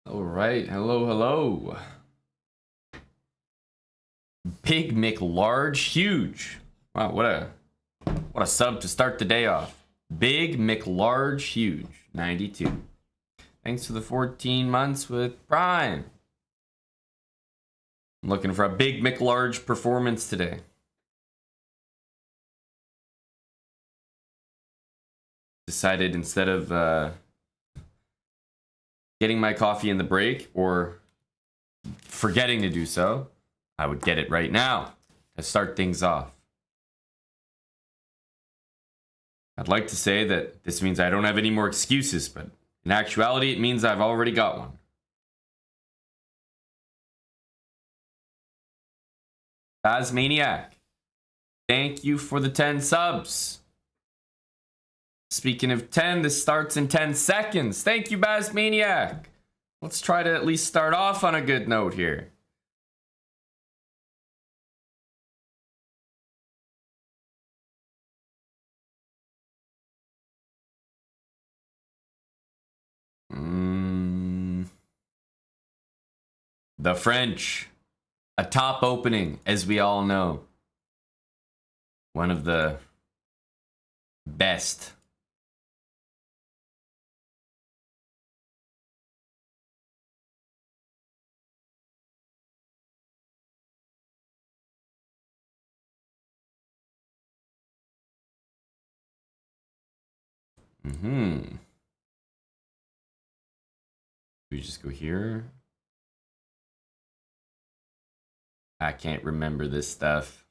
All right, hello, hello. Big McLarge huge. Wow, what a sub to start the day off. Big McLarge huge 92. Thanks for the 14 months with Prime. I'm looking for a big McLarge performance today. Decided instead of getting my coffee in the break or forgetting to do so, I would get it right now to start things off. I'd like to say that this means I don't have any more excuses, but in actuality, it means I've already got one. Tasmaniac, thank you for the 10 subs. Speaking of 10, this starts in 10 seconds. Thank you, Basmaniac. Let's try to at least start off on a good note here. The French. A top opening, as we all know. One of the best. We just go here. I can't remember this stuff.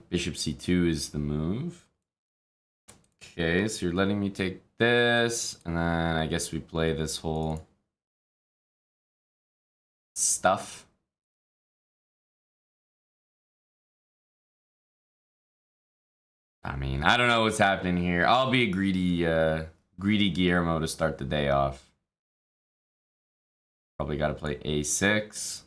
Bishop c2 is the move. Okay, so you're letting me take this, and then I guess we play this whole stuff. I mean, I don't know what's happening here. I'll be a greedy Guillermo to start the day off. Probably got to play a6.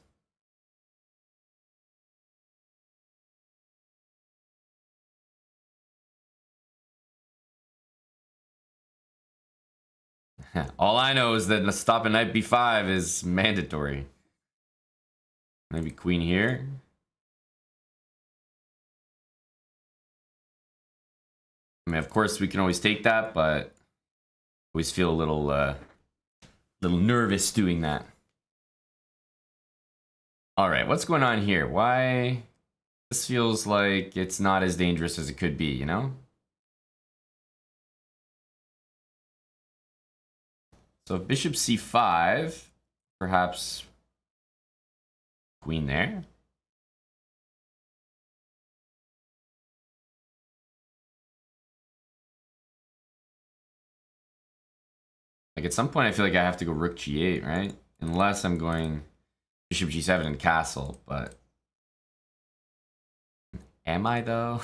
All I know is that stopping knight b5 is mandatory. Maybe queen here. I mean, of course, we can always take that, but always feel a little nervous doing that. All right, what's going on here? Why? This feels like it's not as dangerous as it could be, you know? So bishop c5, perhaps queen there. Like at some point I feel like I have to go rook g8, right? Unless I'm going bishop g7 and castle, but am I though?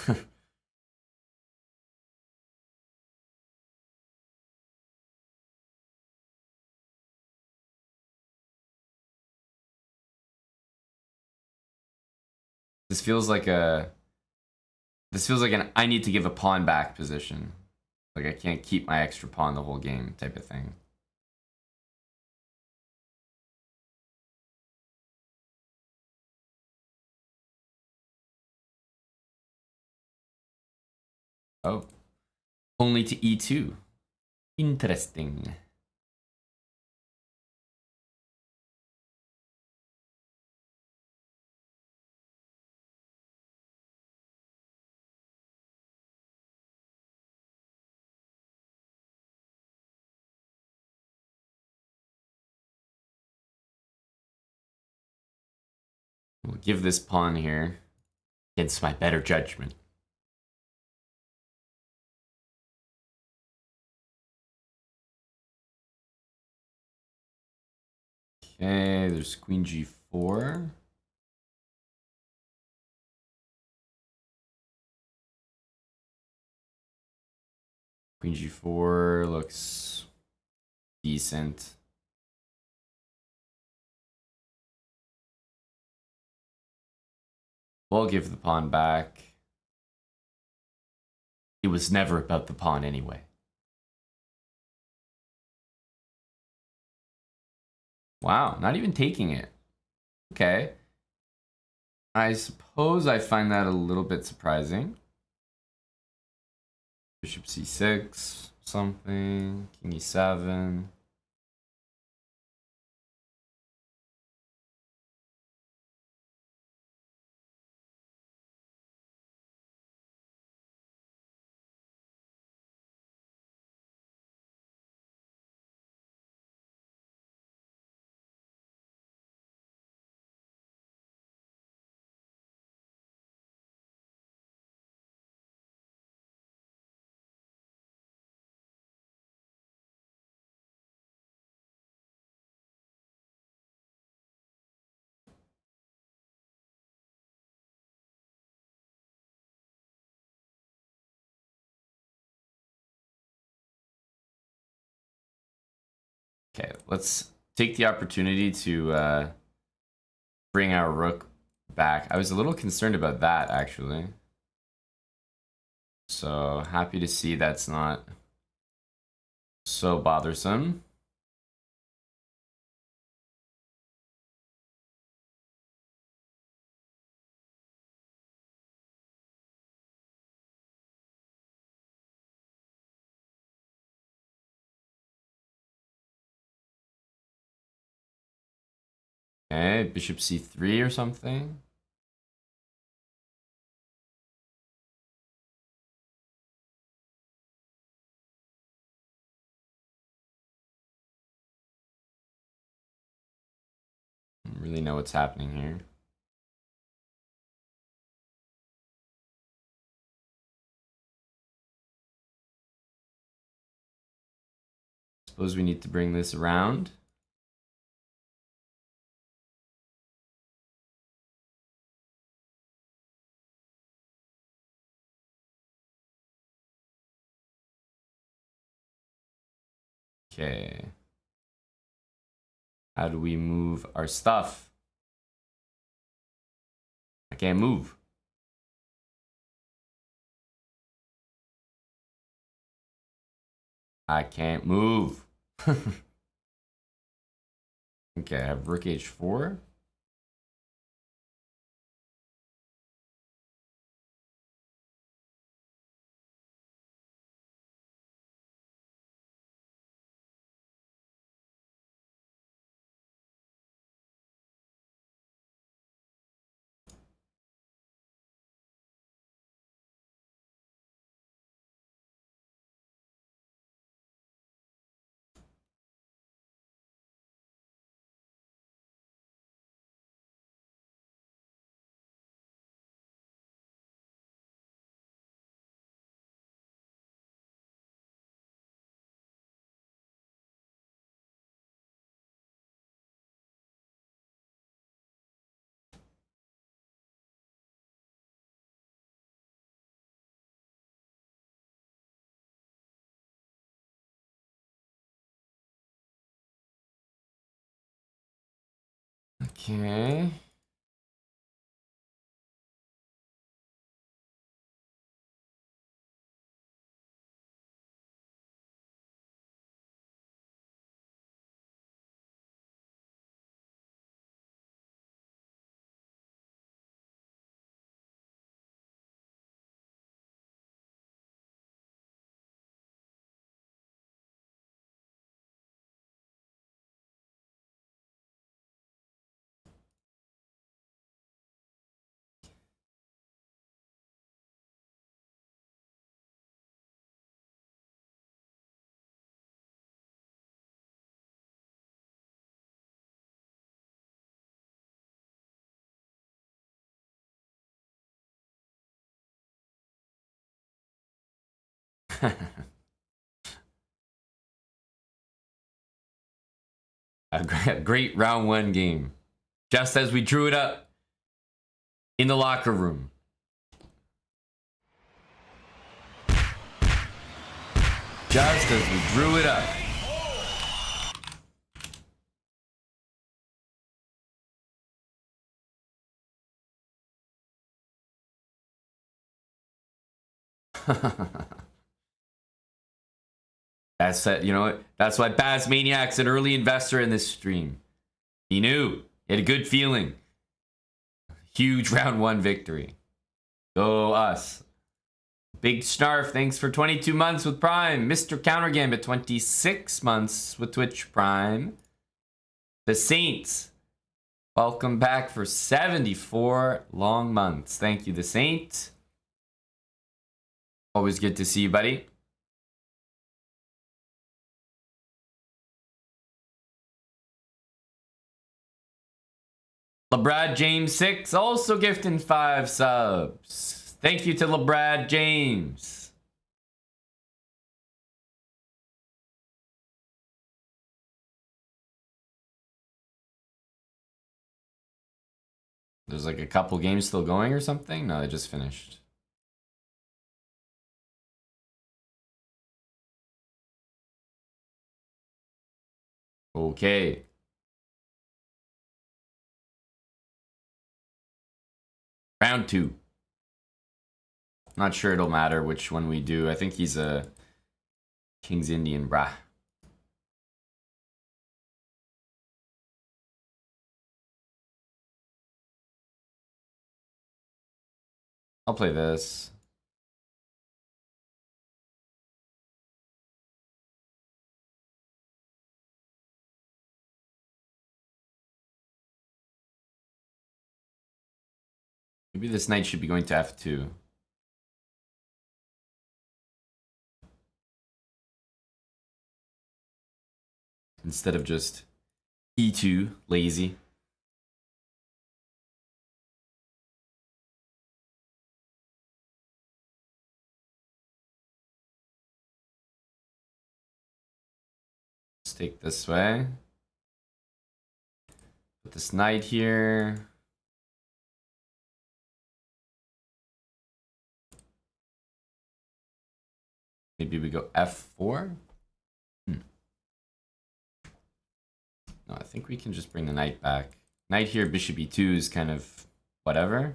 This feels like an I need to give a pawn back position. Like I can't keep my extra pawn the whole game type of thing. Oh, only to e2. Interesting. We'll give this pawn here against my better judgment. Okay, there's queen g4. Queen g4 looks decent. We'll give the pawn back. It was never about the pawn anyway. Wow, not even taking it. Okay. I suppose I find that a little bit surprising. Bishop c6, something. King e7. Okay, let's take the opportunity to bring our rook back. I was a little concerned about that, actually. So happy to see that's not so bothersome. Okay, bishop c3 or something. I don't really know what's happening here. Suppose we need to bring this around. Okay. How do we move our stuff? I can't move. I can't move. Okay, I have rook h4. Okay. A great round one game. Just as we drew it up in the locker room. Just as we drew it up. That's it. You know what? That's why Baz Maniac's an early investor in this stream. He knew. He had a good feeling. Huge round 1 victory. Go us. Big Snarf, thanks for 22 months with Prime. Mr. Countergambit, 26 months with Twitch Prime. The Saints, welcome back for 74 long months. Thank you, The Saint. Always good to see you, buddy. LeBrad James 6 also gifting 5 subs. Thank you to LeBrad James. There's like a couple games still going or something? No, they just finished. Okay. Round 2. Not sure it'll matter which one we do. I think he's a King's Indian, brah. I'll play this. Maybe this knight should be going to f2. Instead of just e2, lazy. Let's take this way. Put this knight here. Maybe we go f4. No, I think we can just bring the knight back. Knight here, bishop e2 is kind of whatever.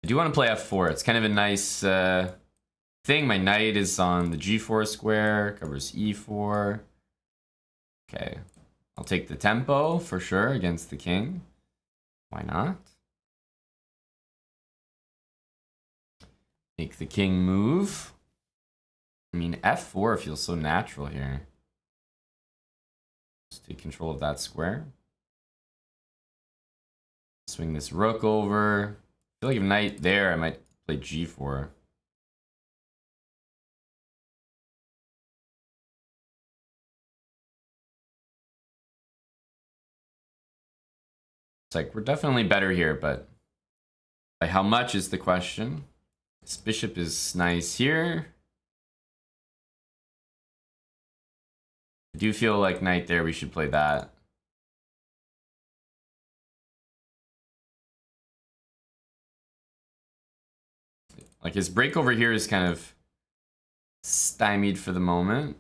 I do want to play f4. It's kind of a nice thing. My knight is on the g4 square, covers e4. Okay, I'll take the tempo for sure against the king. Why not? Make the king move. I mean, f4 feels so natural here. Just take control of that square. Swing this rook over. I feel like if knight there, I might play g4. It's like, we're definitely better here, but by how much is the question. This bishop is nice here. I do feel like knight there, we should play that. Like his break over here is kind of stymied for the moment.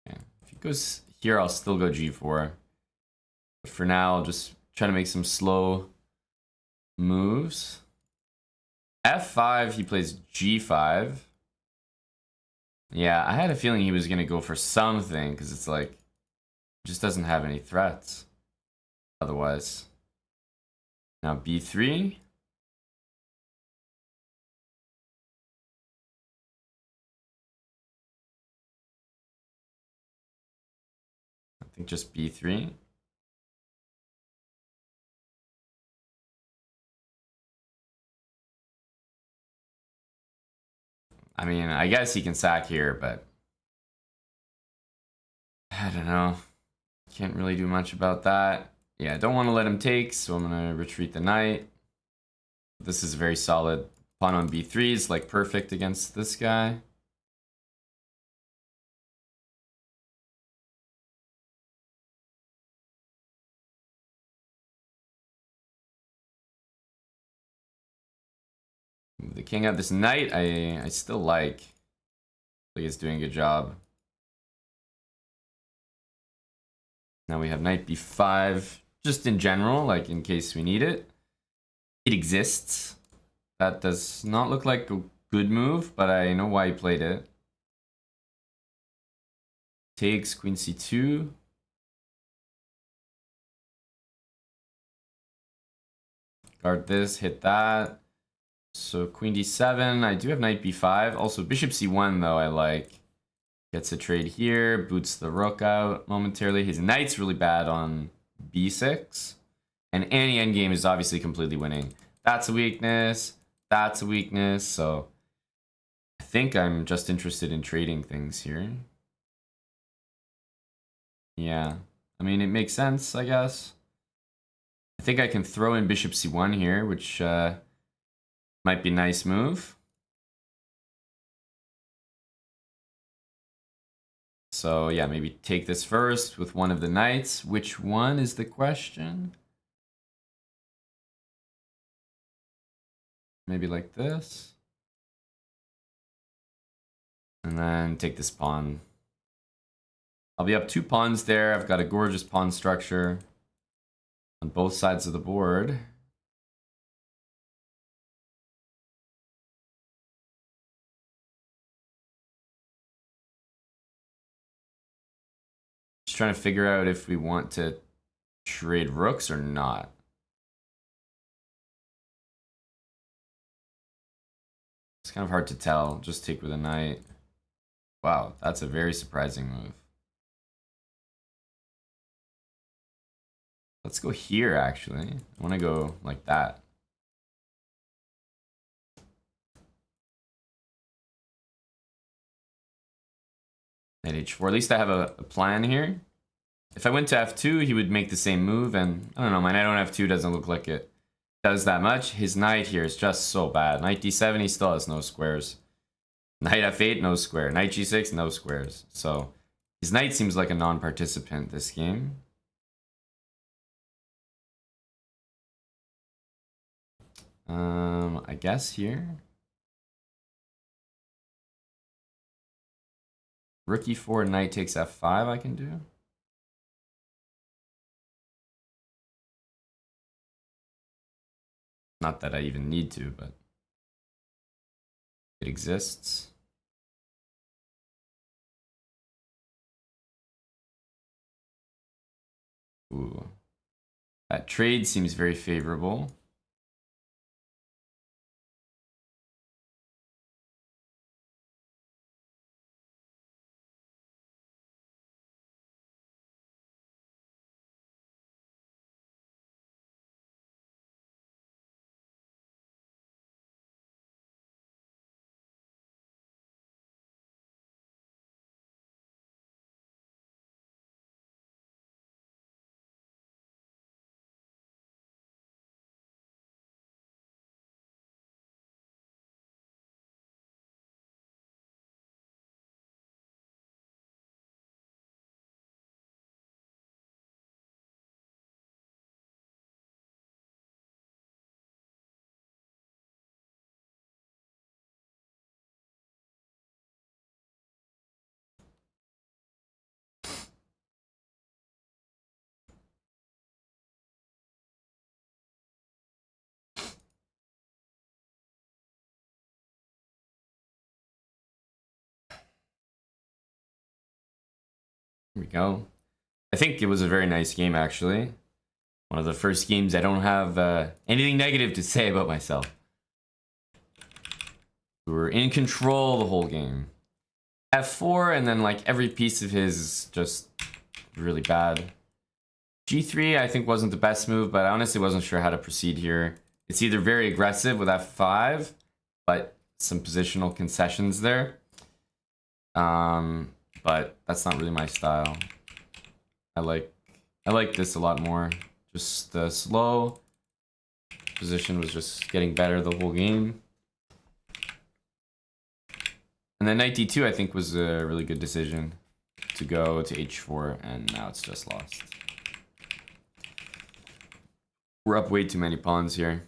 Okay. If he goes here, I'll still go g4. But for now, I'll just try to make some slow moves. f5, he plays g5. Yeah, I had a feeling he was going to go for something because it's like, just doesn't have any threats otherwise. Now b3. I think just b3. I mean, I guess he can sack here, but I don't know. Can't really do much about that. Yeah, I don't want to let him take, so I'm going to retreat the knight. This is very solid. Pawn on b3 is like perfect against this guy. Move the king out. This knight, I still like. I think it's doing a good job. Now we have knight b5, just in general, like in case we need it. It exists. That does not look like a good move, but I know why he played it. Takes queen c2. Guard this, hit that. So queen d7. I do have knight b5. Also bishop c1 though I like. Gets a trade here, boots the rook out momentarily. His knight's really bad on b6. And any endgame is obviously completely winning. That's a weakness. That's a weakness. So I think I'm just interested in trading things here. Yeah. I mean, it makes sense, I guess. I think I can throw in bishop c1 here, which might be a nice move. So yeah, maybe take this first with one of the knights. Which one is the question? Maybe like this. And then take this pawn. I'll be up 2 pawns there. I've got a gorgeous pawn structure on both sides of the board. Just trying to figure out if we want to trade rooks or not. It's kind of hard to tell. Just take with a knight. Wow, that's a very surprising move. Let's go here, actually. I want to go like that. At h4. At least I have a plan here. If I went to f2, he would make the same move, and I don't know, my knight on f2 doesn't look like it does that much. His knight here is just so bad. Knight d7, he still has no squares. Knight f8, no square. Knight g6, no squares. So his knight seems like a non-participant this game. I guess here. Rook e4, knight takes f5 I can do. Not that I even need to, but it exists. Ooh. That trade seems very favorable. Here we go. I think it was a very nice game, actually. One of the first games I don't have anything negative to say about myself. We were in control the whole game. f4, and then like every piece of his is just really bad. g3 I think wasn't the best move, but I honestly wasn't sure how to proceed here. It's either very aggressive with f5, but some positional concessions there. But that's not really my style. I like this a lot more. Just the slow position was just getting better the whole game. And then knight d2 I think was a really good decision to go to h4, and now it's just lost. We're up way too many pawns here.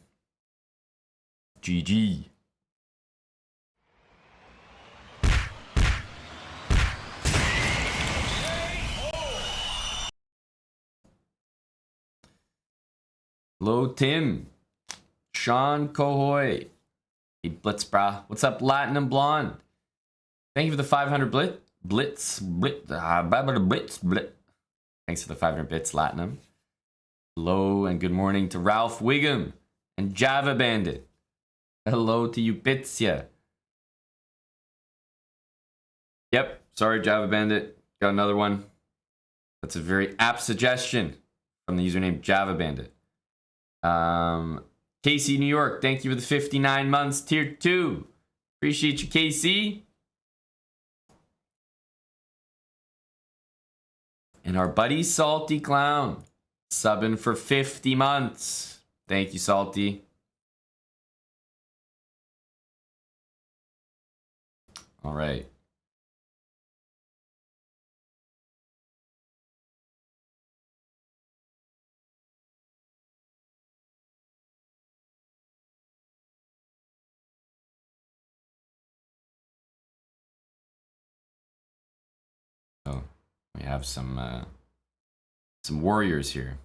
GG. Hello, Tim. Sean Cohoy. Hey, Blitz, brah. What's up, Latin and Blonde? Thank you for the 500 blitz. Thanks for the 500 bits, Latinum. Hello and good morning to Ralph Wiggum and Java Bandit. Hello to you, Bitsya. Yep, sorry, Java Bandit. Got another one. That's a very apt suggestion from the username Java Bandit. Casey, New York, thank you for the 59 months, tier 2. Appreciate you, Casey. And our buddy Salty Clown, subbing for 50 months. Thank you, Salty. All right. Oh, we have some warriors here.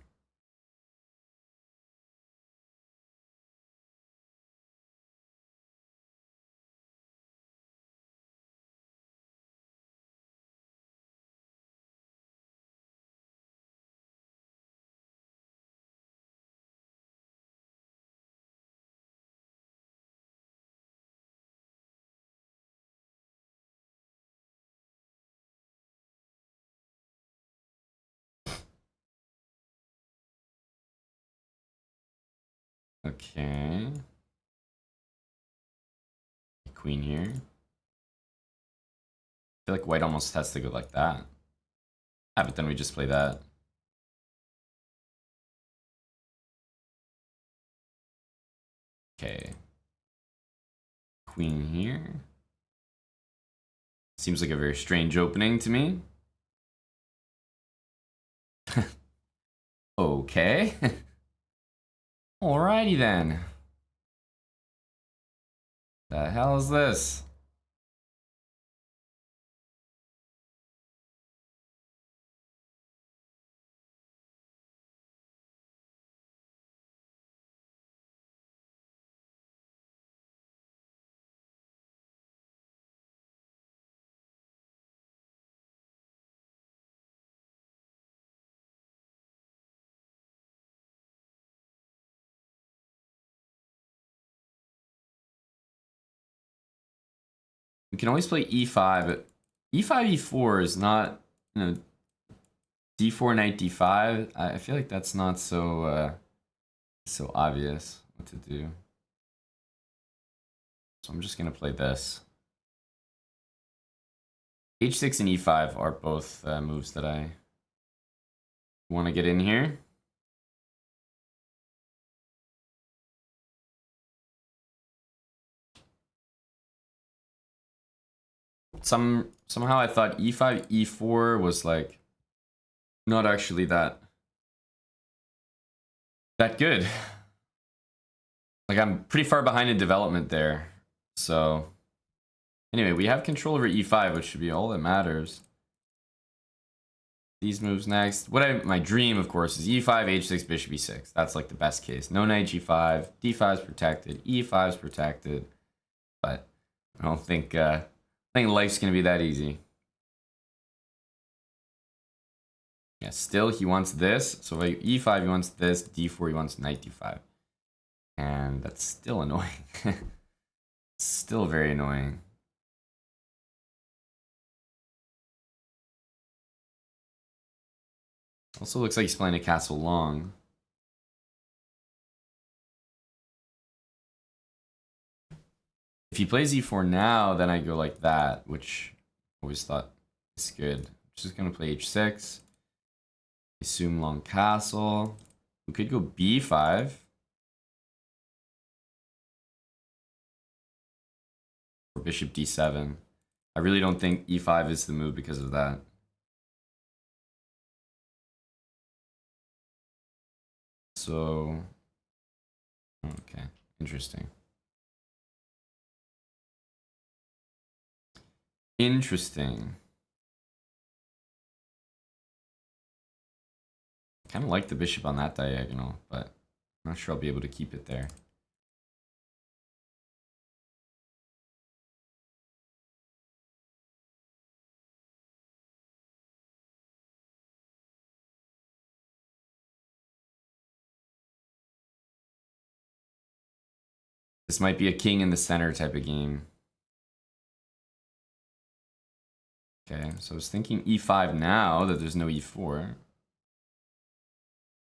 Okay. Queen here. I feel like white almost has to go like that. Ah, but then we just play that. Okay. Queen here. Seems like a very strange opening to me. Okay. Alrighty then. The hell is this? We can always play e5, but e5, e4 is not, you know, d4, knight d5. I feel like that's not so so obvious what to do. So I'm just gonna play this. h6 and e5 are both moves that I want to get in here. Somehow I thought e5, e4 was like not actually that good. Like I'm pretty far behind in development there. So anyway, we have control over e5, which should be all that matters. These moves next. My dream, of course, is e5, h6, bishop e6. That's like the best case. No knight g5, d5 is protected, e5 is protected. But I don't think life's gonna be that easy. Yeah, still he wants this. So like e5 he wants this, d4 he wants knight d5. And that's still annoying. Still very annoying. Also looks like he's playing a castle long. If he plays e4 now, then I go like that, which I always thought is good. Just gonna play h6. Assume long castle. We could go b5. Or bishop d7. I really don't think e5 is the move because of that. So, okay, interesting. Interesting. Kind of like the bishop on that diagonal, but I'm not sure I'll be able to keep it there. This might be a king in the center type of game. Okay, so I was thinking e5 now that there's no e4.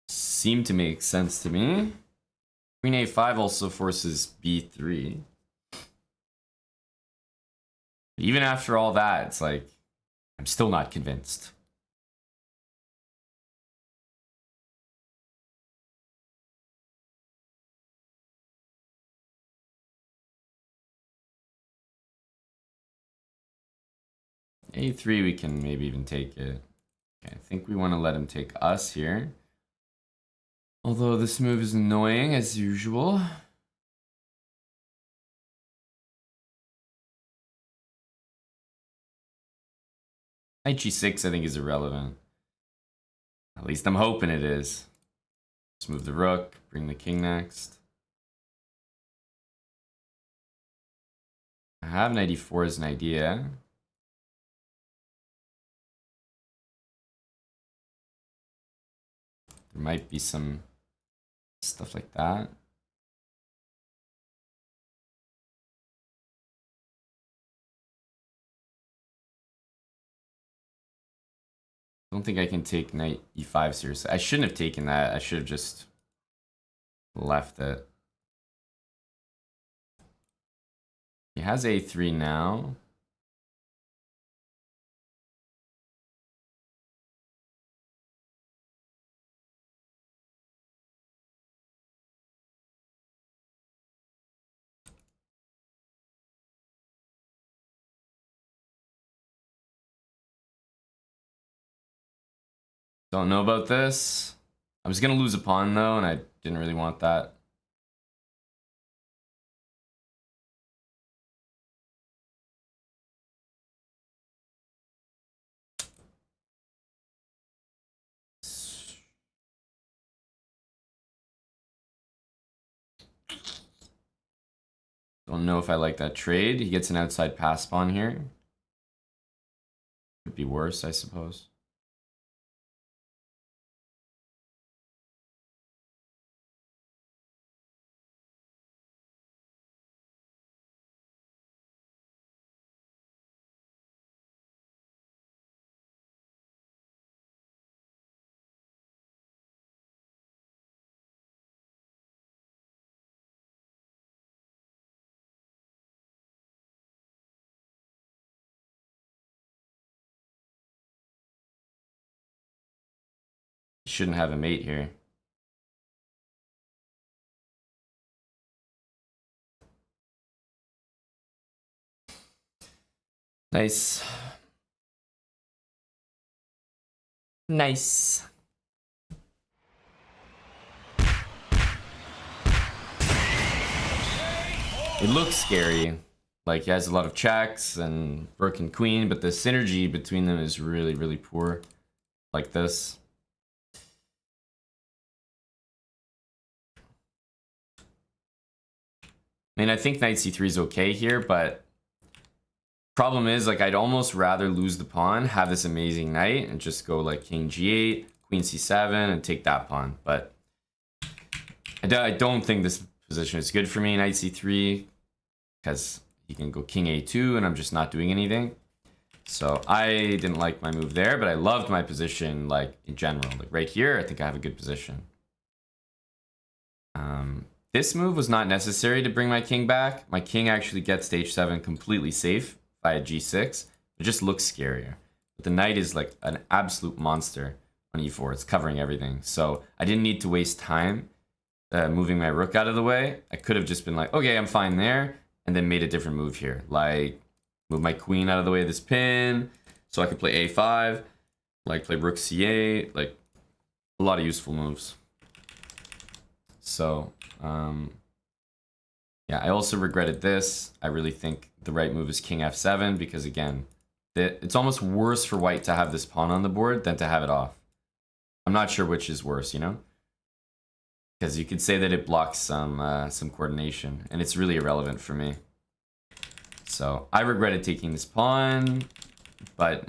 Seemed to make sense to me. Queen a5 also forces b3. Even after all that, it's like, I'm still not convinced. a3, we can maybe even take it. Okay, I think we want to let him take us here. Although this move is annoying as usual. Knight g6 I think is irrelevant. At least I'm hoping it is. Let's move the rook, bring the king next. I have knight e4 as an idea. There might be some stuff like that. I don't think I can take knight e5 seriously. I shouldn't have taken that. I should have just left it. He has a3 now. Don't know about this. I was gonna lose a pawn though, and I didn't really want that. Don't know if I like that trade. He gets an outside pass pawn here. Could be worse, I suppose. Shouldn't have a mate here. Nice. Nice. It looks scary. Like, he has a lot of checks and rook and queen, but the synergy between them is really, really poor. Like this. I mean, I think knight c3 is okay here, but problem is, like, I'd almost rather lose the pawn, have this amazing knight, and just go like king g8, queen c7, and take that pawn. But I don't think this position is good for me, knight c3, because he can go king a2, and I'm just not doing anything. So I didn't like my move there, but I loved my position, like, in general. Like, right here, I think I have a good position. This move was not necessary to bring my king back. My king actually gets to h7 completely safe via g6. It just looks scarier. But the knight is like an absolute monster on e4. It's covering everything. So I didn't need to waste time moving my rook out of the way. I could have just been like, okay, I'm fine there, and then made a different move here. Like, move my queen out of the way of this pin, so I could play a5, like play rook c8, like a lot of useful moves. So, yeah, I also regretted this. I really think the right move is king f7 because, again, it's almost worse for white to have this pawn on the board than to have it off. I'm not sure which is worse, you know? Because you could say that it blocks some coordination, and it's really irrelevant for me. So I regretted taking this pawn, but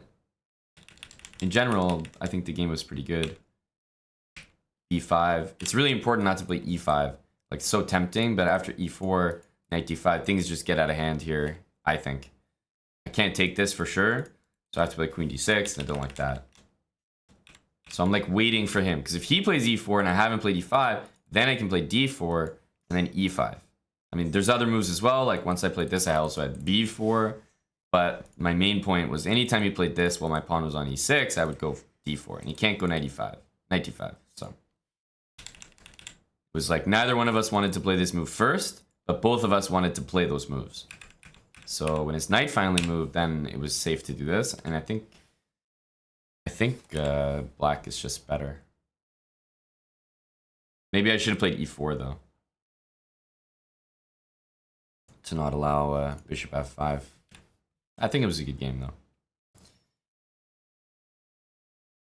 in general, I think the game was pretty good. E5. It's really important not to play E5. Like, so tempting, but after E4, knight D5, things just get out of hand here, I think. I can't take this for sure, so I have to play Queen D6, and I don't like that. So I'm like waiting for him, because if he plays E4 and I haven't played E5, then I can play D4 and then E5. I mean, there's other moves as well. Like, once I played this, I also had B4. But my main point was anytime he played this while my pawn was on E6, I would go D4. And he can't go knight E5. Knight D5. So it was like neither one of us wanted to play this move first, but both of us wanted to play those moves. So when his knight finally moved, then it was safe to do this. And I think black is just better. Maybe I should have played E4 though, to not allow bishop F5. I think it was a good game though.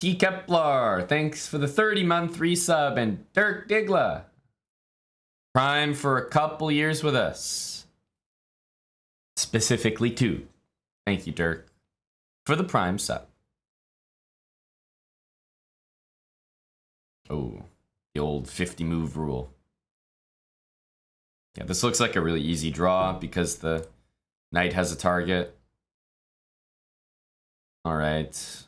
T Kepler, thanks for the 30-month resub, and Dirk Digla, Prime for a couple years with us. Specifically 2. Thank you, Dirk, for the Prime sub. Oh, the old 50 move rule. Yeah, this looks like a really easy draw because the knight has a target. All right.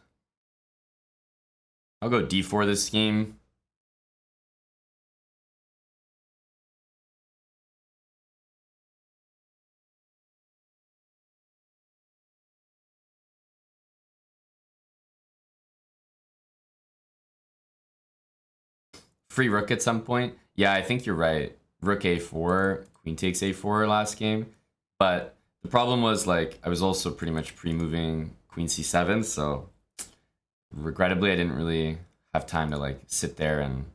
I'll go D4 this game. Free rook at some point. Yeah, I think you're right. Rook A4, queen takes A4 last game. But the problem was, like, I was also pretty much pre-moving queen C7, so regrettably I didn't really have time to, like, sit there and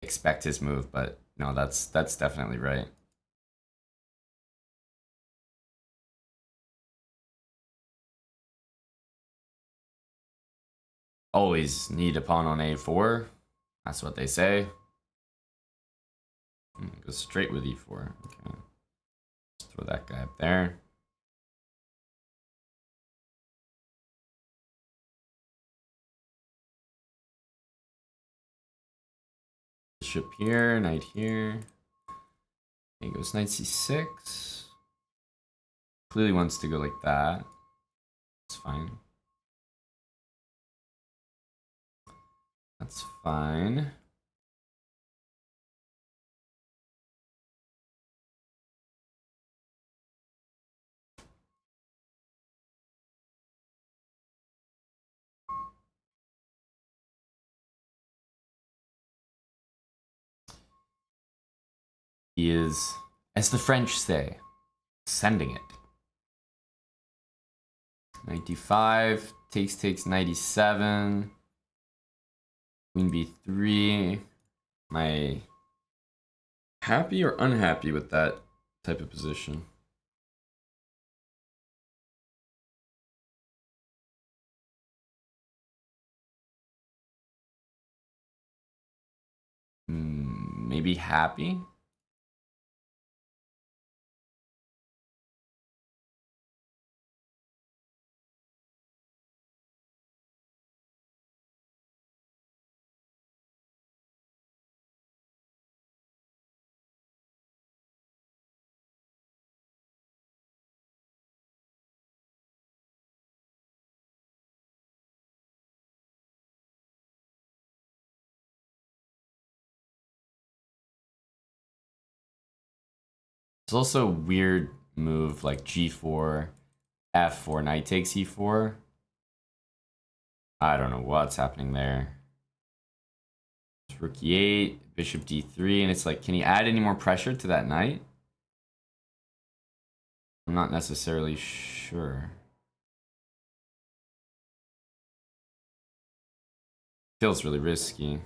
expect his move, but no, that's definitely right. Always need a pawn on A4. That's what they say. Go straight with E4. Okay. Just throw that guy up there. Bishop here, knight here. He goes knight C6. Clearly wants to go like that. It's fine. That's fine. He is, as the French say, sending it. Knight D5, takes 97. Queen B3. Am I happy or unhappy with that type of position? Maybe happy? It's also a weird move like G4, F4, knight takes E4. I don't know what's happening there. Rook E8, bishop D3, and it's like, can he add any more pressure to that knight? I'm not necessarily sure. Feels really risky.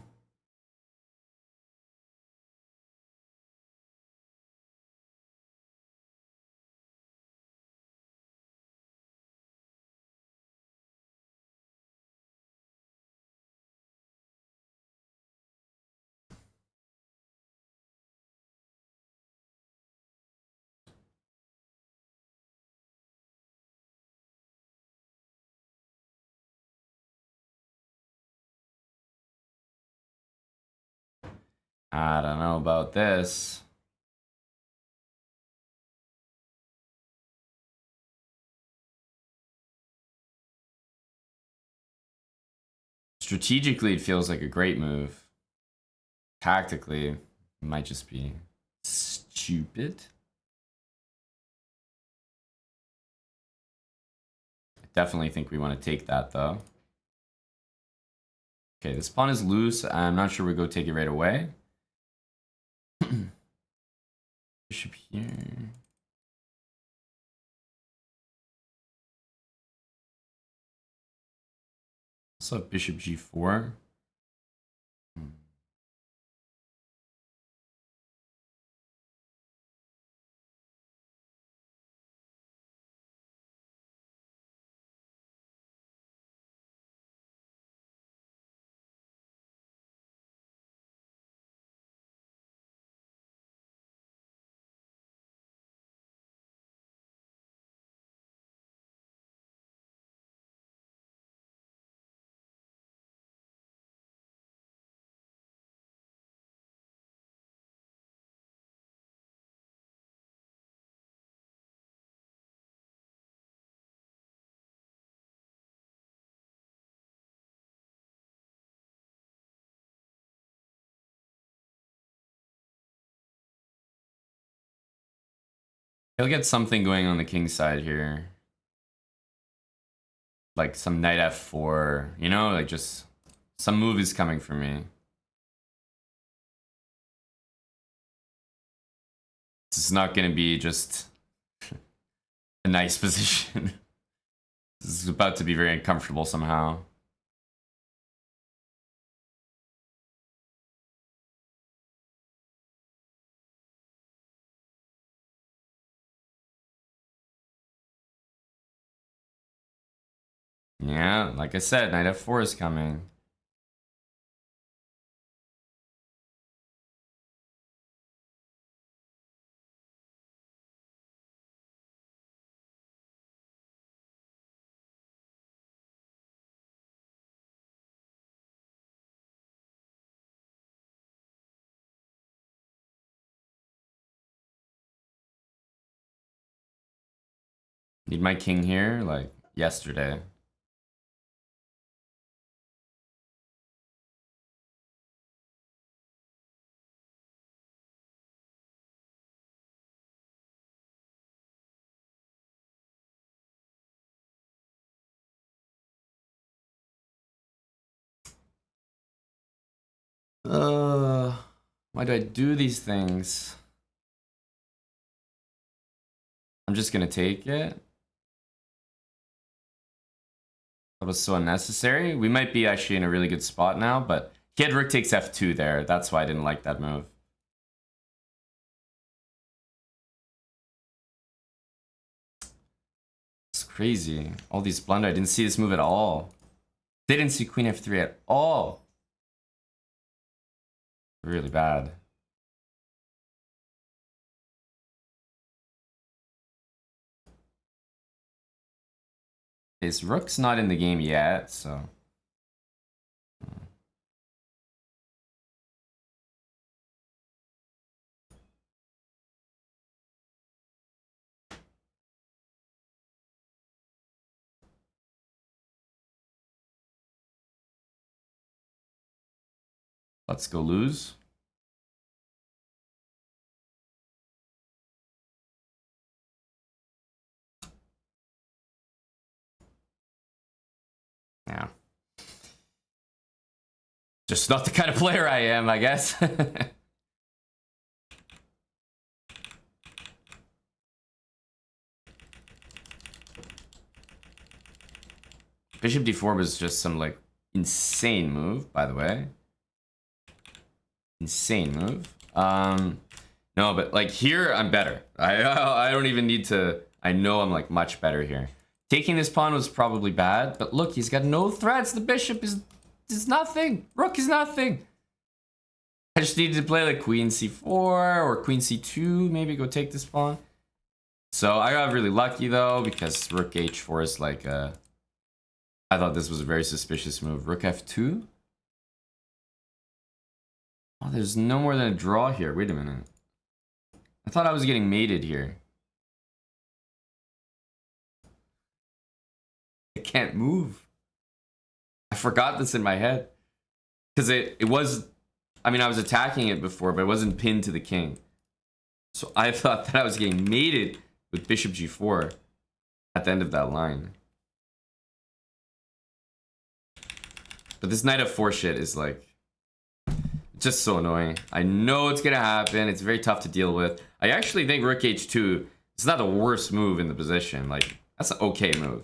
I don't know about this. Strategically, it feels like a great move. Tactically, it might just be stupid. I definitely think we want to take that, though. Okay, this pawn is loose. I'm not sure we go take it right away. Bishop here. Also have bishop g4. He'll get something going on the king side here. Like some knight f4, you know, like just some move is coming for me. This is not going to be just a nice position. This is about to be very uncomfortable somehow. Yeah, like I said, knight f4 is coming. Need my king here, like yesterday. Why do I do these things? I'm just gonna take it. That was so unnecessary. We might be actually in a really good spot now, but he had rook takes f2 there. That's why I didn't like that move. It's crazy. All these blunder. I didn't see this move at all. Didn't see queen f3 at all. Really bad. His rook's not in the game yet, so. Let's go lose. Yeah. Just not the kind of player I am, I guess. Bishop d4 was just some like insane move, by the way. Insane move. No, but like here I'm better. I don't even need to. I know I'm like much better here. Taking this pawn was probably bad, but look, he's got no threats. The bishop is nothing. Rook is nothing. I just needed to play like queen c4 or queen c2, maybe go take this pawn. So I got really lucky though, because rook h4 is like I thought this was a very suspicious move. Rook f2. Oh, there's no more than a draw here. Wait a minute. I thought I was getting mated here. I can't move. I forgot this in my head. Because it was... I mean, I was attacking it before, but it wasn't pinned to the king. So I thought that I was getting mated with bishop g4 at the end of that line. But this knight f4 shit is like... just so annoying. I know it's gonna happen. It's very tough to deal with. I actually think rook h2 is not the worst move in the position. Like, that's an okay move.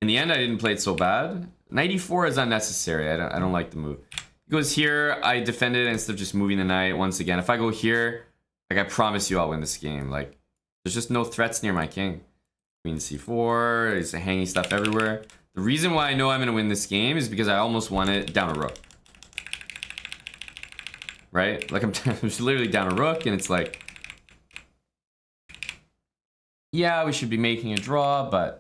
In the end, I didn't play it so bad. Knight e4 is unnecessary. I don't like the move. He goes here. I defend it instead of just moving the knight once again. If I go here, like, I promise you I'll win this game. Like, there's just no threats near my king. Queen c4. There's hanging stuff everywhere. The reason why I know I'm gonna win this game is because I almost won it down a rook. Right? Like, I'm just literally down a rook, and it's like... yeah, we should be making a draw, but...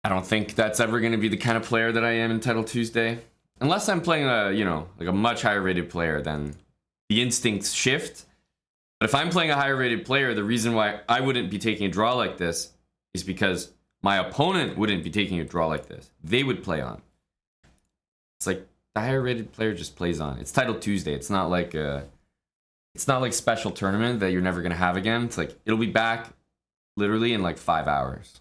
I don't think that's ever going to be the kind of player that I am in Title Tuesday. Unless I'm playing a, you know, like a much higher rated player, then the instincts shift. But if I'm playing a higher rated player, the reason why I wouldn't be taking a draw like this is because my opponent wouldn't be taking a draw like this. They would play on. It's like the higher rated player just plays on. It's Title Tuesday. It's not like a, it's not like special tournament that you're never going to have again. It's like, it'll be back literally in like 5 hours.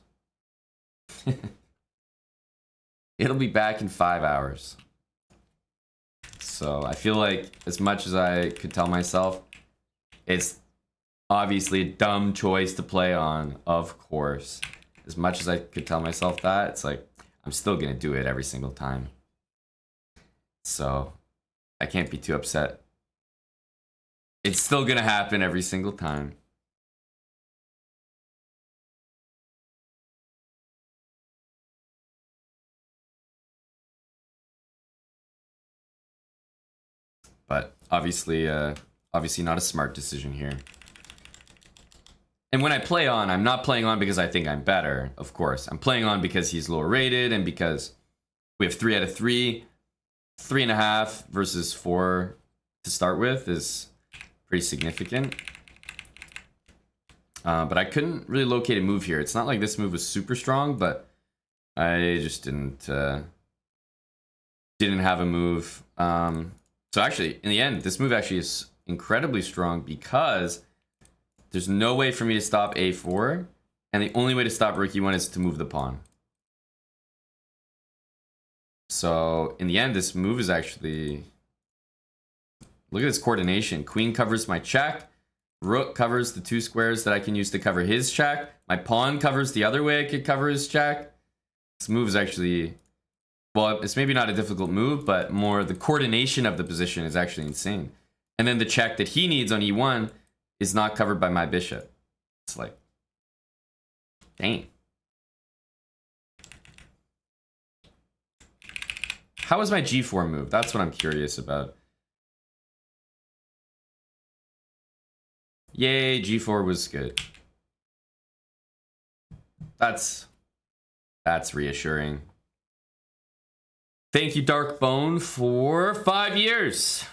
It'll be back in 5 hours. So I feel like as much as I could tell myself, it's obviously a dumb choice to play on, of course. As much as I could tell myself that, it's like, I'm still gonna do it every single time. So I can't be too upset. It's still gonna happen every single time. But obviously not a smart decision here. And when I play on, I'm not playing on because I think I'm better, of course. I'm playing on because he's lower rated and because we have 3 out of 3. 3.5 versus 4 to start with is pretty significant. But I couldn't really locate a move here. It's not like this move was super strong, but I just didn't have a move. So actually, in the end, this move actually is incredibly strong because there's no way for me to stop a4, and the only way to stop rook e1 is to move the pawn. So in the end, this move is actually... look at this coordination. Queen covers my check. Rook covers the 2 squares that I can use to cover his check. My pawn covers the other way I could cover his check. This move is actually... well, it's maybe not a difficult move, but more the coordination of the position is actually insane. And then the check that he needs on e1 is not covered by my bishop. It's like... dang. How was my g4 move? That's what I'm curious about. Yay, g4 was good. That's reassuring. Thank you, Darkbone, for 5 years.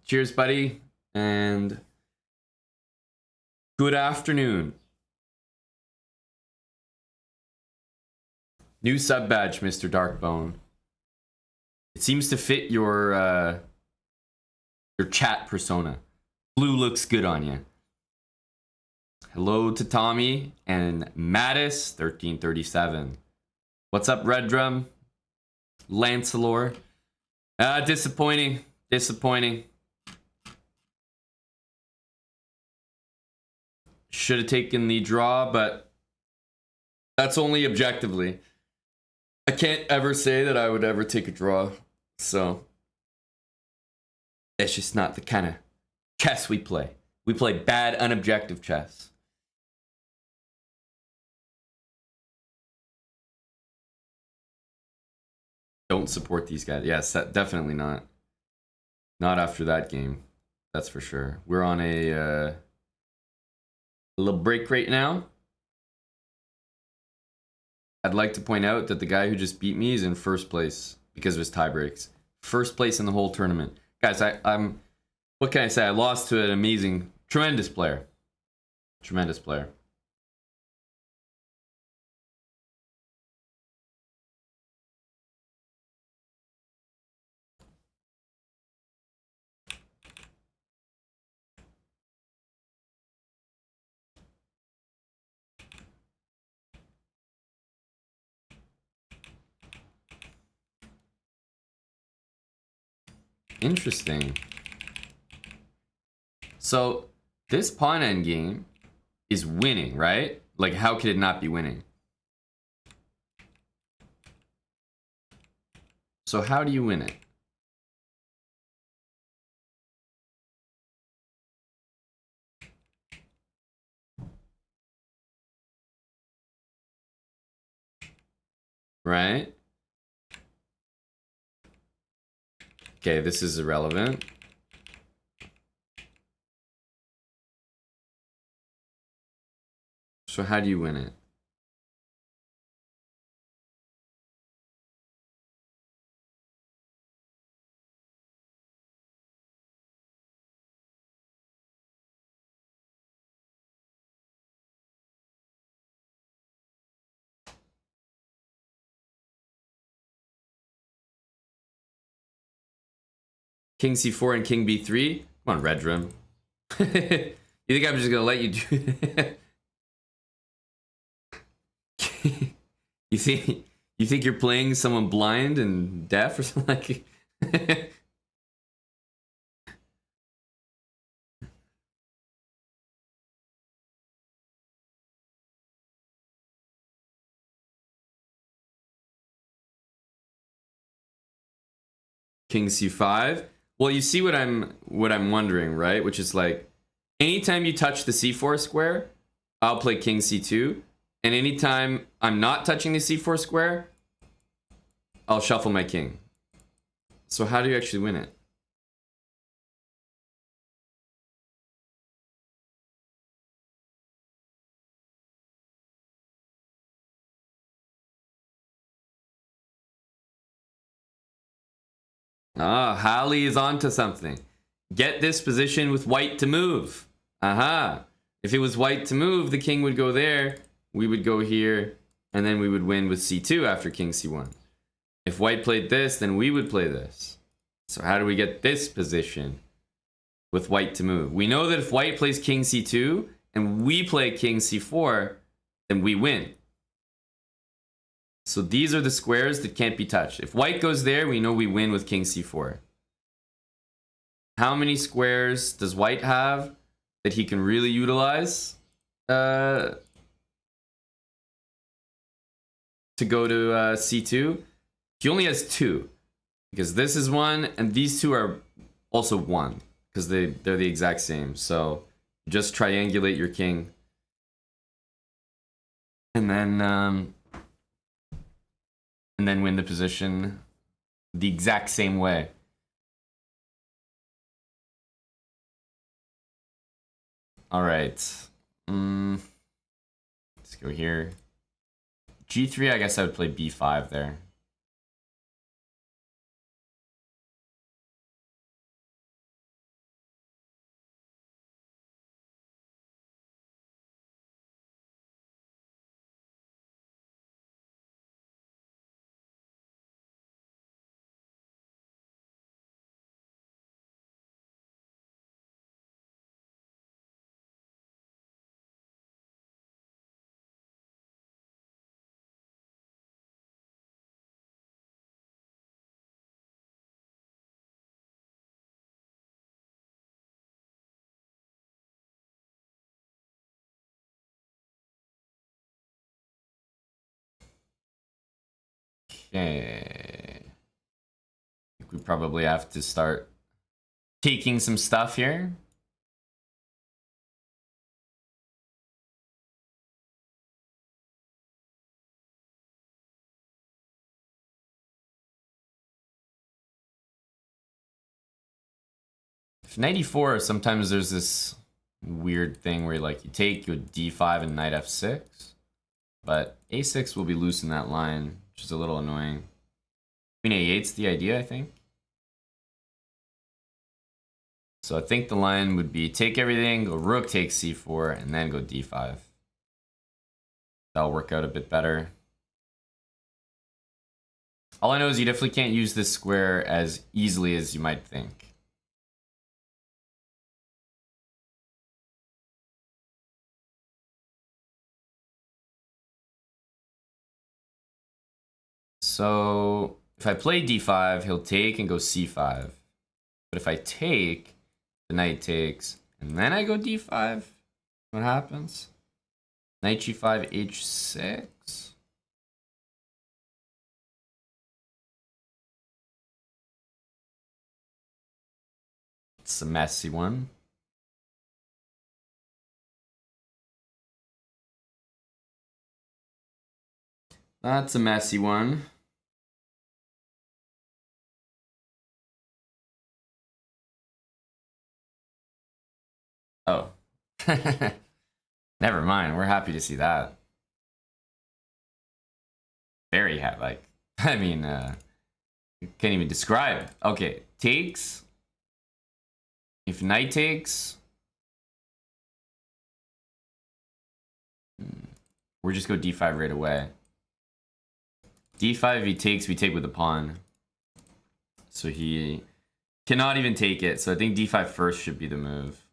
Cheers, buddy, and good afternoon. New sub badge, Mr. Darkbone. It seems to fit your chat persona. Blue looks good on you. Hello to Tommy and Mattis 1337. What's up, Red Drum? Lancelor. Disappointing. Disappointing. Should have taken the draw, but that's only objectively. I can't ever say that I would ever take a draw. So it's just not the kind of chess we play. We play bad, unobjective chess. Don't support these guys. Yes, definitely not. Not after that game. That's for sure. We're on a little break right now. I'd like to point out that the guy who just beat me is in first place because of his tie breaks. First place in the whole tournament. Guys, I'm what can I say? I lost to an amazing, tremendous player. Tremendous player. Interesting. So this pawn endgame is winning, right? Like, how could it not be winning? So how do you win it? Right? Okay, this is irrelevant. So how do you win it? King c4 and king b3? Come on, red room. You think I'm just gonna let you do it? You think you're playing someone blind and deaf or something like? King c5. Well, you see what I'm wondering, right? Which is like, anytime you touch the c4 square, I'll play king c2, and anytime I'm not touching the c4 square, I'll shuffle my king. So how do you actually win it? Ah, Hallie is onto something. Get this position with white to move. Aha. If it was white to move, the king would go there, we would go here, and then we would win with c2 after king c1. If white played this, then we would play this. So how do we get this position with white to move? We know that if white plays king c2 and we play king c4, then we win. So these are the squares that can't be touched. If white goes there, we know we win with king c4. How many squares does white have that he can really utilize to go to c2? He only has 2. Because this is 1, and these 2 are also 1. Because they're the exact same. So just triangulate your king. And then win the position the exact same way. All right. Let's go here. G3, I guess I would play B5 there. Okay. I think we probably have to start taking some stuff here. If knight e4, sometimes there's this weird thing where like you take your d5 and knight f6. But a6 will be loose in that line, which is a little annoying. Queen a8's the idea, I think. So I think the line would be take everything, go rook takes c4, and then go d5. That'll work out a bit better. All I know is you definitely can't use this square as easily as you might think. So if I play d5, he'll take and go c5. But if I take, the knight takes, and then I go d5, what happens? Knight g5, h6. It's a messy one. That's a messy one. Oh. Never mind. We're happy to see that. Very happy. Like, I mean, can't even describe. Okay, takes. If knight takes, we're just go d5 right away. d5 if he takes, we take with the pawn. So he cannot even take it. So I think d5 first should be the move.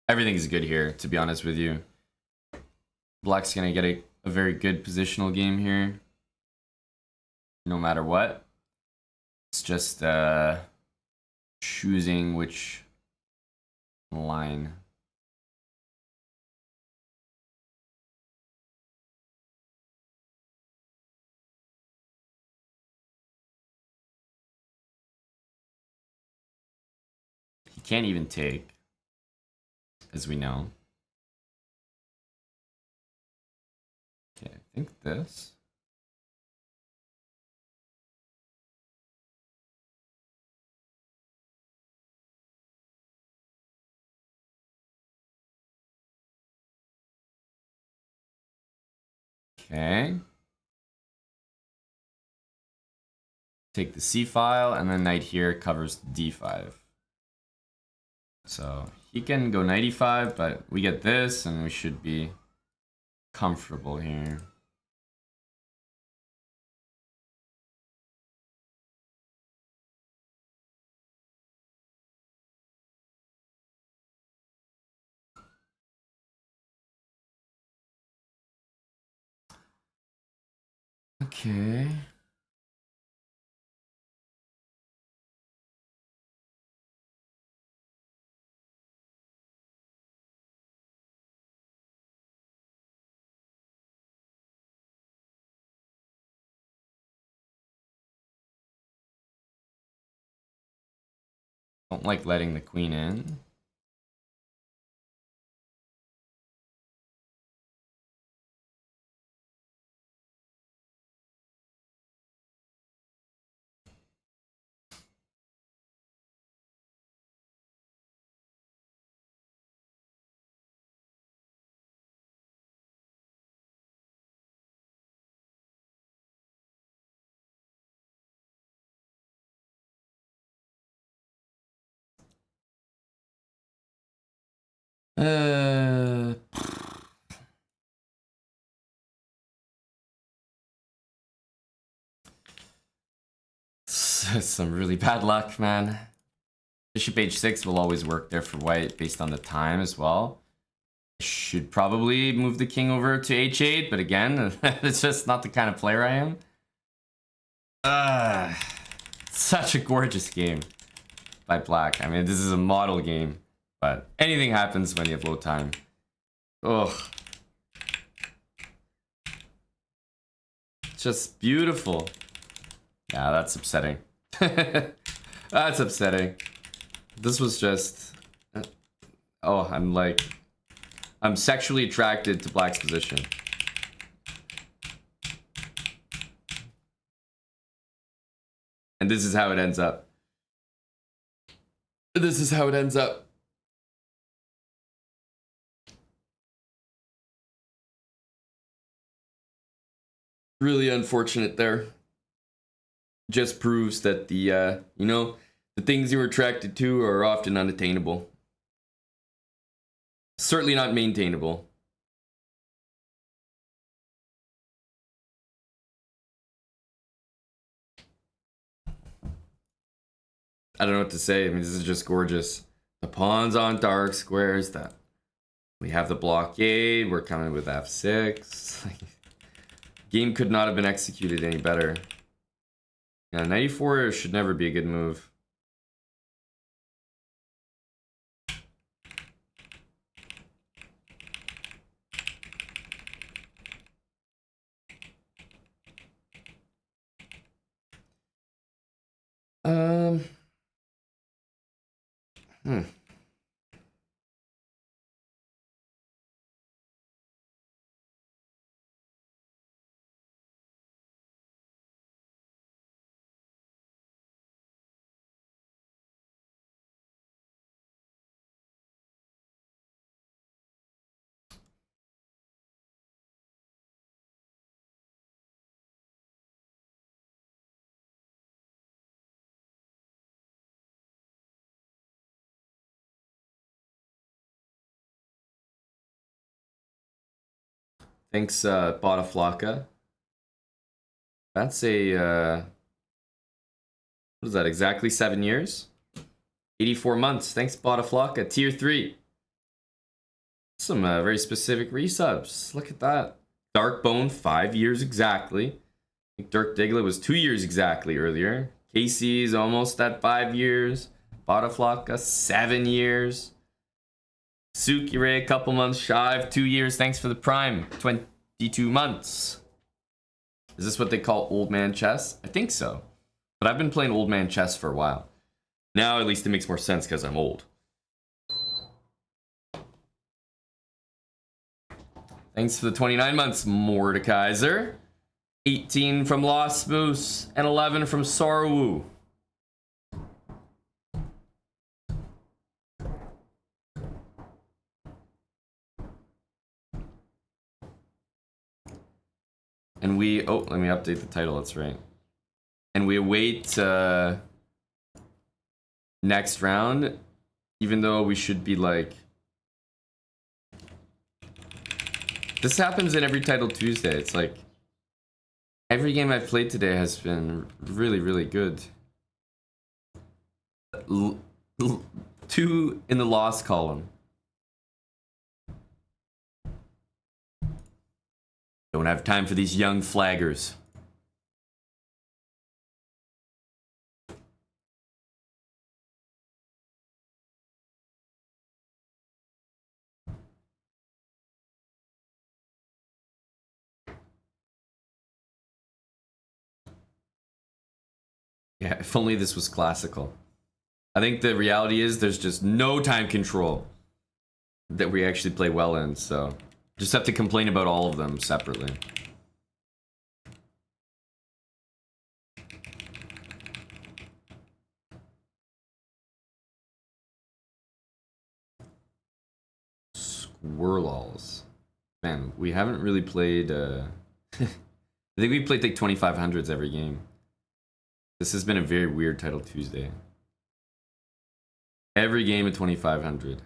Everything's good here, to be honest with you. Black's gonna get a very good positional game here. No matter what. It's just choosing which line. He can't even take, as we know. Okay, I think this. Okay. Take the C file, and then knight here covers D5. So he can go 95, but we get this, and we should be comfortable here. Okay. Don't like letting the queen in. Some really bad luck, man. Bishop h6 will always work there for white based on the time as well. Should probably move the king over to h8, but again, it's just not the kind of player I am. Such a gorgeous game by Black. I mean, this is a model game, but anything happens when you have low time. Ugh. Just beautiful. Yeah, that's upsetting. That's upsetting. This was just... Oh, I'm sexually attracted to Black's position. And this is how it ends up. This is how it ends up. Really unfortunate there. Just proves that the, you know, the things you were attracted to are often unattainable. Certainly not maintainable. I don't know what to say. I mean, this is just gorgeous. The pawns on dark squares. That we have the blockade. We're coming with f6. Game could not have been executed any better. Yeah, 94 should never be a good move. Hmm. Thanks, Botaflaka. That's a, what is that, exactly 7 years? 84 months. Thanks, Botaflaka. Tier 3. Some very specific resubs. Look at that. Darkbone, 5 years exactly. I think Dirk Diglett was 2 years exactly earlier. Casey's almost at 5 years. Botaflaka, 7 years. Sukire, a couple months shy of 2 years. Thanks for the prime. 22 months. Is this what they call old man chess? I think so. But I've been playing old man chess for a while. Now at least it makes more sense because I'm old. Thanks for the 29 months, Mordekaiser. 18 from Lost Moose and 11 from Sorwu. And we, oh, let me update the title, that's right. And we await next round, even though we should be like... This happens in every Title Tuesday. It's like, every game I've played today has been really, really good. 2 in the lost column. Don't have time for these young flaggers. Yeah, if only this was classical. I think the reality is there's just no time control that we actually play well in, so just have to complain about all of them separately. Squirrels. Man, we haven't really played, I think we played like 2500s every game. This has been a very weird Title Tuesday. Every game at 2500.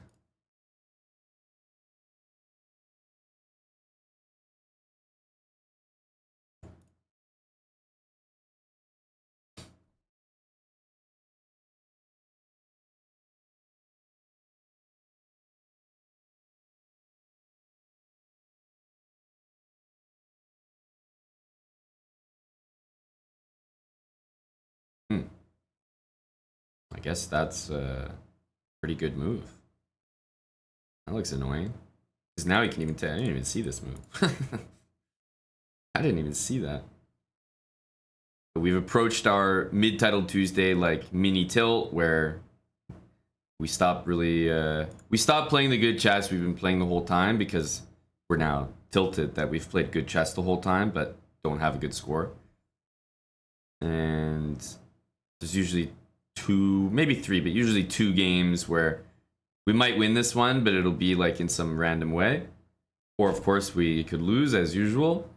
I guess that's a pretty good move. That looks annoying. Because now he can even tell. I didn't even see this move. I didn't even see that. But we've approached our mid-title Tuesday like mini tilt where we stopped really we stopped playing the good chess we've been playing the whole time because we're now tilted that we've played good chess the whole time but don't have a good score. And there's usually 2, maybe 3, but usually 2 games where we might win this one, but it'll be like in some random way. Or of course we could lose as usual.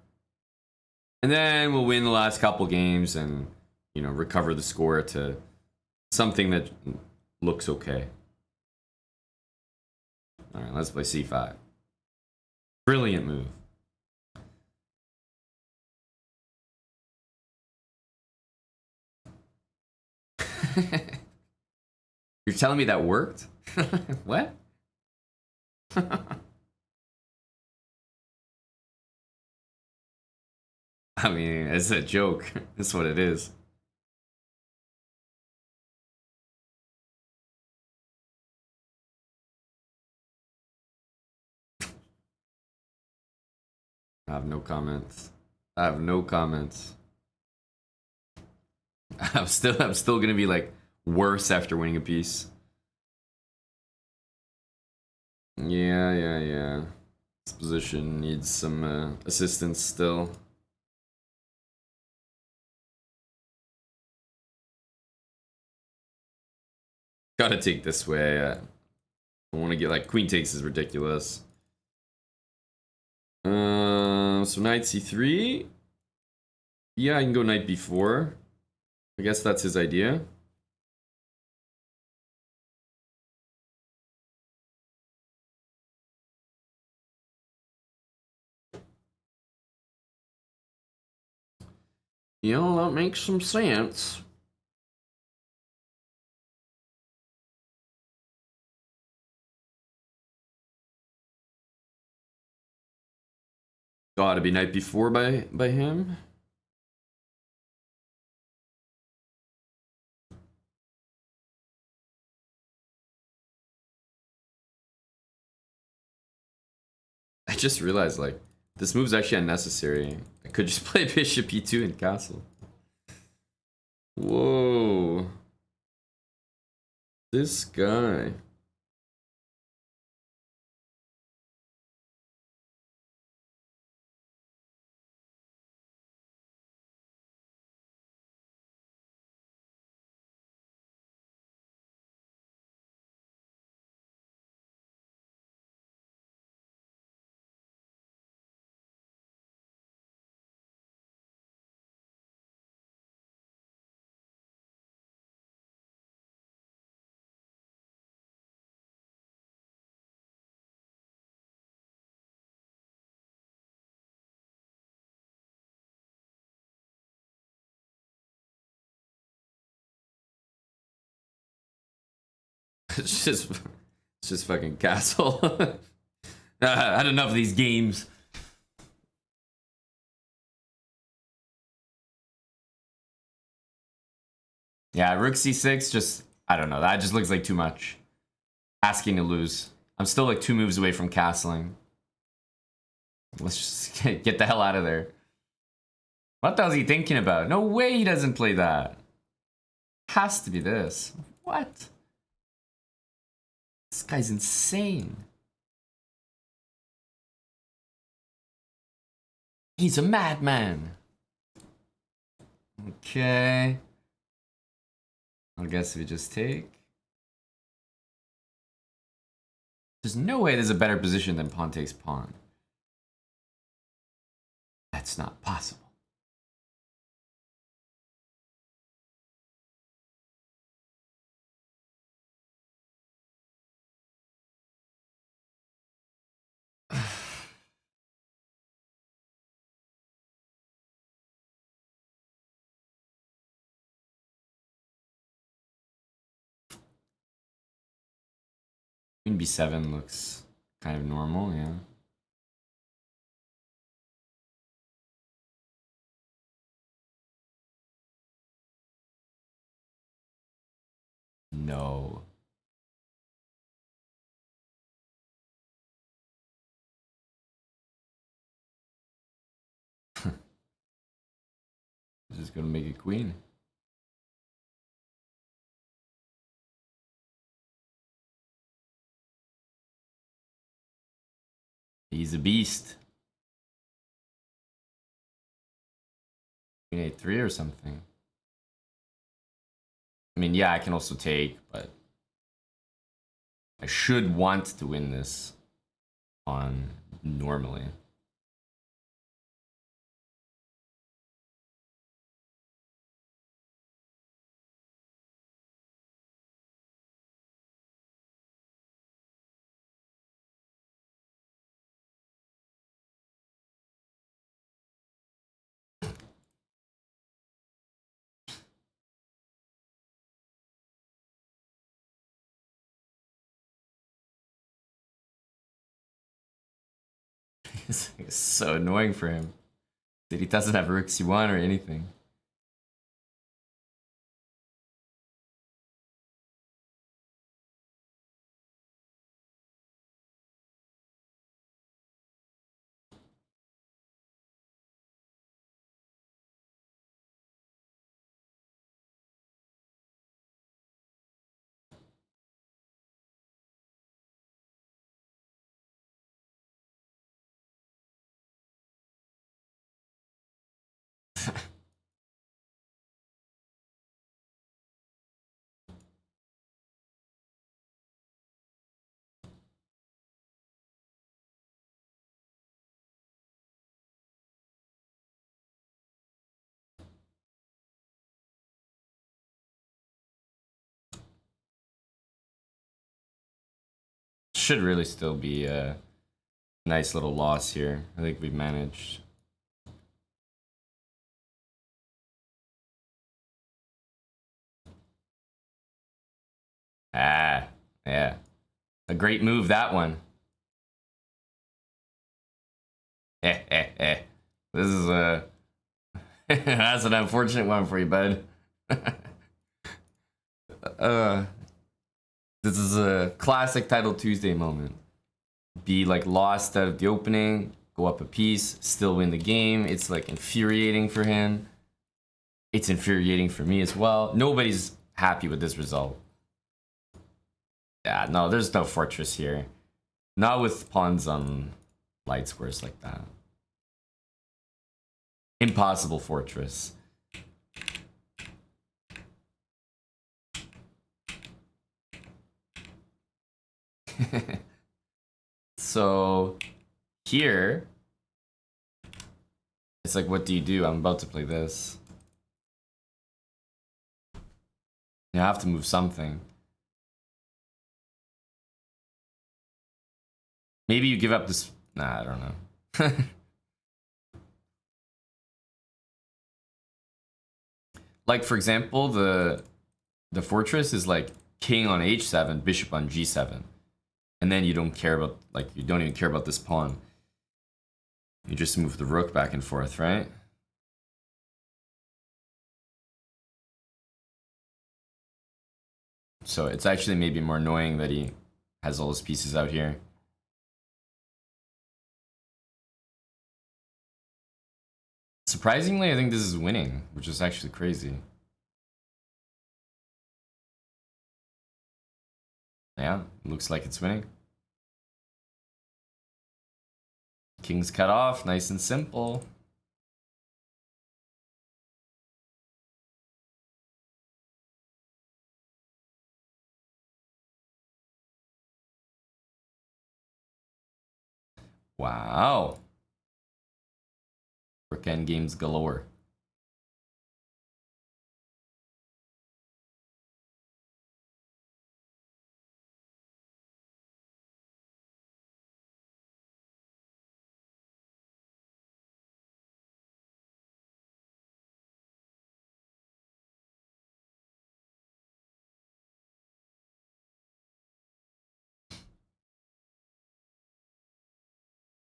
And then we'll win the last couple games and, you know, recover the score to something that looks okay. All right, let's play c5. Brilliant move. You're telling me that worked? What? I mean, it's a joke. That's what it is. I have no comments. I have no comments. I'm still gonna be like worse after winning a piece. Yeah. This position needs some assistance still. Gotta take this way. I want to get like queen takes is ridiculous. So knight c3. Yeah, I can go knight b4. I guess that's his idea. Yeah, that makes some sense. Gotta be knight b4 by him. I just realized, like, this move's actually unnecessary. I could just play bishop e2 and castle. Whoa. This guy. It's just fucking castle. I had enough of these games. Yeah, rook c6, just, I don't know. That just looks like too much. Asking to lose. I'm still like 2 moves away from castling. Let's just get the hell out of there. What the hell is he thinking about? No way he doesn't play that. Has to be this. What? This guy's insane. He's a madman. Okay. I guess we just take. There's no way there's a better position than pawn takes pawn. That's not possible. Queen b7 looks kind of normal, yeah. No. Just gonna make a queen. He's a beast. Queen a3 or something. I mean, yeah, I can also take, but I should want to win this on normally. It's so annoying for him that he doesn't have rook c1 or anything. Should really still be a nice little loss here. I think we managed. Ah, yeah. A great move, that one. This is a... That's an unfortunate one for you, bud. This is a classic Title Tuesday moment. Be like lost out of the opening, go up a piece, still win the game. It's like infuriating for him. It's infuriating for me as well. Nobody's happy with this result. Yeah, no, there's no fortress here. Not with pawns on light squares like that. Impossible fortress. So here, it's like, what do you do? I'm about to play this. You have to move something. Maybe you give up this. Nah, I don't know. Like, for example, the fortress is like king on h7, bishop on g7. And then you don't care about, like, you don't even care about this pawn. You just move the rook back and forth, right? So it's actually maybe more annoying that he has all his pieces out here. Surprisingly, I think this is winning, which is actually crazy. Yeah, looks like it's winning. King's cut off, nice and simple. Wow. Rook endgames galore.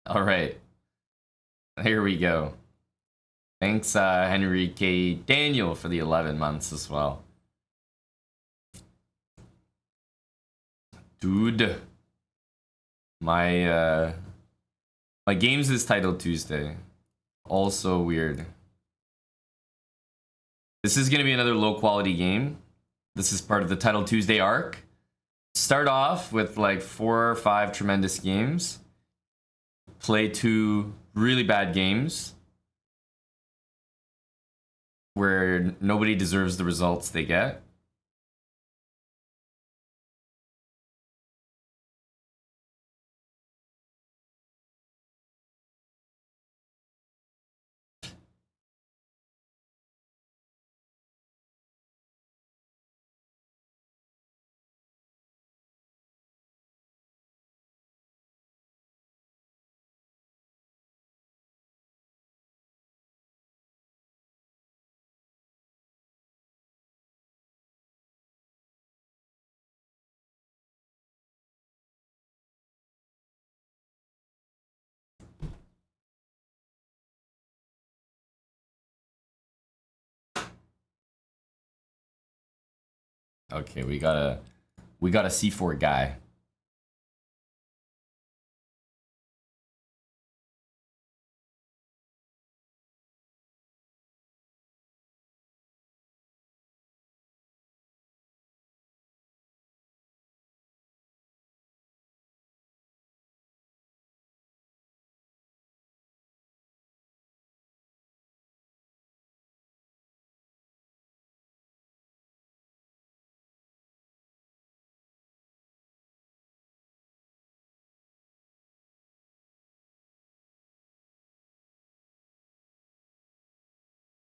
All right. Here we go. Thanks, Henry K. Daniel, for the 11 months as well. Dude. My games is titled Tuesday. Also weird. This is going to be another low quality game. This is part of the Title Tuesday arc. Start off with like 4 or 5 tremendous games. Play 2 really bad games where nobody deserves the results they get. Okay, we got a C4 guy.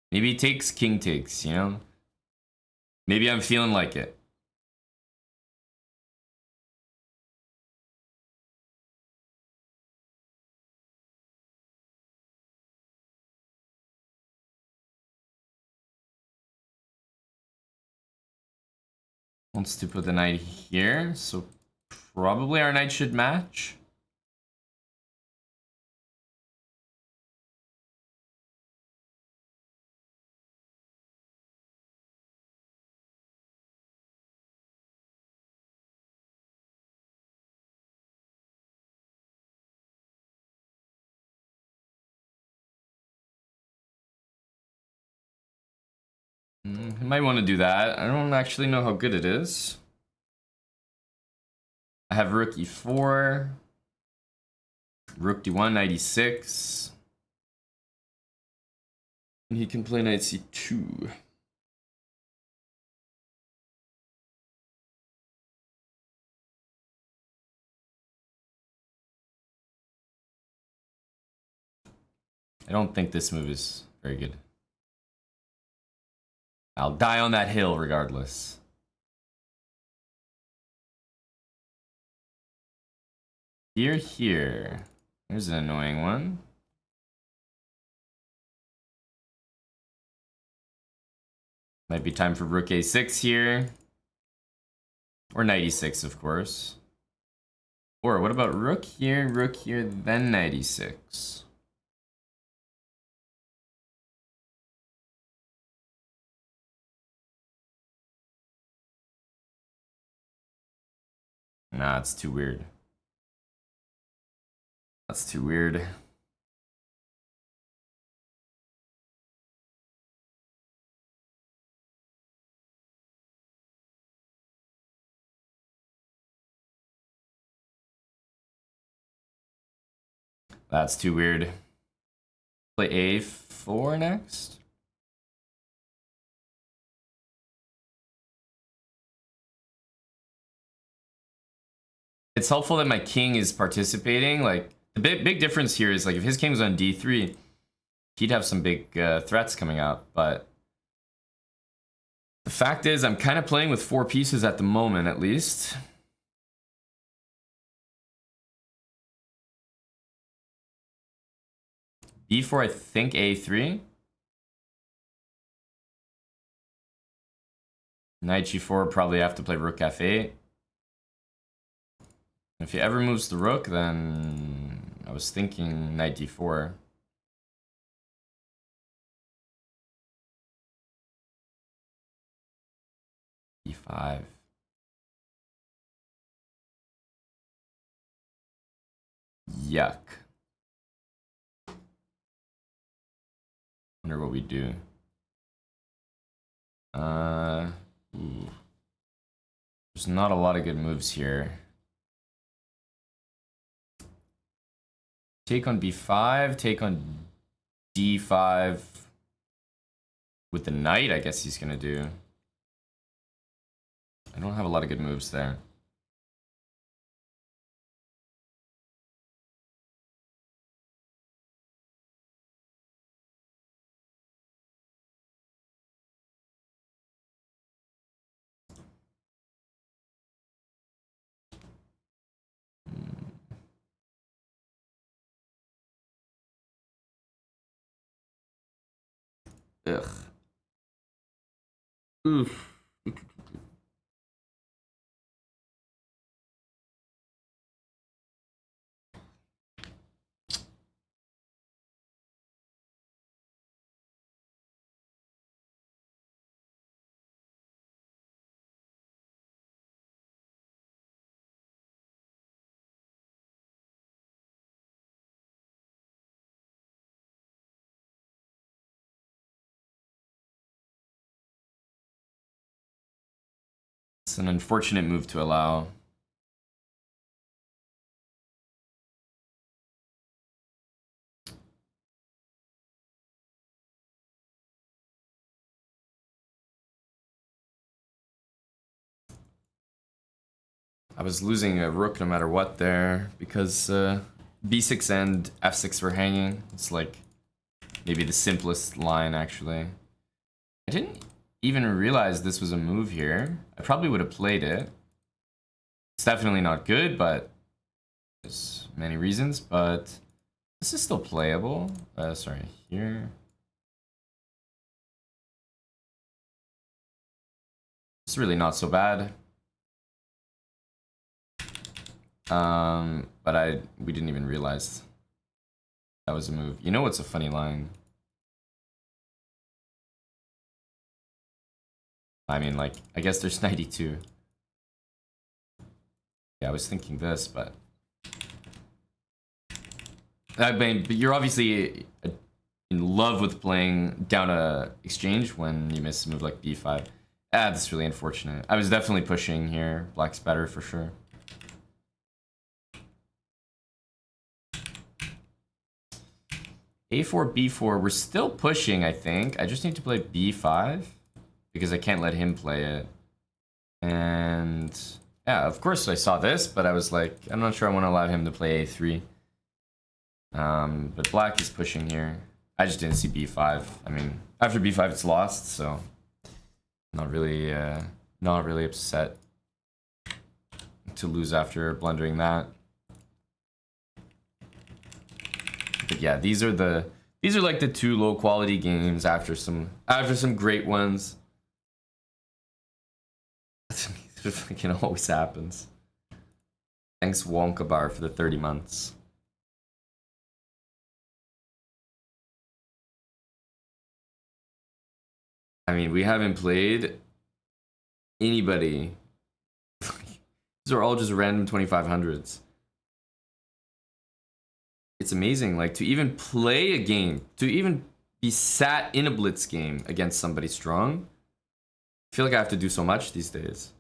Maybe he takes, king takes, you know? Maybe I'm feeling like it. Wants to put the knight here, so probably our knight should match. I might want to do that. I don't actually know how good it is. I have rook e4, rook d1, knight e6. And he can play knight c2. I don't think this move is very good. I'll die on that hill regardless. Here. There's an annoying one. Might be time for rook a6 here. Or knight e6, of course. Or what about rook here, then knight e6? Nah, it's too weird. That's too weird. That's too weird. Play a4 next. It's helpful that my king is participating. Like, the big difference here is, like, if his king was on d3, he'd have some big threats coming up, but the fact is, I'm kind of playing with 4 pieces at the moment, at least. b4, I think a3. Knight g4, probably have to play rook f8. If he ever moves the rook, then I was thinking knight d4. e5. Yuck. Wonder what we do. Ooh. There's not a lot of good moves here. Take on b5, take on d5 with the knight, I guess he's gonna do. I don't have a lot of good moves there. Ugh. Oof. It's an unfortunate move to allow. I was losing a rook no matter what there because b6 and f6 were hanging. It's like maybe the simplest line actually. I didn't even realize this was a move here. I probably would have played it. It's definitely not good, but there's many reasons, but this is still playable. Sorry, here. It's really not so bad. But we didn't even realize that was a move. You know what's a funny line? I mean, like, I guess there's 92. Yeah, I was thinking this, but I mean, but you're obviously in love with playing down a exchange when you miss a move like b5. Ah, that's really unfortunate. I was definitely pushing here. Black's better for sure. A4, B4, we're still pushing, I think. I just need to play B5 because I can't let him play it. And yeah, of course I saw this, but I was like, I'm not sure I want to allow him to play A3. But black is pushing here. I just didn't see B5. I mean, after B5 it's lost, so not really upset to lose after blundering that. But yeah, these are like the two low quality games after some great ones. It fucking always happens. Thanks Wonka Bar for the 30 months. I mean, we haven't played anybody. These are all just random 2500s. It's amazing, like, to even play a game, to even be sat in a blitz game against somebody strong. I feel like I have to do so much these days.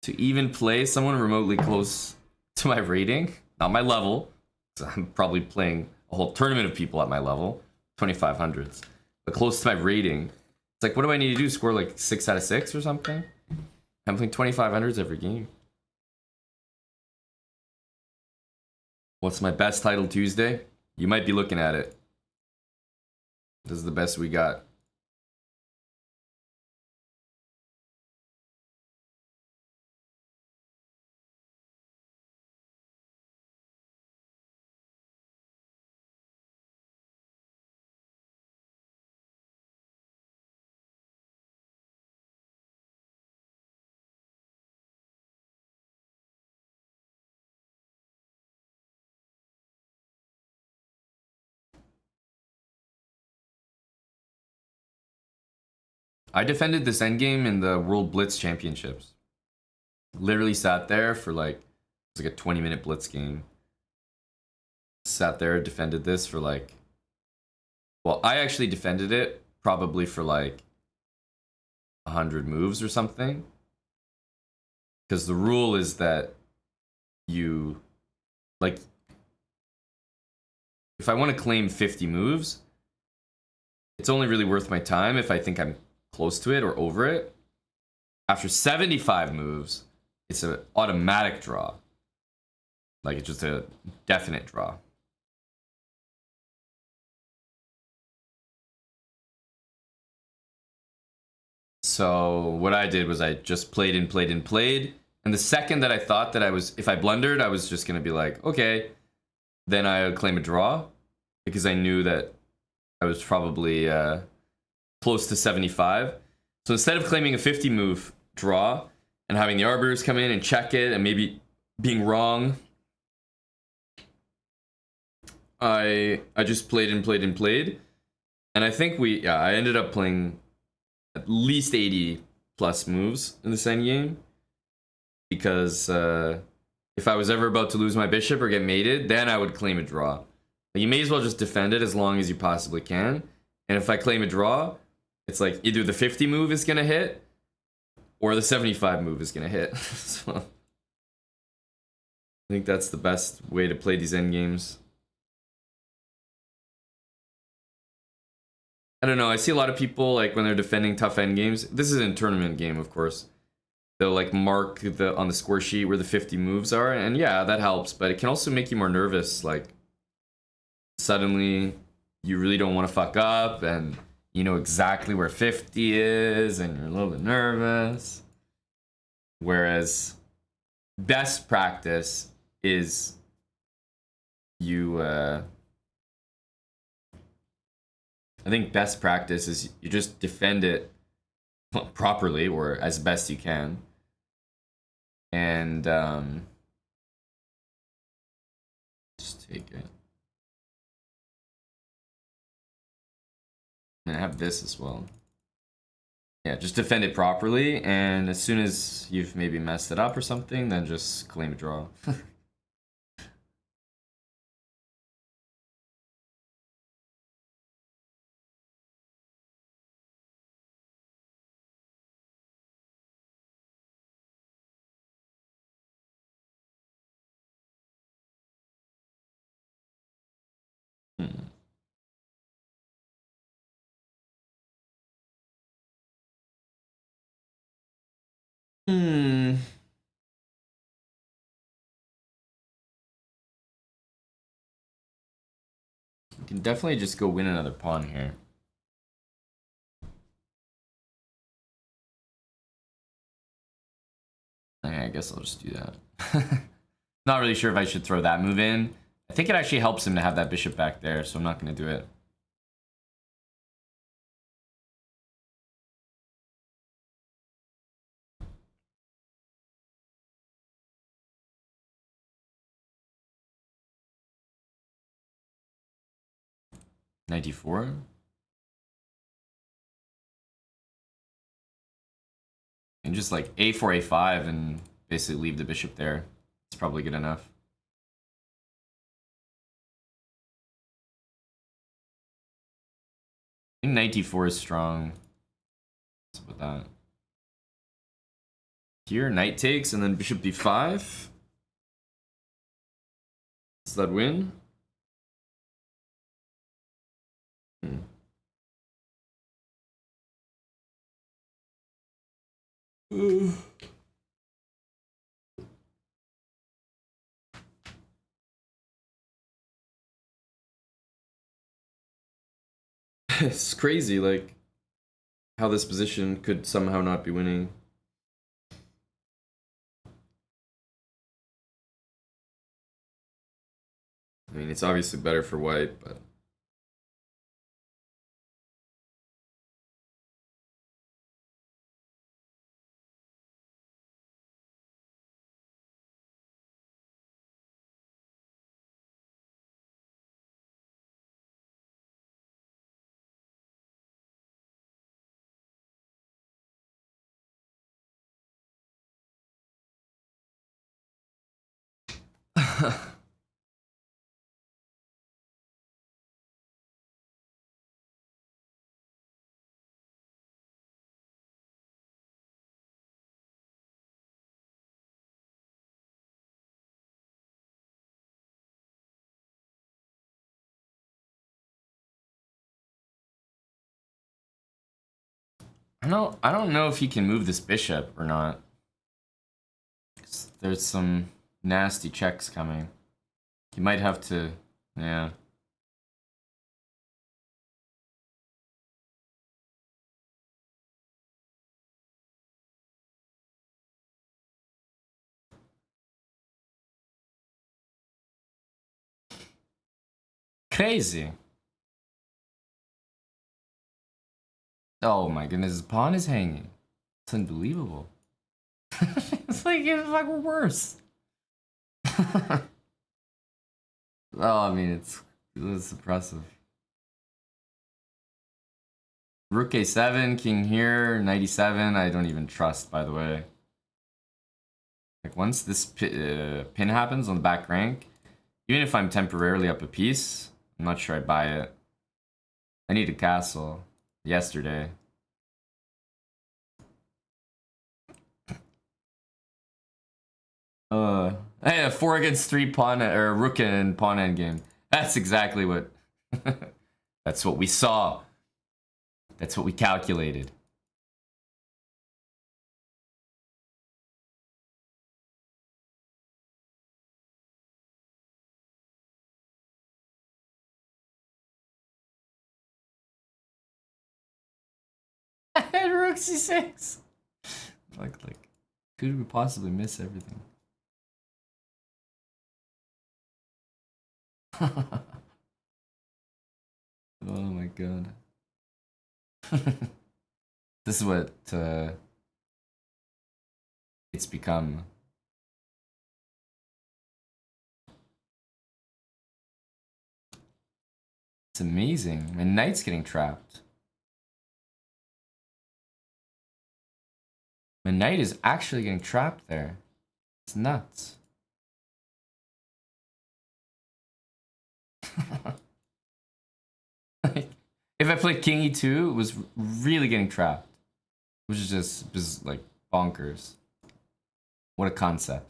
To even play someone remotely close to my rating, not my level, so I'm probably playing a whole tournament of people at my level, 2500s, but close to my rating. It's like, what do I need to do? Score like 6 out of 6 or something? I'm playing 2500s every game. What's my best title Tuesday? You might be looking at it. This is the best we got. I defended this endgame in the World Blitz Championships. Literally sat there for like, it was like a 20-minute blitz game. Sat there, defended this for like, well, I actually defended it probably for like 100 moves or something. Because the rule is that you, like, if I want to claim 50 moves, it's only really worth my time if I think I'm close to it or over it. After 75 moves, it's an automatic draw. Like, it's just a definite draw. So what I did was I just played and played and played. And the second that I thought that if I blundered, I was just going to be like, okay. Then I would claim a draw because I knew that I was probably close to 75. So instead of claiming a 50 move draw and having the arbiters come in and check it and maybe being wrong, I just played and played and played. And I think I ended up playing at least 80 plus moves in this endgame. Because if I was ever about to lose my bishop or get mated, then I would claim a draw. Like, you may as well just defend it as long as you possibly can. And if I claim a draw, it's like either the 50 move is going to hit Or the 75 move is gonna hit. So I think that's the best way to play these endgames. I don't know, I see a lot of people, like, when they're defending tough endgames, this is a tournament game, of course. They'll, like, mark on the score sheet where the 50 moves are, and yeah, that helps, but it can also make you more nervous, like, suddenly you really don't want to fuck up, and you know exactly where 50 is, and you're a little bit nervous. Whereas best practice is you, I think best practice is you just defend it properly or as best you can. And just take it. And I have this as well. Yeah, just defend it properly, and as soon as you've maybe messed it up or something, then just claim a draw. Hmm. You can definitely just go win another pawn here. I guess I'll just do that. Not really sure if I should throw that move in. I think it actually helps him to have that bishop back there, so I'm not going to do it. '94. And just like a4, a5, and basically leave the bishop there. It's probably good enough. I think knight d4 is strong. What's with that? Here, knight takes, and then bishop d5. Does that win? It's crazy, like, how this position could somehow not be winning. I mean, it's obviously better for white, but... I don't know if he can move this bishop or not. There's some nasty checks coming. He might have to, yeah. Crazy. Oh my goodness, his pawn is hanging. It's unbelievable. It's like we're worse. Well, I mean, it's impressive. Rook a7, king here, knight e7. I don't even trust, by the way. Like, once this pin happens on the back rank, even if I'm temporarily up a piece, I'm not sure I buy it. I need a castle yesterday. Hey, 4 against 3 pawn or rook and pawn endgame. That's exactly what. That's what we saw. That's what we calculated. Rook c6. Like, could we possibly miss everything? Oh my god. This is what it's become. It's amazing. My knight's getting trapped. My knight is actually getting trapped there. It's nuts. If I played king e2, it was really getting trapped. Which is just like bonkers. What a concept.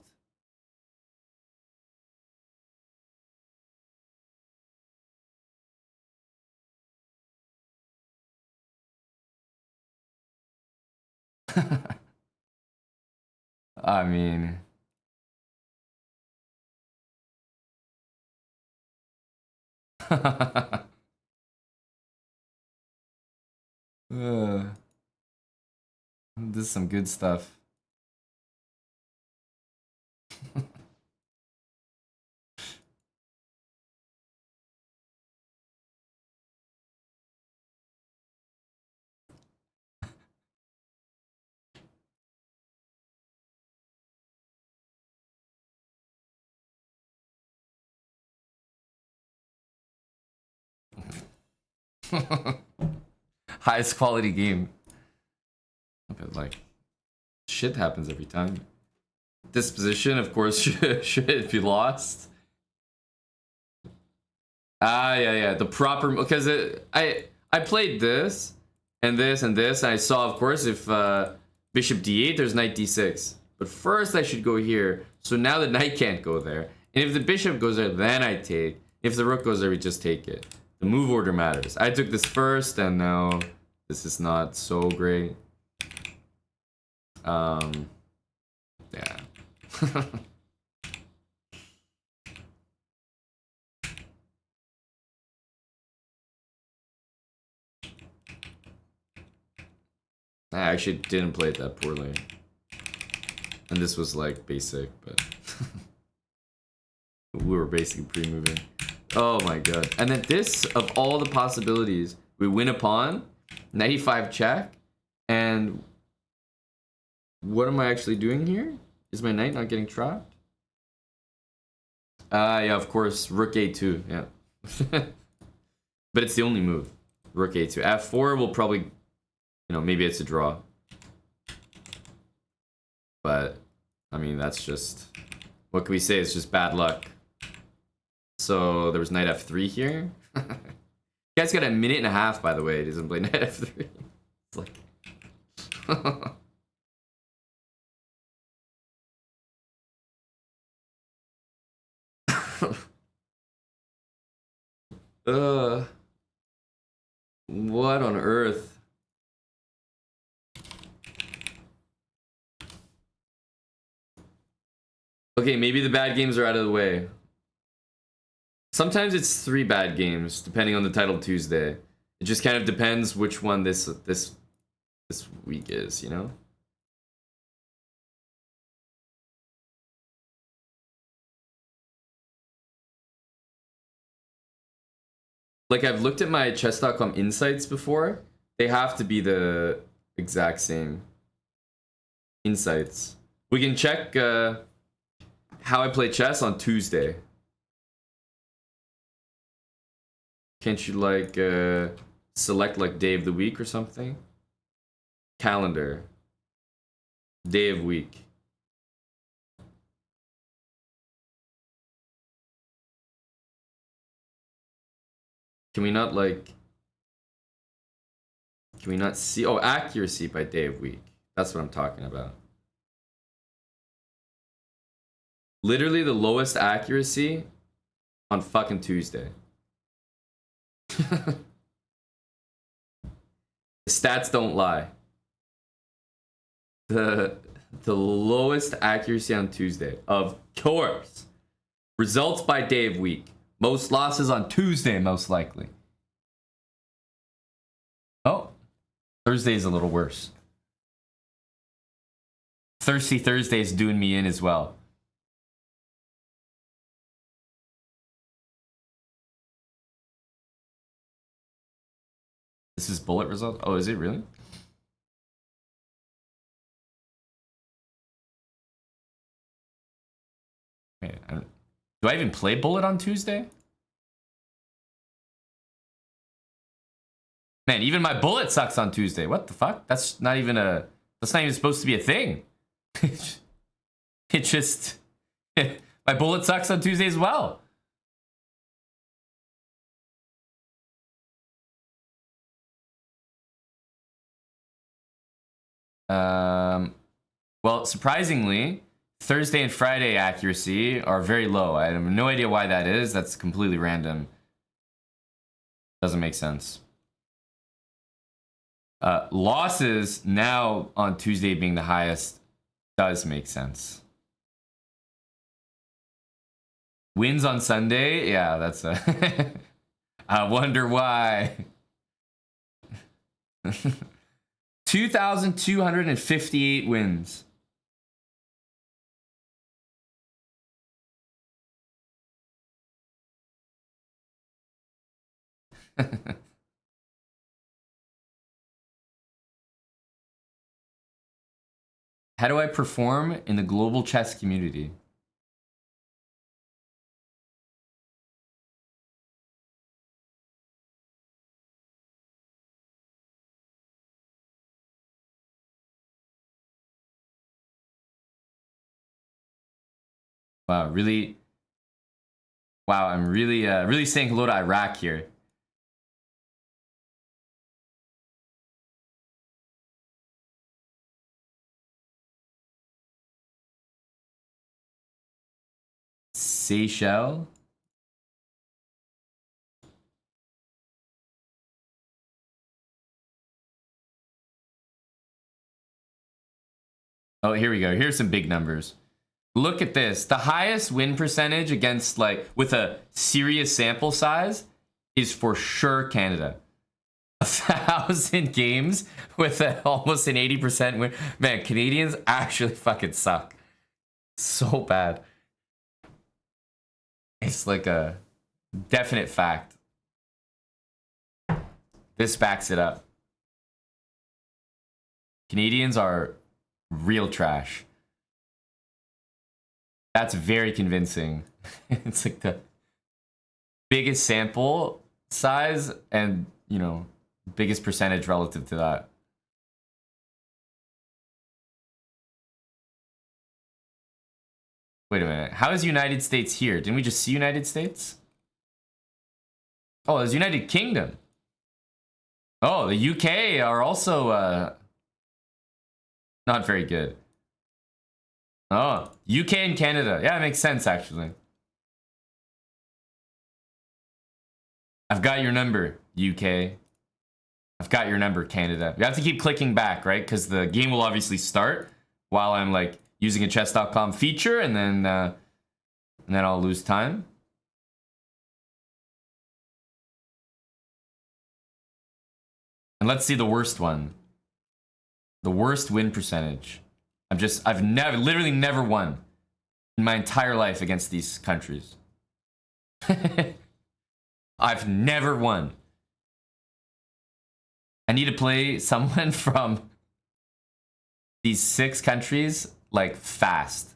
I mean... This is some good stuff. Highest quality game. But like, shit happens every time. This position, of course, should it be lost? Yeah. The proper, because I played this and this and this, and I saw, of course, if bishop d8, there's knight d6. But first, I should go here. So now the knight can't go there. And if the bishop goes there, then I take. If the rook goes there, we just take it. The move order matters. I took this first, and now this is not so great. Yeah. I actually didn't play it that poorly. And this was like basic, but we were basically pre-moving. Oh my god. And then this, of all the possibilities, we win a pawn, 95 check, and what am I actually doing here? Is my knight not getting trapped? Yeah, of course, rook a2, yeah. But it's the only move. Rook a2. f4 will probably, you know, maybe it's a draw. But, I mean, that's just, what can we say? It's just bad luck. So, there was knight f3 here. You guys got a minute and a half, by the way. He doesn't play knight f3. It's like... What on earth? Okay, maybe the bad games are out of the way. Sometimes it's 3 bad games, depending on the title Tuesday. It just kind of depends which one this week is, you know? Like, I've looked at my chess.com insights before. They have to be the exact same insights. We can check how I play chess on Tuesday. Can't you, like, select, like, day of the week or something? Calendar. Day of week. Can we not, like... Can we not see... Oh, accuracy by day of week. That's what I'm talking about. Literally the lowest accuracy on fucking Tuesday. The stats don't lie. The lowest accuracy on Tuesday. Of course. Results by day of week. Most losses on Tuesday, most likely. Oh. Thursday's a little worse. Thirsty Thursday's doing me in as well. This is bullet result? Oh, is it really? Okay, do I even play bullet on Tuesday? Man, even my bullet sucks on Tuesday. What the fuck? That's not even supposed to be a thing. It just my bullet sucks on Tuesday as well. Well, surprisingly, Thursday and Friday accuracy are very low. I have no idea why that is. That's completely random. Doesn't make sense. Losses now on Tuesday being the highest does make sense. Wins on Sunday? Yeah, that's a... I wonder why. 2,258 wins. How do I perform in the global chess community? Wow, really? Wow, I'm really saying hello to Iraq here. Seychelles? Oh, here we go. Here's some big numbers. Look at this. The highest win percentage against, like, with a serious sample size is for sure Canada. 1,000 games with almost an 80% win. Man, Canadians actually fucking suck. So bad. It's like a definite fact. This backs it up. Canadians are real trash. That's very convincing. It's like the biggest sample size and, you know, biggest percentage relative to that. Wait a minute. How is United States here? Didn't we just see United States? Oh, there's United Kingdom. Oh, the UK are also not very good. Oh, UK and Canada. Yeah, it makes sense, actually. I've got your number, UK. I've got your number, Canada. You have to keep clicking back, right? Because the game will obviously start while I'm, like, using a chess.com feature, and then I'll lose time. And let's see the worst one. The worst win percentage. I've literally never won in my entire life against these countries. I've never won. I need to play someone from these 6 countries, like, fast.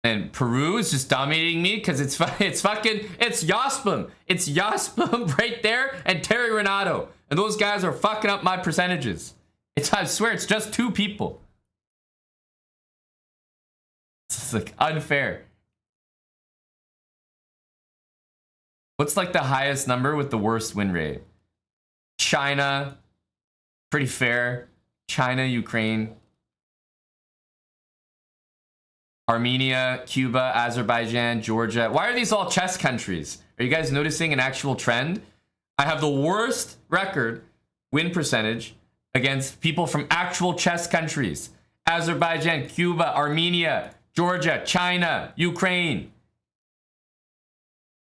And Peru is just dominating me because it's Yaspam. It's Yaspam right there and Terry Renato. And those guys are fucking up my percentages. I swear, it's just 2 people. It's like unfair. What's like the highest number with the worst win rate? China. Pretty fair. China, Ukraine. Armenia, Cuba, Azerbaijan, Georgia. Why are these all chess countries? Are you guys noticing an actual trend? I have the worst record win percentage against people from actual chess countries. Azerbaijan, Cuba, Armenia, Georgia, China, Ukraine.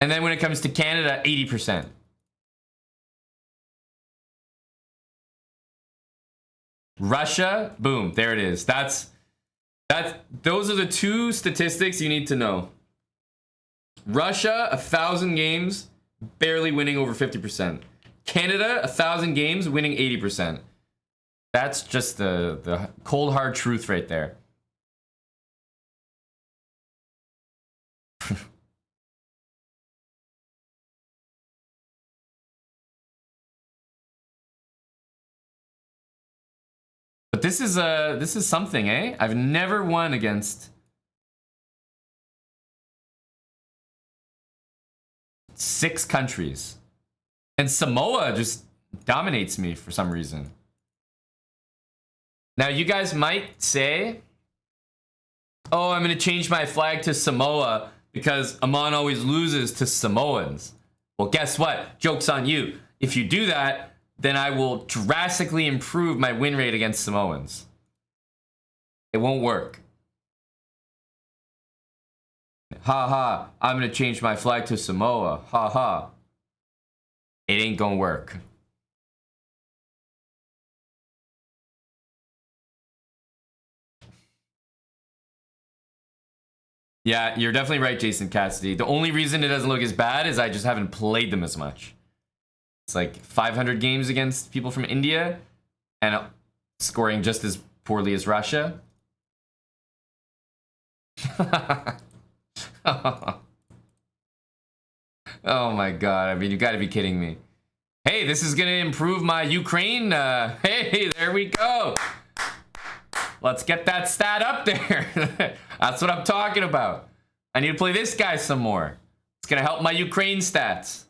And then when it comes to Canada, 80%. Russia, boom, there it is. Those are the two statistics you need to know. Russia, 1,000 games, barely winning over 50%. Canada, 1,000 games, winning 80%. That's just the cold hard truth right there. But this is something, eh? I've never won against 6 countries. And Samoa just dominates me for some reason. Now, you guys might say, oh, I'm going to change my flag to Samoa because Amon always loses to Samoans. Well, guess what? Joke's on you. If you do that, then I will drastically improve my win rate against Samoans. It won't work. Ha ha, I'm going to change my flag to Samoa. Ha ha. It ain't going to work. Yeah, you're definitely right, Jason Cassidy. The only reason it doesn't look as bad is I just haven't played them as much. It's like 500 games against people from India and scoring just as poorly as Russia. Oh my god, I mean, you gotta be kidding me. Hey, this is gonna improve my Ukraine. Hey, there we go. Let's get that stat up there. That's what I'm talking about. I need to play this guy some more. It's gonna help my Ukraine stats.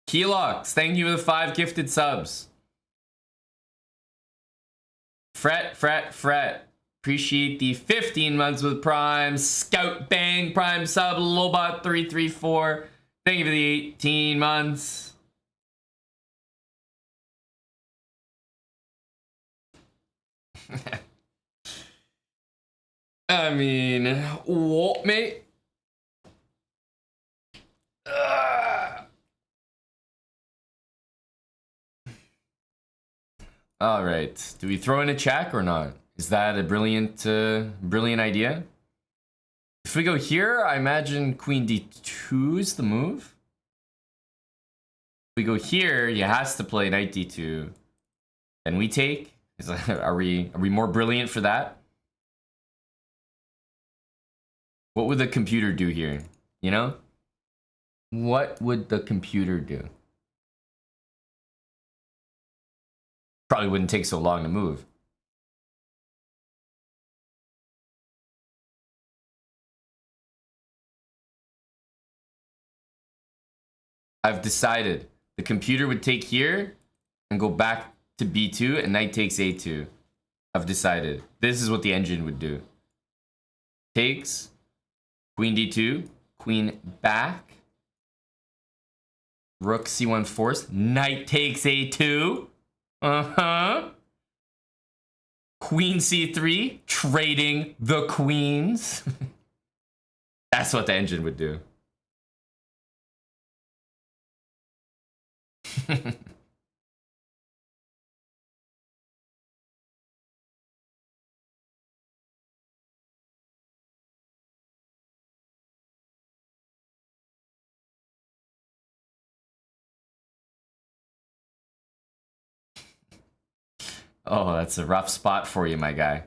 Keylocks, thank you for the 5 gifted subs. Fret. Appreciate the 15 months with Prime. Scout Bang Prime sub. Lobot334. Thank you for the 18 months. I mean, what, mate? All right. Do we throw in a check or not? Is that a brilliant idea? If we go here, I imagine Queen D2 is the move. If we go here, he has to play Knight D2. Then we take. Are we more brilliant for that? What would the computer do here? You know? What would the computer do? Probably wouldn't take so long to move. I've decided the computer would take here and go back to B2 and knight takes A2. I've decided. This is what the engine would do. Takes, queen D2, queen back, rook C1 force, knight takes A2. Queen C3, trading the queens. That's what the engine would do. Oh, that's a rough spot for you, my guy.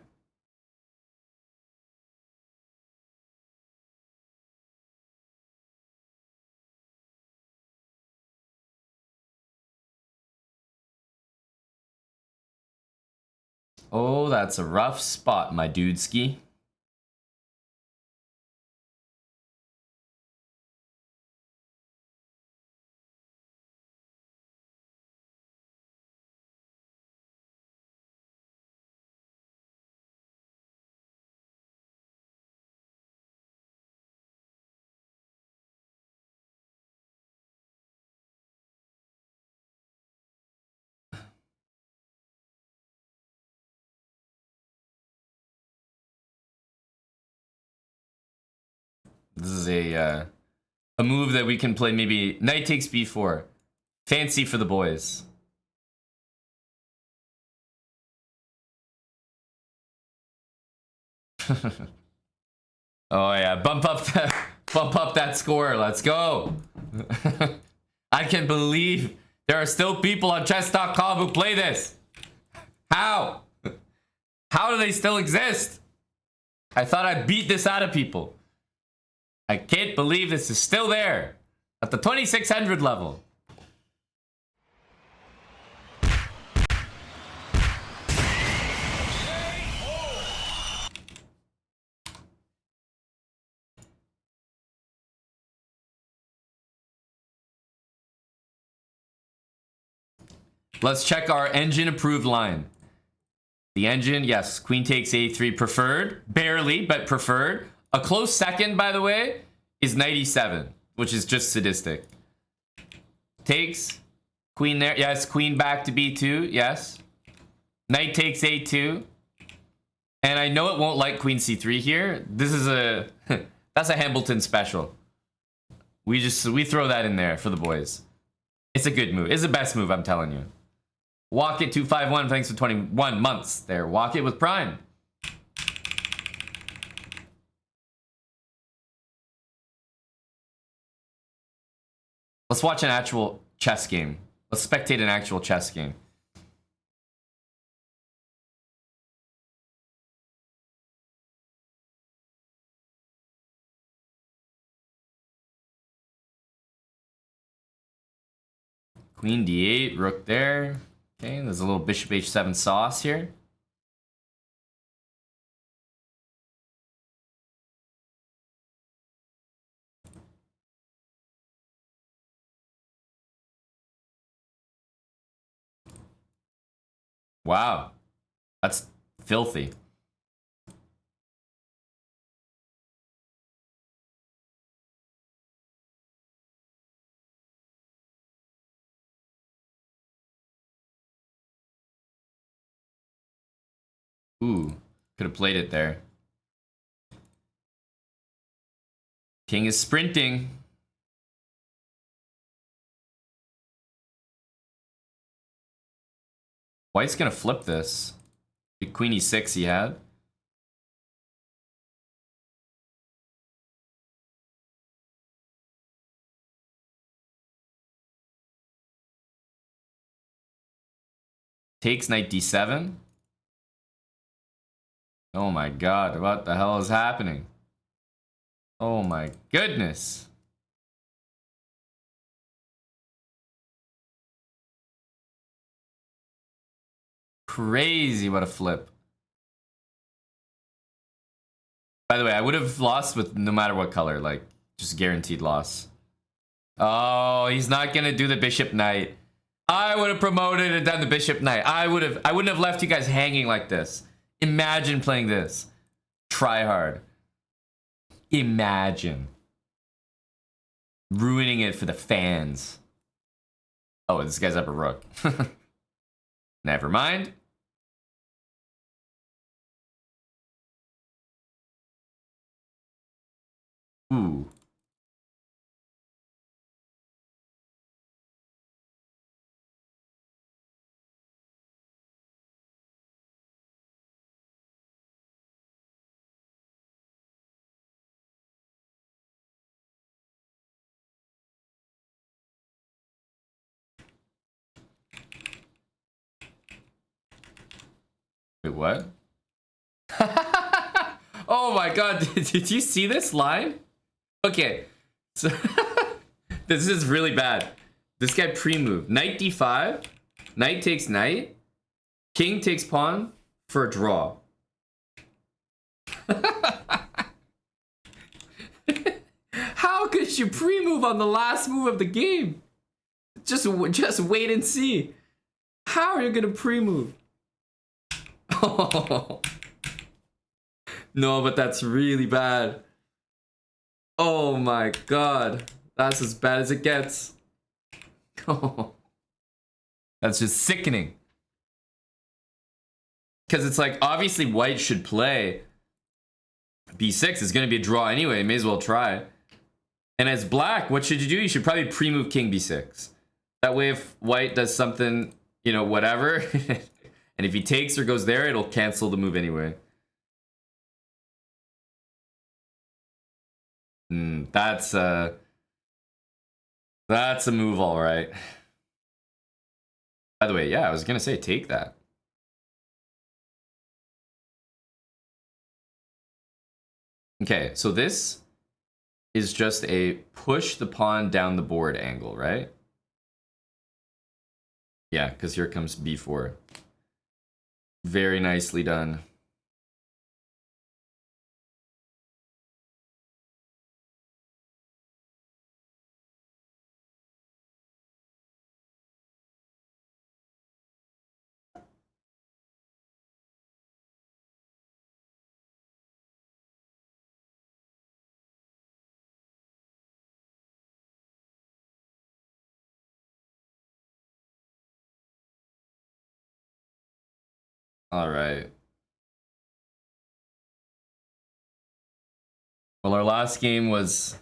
Oh, that's a rough spot, my dude ski. This is a move that we can play maybe knight takes b4. Fancy for the boys. Oh yeah, bump up that score. Let's go. I can believe there are still people on chess.com who play this. How? How do they still exist? I thought I beat this out of people. I can't believe this is still there at the 2600 level. Let's check our engine approved line. The engine, yes, queen takes a3 preferred. Barely, but preferred. A close second, by the way, is knight e7, which is just sadistic. Takes, queen there. Yes, queen back to b2, yes. Knight takes a2. And I know it won't like queen c3 here. This is a, that's a Hambleton special. We throw that in there for the boys. It's a good move. It's the best move, I'm telling you. Walk it 251, thanks for 21 months there. Walk it with Prime. Let's watch an actual chess game. Let's spectate an actual chess game. Queen d8, rook there. Okay, there's a little bishop h7 sauce here. Wow, that's filthy. Ooh, could have played it there. King is sprinting. White's gonna flip this. Big queen e6 he had. Takes knight d7. Oh my god, what the hell is happening? Oh my goodness. Crazy, what a flip. By the way, I would have lost with no matter what color, like, just guaranteed loss. Oh, he's not gonna do the bishop knight. I would have promoted and done the bishop knight. I wouldn't have left you guys hanging like this. Imagine playing this. Try hard. Imagine. Ruining it for the fans. Oh, this guy's up a rook. Never mind. Ooh. Wait, what? Oh my god, did you see this line? Okay, so this is really bad. This guy pre-moved. Knight d5, knight takes knight, king takes pawn, for a draw. How could you pre-move on the last move of the game? Just wait and see. How are you gonna pre-move? Oh. No, but that's really bad. Oh my god. That's as bad as it gets. Oh. That's just sickening. Because it's like, obviously white should play b6. It's going to be a draw anyway. May as well try. And as black, what should you do? You should probably pre-move king b6. That way if white does something, you know, whatever, and if he takes or goes there, it'll cancel the move anyway. That's a move, all right. By the way, yeah, I was going to say take that. Okay, so this is just a push the pawn down the board angle, right? Yeah, because here comes b4. Very nicely done. All right. Well, our last game might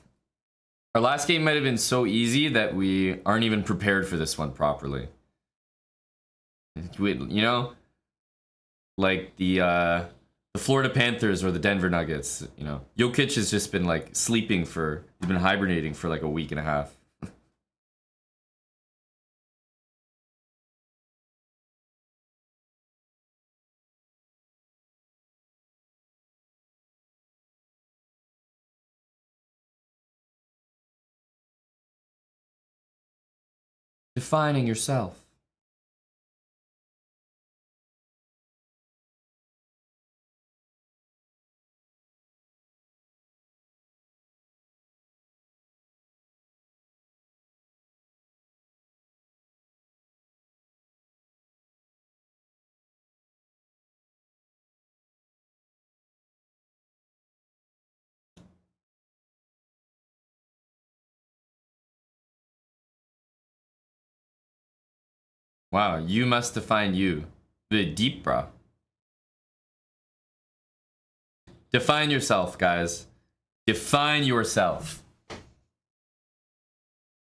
have been so easy that we aren't even prepared for this one properly. You know, like the Florida Panthers or the Denver Nuggets. You know, Jokic has just been like sleeping he's been hibernating for like a week and a half. Defining yourself. Wow, you must define you. The deep bra. Define yourself, guys. Define yourself.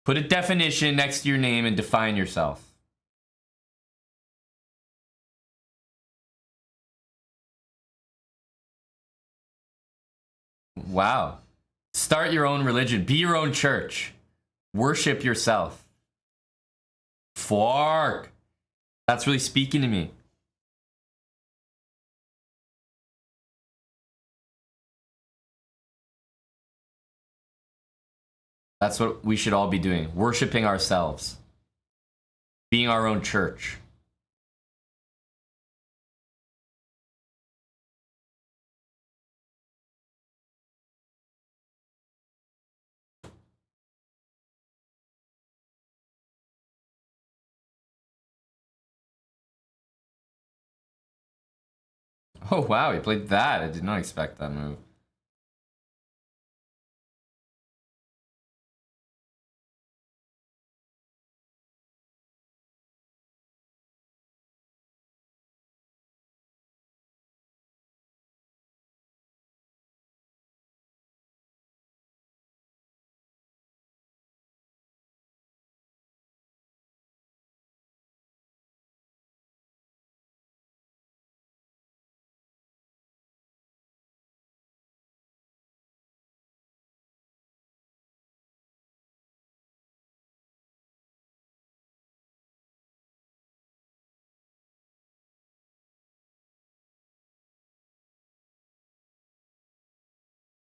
Put a definition next to your name and define yourself. Wow. Start your own religion. Be your own church. Worship yourself. Fork. That's really speaking to me. That's what we should all be doing. Worshipping ourselves. Being our own church. Oh, wow, he played that. I did not expect that move.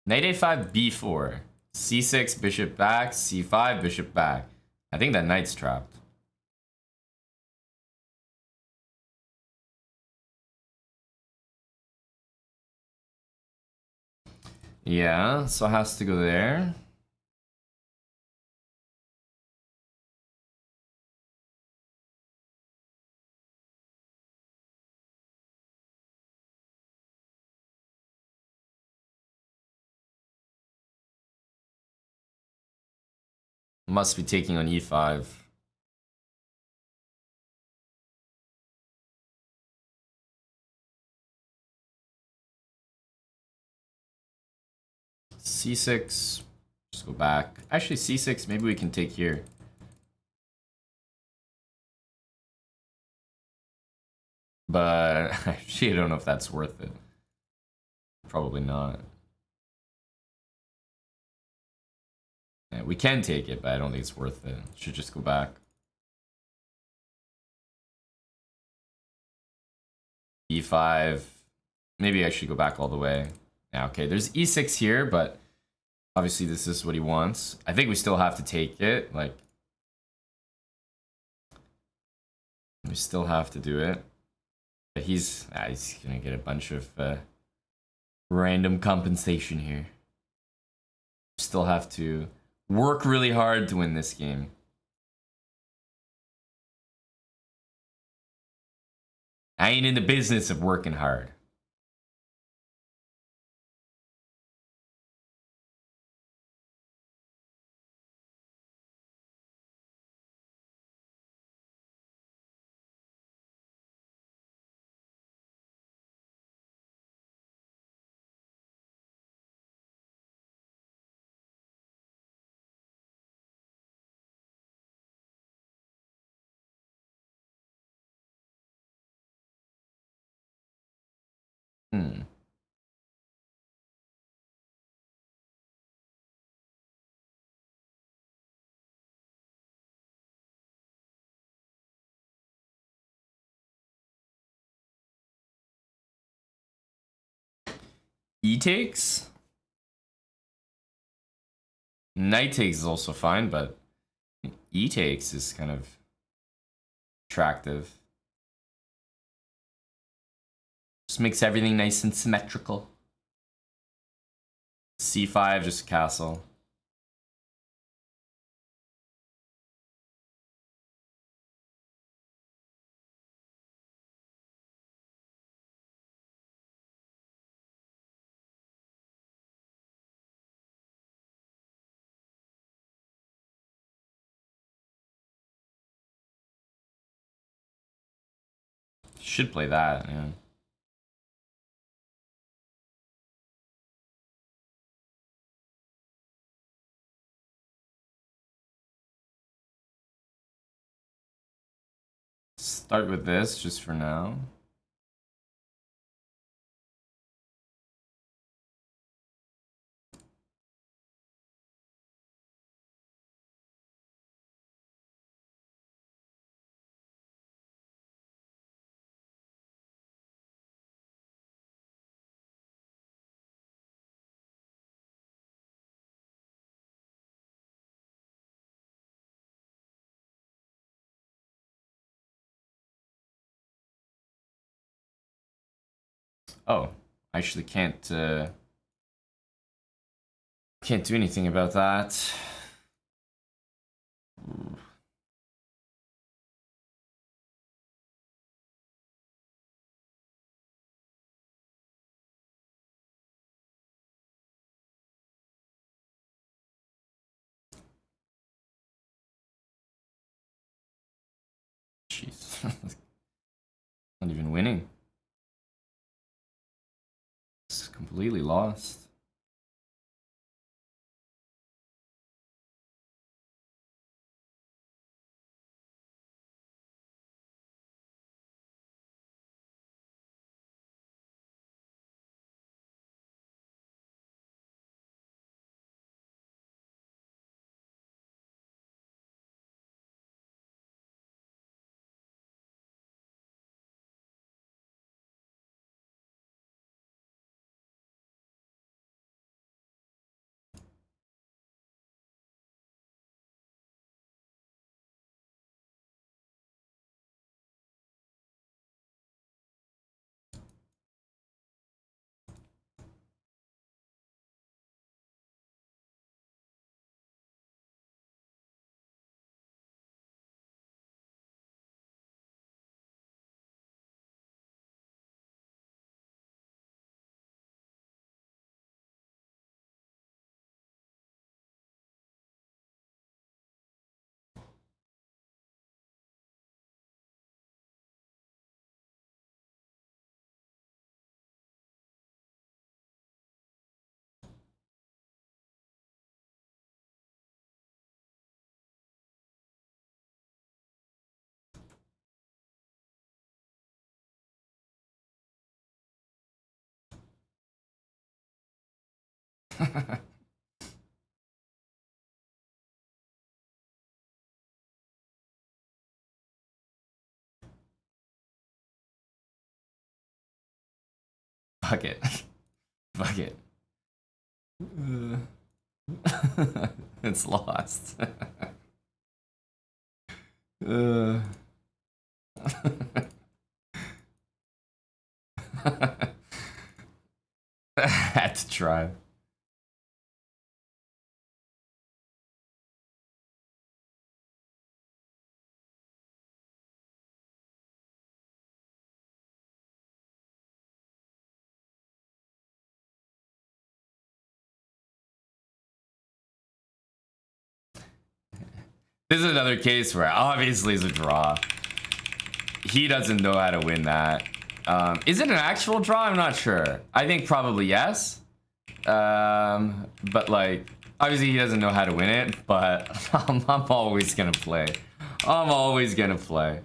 Knight a5, b4. c6, bishop back. c5, bishop back. I think that knight's trapped. Yeah, so it has to go there. Must be taking on e5. C6. Just go back. Actually, C6, maybe we can take here. But actually, I don't know if that's worth it. Probably not. Yeah, we can take it, but I don't think it's worth it. Should just go back. E5. Maybe I should go back all the way. Yeah, okay. There's E6 here, but obviously this is what he wants. I think we still have to take it. Like, we still have to do it. But he's gonna get a bunch of random compensation here. Still have to work really hard to win this game. I ain't in the business of working hard. Hmm. E takes? Knight takes is also fine, but E takes is kind of attractive. Just makes everything nice and symmetrical. C5, just castle. Should play that, yeah. Start with this just for now. Oh, I actually can't do anything about that. Ooh. Jeez. Not even winning. It's completely lost. Fuck it. Fuck it. It's lost. Had to try. This is another case where obviously it's a draw. He doesn't know how to win that. Is it an actual draw? I'm not sure. I think probably yes. But like, obviously he doesn't know how to win it, but I'm always gonna play. I'm always gonna play.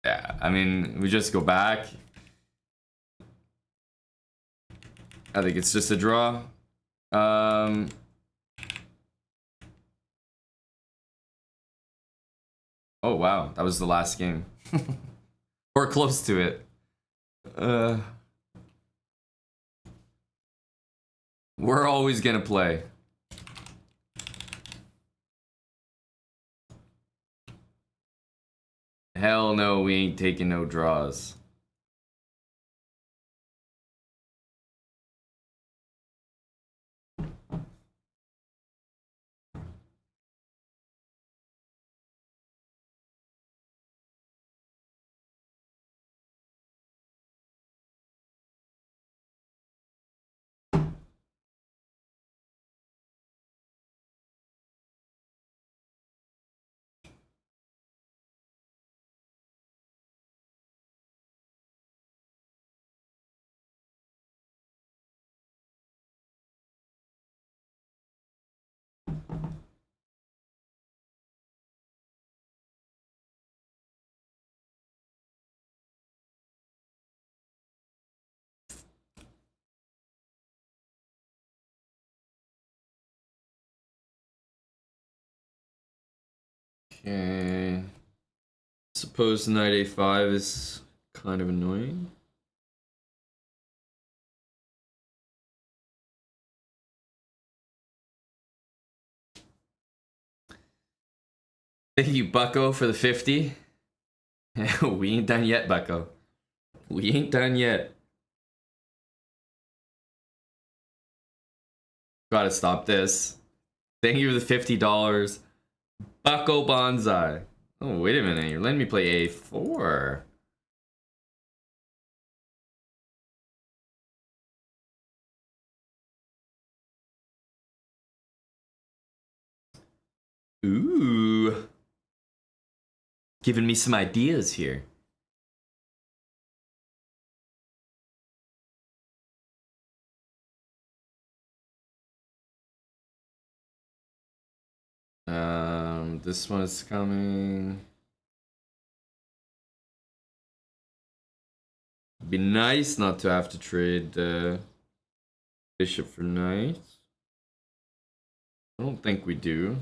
Yeah, I mean, we just go back. I think it's just a draw. Oh wow, that was the last game. Or close to it. We're always gonna play. Hell no, we ain't taking no draws. Okay. Suppose knight a5 is kind of annoying. Thank you, Bucko, for the 50. We ain't done yet, Bucko. We ain't done yet. Gotta stop this. Thank you for the $50. Bucko Bonsai. Oh, wait a minute. You're letting me play a4. Ooh. Giving me some ideas here. This one is coming. Be nice not to have to trade bishop for knight. I don't think we do.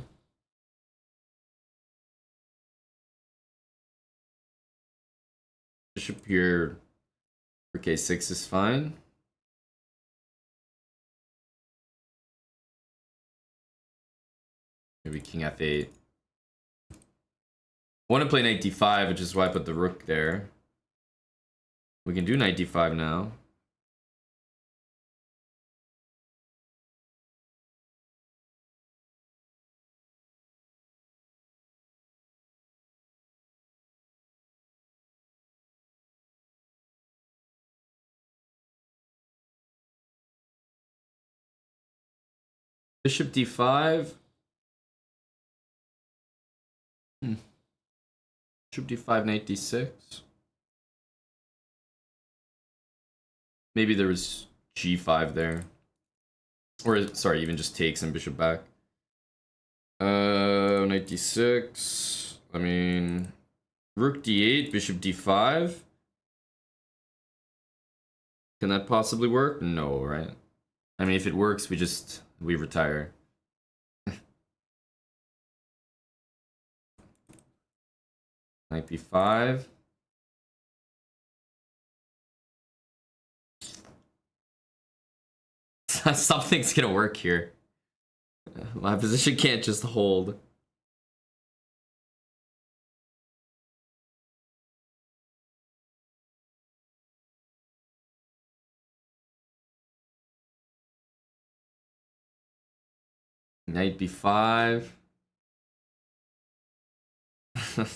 Bishop here for k6 is fine. Maybe king f8. I want to play knight d5, which is why I put the rook there. We can do knight d5 now. Bishop d5. Bishop d5, knight d6. Maybe there was g5 there. Or, sorry, even just takes and bishop back. Knight d6. I mean, rook d8, bishop d5. Can that possibly work? No, right? I mean, if it works, we retire. Knight b5. Something's gonna work here. My position can't just hold. Knight b5.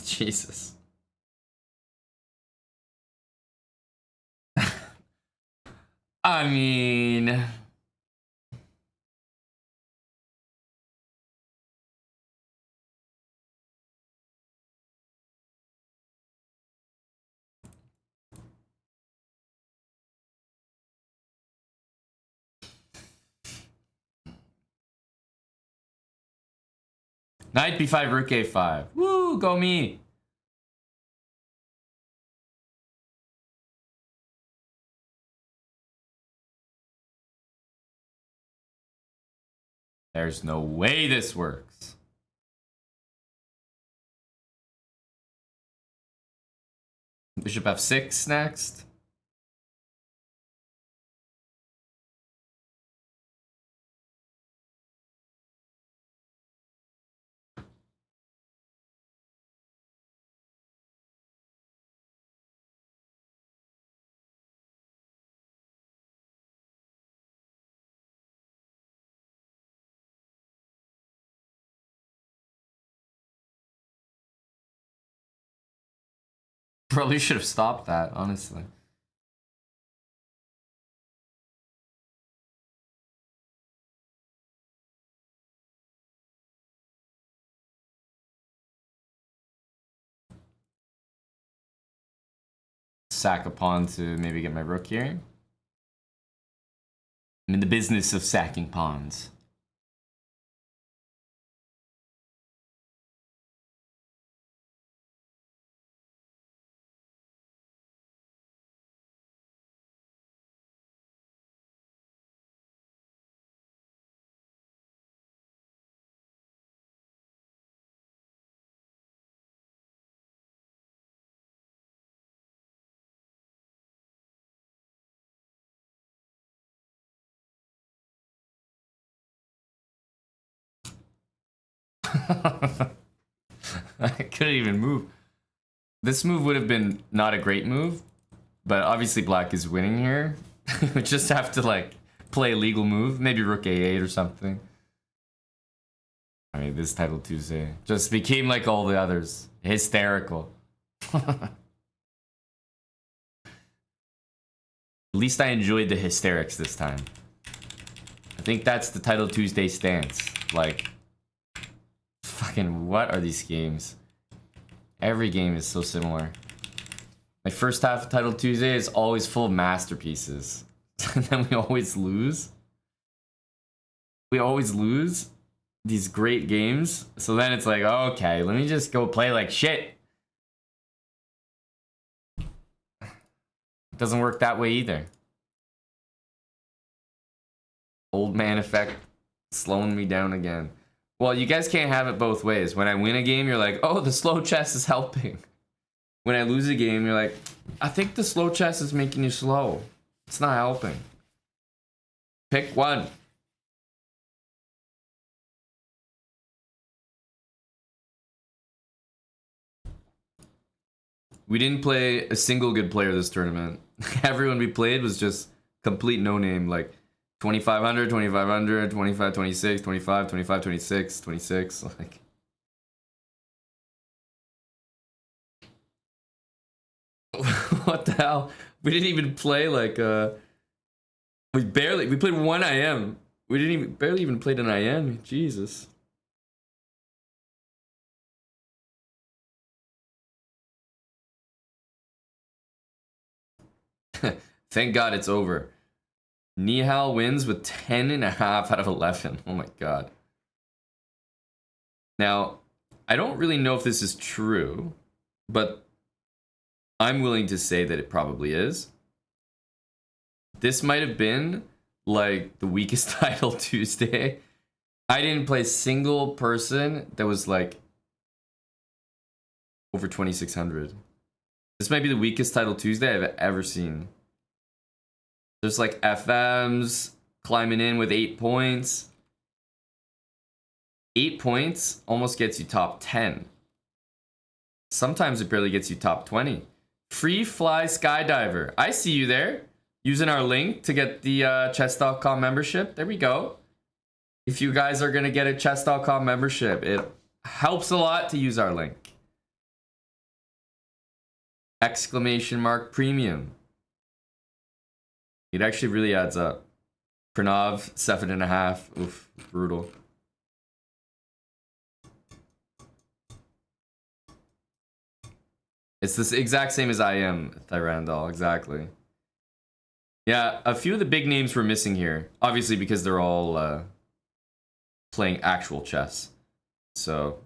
Jesus. I mean... Knight b5, rook a5. Woo, go me. There's no way this works. Bishop f6 next. Probably should have stopped that, honestly. Sack a pawn to maybe get my rook here. I'm in the business of sacking pawns. I couldn't even move. This move would have been not a great move, but obviously black is winning here. We just have to like play a legal move, maybe rook a8 or something. I mean, this title Tuesday just became like all the others, hysterical. At least I enjoyed the hysterics this time. I think that's the title Tuesday stance. Like, fucking what are these games? Every game is so similar. My first half of Title Tuesday is always full of masterpieces. And then we always lose. We always lose these great games. So then it's like, okay, let me just go play like shit. It doesn't work that way either. Old man effect slowing me down again. Well, you guys can't have it both ways. When I win a game, you're like, oh, the slow chess is helping. When I lose a game, you're like, I think the slow chess is making you slow. It's not helping. Pick one. We didn't play a single good player this tournament. Everyone we played was just complete no-name, like 2500, 2500, 25, 26, 25, 25, 26, 26, like. What the hell? We didn't even play like we played one IM. We didn't even barely even played an IM. Jesus. Thank God it's over. Nihal wins with 10.5 out of 11. Oh my God. Now, I don't really know if this is true, but I'm willing to say that it probably is. this might have been like the weakest title Tuesday. I didn't play a single person that was like over 2,600. This might be the weakest title Tuesday I've ever seen. There's like FMs climbing in with 8 points. 8 points almost gets you top 10. Sometimes it barely gets you top 20. Free Fly Skydiver. I see you there. Using our link to get the chess.com membership. There we go. If you guys are going to get a chess.com membership, it helps a lot to use our link. Exclamation mark premium. It actually really adds up. Pranav, 7.5. Oof, brutal. It's this exact same as I am, Thyrandal, exactly. Yeah, a few of the big names were missing here. Obviously because they're all playing actual chess. So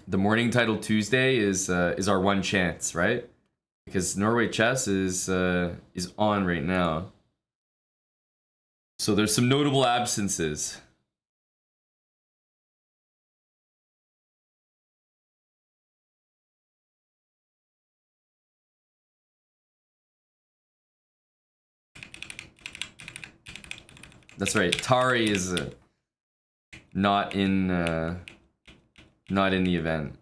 the morning title Tuesday is our one chance, right? Because Norway Chess is on right now. So there's some notable absences. That's right. Tari is not in the event.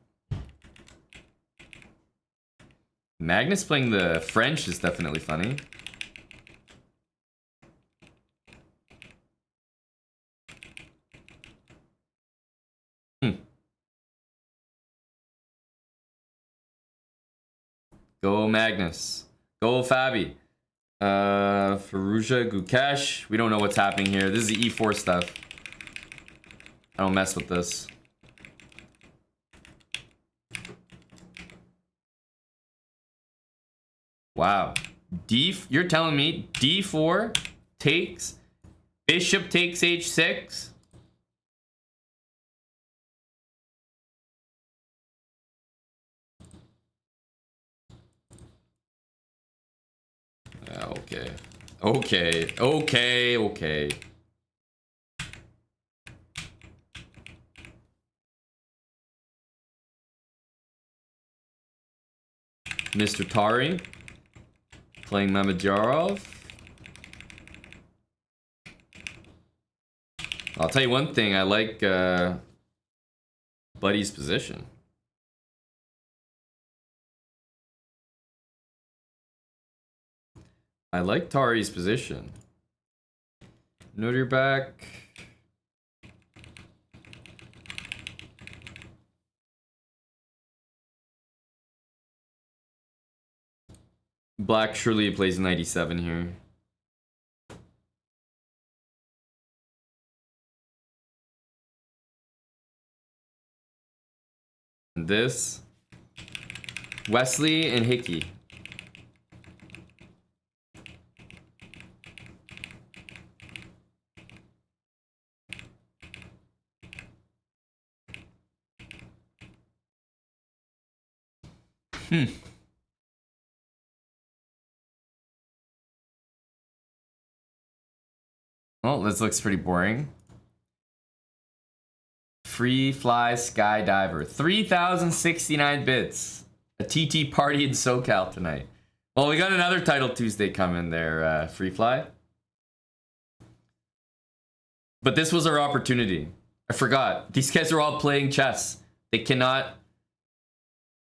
Magnus playing the French is definitely funny. Go Magnus. Go Fabi. Faruja, Gukesh. We don't know what's happening here. This is the E4 stuff. I don't mess with this. Wow. You're telling me D4 takes, bishop takes H6? Okay. Okay. Mr. Tari playing Mamedyarov. I'll tell you one thing, I like Buddy's position. I like Tari's position. Note your back. Black surely plays 97 here. And this. Wesley and Hickey. Well, this looks pretty boring. Free Fly Skydiver. 3,069 bits. A TT party in SoCal tonight. Well, we got another title Tuesday coming there, Free Fly. But this was our opportunity. I forgot. These guys are all playing chess. They cannot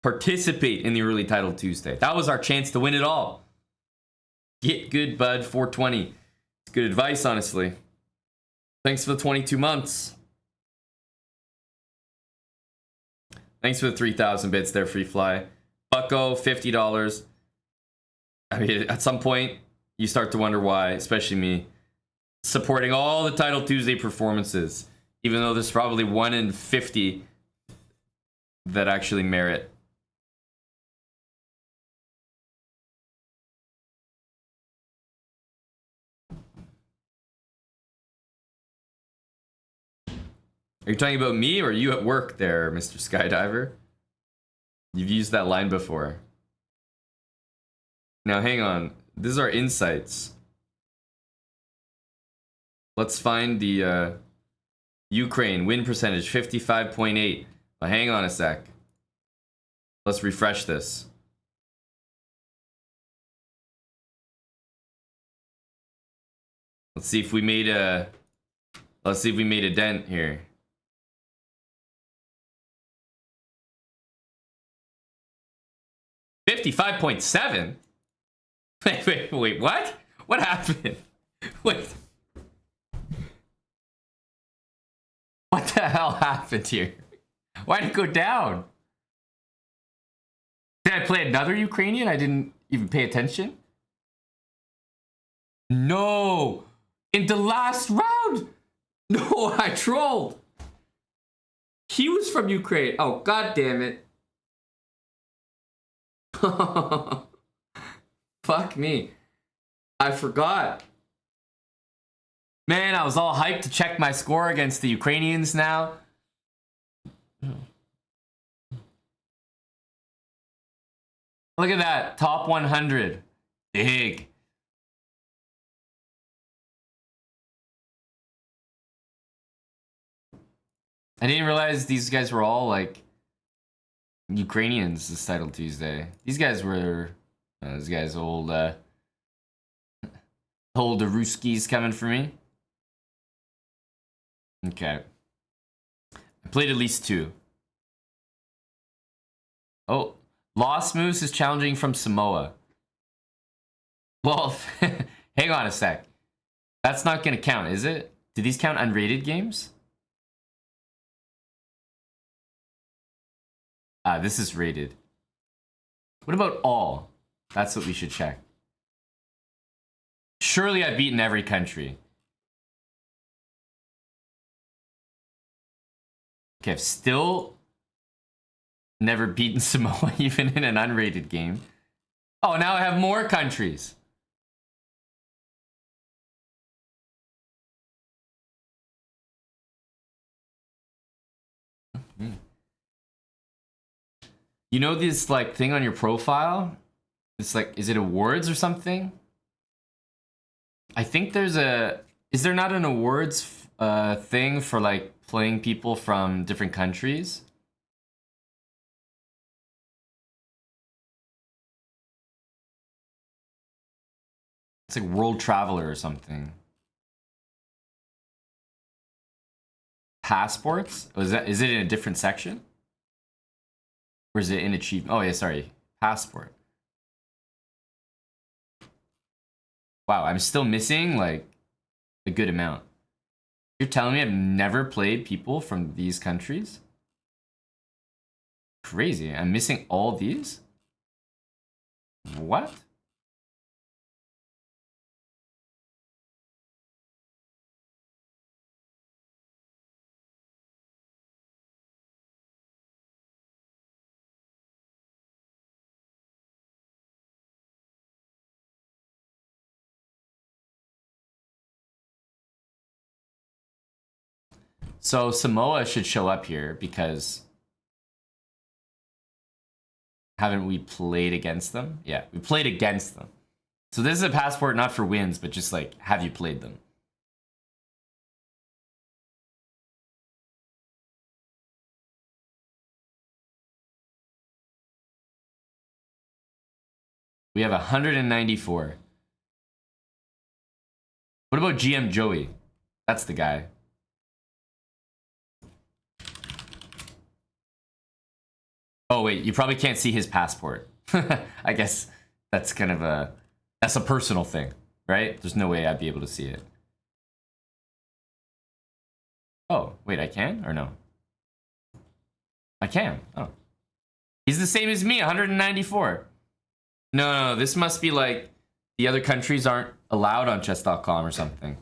participate in the early title Tuesday. That was our chance to win it all. Get good, bud. 420. It's good advice, honestly. Thanks for the 22 months. Thanks for the 3,000 bits there, Free Fly. Bucko, $50. I mean, at some point, you start to wonder why, especially me, supporting all the Title Tuesday performances, even though there's probably 1 in 50 that actually merit. Are you talking about me, or are you at work there, Mr. Skydiver? You've used that line before. Now hang on. This is our insights. Let's find the Ukraine win percentage 55.8. But hang on a sec. Let's refresh this. Let's see if we made a dent here. $55.7? Wait, what? What happened? Wait. What the hell happened here? Why did it go down? Did I play another Ukrainian? I didn't even pay attention. No! In the last round! No, I trolled! He was from Ukraine. Oh, god damn it. Fuck me. I forgot. Man, I was all hyped to check my score against the Ukrainians now. Look at that. Top 100. Big. I didn't realize these guys were all like Ukrainians this title Tuesday. These guys were these guys old old Ruskies coming for me. Okay. I played at least 2. Oh, Lost Moose is challenging from Samoa. Well, hang on a sec. That's not gonna count, is it? Do these count unrated games? This is rated. What about all? That's what we should check. Surely I've beaten every country. Okay, I've still never beaten Samoa even in an unrated game. Oh, now I have more countries. You know this like thing on your profile? It's like, is it awards or something? I think there's a, is there not an awards thing for like playing people from different countries? It's like World Traveler or something. Passports? Oh, is it in a different section? Or is it in achievement? Oh yeah, sorry. Passport. Wow, I'm still missing like a good amount. You're telling me I've never played people from these countries? Crazy. I'm missing all these? What? So Samoa should show up here because haven't we played against them? Yeah, we played against them. So this is a passport not for wins, but just like, have you played them? We have 194. What about GM Joey? That's the guy. Oh wait, you probably can't see his passport. I guess that's kind of a, that's a personal thing, right? There's no way I'd be able to see it. Oh, wait, I can or no? I can. Oh. He's the same as me, 194. No, this must be like the other countries aren't allowed on chess.com or something.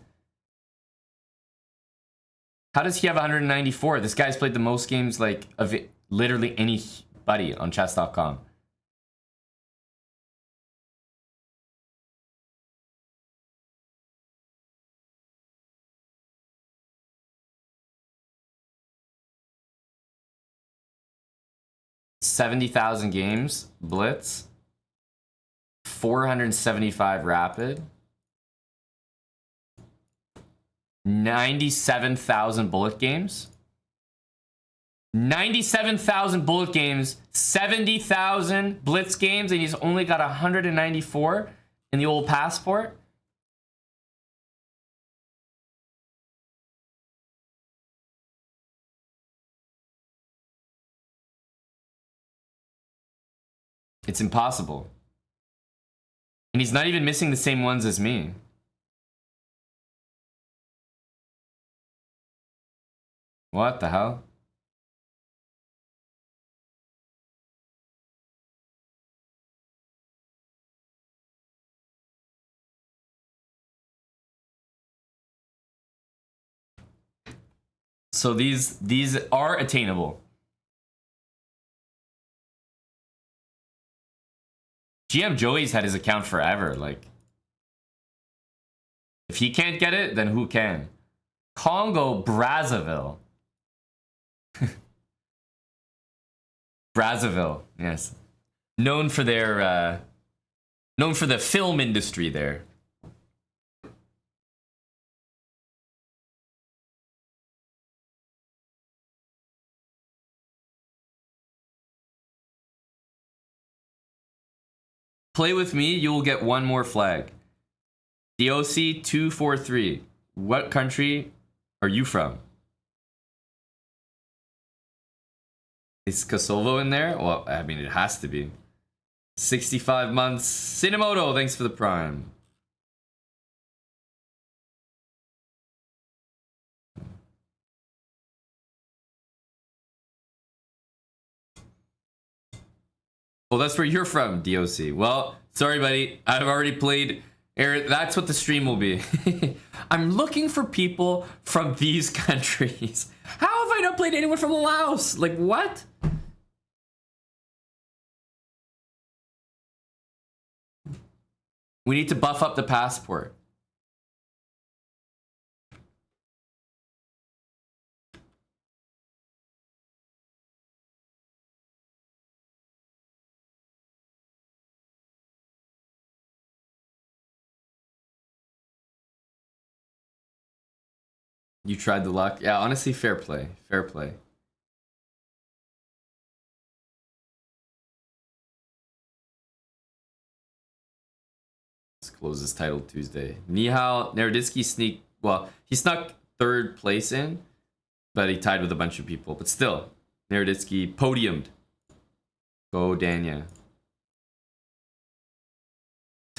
How does he have 194? This guy's played the most games like of it, literally anybody on chess.com. $70,000 games, Blitz. 475 rapid. 97,000 bullet games. 97,000 bullet games, 70,000 blitz games, and he's only got 194 in the old passport. It's impossible. And he's not even missing the same ones as me. What the hell? So these are attainable. GM Joey's had his account forever. Like, if he can't get it, then who can? Congo Brazzaville. Brazzaville, yes. Known for their known for the film industry there. Play with me, you will get one more flag. DOC 243. What country are you from? Is Kosovo in there? Well, I mean, it has to be. 65 months. Cinemoto, thanks for the prime. Well, that's where you're from, DOC. Well, sorry, buddy. I've already played. Eric, that's what the stream will be. I'm looking for people from these countries. How have I not played anyone from Laos? Like, what? We need to buff up the passport. You tried the luck? Yeah, honestly, fair play. Fair play. Let's close this title Tuesday. Nihal Naroditsky sneak. Well, he snuck third place in, but he tied with a bunch of people. But still, Naroditsky podiumed. Go, Danya.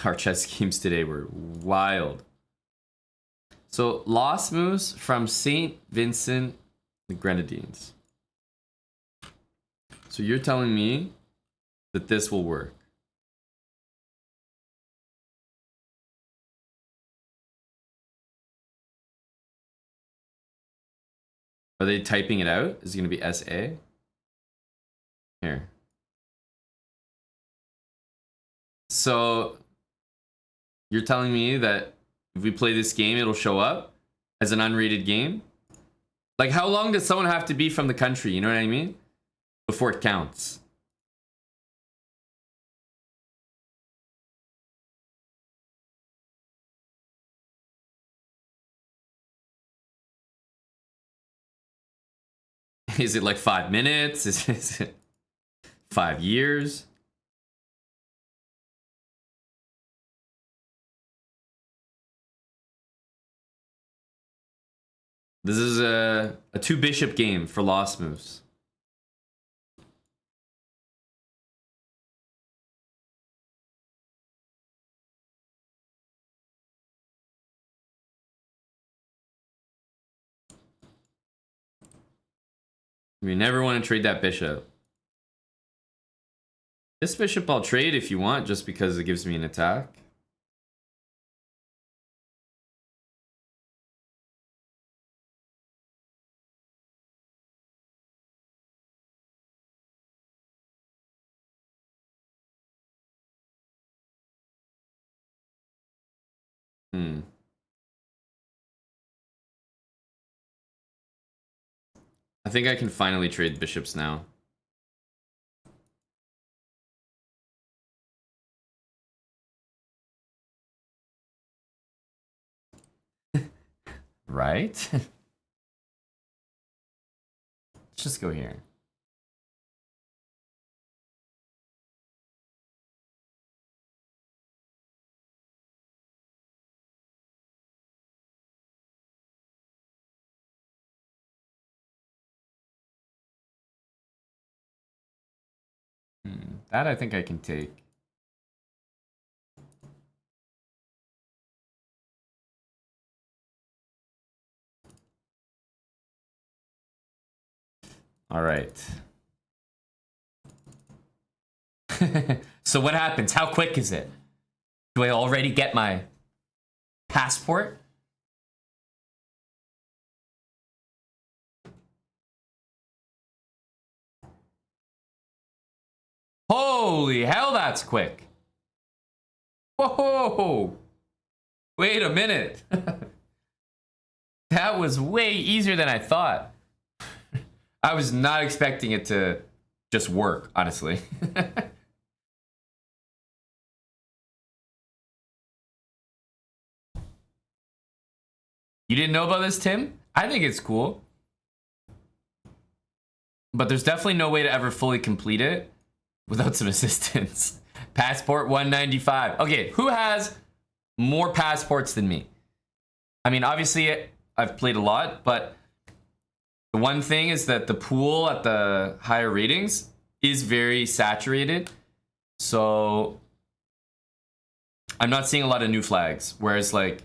Our chess games today were wild. So, Lost Moose from St. Vincent the Grenadines. So you're telling me that this will work? Are they typing it out? Is it going to be SA? Here. So you're telling me that if we play this game, it'll show up as an unrated game? Like, how long does someone have to be from the country? You know what I mean? Before it counts. Is it like 5 minutes? Is it 5 years? This is a 2-bishop game for Lost Moose. You never want to trade that bishop. This bishop I'll trade if you want, just because it gives me an attack. I think I can finally trade bishops now. Right? Let's just go here. That I think I can take. All right. So what happens? How quick is it? Do I already get my passport? Holy hell, that's quick. Whoa. Wait a minute. That was way easier than I thought. I was not expecting it to just work, honestly. You didn't know about this, Tim? I think it's cool. But there's definitely no way to ever fully complete it without some assistance. Passport 195. Okay, who has more passports than me? I mean, obviously, I've played a lot, but the one thing is that the pool at the higher ratings is very saturated. So I'm not seeing a lot of new flags. Whereas, like,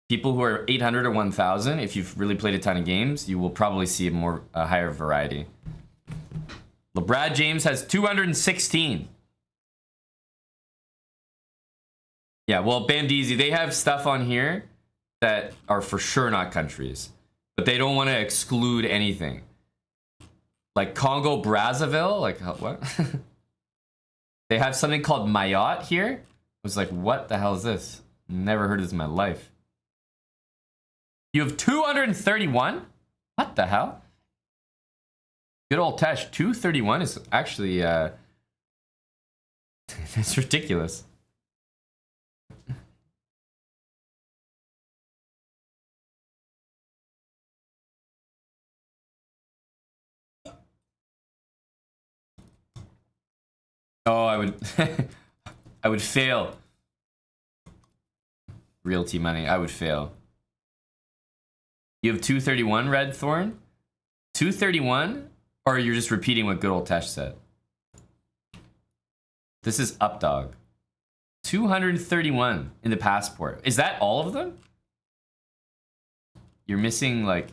people who are 800 or 1000, if you've really played a ton of games, you will probably see a higher variety. LeBrad James has 216. Yeah, well, Bandeezy, they have stuff on here that are for sure not countries, but they don't want to exclude anything. Like Congo Brazzaville, like what? They have something called Mayotte here. I was like, what the hell is this? Never heard of this in my life. You have 231? What the hell? Good old Tesh, 231 is actually, that's ridiculous. Oh, I would, I would fail. Realty money, I would fail. You have 231, Red Thorn? 231? Or you're just repeating what good old Tesh said? This is Updog. 231 in the passport. Is that all of them? You're missing, like...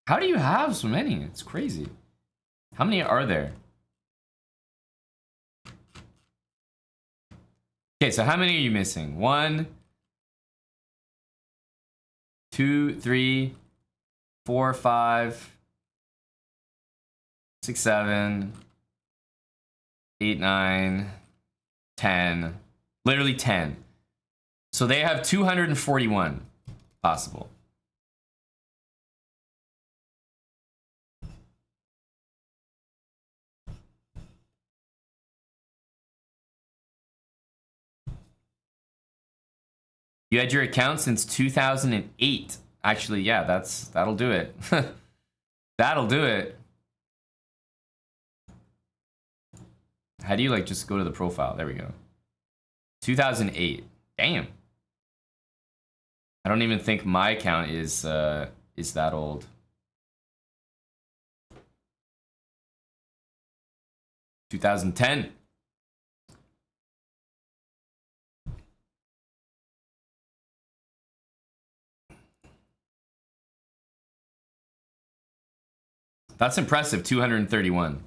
How do you have so many? It's crazy. How many are there? Okay, so how many are you missing? 1, 2, 3, 4, 5, 6, 7, 8, 9, 10. Literally 10. So they have 241 possible. You had your account since 2008. Actually, yeah, that'll do it. That'll do it. How do you like just go to the profile? There we go. 2008. Damn. I don't even think my account is that old. $2010. That's impressive, 231.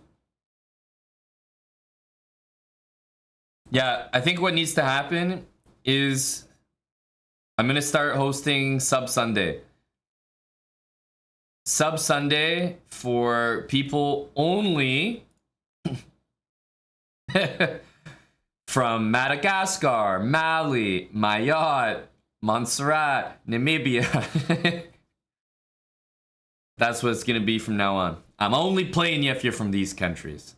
Yeah, I think what needs to happen is I'm gonna start hosting Sub Sunday. Sub Sunday for people only from Madagascar, Mali, Mayotte, Montserrat, Namibia. That's what it's gonna be from now on. I'm only playing you if you're from these countries.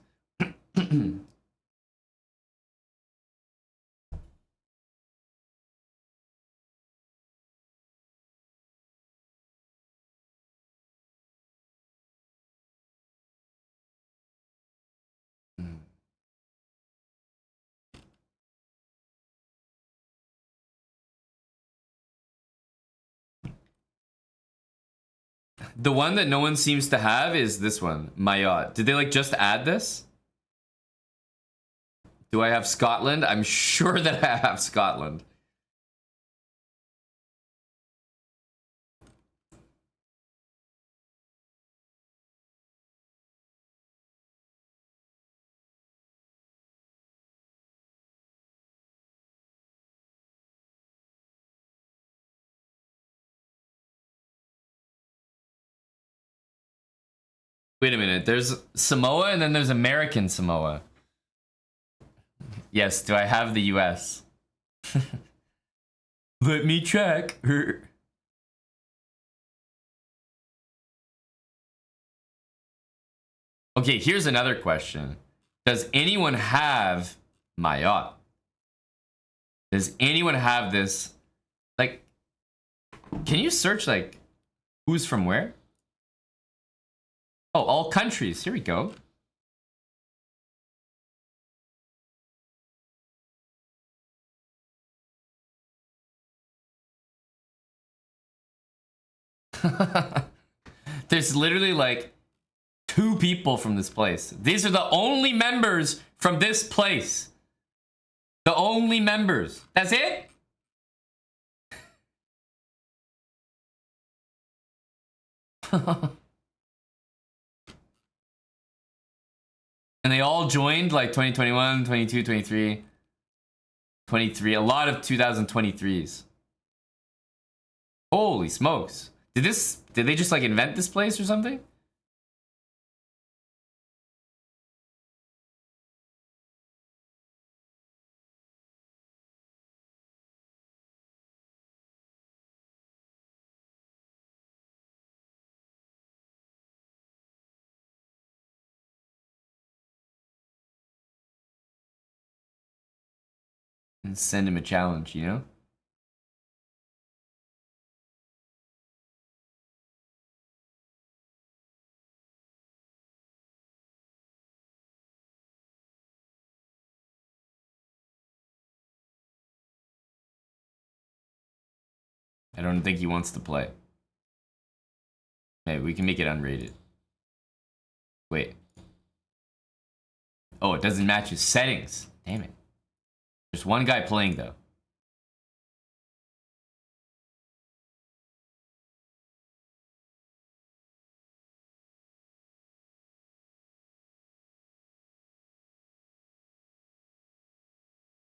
The one that no one seems to have is this one, Mayotte. Did they like just add this? Do I have Scotland? I'm sure that I have Scotland. Wait a minute, there's Samoa and then there's American Samoa. Yes, do I have the US? Let me check. Okay, here's another question. Does anyone have Mayotte? Does anyone have this? Like, can you search like who's from where? Oh, all countries. Here we go. There's literally like 2 people from this place. These are the only members from this place. The only members. That's it? And they all joined like 2021, 22, 23, 23. A lot of 2023s. Holy smokes. Did they just like invent this place or something? And send him a challenge, you know? I don't think he wants to play. Maybe we can make it unrated. Wait. Oh, it doesn't match his settings. Damn it. There's one guy playing though.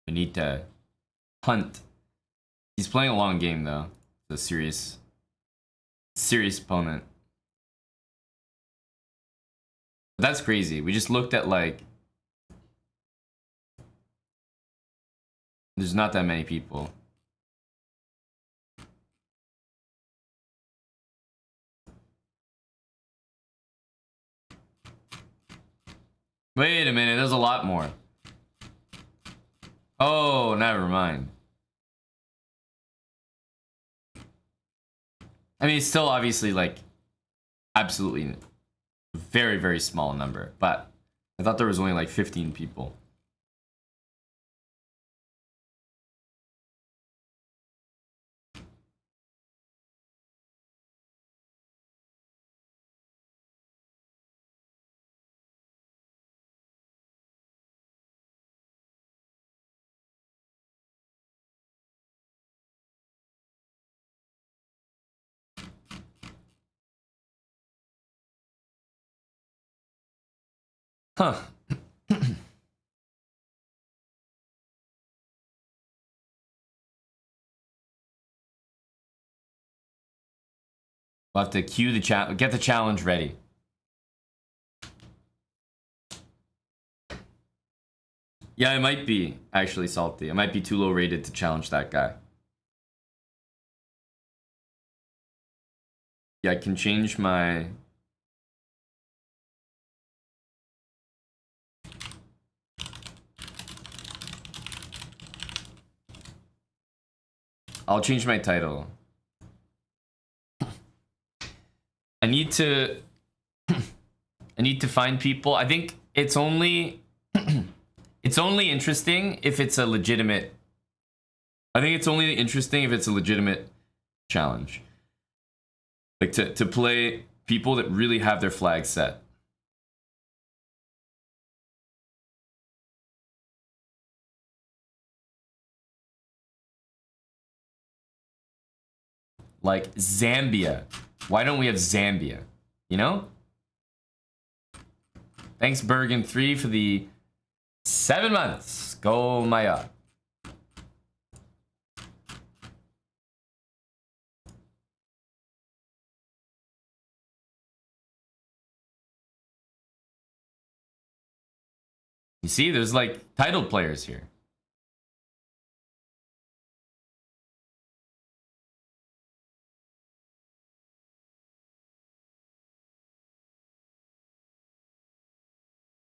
I need to hunt. He's playing a long game though. It's a serious opponent. But that's crazy. We just looked at like there's not that many people. Wait a minute, there's a lot more. Oh, never mind. I mean, it's still obviously like absolutely very, very small number, but I thought there was only like 15 people. Huh. We'll have to cue the get the challenge ready. Yeah, I might be actually salty. I might be too low rated to challenge that guy. Yeah, I can change my... I'll change my title. I need to find people. I think it's only it's only interesting if it's a legitimate. I think it's only interesting if it's a legitimate challenge. Like to play people that really have their flag set. Like Zambia. Why don't we have Zambia? You know? Thanks, Bergen3, for the 7 months. Go Maya. You see, there's like titled players here.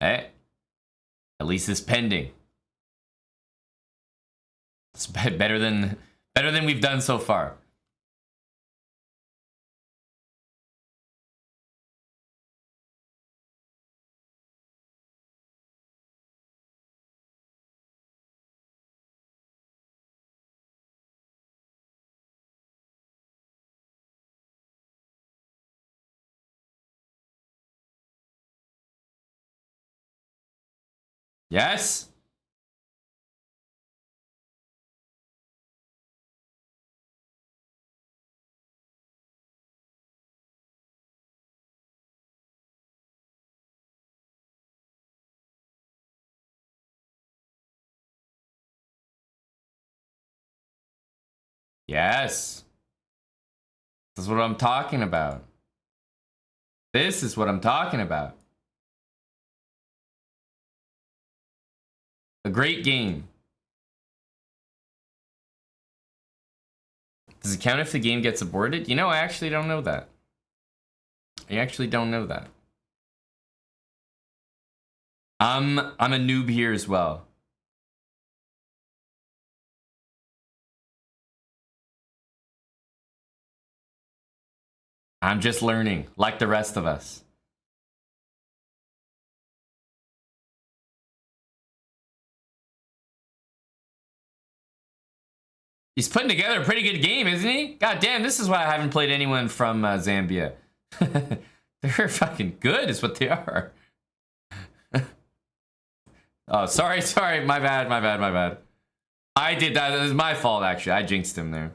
Hey, at least it's pending. It's better than we've done so far. Yes? Yes. This is what I'm talking about. This is what I'm talking about. A great game. Does it count if the game gets aborted? You know, I actually don't know that. I actually don't know that. I'm a noob here as well. I'm just learning, like the rest of us. He's putting together a pretty good game, isn't he? God damn, this is why I haven't played anyone from Zambia. They're fucking good, is what they are. Oh, sorry, my bad. I did that. It was my fault, actually. I jinxed him there.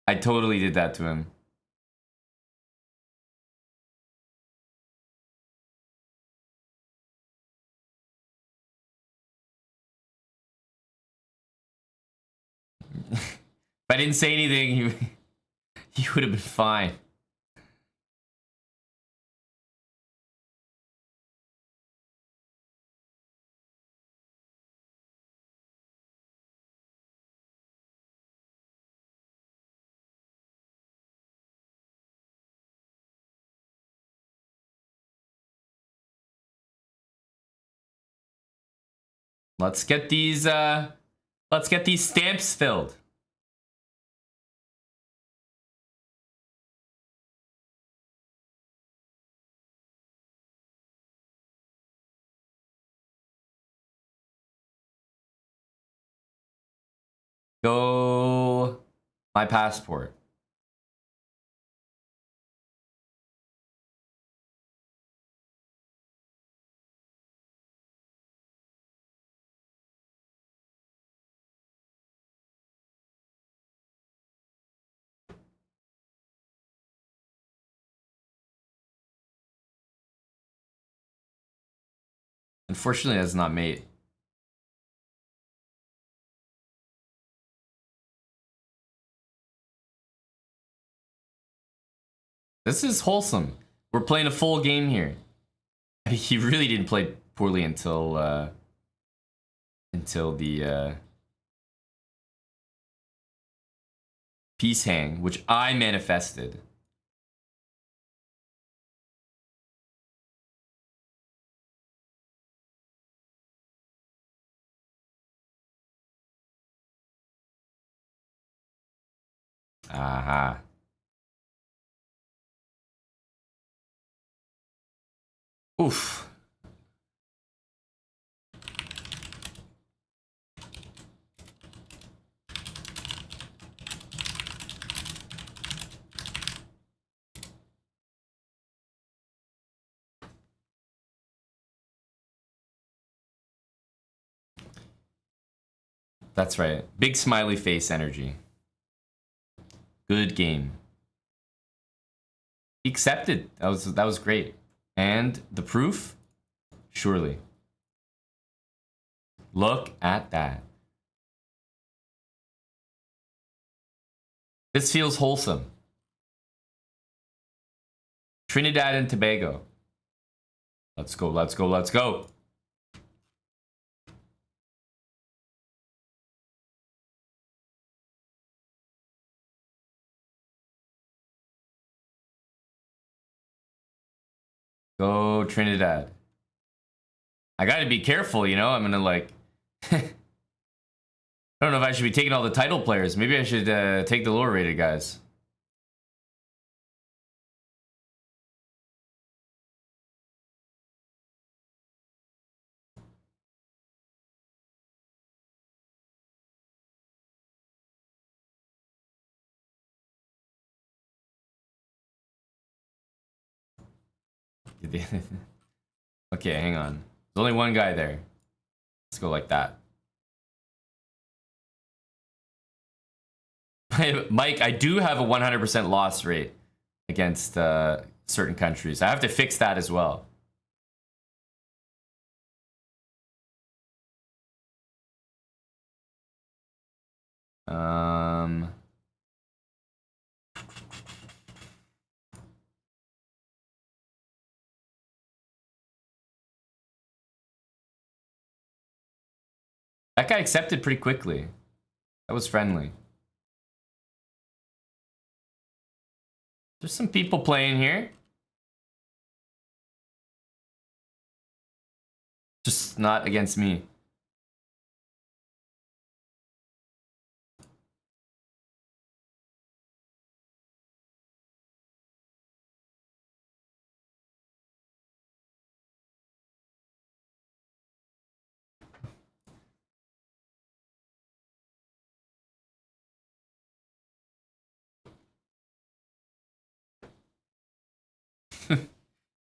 I totally did that to him. If I didn't say anything, he would have been fine. Let's get these stamps filled. Go my passport. Unfortunately, that's not mate. This is wholesome. We're playing a full game here. He really didn't play poorly until the peace hang, which I manifested. Aha. Oof. That's right. Big smiley face energy. Good game. He accepted. That was great. And the proof? Surely. Look at that. This feels wholesome. Trinidad and Tobago. Let's go, let's go, let's go. Go Trinidad. I gotta be careful, you know? I'm gonna like... I don't know if I should be taking all the title players. Maybe I should take the lower rated guys. Okay, hang on. There's only one guy there. Let's go like that. Mike, I do have a 100% loss rate against certain countries. I have to fix that as well. That guy accepted pretty quickly. That was friendly. There's some people playing here. Just not against me.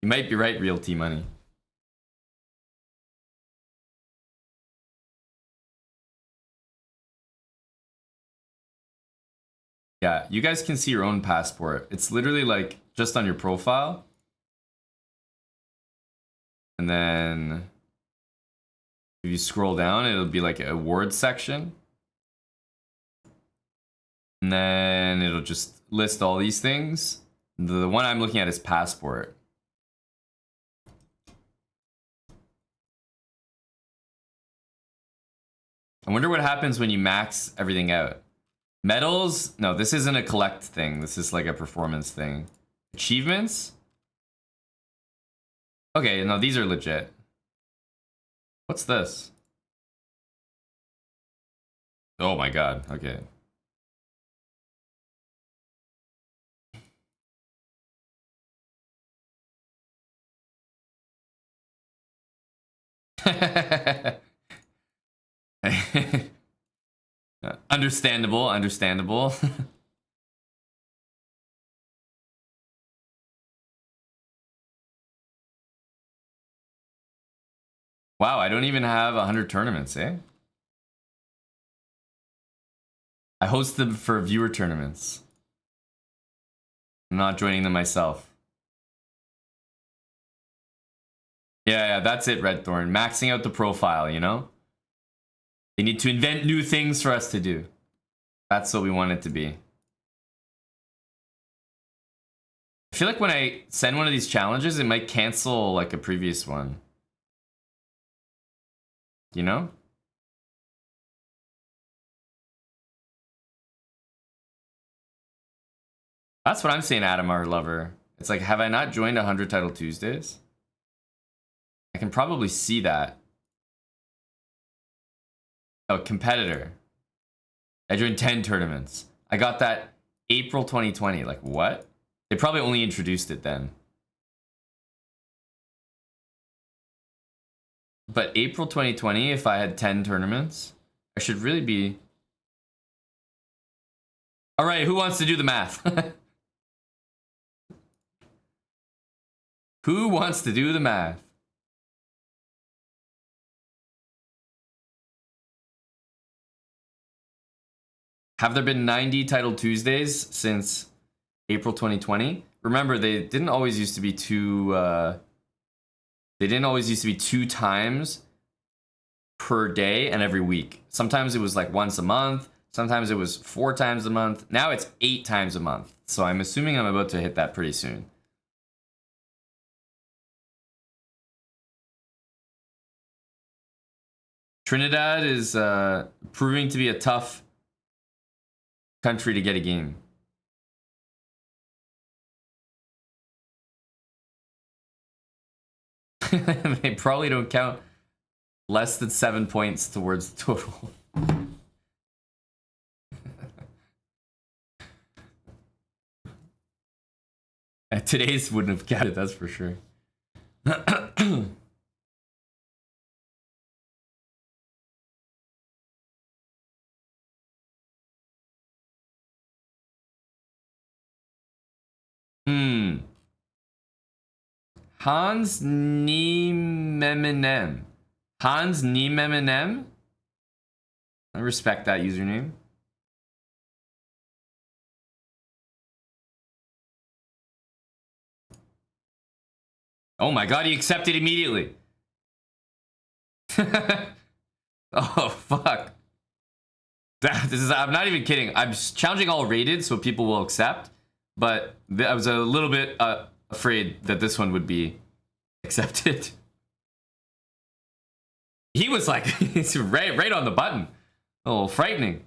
You might be right, Real T Money. Yeah, you guys can see your own passport. It's literally like just on your profile. And then if you scroll down, it'll be like an awards section. And then it'll just list all these things. The one I'm looking at is passport. I wonder what happens when you max everything out. Medals? No, this isn't a collect thing. This is like a performance thing. Achievements? Okay, no, these are legit. What's this? Oh my god, okay. Understandable, understandable. Wow, I don't even have 100 tournaments, eh? I host them for viewer tournaments. I'm not joining them myself. Yeah, that's it, Red Thorn. Maxing out the profile, you know? They need to invent new things for us to do. That's what we want it to be. I feel like when I send one of these challenges, it might cancel like a previous one. You know? That's what I'm saying, Adam, our lover. It's like, have I not joined 100 Title Tuesdays? I can probably see that. Oh, competitor. I joined 10 tournaments. I got that April 2020. Like, what? They probably only introduced it then. But April 2020, if I had 10 tournaments, I should really be... All right, who wants to do the math? Who wants to do the math? Have there been 90 Title Tuesdays since April 2020? Remember, they didn't always used to be two. They didn't always used to be 2 times per day and every week. Sometimes it was like once a month. Sometimes it was 4 times a month. Now it's 8 times a month. So I'm assuming I'm about to hit that pretty soon. Trinidad is proving to be a tough country to get a game. They probably don't count less than 7 points towards the total. Today's wouldn't have counted, that's for sure. Hans Niememinem. Hans Niememinem? I respect that username. Oh my god, he accepted immediately. Oh, fuck. I'm not even kidding. I'm challenging all rated so people will accept, but I was a little bit afraid that this one would be accepted. He was like, he's right on the button. Oh, frightening.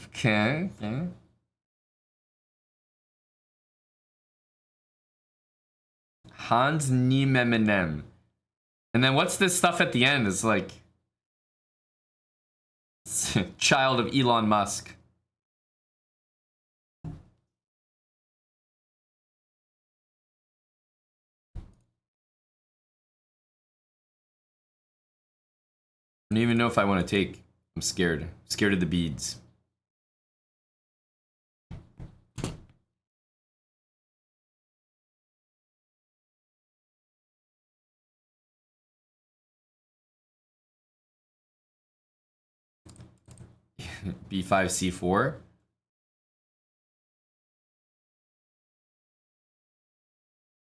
Okay. Hans Niememinem. And then what's this stuff at the end? It's like child of Elon Musk. I don't even know if I want to take. I'm scared. I'm scared of the beads. B5, C4.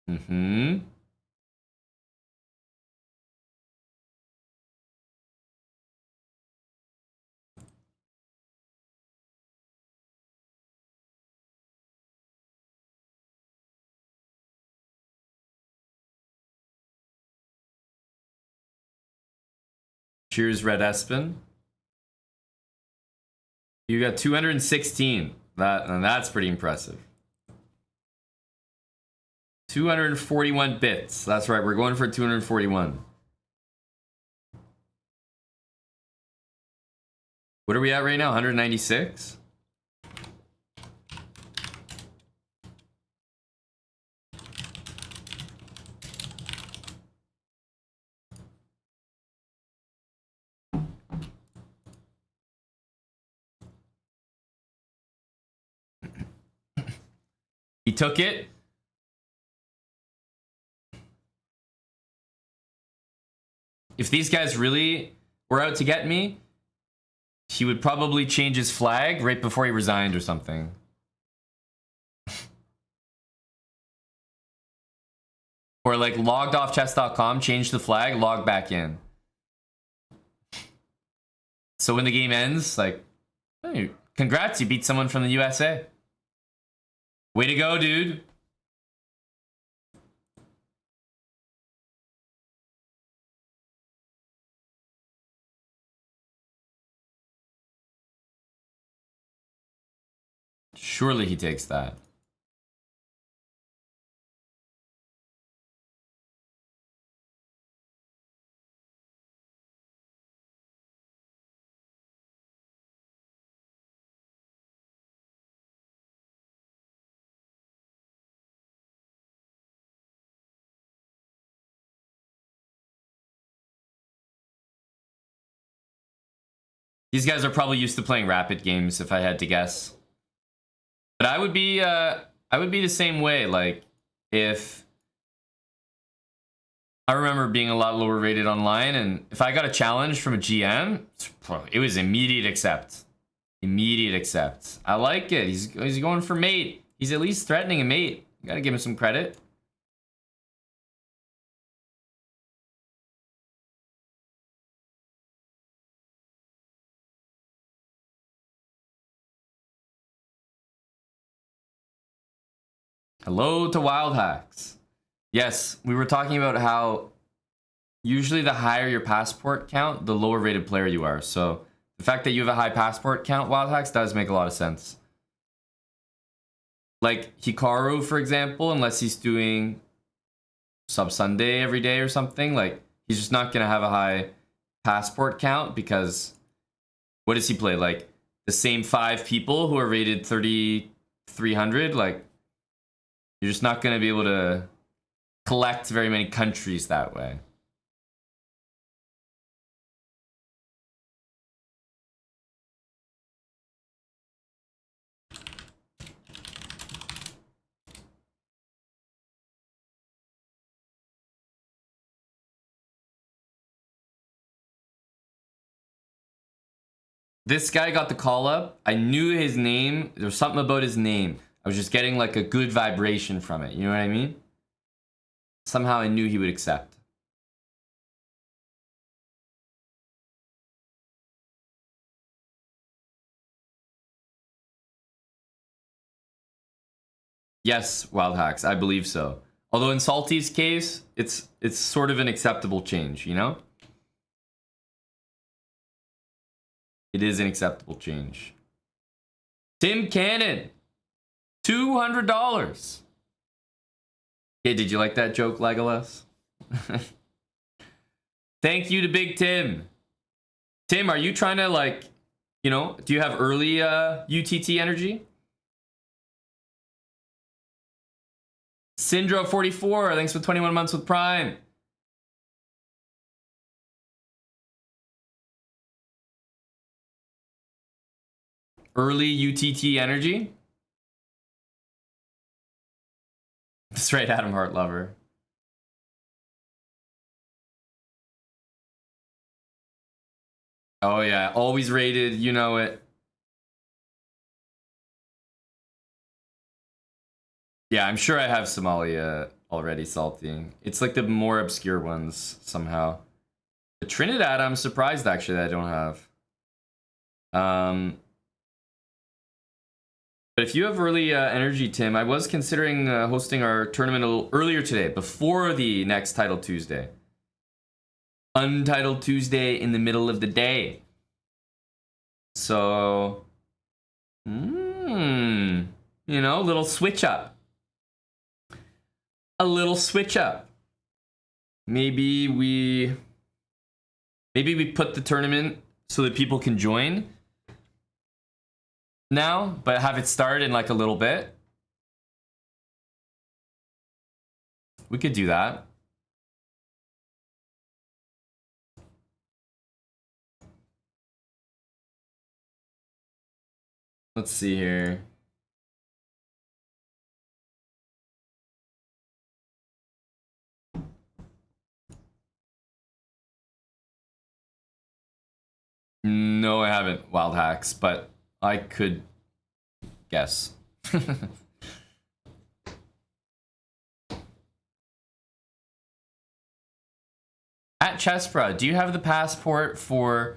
Mm-hmm. Cheers, Red Espen. You got 216. That's pretty impressive. 241 bits. That's right, we're going for 241. What are we at right now? 196? He took it. If these guys really were out to get me, he would probably change his flag right before he resigned or something. Or like logged off chess.com, changed the flag, logged back in. So when the game ends, like, hey, congrats, you beat someone from the USA. Way to go, dude. Surely he takes that. These guys are probably used to playing rapid games, if I had to guess. But I would be the same way. Like, if I remember being a lot lower rated online, and if I got a challenge from a GM, it was immediate accept. Immediate accept. I like it. He's going for mate. He's at least threatening a mate. You gotta give him some credit. Hello to Wild Hacks. Yes, we were talking about how usually the higher your passport count, the lower rated player you are. So the fact that you have a high passport count, Wild Hacks, does make a lot of sense. Like Hikaru, for example, unless he's doing Sub Sunday every day or something, like he's just not gonna have a high passport count because what does he play? Like the same 5 people who are rated 3,300, like you're just not gonna be able to collect very many countries that way. This guy got the call up. I knew his name. There was something about his name. I was just getting like a good vibration from it. You know what I mean? Somehow I knew he would accept. Yes, Wild Hacks, I believe so. Although in Salty's case, it's sort of an acceptable change, you know? It is an acceptable change. Tim Cannon, $200. Hey, did you like that joke, Legolas? Thank you to Big Tim. Tim, are you trying to, like, you know, do you have early UTT energy? Syndro44, thanks for 21 months with Prime. Early UTT energy? That's right, Adam Hart Lover. Oh yeah, always rated, you know it. Yeah, I'm sure I have Somalia already, Salty. It's like the more obscure ones, somehow. The Trinidad, I'm surprised, actually, that I don't have. But if you have early energy, Tim, I was considering hosting our tournament a little earlier today, before the next Title Tuesday. Untitled Tuesday in the middle of the day. So, you know, little switch up. A little switch up. Maybe we put the tournament so that people can join now, but have it start in like a little bit. We could do that. Let's see here. No, I haven't, Wild Hacks, but I could guess. At SLOWBRAH, do you have the passport for...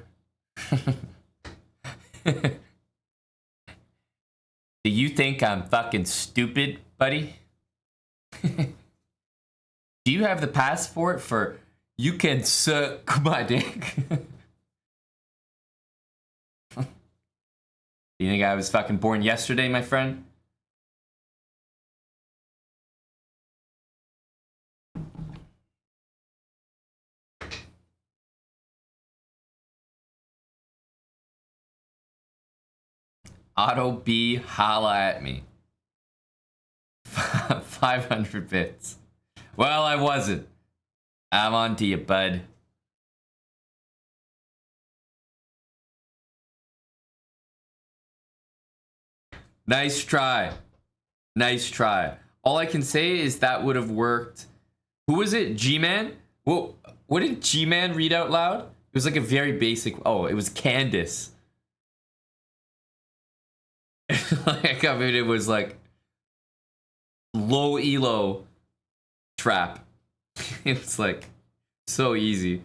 Do you think I'm fucking stupid, buddy? Do you have the passport for you can suck my dick? You think I was fucking born yesterday, my friend? Auto B, holla at me. 500 bits. Well, I wasn't. I'm on to you, bud. Nice try. Nice try. All I can say is that would have worked. Who was it? G-Man? Whoa, what did G-Man read out loud? It was like a very basic. Oh, it was Candace. Like, I mean, it was like low elo trap. It's like so easy,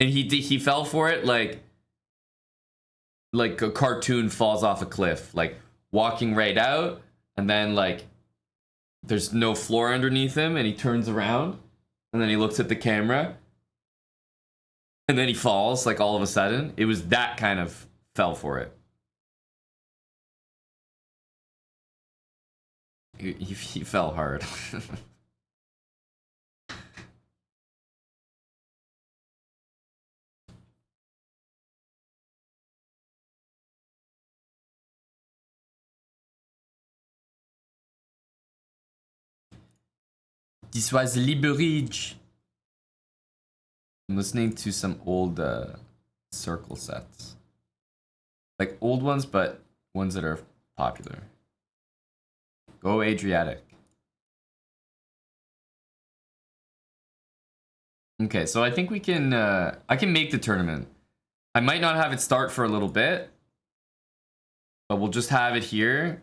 and he fell for it like a cartoon falls off a cliff, like walking right out, and then like there's no floor underneath him, and he turns around, and then he looks at the camera, and then he falls like all of a sudden. It was that kind of fell for it. He fell hard. This was Liberage. I'm listening to some old circle sets. Like old ones, but ones that are popular. Go Adriatic. Okay, so I think we can, I can make the tournament. I might not have it start for a little bit, but we'll just have it here.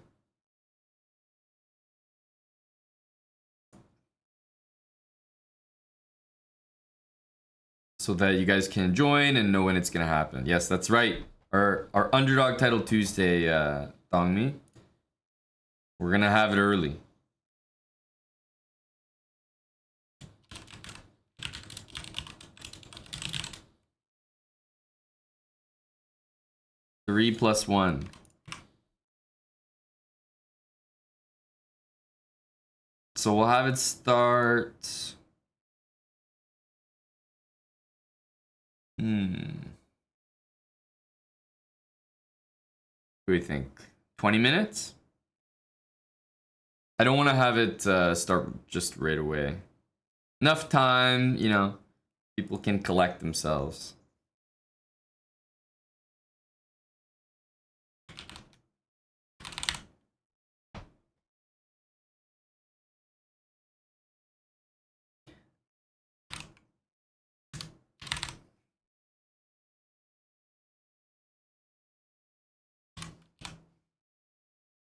So that you guys can join and know when it's gonna happen. Yes, that's right. Our Underdog Title Tuesday, Dongmi. We're gonna have it early. Three plus one. So we'll have it start. What do we think? 20 minutes? I don't want to have it start just right away. Enough time, you know, people can collect themselves.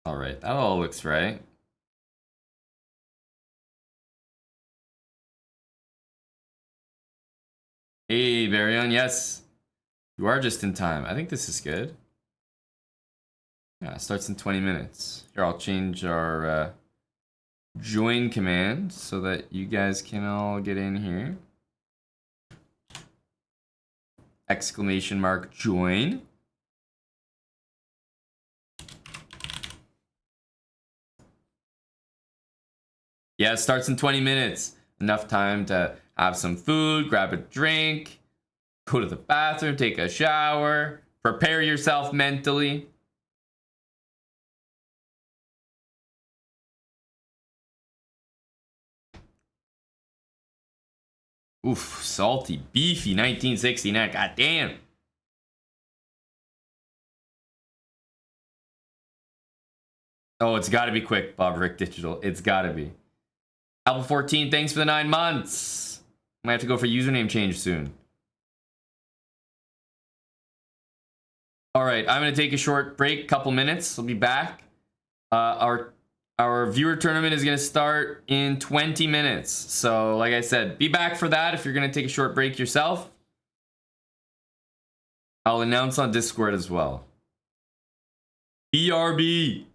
All right, that all looks right. Hey, Baryon, yes. You are just in time. I think this is good. Yeah, it starts in 20 minutes. Here, I'll change our join command so that you guys can all get in here. Exclamation mark join. Yeah, it starts in 20 minutes. Enough time to have some food, grab a drink, go to the bathroom, take a shower, prepare yourself mentally. Oof, salty, beefy 1969. God damn. Oh, it's got to be quick, Bob Rick Digital. It's got to be. Apple 14, thanks for the 9 months. I might have to go for username change soon. All right, I'm going to take a short break, couple minutes. We'll be back. Our viewer tournament is going to start in 20 minutes. So, like I said, be back for that if you're going to take a short break yourself. I'll announce on Discord as well. BRB.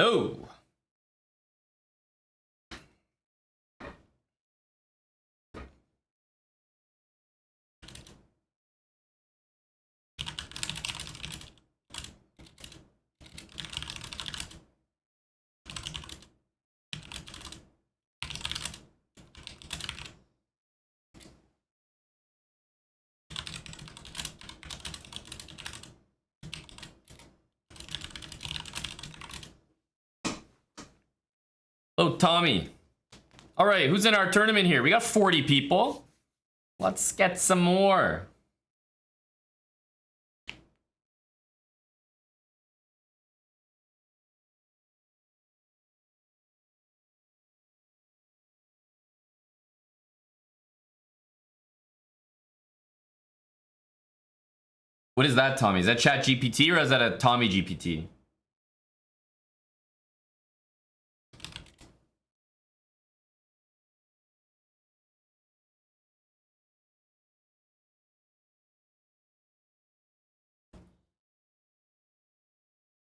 Hello. Oh, Tommy. All right, who's in our tournament here? We got 40 people. Let's get some more. What is that, Tommy? Is that Chat GPT or is that a Tommy GPT?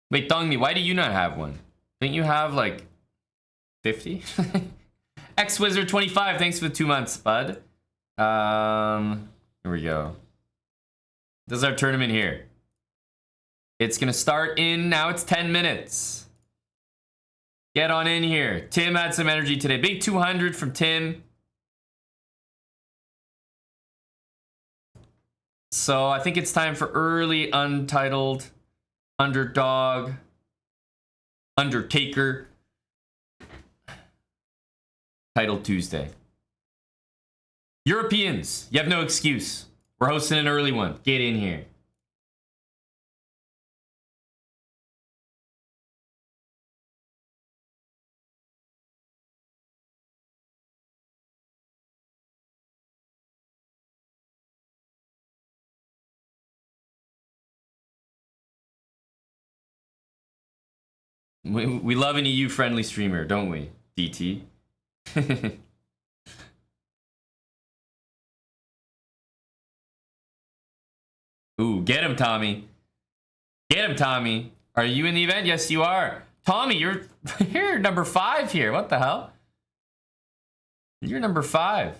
Wait, Dongmi, why do you not have one? Didn't you have like 50? X-Wizard 25, thanks for the 2 months, bud. Here we go. This is our tournament here. It's gonna start in, now it's 10 minutes. Get on in here. Tim had some energy today. Big 200 from Tim. So I think it's time for early Untitled, Underdog, Undertaker, Title Tuesday. Europeans, you have no excuse. We're hosting an early one. Get in here. We love an EU-friendly streamer, don't we, DT? Ooh, get him, Tommy. Get him, Tommy. Are you in the event? Yes, you are. Tommy, you're number 5 here. What the hell? You're number 5.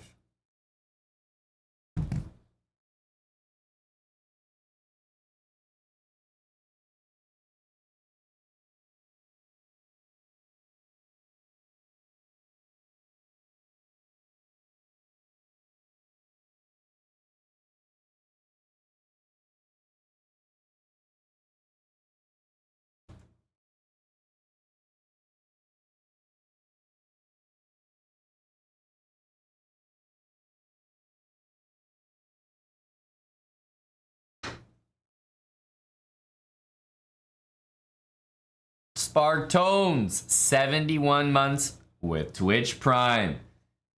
Spartones, 71 months with Twitch Prime.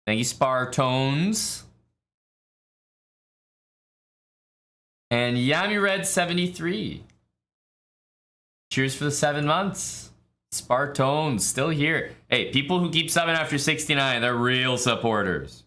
Thank you, Spartones. And Yami Red, 73. Cheers for the 7 months. Spartones, still here. Hey, people who keep subbing after 69, they're real supporters.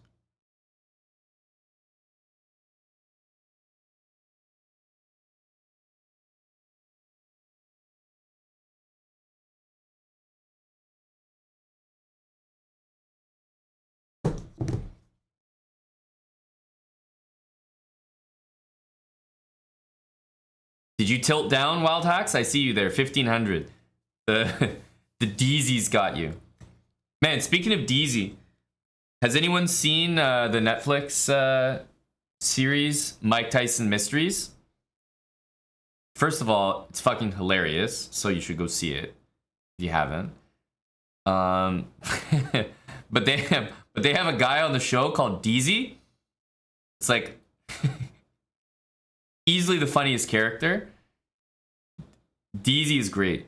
Did you tilt down, Wild Hacks? I see you there, 1500. The Deezy's got you. Man, speaking of Deezy, has anyone seen the Netflix series Mike Tyson Mysteries? First of all, it's fucking hilarious, so you should go see it if you haven't. But they have a guy on the show called Deezy. It's like easily the funniest character. Deezy is great.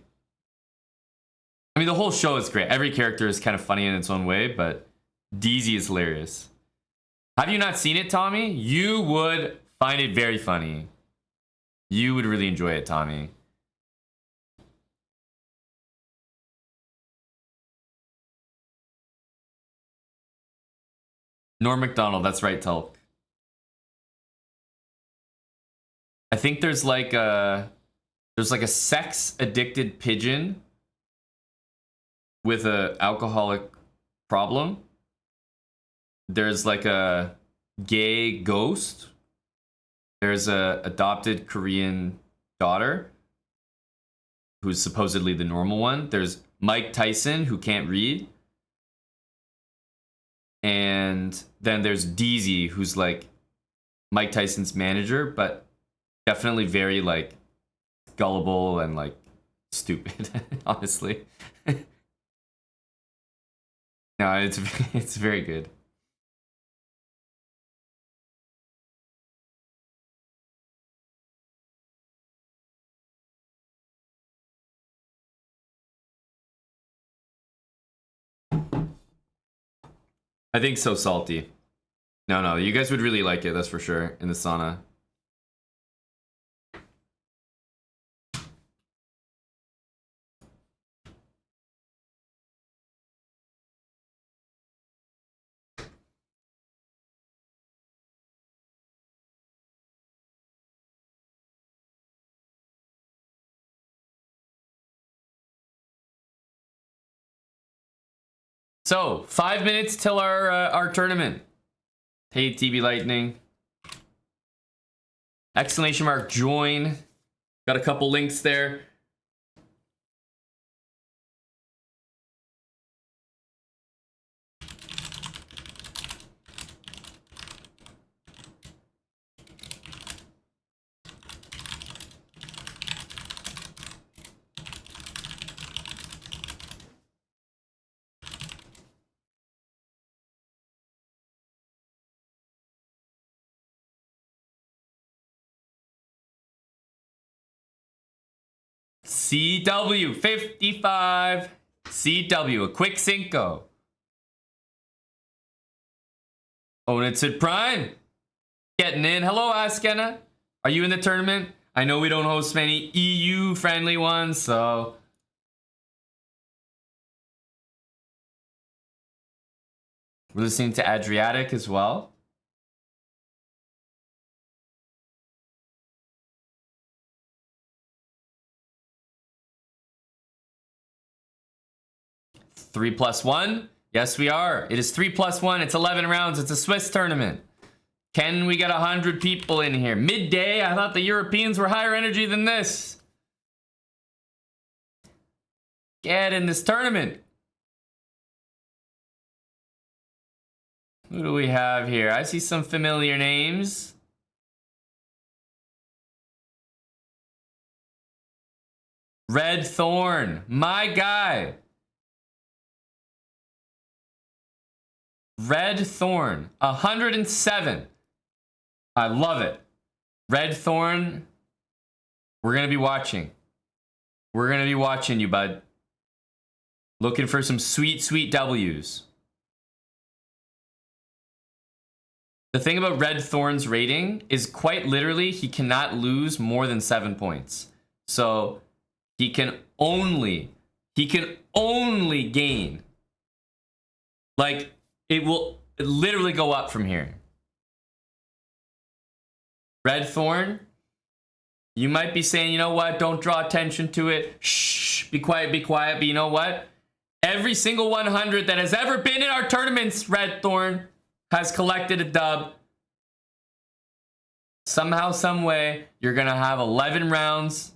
I mean, the whole show is great. Every character is kind of funny in its own way, but Deezy is hilarious. Have you not seen it, Tommy? You would find it very funny. You would really enjoy it, Tommy. Norm Macdonald, that's right, Tulk. I think there's like a sex addicted pigeon with a alcoholic problem. There's like a gay ghost. There's a adopted Korean daughter who's supposedly the normal one. There's Mike Tyson, who can't read. And then there's DZ, who's like Mike Tyson's manager, but definitely very like gullible and like stupid, honestly. No, it's very good. I think so salty. No, you guys would really like it, that's for sure, in the sauna. So, 5 minutes till our tournament. Hey, TB Lightning. Exclamation mark join. Got a couple links there. CW 55. CW, a quick Cinco. Onitsid Prime. Getting in. Hello, Askena. Are you in the tournament? I know we don't host many EU friendly ones, so. We're listening to Adriatic as well. Three plus one. Yes, we are. It is 3+1. It's 11 rounds. It's a Swiss tournament. Can we get 100 people in here? Midday? I thought the Europeans were higher energy than this. Get in this tournament. Who do we have here? I see some familiar names. Red Thorn. My guy. Red Thorn. 107. I love it. Red Thorn. We're going to be watching. We're going to be watching you, bud. Looking for some sweet, sweet W's. The thing about Red Thorn's rating is quite literally he cannot lose more than 7 points. So he can only gain. Like, it will literally go up from here. Red Thorn, you might be saying, you know what, don't draw attention to it. Shh, be quiet, be quiet. But you know what? Every single 100 that has ever been in our tournaments, Red Thorn, has collected a dub. Somehow, some way, you're going to have 11 rounds.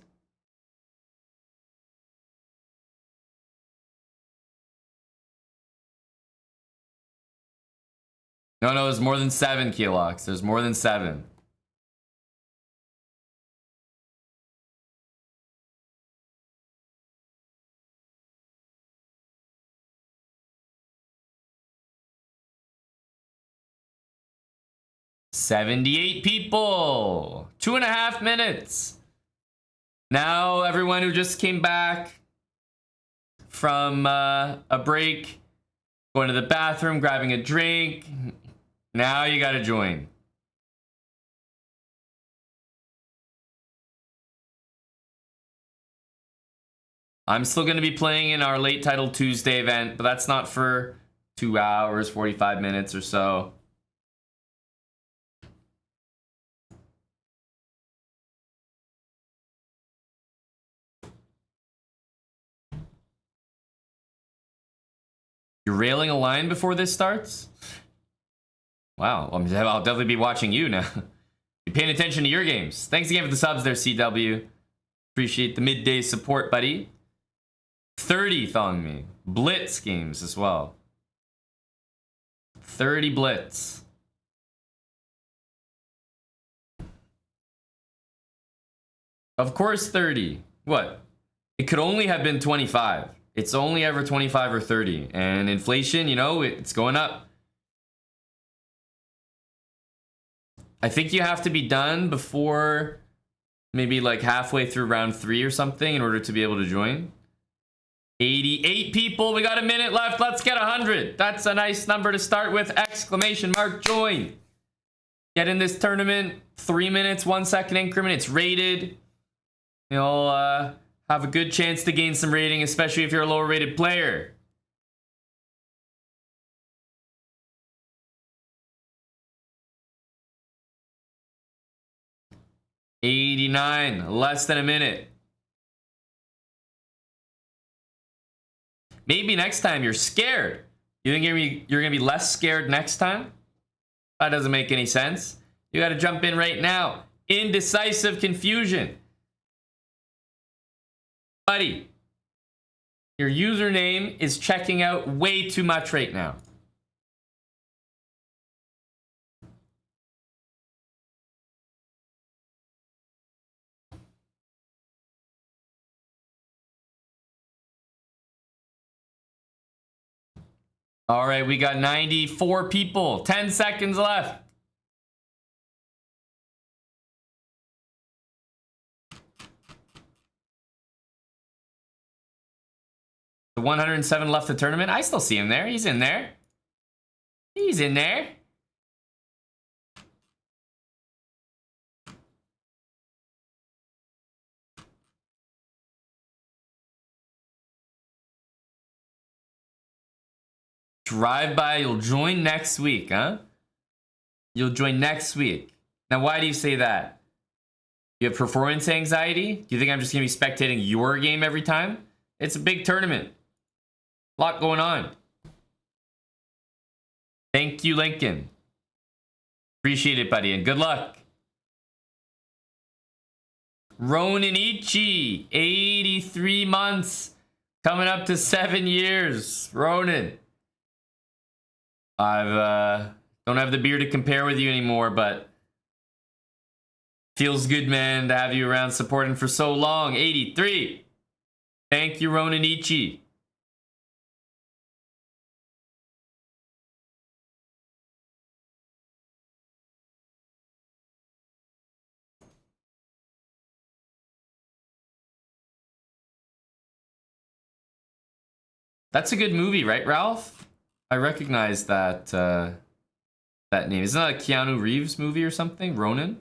No, there's more than 7, Keelox. There's more than 7. $78 people. 2.5 minutes. Now, everyone who just came back from a break, going to the bathroom, grabbing a drink, now you gotta join. I'm still gonna be playing in our late title Tuesday event, but that's not for 2 hours, 45 minutes or so. You're railing a line before this starts? Wow, I'll definitely be watching you now. Be paying attention to your games. Thanks again for the subs there, CW. Appreciate the midday support, buddy. 30 thong me. Blitz games as well. 30 blitz. Of course 30. What? It could only have been 25. It's only ever 25 or 30. And inflation, you know, it's going up. I think you have to be done before maybe like halfway through round 3 or something in order to be able to join. 88 people. We got a minute left. Let's get 100. That's a nice number to start with. Exclamation mark join. Get in this tournament. 3 minutes, 1 second increment. It's rated. You'll have a good chance to gain some rating, especially if you're a lower rated player. $89, less than a minute. Maybe next time you're scared. You think you're gonna be less scared next time? That doesn't make any sense. You gotta jump in right now. Indecisive confusion. Buddy, your username is checking out way too much right now. All right, we got 94 people. 10 seconds left. The 107 left the tournament. I still see him there. He's in there. He's in there. Drive by, you'll join next week, huh? You'll join next week. Now, why do you say that? You have performance anxiety? Do you think I'm just going to be spectating your game every time? It's a big tournament. A lot going on. Thank you, Lincoln. Appreciate it, buddy, and good luck. Roninichi, 83 months. Coming up to 7 years. Ronin. I don't have the beer to compare with you anymore, but feels good, man, to have you around supporting for so long. 83. Thank you, Roninichi. That's a good movie, right, Ralph? I recognize that that name. Isn't that a Keanu Reeves movie or something? Ronin?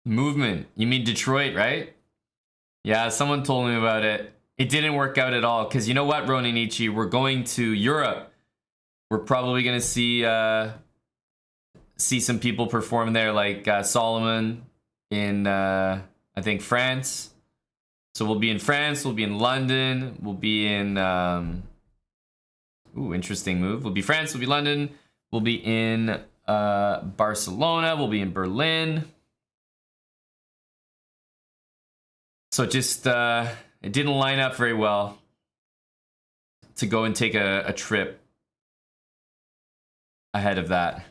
Movement. You mean Detroit, right? Yeah, someone told me about it. It didn't work out at all, because you know what, Roninichi? We're going to Europe. We're probably going to see some people perform there, like Solomon in, I think, France. So we'll be in France, we'll be in London, we'll be in... ooh, interesting move. We'll be France, we'll be London, we'll be in Barcelona, we'll be in Berlin. So just... it didn't line up very well to go and take a trip ahead of that.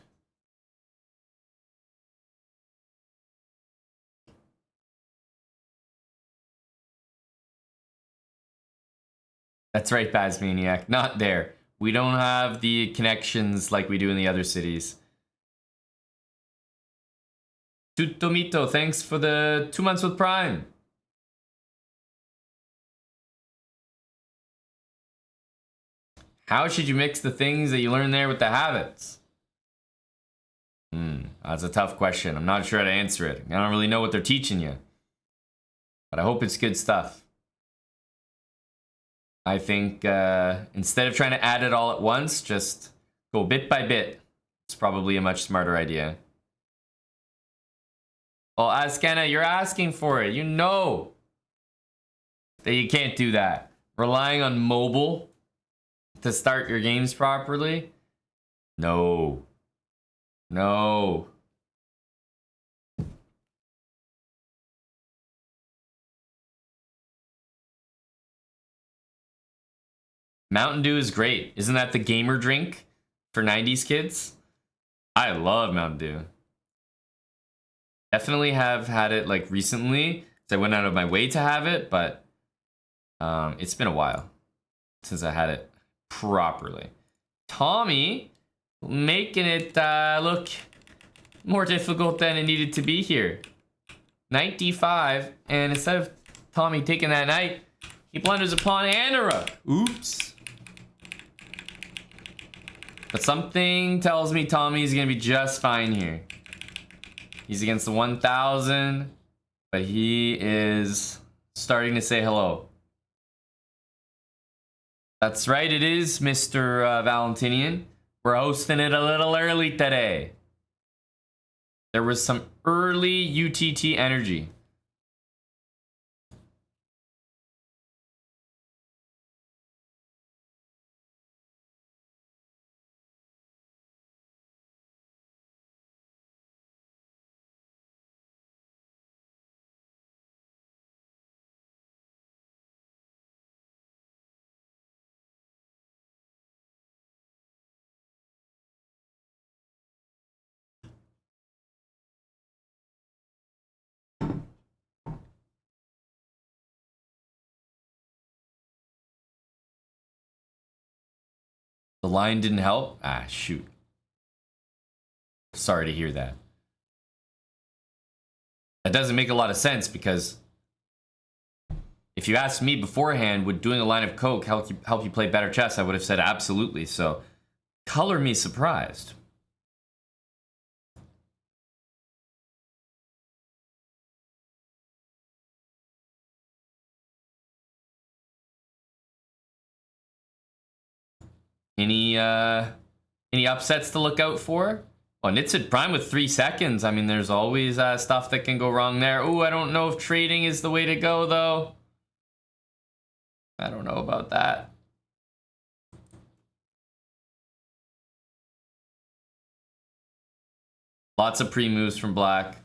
That's right, Bazmaniac. Not there. We don't have the connections like we do in the other cities. Tutomito, thanks for the 2 months with Prime. How should you mix the things that you learn there with the habits? That's a tough question. I'm not sure how to answer it. I don't really know what they're teaching you. But I hope it's good stuff. I think instead of trying to add it all at once, just go bit by bit. It's probably a much smarter idea. Well, Askena, you're asking for it. You know that you can't do that. Relying on mobile to start your games properly? No. No. Mountain Dew is great. Isn't that the gamer drink for 90s kids? I love Mountain Dew. Definitely have had it like recently. I went out of my way to have it, but it's been a while since I had it properly. Tommy making it look more difficult than it needed to be here. 95, and instead of Tommy taking that knight, he blunders upon Andorra. Oops. But something tells me Tommy's gonna be just fine here. He's against the 1000, but he is starting to say hello. That's right, it is Mr. Valentinian. We're hosting it a little early today. There was some early UTT energy. The line didn't help? Ah, shoot. Sorry to hear that. That doesn't make a lot of sense because if you asked me beforehand, would doing a line of coke help you play better chess, I would have said absolutely. So, color me surprised. Any upsets to look out for? Well, Nitsid Prime with 3 seconds. I mean, there's always stuff that can go wrong there. Ooh, I don't know if trading is the way to go, though. I don't know about that. Lots of pre-moves from Black.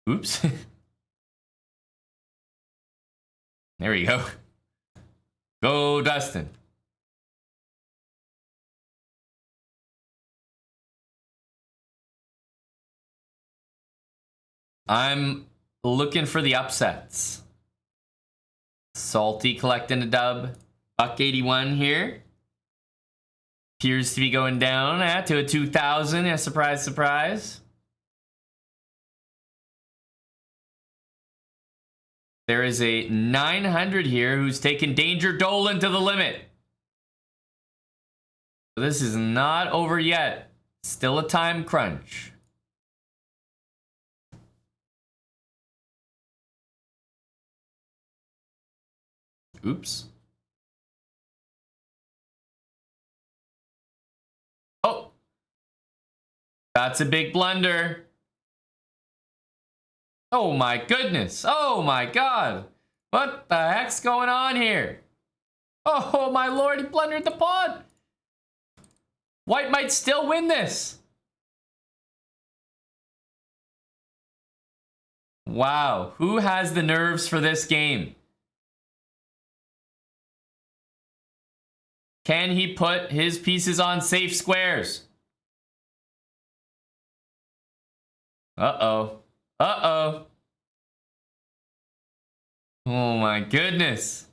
Oops. There we go. Go, Dustin. I'm looking for the upsets. Salty collecting a dub. Buck 81 here. Appears to be going down to a 2000. Yeah, surprise, surprise. There is a 900 here who's taken Danger Dolan to the limit. This is not over yet. Still a time crunch. Oops. Oh. That's a big blunder. Oh my goodness. Oh my god. What the heck's going on here? Oh my lord, he blundered the pawn. White might still win this. Wow, who has the nerves for this game? Can he put his pieces on safe squares? Uh-oh. Uh-oh. Oh my goodness.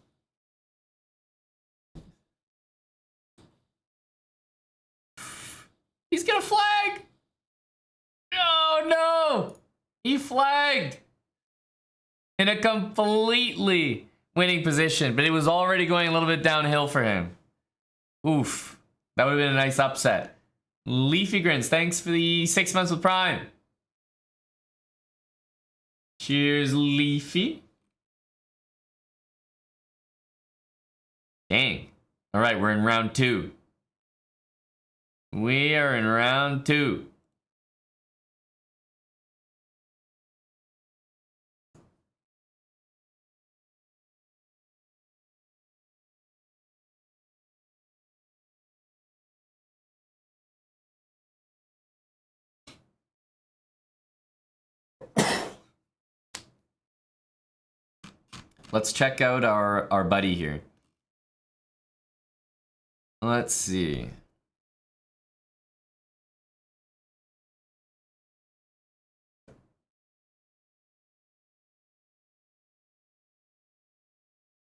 He's He's gonna flag. Oh no! He flagged in a completely winning position, but it was already going a little bit downhill for him. Oof. That would have been a nice upset. Leafy Grins, thanks for the 6 months with Prime. Cheers, Leafy. Dang. All right, we're in round 2. We are in round 2. Let's check out our buddy here. Let's see.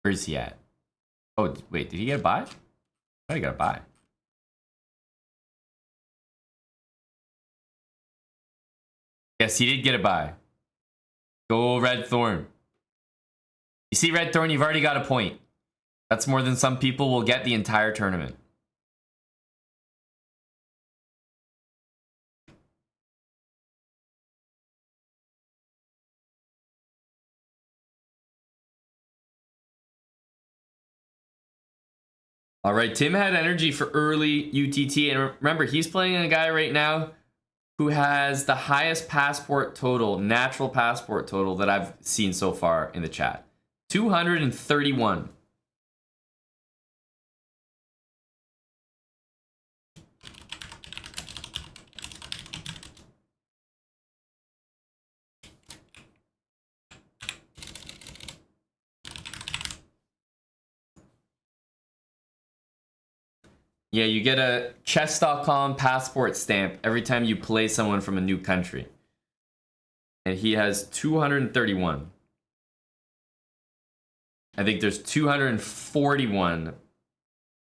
Where's he at? Oh, wait, did he get a buy? I thought he got a buy. Yes, he did get a buy. Go Red Thorn. You see, Red Thorn, you've already got a point. That's more than some people will get the entire tournament. All right, Tim had energy for early UTT. And remember, he's playing a guy right now who has the highest passport total, natural passport total that I've seen so far in the chat. 231. Yeah, you get a chess.com passport stamp every time you play someone from a new country. And he has 231. I think there's 241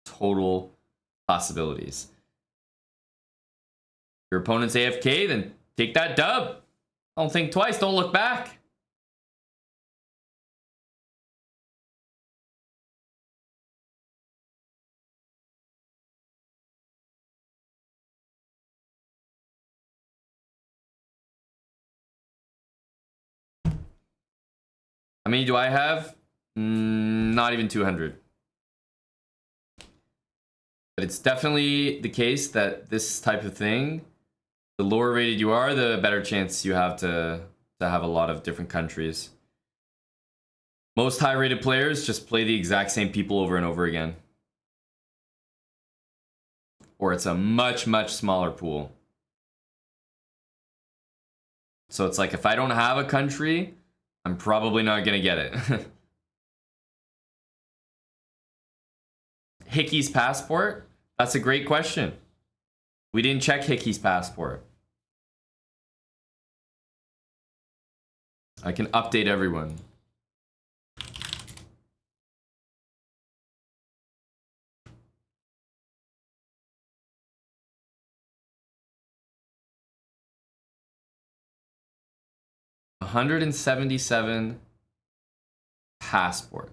total possibilities. Your opponent's AFK, then take that dub. Don't think twice, don't look back. How many do I have? Not even 200. But it's definitely the case that this type of thing, the lower rated you are, the better chance you have to have a lot of different countries. Most high rated players just play the exact same people over and over again. Or it's a much, much smaller pool. So it's like if I don't have a country, I'm probably not gonna get it. Hickey's passport? That's a great question. We didn't check Hickey's passport. I can update everyone. $177 passport.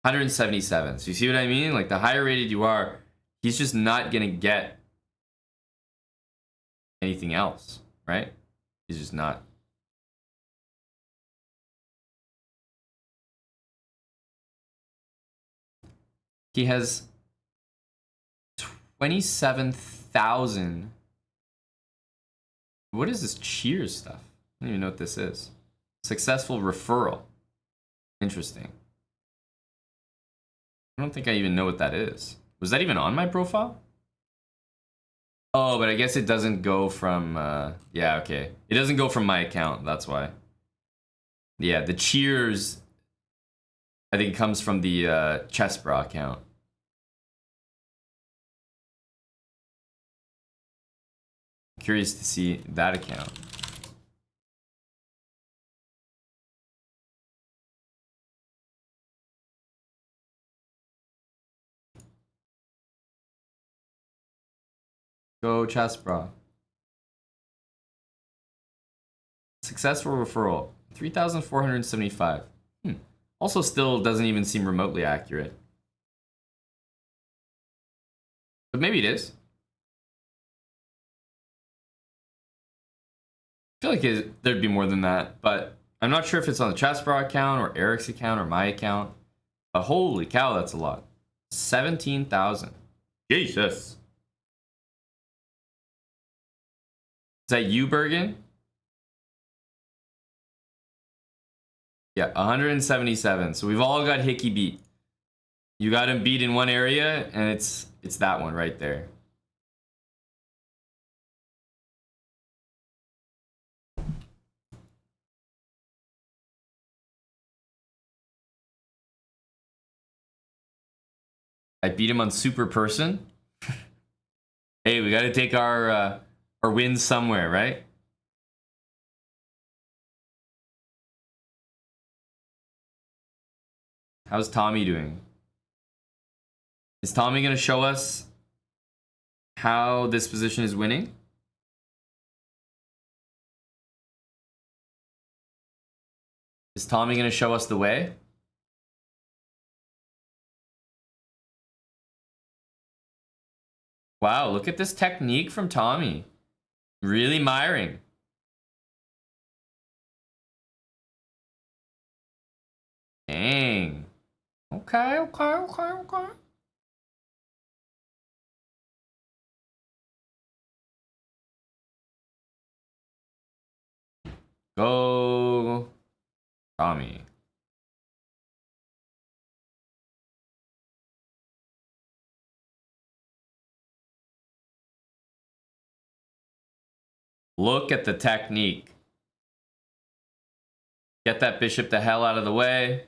177. So you see what I mean? Like the higher rated you are, he's just not gonna get anything else, right? He's just not. He has 27,000. What is this cheers stuff? I don't even know what this is. Successful referral. Interesting. I don't think I even know what that is. Was that even on my profile? Oh, but I guess it doesn't go from, yeah, okay. It doesn't go from my account, that's why. Yeah, the cheers, I think, comes from the SLOWBRAH account. Curious to see that account. Go SLOWBRAH. Successful referral. 3,475. Also still doesn't even seem remotely accurate. But maybe it is. I feel like there'd be more than that, but I'm not sure if it's on the SLOWBRAH account or Eric's account or my account. But holy cow, that's a lot. 17,000. Jesus. Is that you, Bergen? Yeah, 177. So we've all got Hickey beat. You got him beat in one area, and it's that one right there. I beat him on Super Person. Hey, we got to take our wins somewhere, right? How's Tommy doing? Is Tommy going to show us how this position is winning? Is Tommy going to show us the way? Wow, look at this technique from Tommy. Really miring. Dang. Okay. Go, Tommy. Look at the technique. Get that bishop the hell out of the way.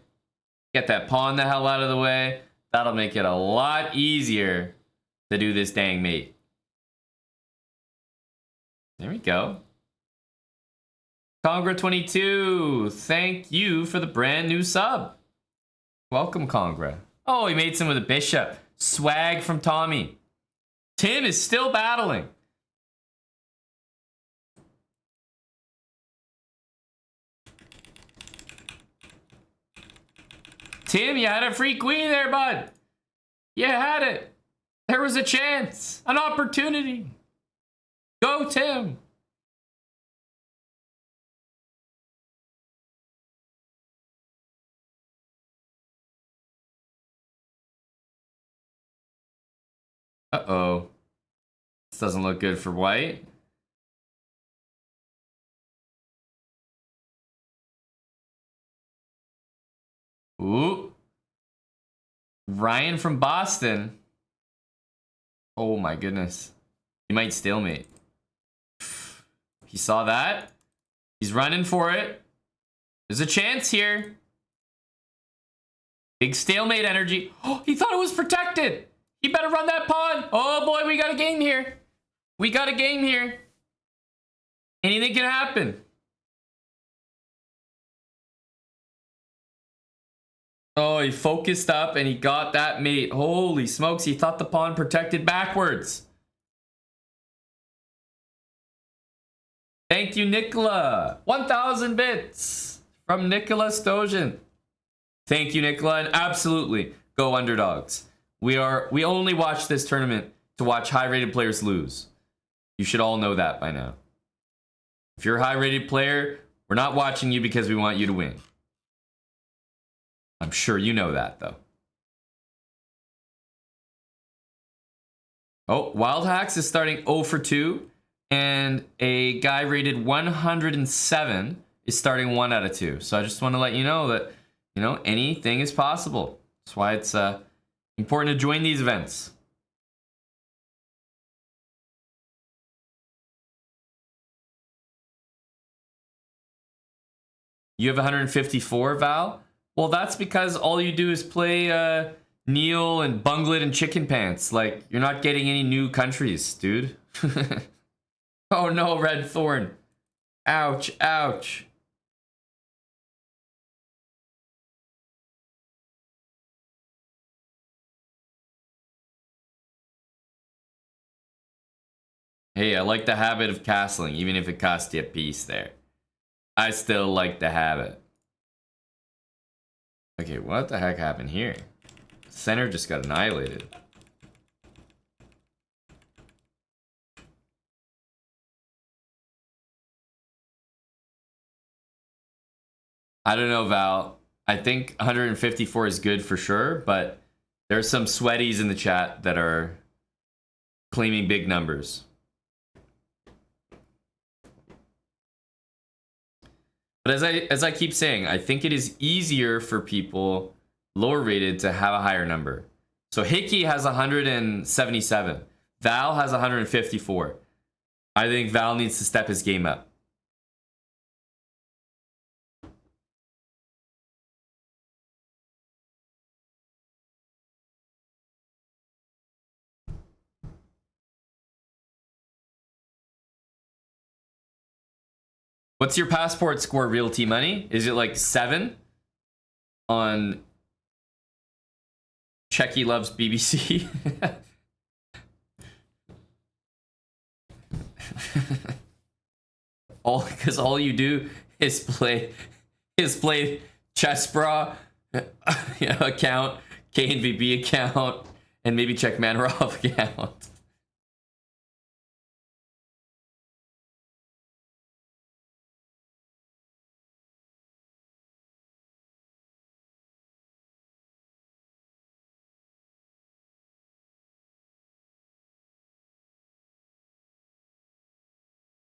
Get that pawn the hell out of the way. That'll make it a lot easier to do this dang mate. There we go. Congra22, thank you for the brand new sub. Welcome, Congra. Oh, he made some with a bishop. Swag from Tommy. Tim is still battling. Tim, you had a free queen there, bud. You had it. There was a chance, an opportunity. Go, Tim. Uh-oh. This doesn't look good for white. Ooh. Ryan from Boston. Oh my goodness. He might stalemate. He saw that. He's running for it. There's a chance here. Big stalemate energy. Oh, he thought it was protected. He better run that pawn. Oh boy, we got a game here. We got a game here. Anything can happen. Oh, he focused up and he got that mate. Holy smokes, he thought the pawn protected backwards. Thank you, Nicola. 1,000 bits from Nicola Stojan. Thank you, Nicola, and absolutely go underdogs. We only watch this tournament to watch high-rated players lose. You should all know that by now. If you're a high-rated player, we're not watching you because we want you to win. I'm sure you know that, though. Oh, Wild Hacks is starting 0 for 2, and a guy rated 107 is starting 1 out of 2. So I just want to let you know that, you know, anything is possible. That's why it's important to join these events. You have 154, Val? Well, that's because all you do is play Neil and Bunglet and Chicken Pants. Like, you're not getting any new countries, dude. Oh no, Red Thorn. Ouch, ouch. Hey, I like the habit of castling, even if it costs you a piece there. I still like the habit. Okay, what the heck happened here? Center just got annihilated. I don't know, Val. I think 154 is good for sure, but there's some sweaties in the chat that are claiming big numbers. But as I keep saying, I think it is easier for people lower rated to have a higher number. So Hickey has 177. Val has 154. I think Val needs to step his game up. What's your passport score, Realty Money? Is it like 7 on Checky Loves BBC? Because all you do is play SLOWBRAH account, KNVB account, and maybe check Manarov account.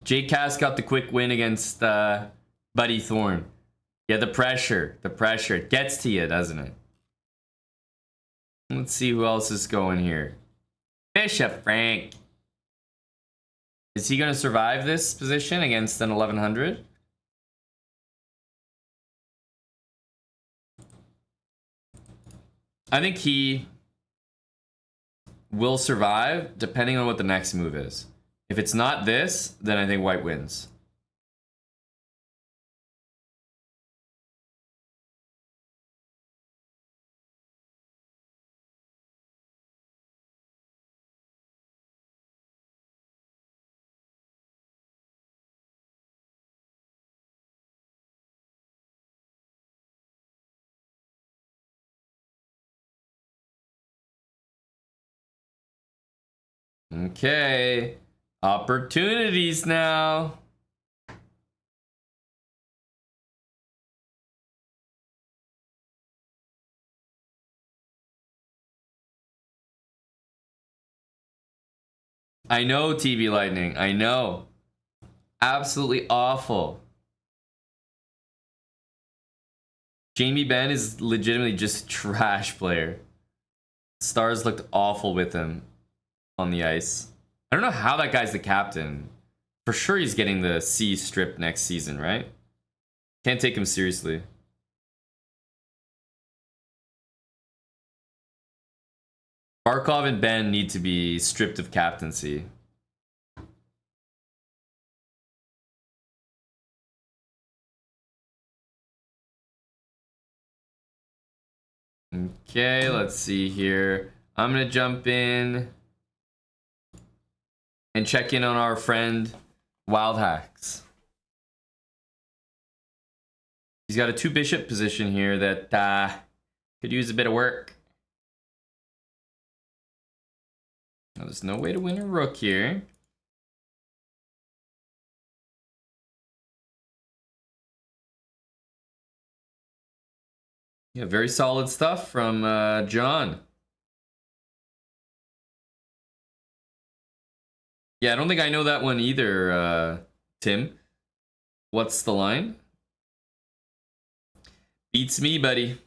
Jake Cass got the quick win against Buddy Thorne. Yeah, the pressure. It gets to you, doesn't it? Let's see who else is going here. Bishop Frank. Is he going to survive this position against an 1100? I think he will survive depending on what the next move is. If it's not this, then I think white wins. Okay. Opportunities now. I know, TV Lightning. I know. Absolutely awful. Jamie Benn is legitimately just a trash player. Stars looked awful with him on the ice. I don't know how that guy's the captain. For sure he's getting the C strip next season, right? Can't take him seriously. Barkov and Ben need to be stripped of captaincy. Okay, let's see here. I'm gonna jump in and check in on our friend Wild Hacks. He's got a 2 bishop position here that could use a bit of work. Now, there's no way to win a rook here. Yeah, very solid stuff from John. Yeah, I don't think I know that one either, Tim. What's the line? Beats me, buddy.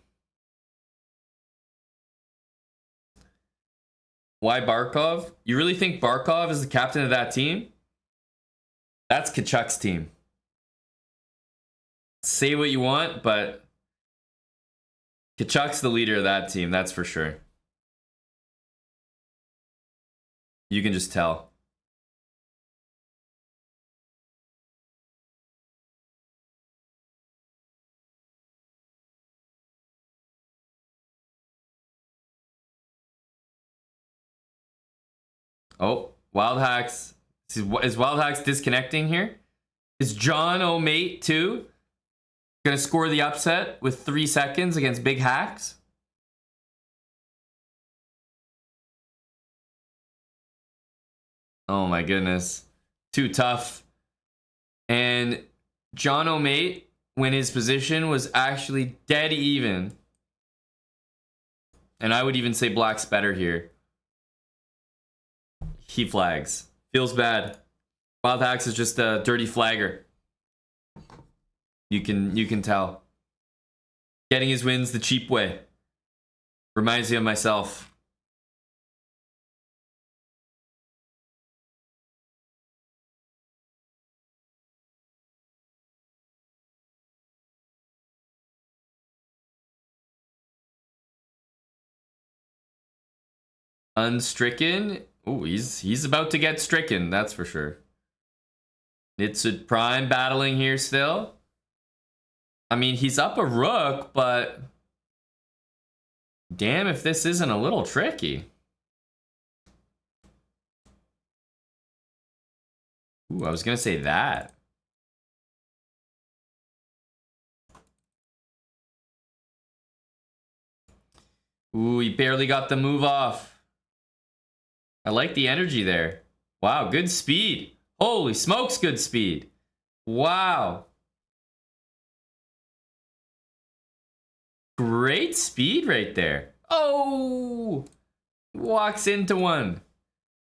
Why Barkov? You really think Barkov is the captain of that team? That's Kachuk's team. Say what you want, but Kachuk's the leader of that team, that's for sure. You can just tell. Oh, Wild Hacks Is Wild Hacks disconnecting here? Is John O'Mate too gonna score the upset with 3 seconds against Big Hacks? Oh my goodness. Too tough. And John O'Mate, when his position was actually dead even. And I would even say Black's better here. He flags. Feels bad. Wild Hacks is just a dirty flagger. You can tell. Getting his wins the cheap way. Reminds me of myself. Unstricken. Oh, he's about to get stricken, that's for sure. Nitsid Prime battling here still. I mean, he's up a rook, but damn if this isn't a little tricky. Ooh, I was gonna say that. Ooh, he barely got the move off. I like the energy there. Wow, good speed. Holy smokes, good speed. Wow. Great speed right there. Oh! Walks into one.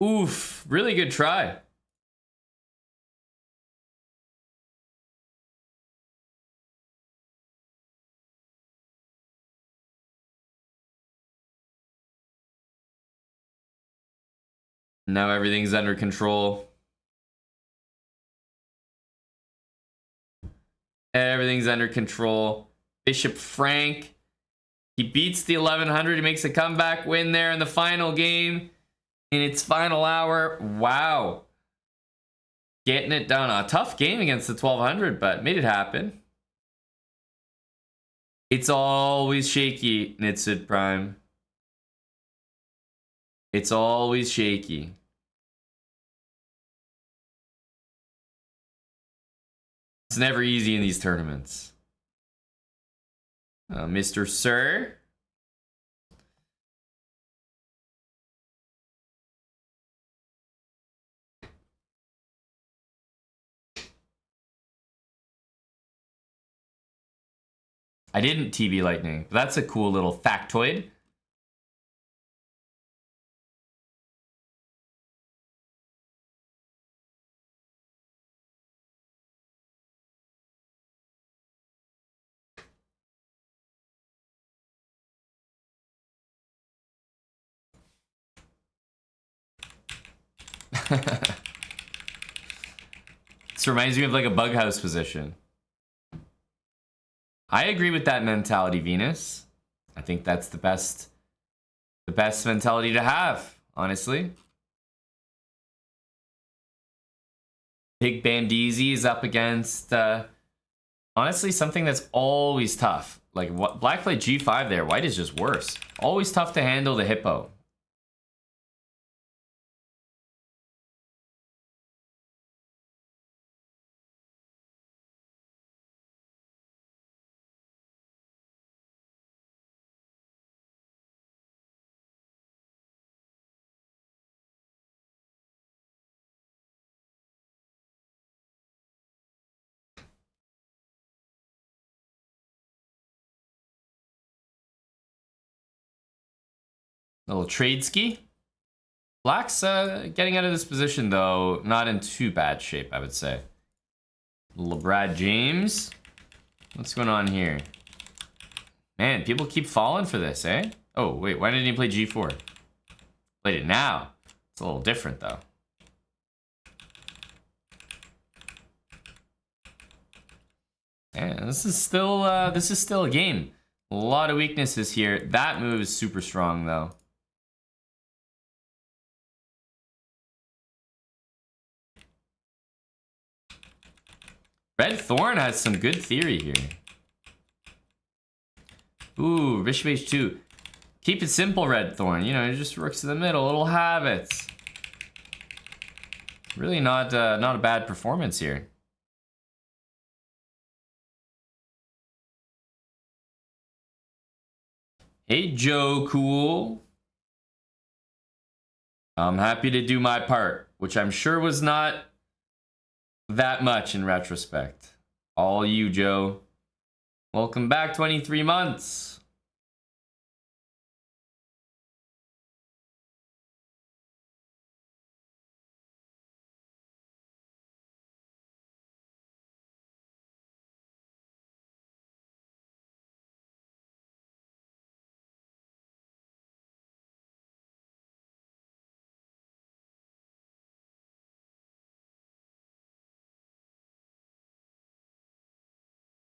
Oof, really good try. Now everything's under control. Everything's under control. Bishop Frank. He beats the 1100. He makes a comeback win there in the final game. In its final hour. Wow. Getting it done. A tough game against the 1200, but made it happen. It's always shaky, Nitsid Prime. It's always shaky. It's never easy in these tournaments. Mr. Sir. I didn't TB Lightning. That's a cool little factoid. This reminds me of like a bug house position. I agree with that mentality, Venus. I think that's the best mentality to have, honestly. Big Bandizi is up against, honestly, something that's always tough. Like, what Black played G5 there. White is just worse. Always tough to handle the hippo. Little trade ski. Black's getting out of this position, though, not in too bad shape, I would say. Little Brad James. What's going on here? Man, people keep falling for this, eh? Oh, wait, why didn't he play G4? Played it now. It's a little different, though. Man, this is still a game. A lot of weaknesses here. That move is super strong, though. Red Thorn has some good theory here. Ooh, Bishop H2. Keep it simple, Red Thorn. You know, just rooks to the middle, little habits. Really not a bad performance here. Hey, Joe Cool. I'm happy to do my part, which I'm sure was not that much in retrospect. All you, Joe. Welcome back, 23 months.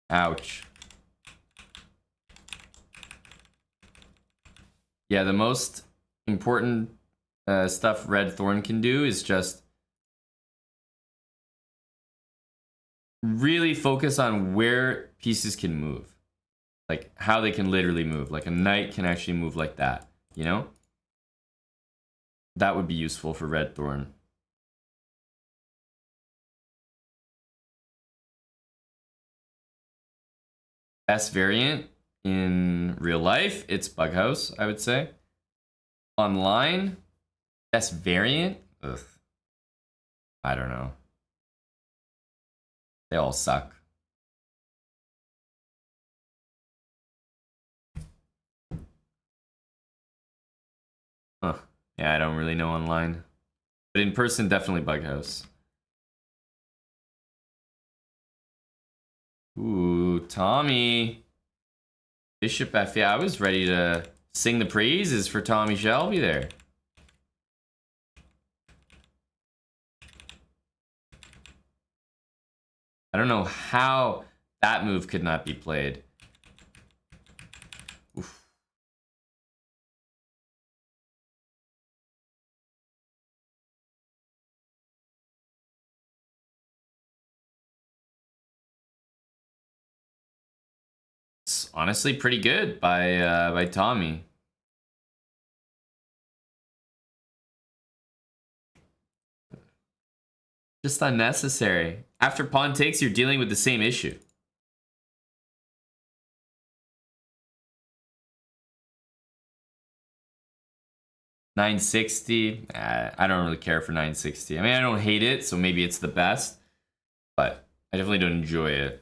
Ouch. Yeah, the most important stuff Red Thorn can do is just really focus on where pieces can move. Like how they can literally move. Like a knight can actually move like that, you know? That would be useful for Red Thorn. Best variant in real life, it's Bughouse, I would say. Online, best variant? Ugh. I don't know. They all suck. Huh. Yeah, I don't really know online. But in person, definitely Bughouse. Ooh, Tommy. Bishop F. Yeah, I was ready to sing the praises for Tommy Shelby there. I don't know how that move could not be played. Oof. It's honestly pretty good by Tommy. Just unnecessary. After pawn takes, you're dealing with the same issue. $960. I don't really care for 960. I mean, I don't hate it, so maybe it's the best, but I definitely don't enjoy it.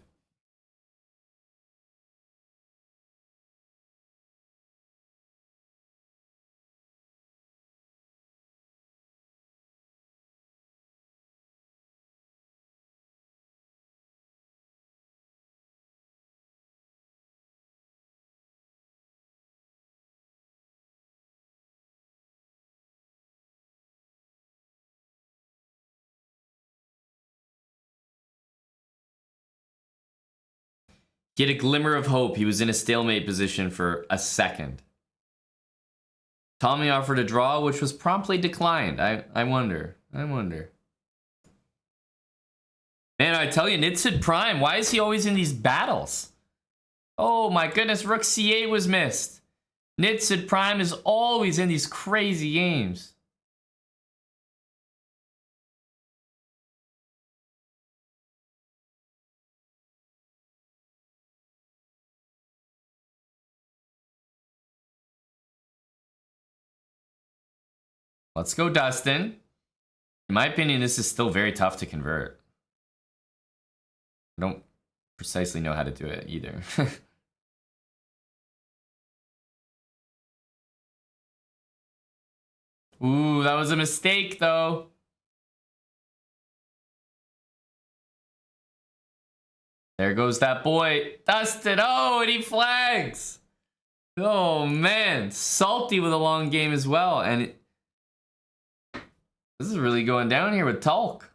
He had a glimmer of hope. He was in a stalemate position for a second. Tommy offered a draw, which was promptly declined. I wonder. I wonder. Man, I tell you, Nitsid Prime, why is he always in these battles? Oh my goodness, Rook C8 was missed. Nitsid Prime is always in these crazy games. Let's go, Dustin. In my opinion, this is still very tough to convert. I don't precisely know how to do it either. Ooh, that was a mistake, though. There goes that boy. Dustin. Oh, and he flags. Oh, man. Salty with a long game as well. And this is really going down here with Talk.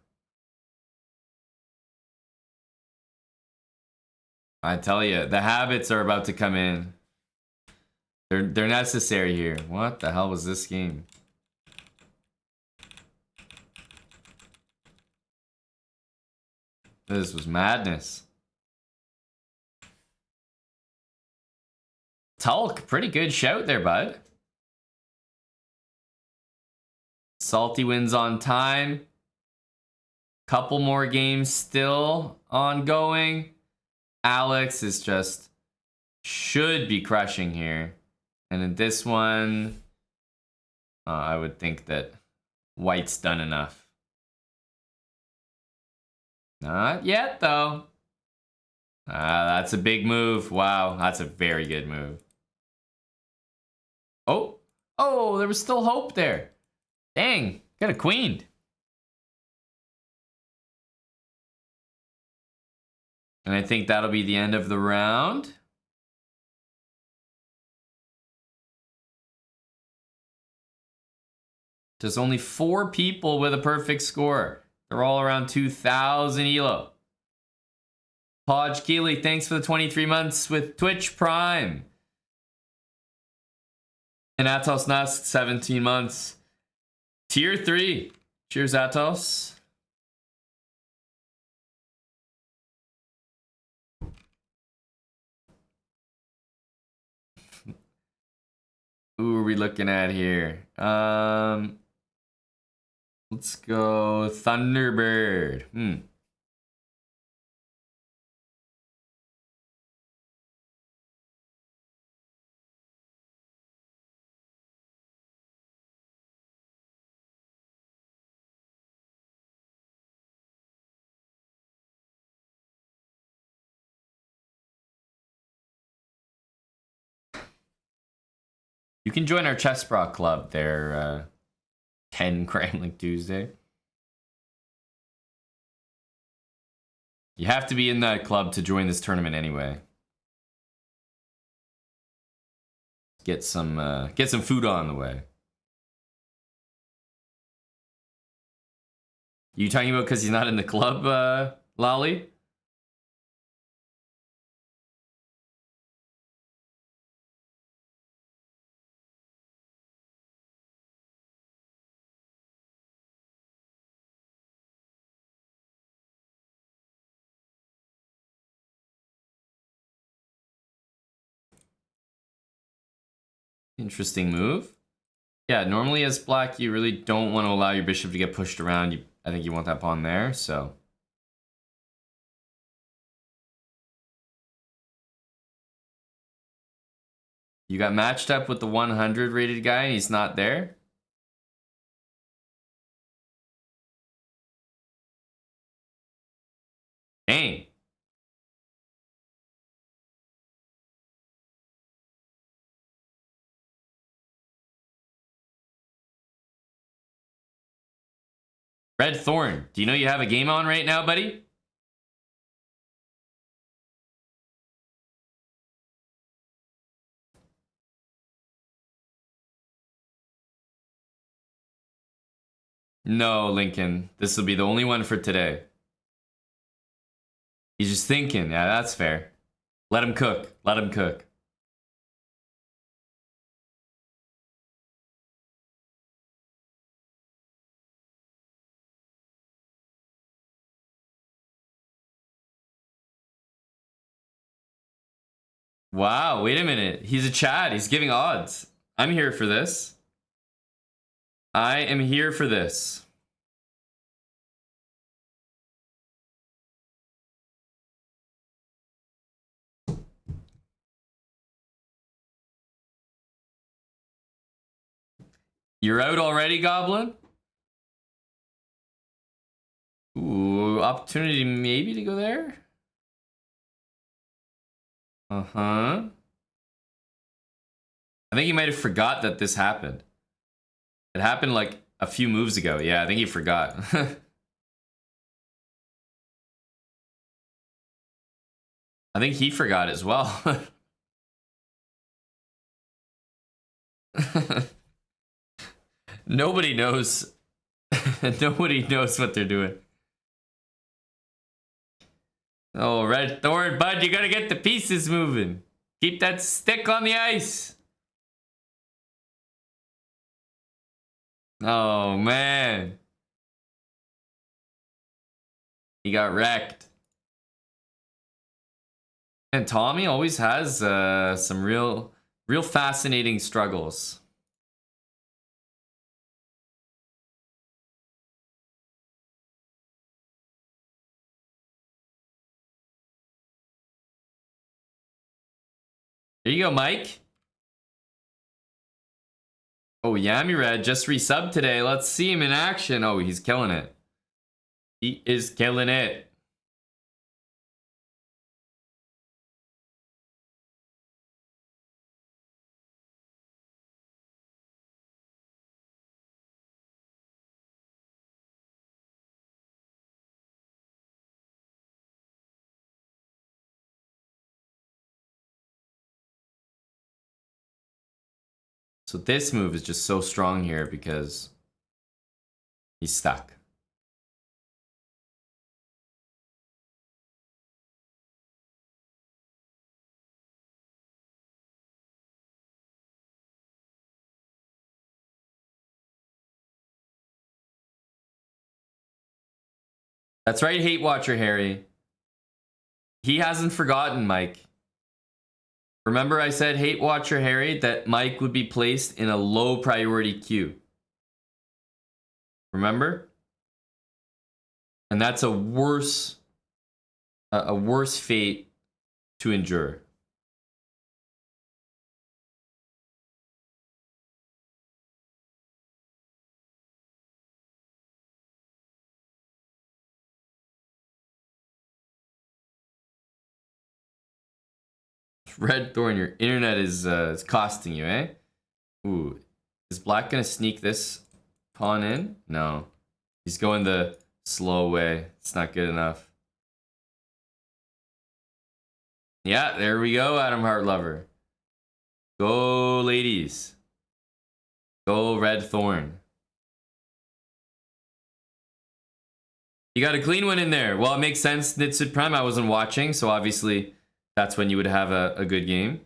I tell you, the habits are about to come in. They're necessary here. What the hell was this game? This was madness. Tulk, pretty good shout there, bud. Salty wins on time. Couple more games still ongoing. Alex is just should be crushing here. And in this one, I would think that white's done enough. Not yet, though. That's a big move. Wow, that's a very good move. Oh, oh, there was still hope there. Dang, got a queen. And I think that'll be the end of the round. There's only 4 people with a perfect score. They're all around 2,000 elo. Podge Keeley, thanks for the 23 months with Twitch Prime. And Atos Nast, 17 months. Tier 3. Cheers, Atos. Who are we looking at here? Let's go Thunderbird. You can join our SLOWBRAH club there, 10 Cramling Tuesday. You have to be in that club to join this tournament anyway. Get some food on the way. You talking about because he's not in the club, Lolly? Interesting move. Yeah, normally as black, you really don't want to allow your bishop to get pushed around. I think you want that pawn there, so. You got matched up with the 100 rated guy and he's not there? Dang. Red Thorn, do you know you have a game on right now, buddy? No, Lincoln. This will be the only one for today. He's just thinking. Yeah, that's fair. Let him cook. Let him cook. Wow, wait a minute. He's a Chad. He's giving odds. I'm here for this. I am here for this. You're out already, Goblin? Ooh, opportunity maybe to go there? Uh-huh. I think he might have forgot that this happened. It happened like a few moves ago. Yeah, I think he forgot. I think he forgot as well. Nobody knows. Nobody knows what they're doing. Oh, Red Thorn, bud, you gotta get the pieces moving. Keep that stick on the ice. Oh, man. He got wrecked. And Tommy always has some real fascinating struggles. There you go, Mike. Oh, Yami Red just resubbed today. Let's see him in action. Oh, he's killing it. He is killing it. So this move is just so strong here because he's stuck. That's right, Hate Watcher Harry. He hasn't forgotten, Mike. Remember I said, Hate Watcher Harry, that Mike would be placed in a low priority queue. Remember? And that's a worse fate to endure. Red Thorn, your internet is costing you, eh? Ooh, is Black gonna sneak this pawn in? No, he's going the slow way. It's not good enough. Yeah, there we go, Adam Heartlover. Go, ladies. Go, Red Thorn. You got a clean one in there. Well, it makes sense. Nitsid Prime, I wasn't watching, so obviously that's when you would have a good game.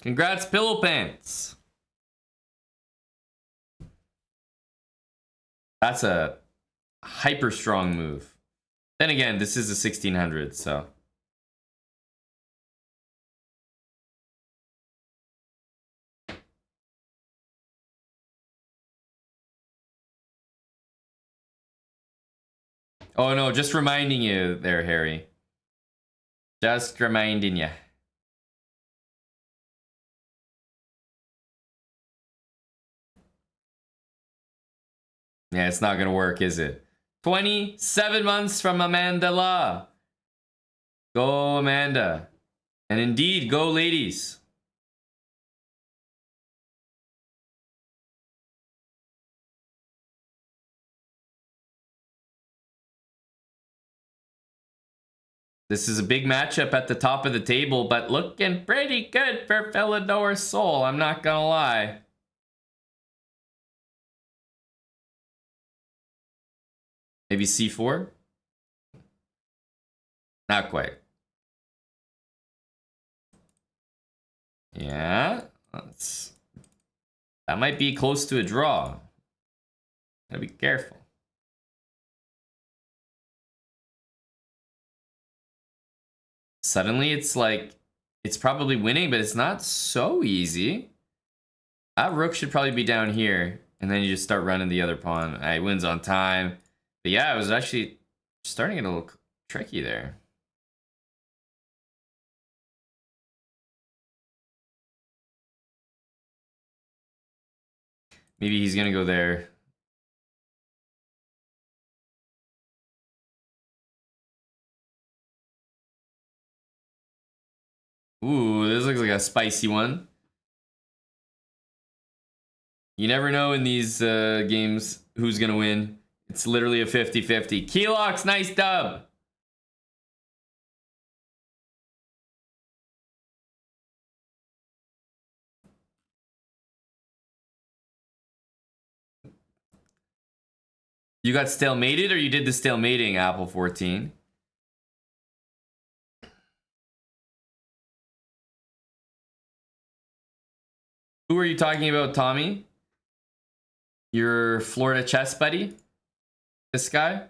Congrats, Pillow Pants. That's a hyper strong move. Then again, this is a 1600, so. Oh no, just reminding you there, Harry. Just reminding you. Yeah, it's not gonna work, is it? 27 months from Amanda Law. Go, Amanda. And indeed, go, ladies. This is a big matchup at the top of the table, but looking pretty good for Philidor Soul, I'm not gonna lie. Maybe C4? Not quite. Yeah, that might be close to a draw. Gotta be careful. Suddenly it's like, it's probably winning, but it's not so easy. That rook should probably be down here, and then you just start running the other pawn. He wins on time. But yeah, it was actually starting to look tricky there. Maybe he's gonna go there. Ooh, this looks like a spicy one. You never know in these games who's gonna win. It's literally a 50-50. Keylocks, nice dub. You got stalemated or you did the stalemating, Apple 14? Who are you talking about, Tommy? Your Florida chess buddy? This guy?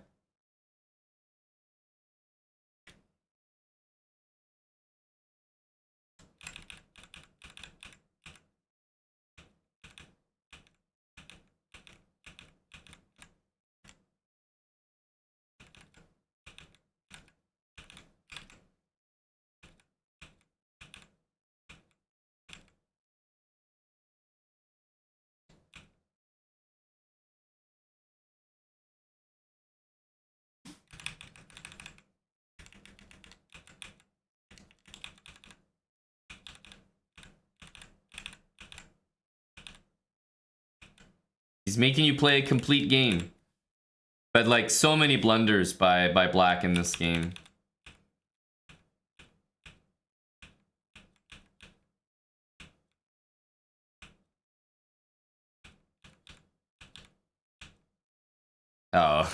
He's making you play a complete game. But like so many blunders by Black in this game. Oh.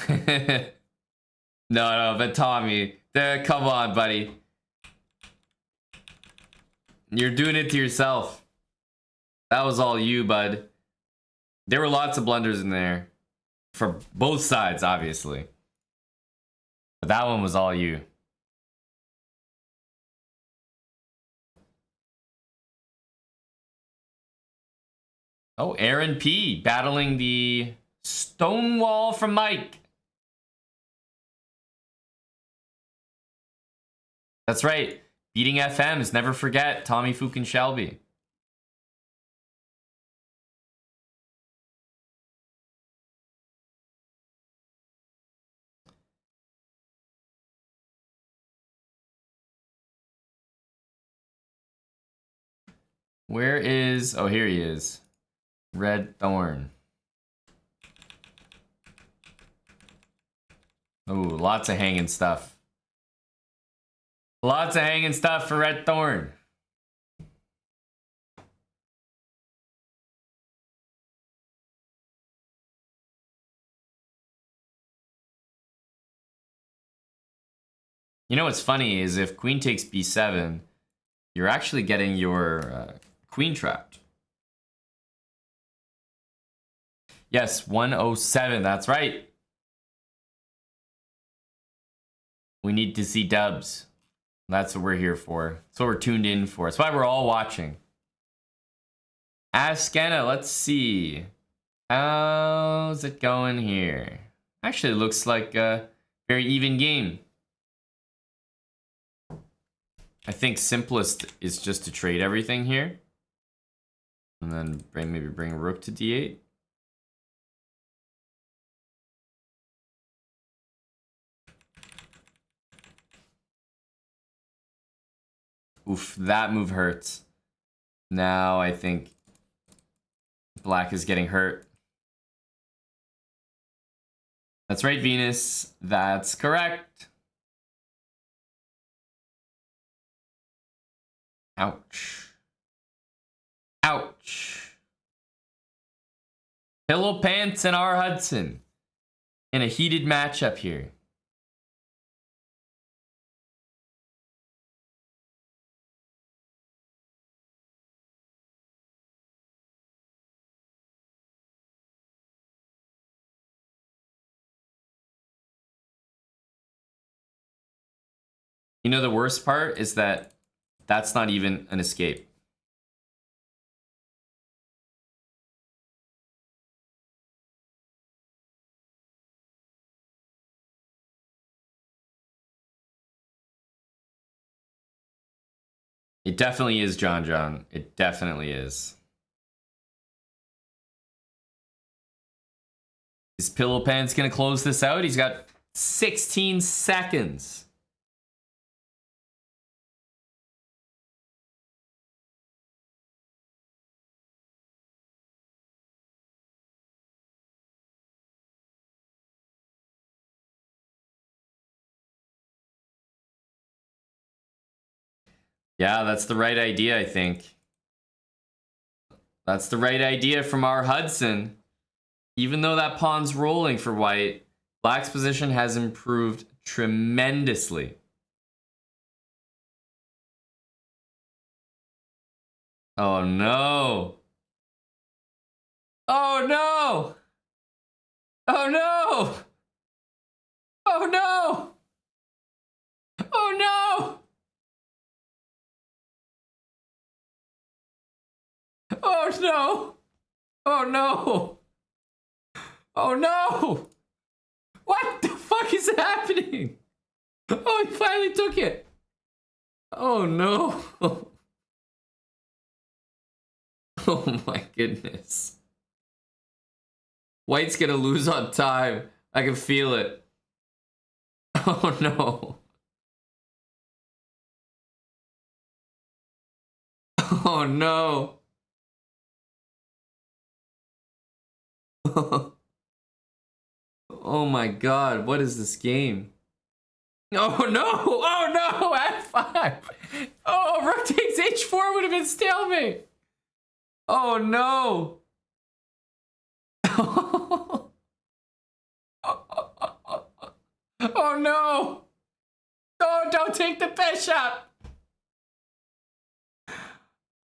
No, but Tommy, come on, buddy. You're doing it to yourself. That was all you, bud. There were lots of blunders in there. For both sides, obviously. But that one was all you. Oh, Aaron P. battling the Stonewall from Mike. That's right. Beating FMs, never forget Tommy Fukin Shelby. Where is... Oh, here he is. Red Thorn. Oh, lots of hanging stuff. Lots of hanging stuff for Red Thorn. You know what's funny is if queen takes b7, you're actually getting your queen trapped. Yes, 107, that's right. We need to see dubs. That's what we're here for. That's what we're tuned in for. That's why we're all watching. Askena, let's see. How's it going here? Actually, it looks like a very even game. I think simplest is just to trade everything here. And then maybe bring rook to d8. Oof, that move hurts. Now I think Black is getting hurt. That's right, Venus. That's correct. Ouch. Ouch. Pillow Pants and R. Hudson in a heated matchup here. You know, the worst part is that that's not even an escape. It definitely is, John. It definitely is. Is Pillow Pants gonna close this out? He's got 16 seconds. Yeah, that's the right idea, I think. That's the right idea from our Hudson. Even though that pawn's rolling for white, Black's position has improved tremendously. Oh no! Oh no! Oh no! Oh no! Oh no! Oh no! Oh no! Oh no! What the fuck is happening? Oh, he finally took it! Oh no! Oh my goodness. White's gonna lose on time. I can feel it. Oh no. Oh no. Oh my god, what is this game? Oh no! Oh no! F5! Oh, rook takes h4 would have been stalemate! Oh no! Oh no! Oh, don't take the bishop!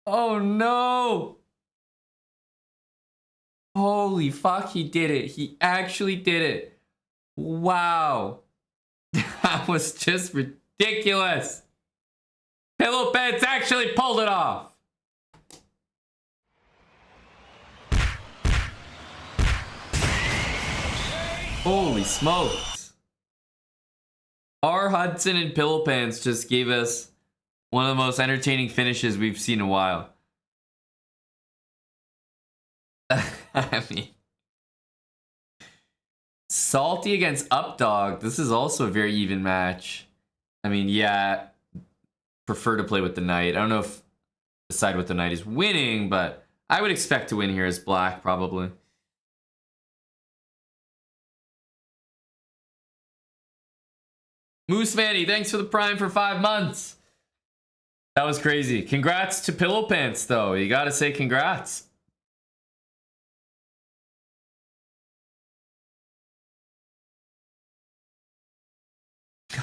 Oh no! Holy fuck, he did it. He actually did it. Wow. That was just ridiculous. Pillow Pants actually pulled it off. Holy smokes. R. Hudson and Pillow Pants just gave us one of the most entertaining finishes we've seen in a while. I mean, Salty against Updog. This is also a very even match. I mean, yeah, prefer to play with the knight. I don't know if the side with the knight is winning, but I would expect to win here as black, probably. Moose Manny, thanks for the prime for 5 months. That was crazy. Congrats to Pillow Pants, though. You gotta say congrats.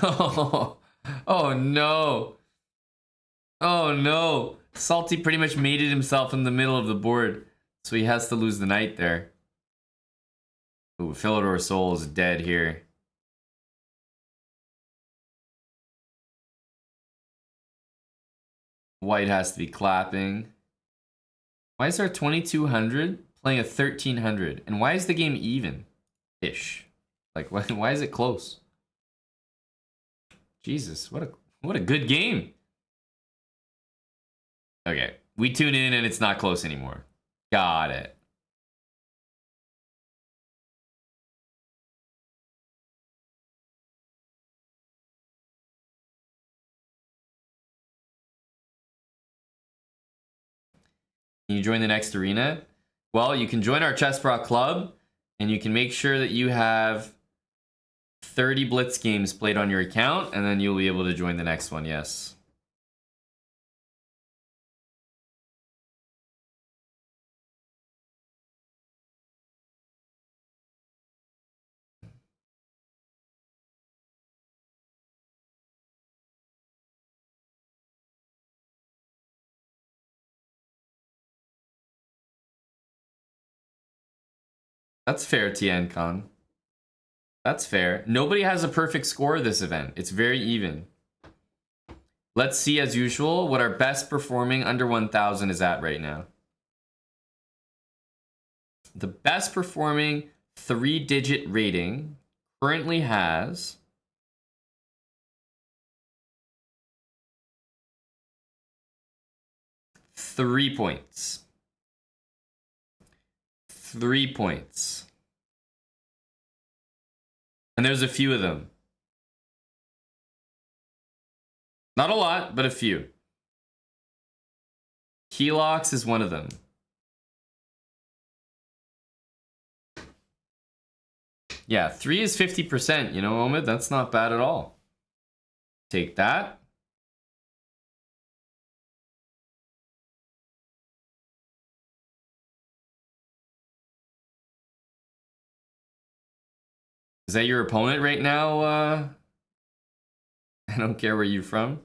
Oh, oh no. Oh no. Salty pretty much mated himself in the middle of the board, so he has to lose the knight there. Ooh, Philidor Soul is dead here. White has to be clapping. Why is there 2200 playing a 1300? And why is the game even-ish? Like, why is it close? Jesus, what a good game. Okay, we tune in and it's not close anymore. Got it. Can you join the next arena? Well, you can join our SLOWBRAH club, and you can make sure that you have 30 Blitz games played on your account, and then you'll be able to join the next one, yes. That's fair, TNCon. That's fair. Nobody has a perfect score this event. It's very even. Let's see, as usual, what our best performing under 1,000 is at right now. The best performing 3-digit rating currently has 3 points. 3 points. And there's a few of them. Not a lot, but a few. Keylocks is one of them. Yeah, 3 is 50%, you know, Omid? That's not bad at all. Take that. Is that your opponent right now? I don't care where you're from.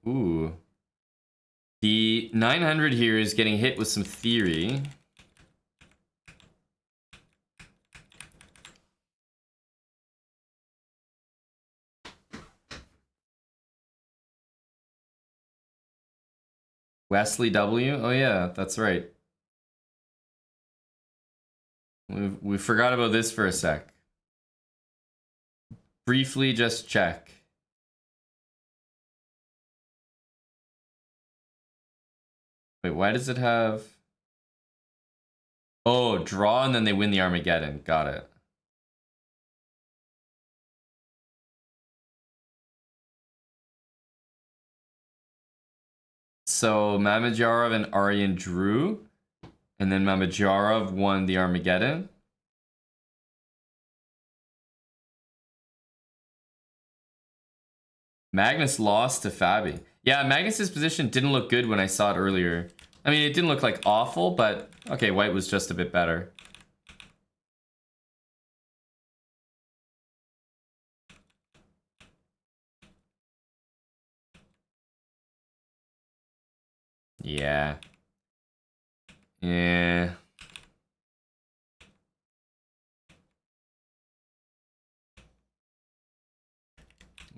Ooh. The 900 here is getting hit with some theory. Wesley W? Oh yeah, that's right. We forgot about this for a sec. Briefly just check. Wait, why does it have... Oh, draw and then they win the Armageddon. Got it. So Mamajarov and Aryan drew. And then Mamajarov won the Armageddon. Magnus lost to Fabi. Yeah, Magnus's position didn't look good when I saw it earlier. I mean, it didn't look like awful, but okay, white was just a bit better. Yeah. Yeah.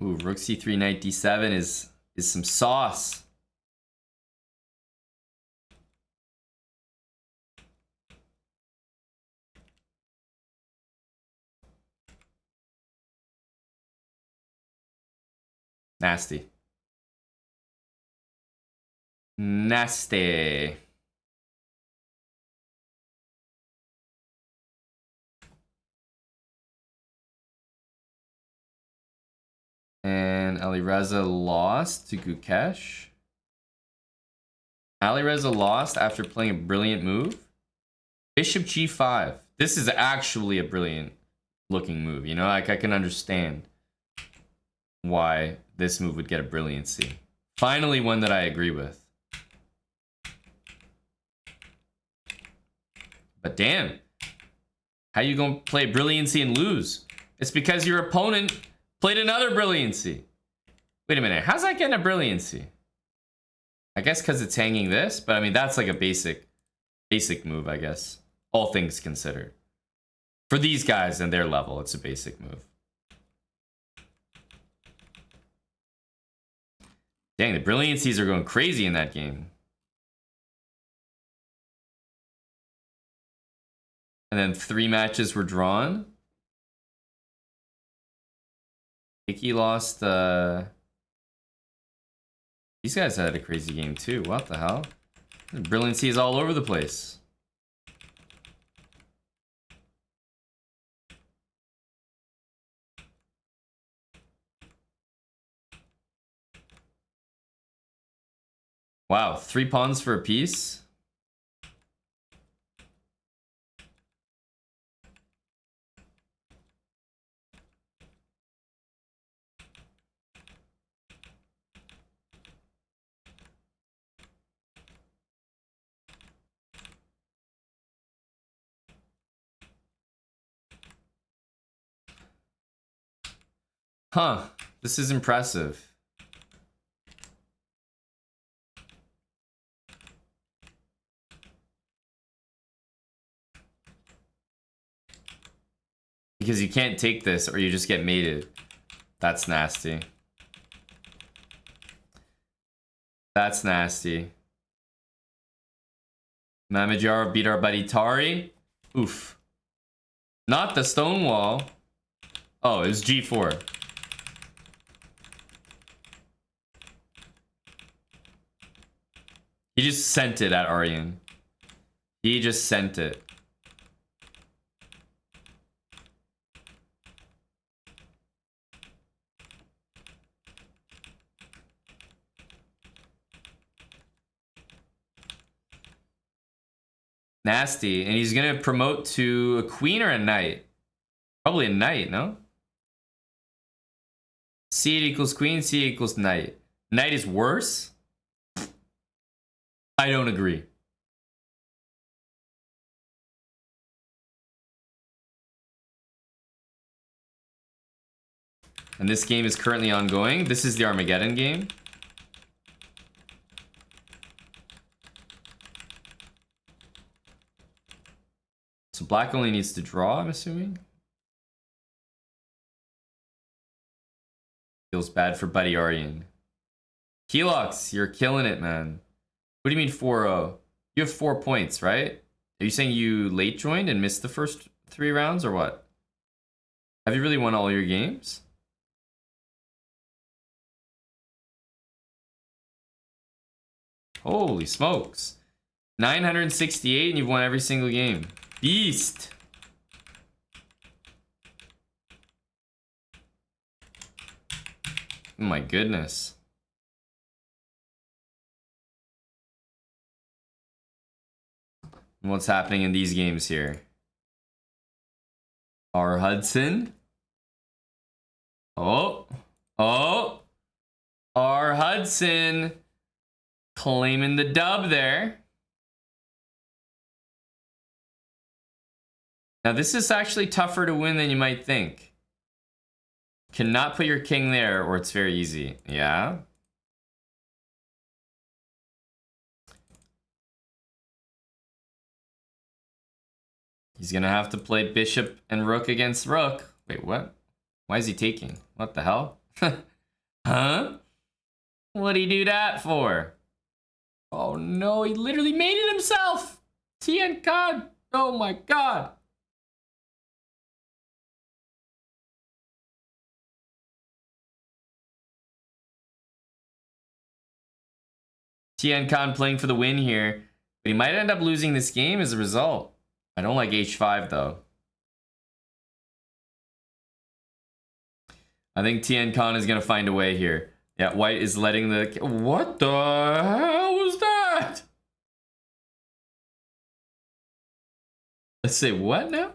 Ooh, Rook C3 Knight D7 is some sauce. Nasty. Nasty. And Alireza lost to Gukesh. Alireza lost after playing a brilliant move. Bishop G5. This is actually a brilliant looking move, you know? Like, I can understand why this move would get a brilliancy. Finally, one that I agree with. But damn, how you gonna play brilliancy and lose? It's because your opponent played another brilliancy. Wait a minute, how's that getting a brilliancy? I guess because it's hanging this, but I mean, that's like a basic move, I guess. All things considered. For these guys and their level, it's a basic move. Dang, the brilliancies are going crazy in that game. And then 3 matches were drawn. Icky lost. These guys had a crazy game too. What the hell? The brilliancy is all over the place. Wow, 3 pawns for a piece. Huh, this is impressive. Because you can't take this or you just get mated. That's nasty. That's nasty. Mamajar beat our buddy Tari. Oof. Not the Stonewall. Oh, it was G4. He just sent it at Aryan. He just sent it. Nasty. And he's gonna promote to a queen or a knight? Probably a knight, no? C8 equals queen, C8 equals knight. Knight is worse? I don't agree. And this game is currently ongoing. This is the Armageddon game. So black only needs to draw, I'm assuming. Feels bad for Buddy Aryan. Kelox, you're killing it, man. What do you mean 4-0? You have 4 points, right? Are you saying you late joined and missed the first 3 rounds or what? Have you really won all your games? Holy smokes. 968 and you've won every single game. Beast. Oh my goodness. What's happening in these games here? R. Hudson. Oh. Oh. R. Hudson. Claiming the dub there. Now this is actually tougher to win than you might think. Cannot put your king there or it's very easy. Yeah. He's gonna have to play bishop and rook against rook. Wait, what? Why is he taking? What the hell? Huh? What'd he do that for? Oh no, he literally made it himself! Tien Khan! Oh my god! Tien Khan playing for the win here, but he might end up losing this game as a result. I don't like h5 though. I think Tien Khan is gonna find a way here. Yeah, white is letting the... What the hell was that? Let's say what now?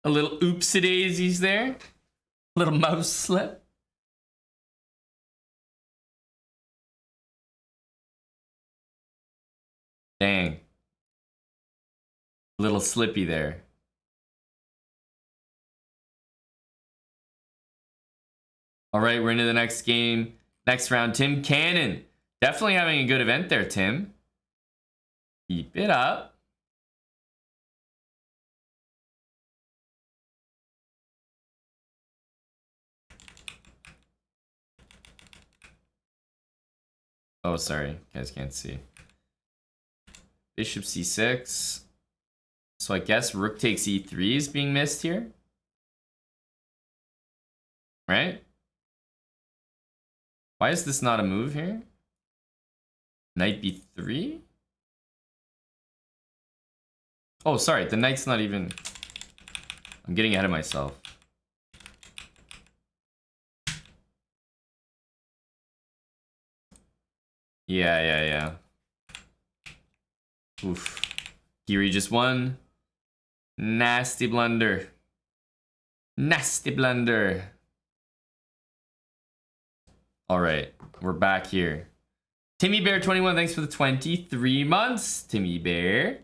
A little oopsie-daisies there. A little mouse slip. Dang. A little slippy there. All right, we're into the next game. Next round, Tim Cannon. Definitely having a good event there, Tim. Keep it up. Oh, sorry. You guys can't see. Bishop c6. So I guess rook takes e3 is being missed here. Right? Why is this not a move here? Knight b3? Oh, sorry. The knight's not even... I'm getting ahead of myself. Yeah. Oof. Kiri just won. Nasty blunder. Nasty blunder. All right, we're back here. Timmy Bear 21, thanks for the 23 months. Timmy Bear.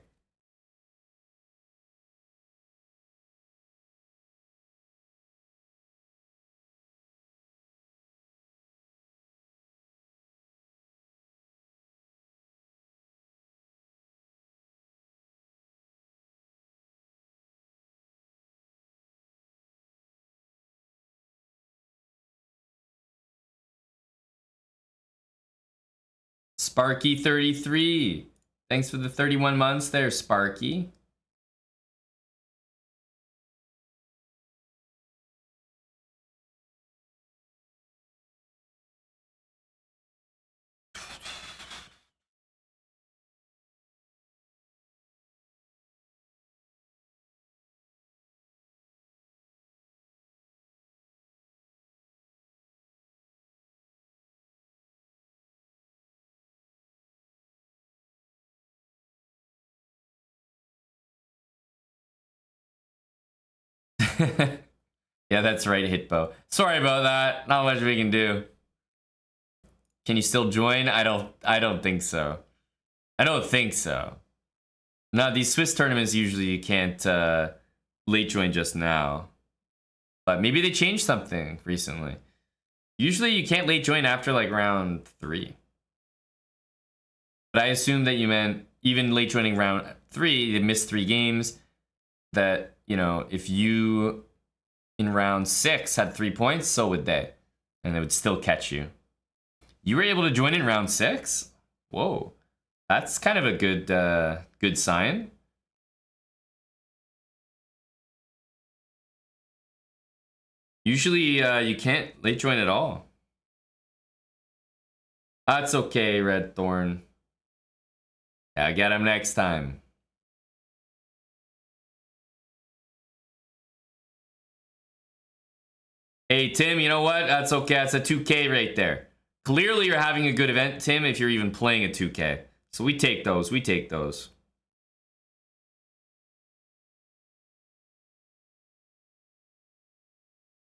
Sparky 33. Thanks for the 31 months there, Sparky. Yeah, that's right, Hitbo. Sorry about that. Not much we can do. Can you still join? I don't think so. I don't think so. No, these Swiss tournaments usually you can't late join just now. But maybe they changed something recently. Usually you can't late join after like round 3. But I assume that you meant even late joining round 3, they missed 3 games. That, you know, if you in round 6 had 3 points, so would they. And they would still catch you. You were able to join in round 6? Whoa. That's kind of a good sign. Usually you can't late join at all. That's okay, Red Thorn. Yeah, I get him next time. Hey, Tim, you know what? That's okay. That's a 2K right there. Clearly, you're having a good event, Tim, if you're even playing a 2K. So we take those. We take those.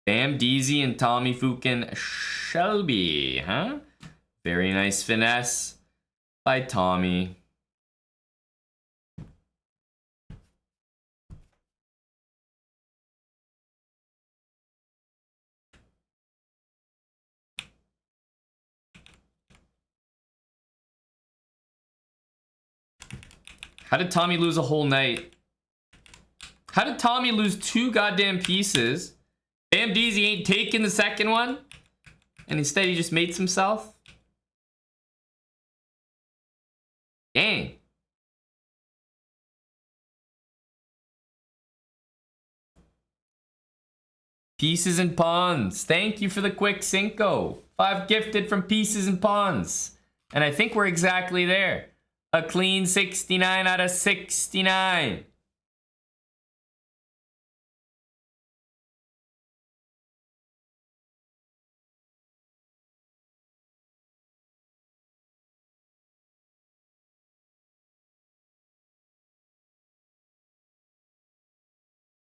Bam Deezy and Tommy Fukin Shelby, huh? Very nice finesse by Tommy. How did Tommy lose a whole night? How did Tommy lose 2 goddamn pieces? Bam Deezy ain't taking the second one? And instead he just mates himself? Dang. Pieces and Pawns. Thank you for the quick Cinco. 5 gifted from Pieces and Pawns. And I think we're exactly there. A clean 69 out of 69.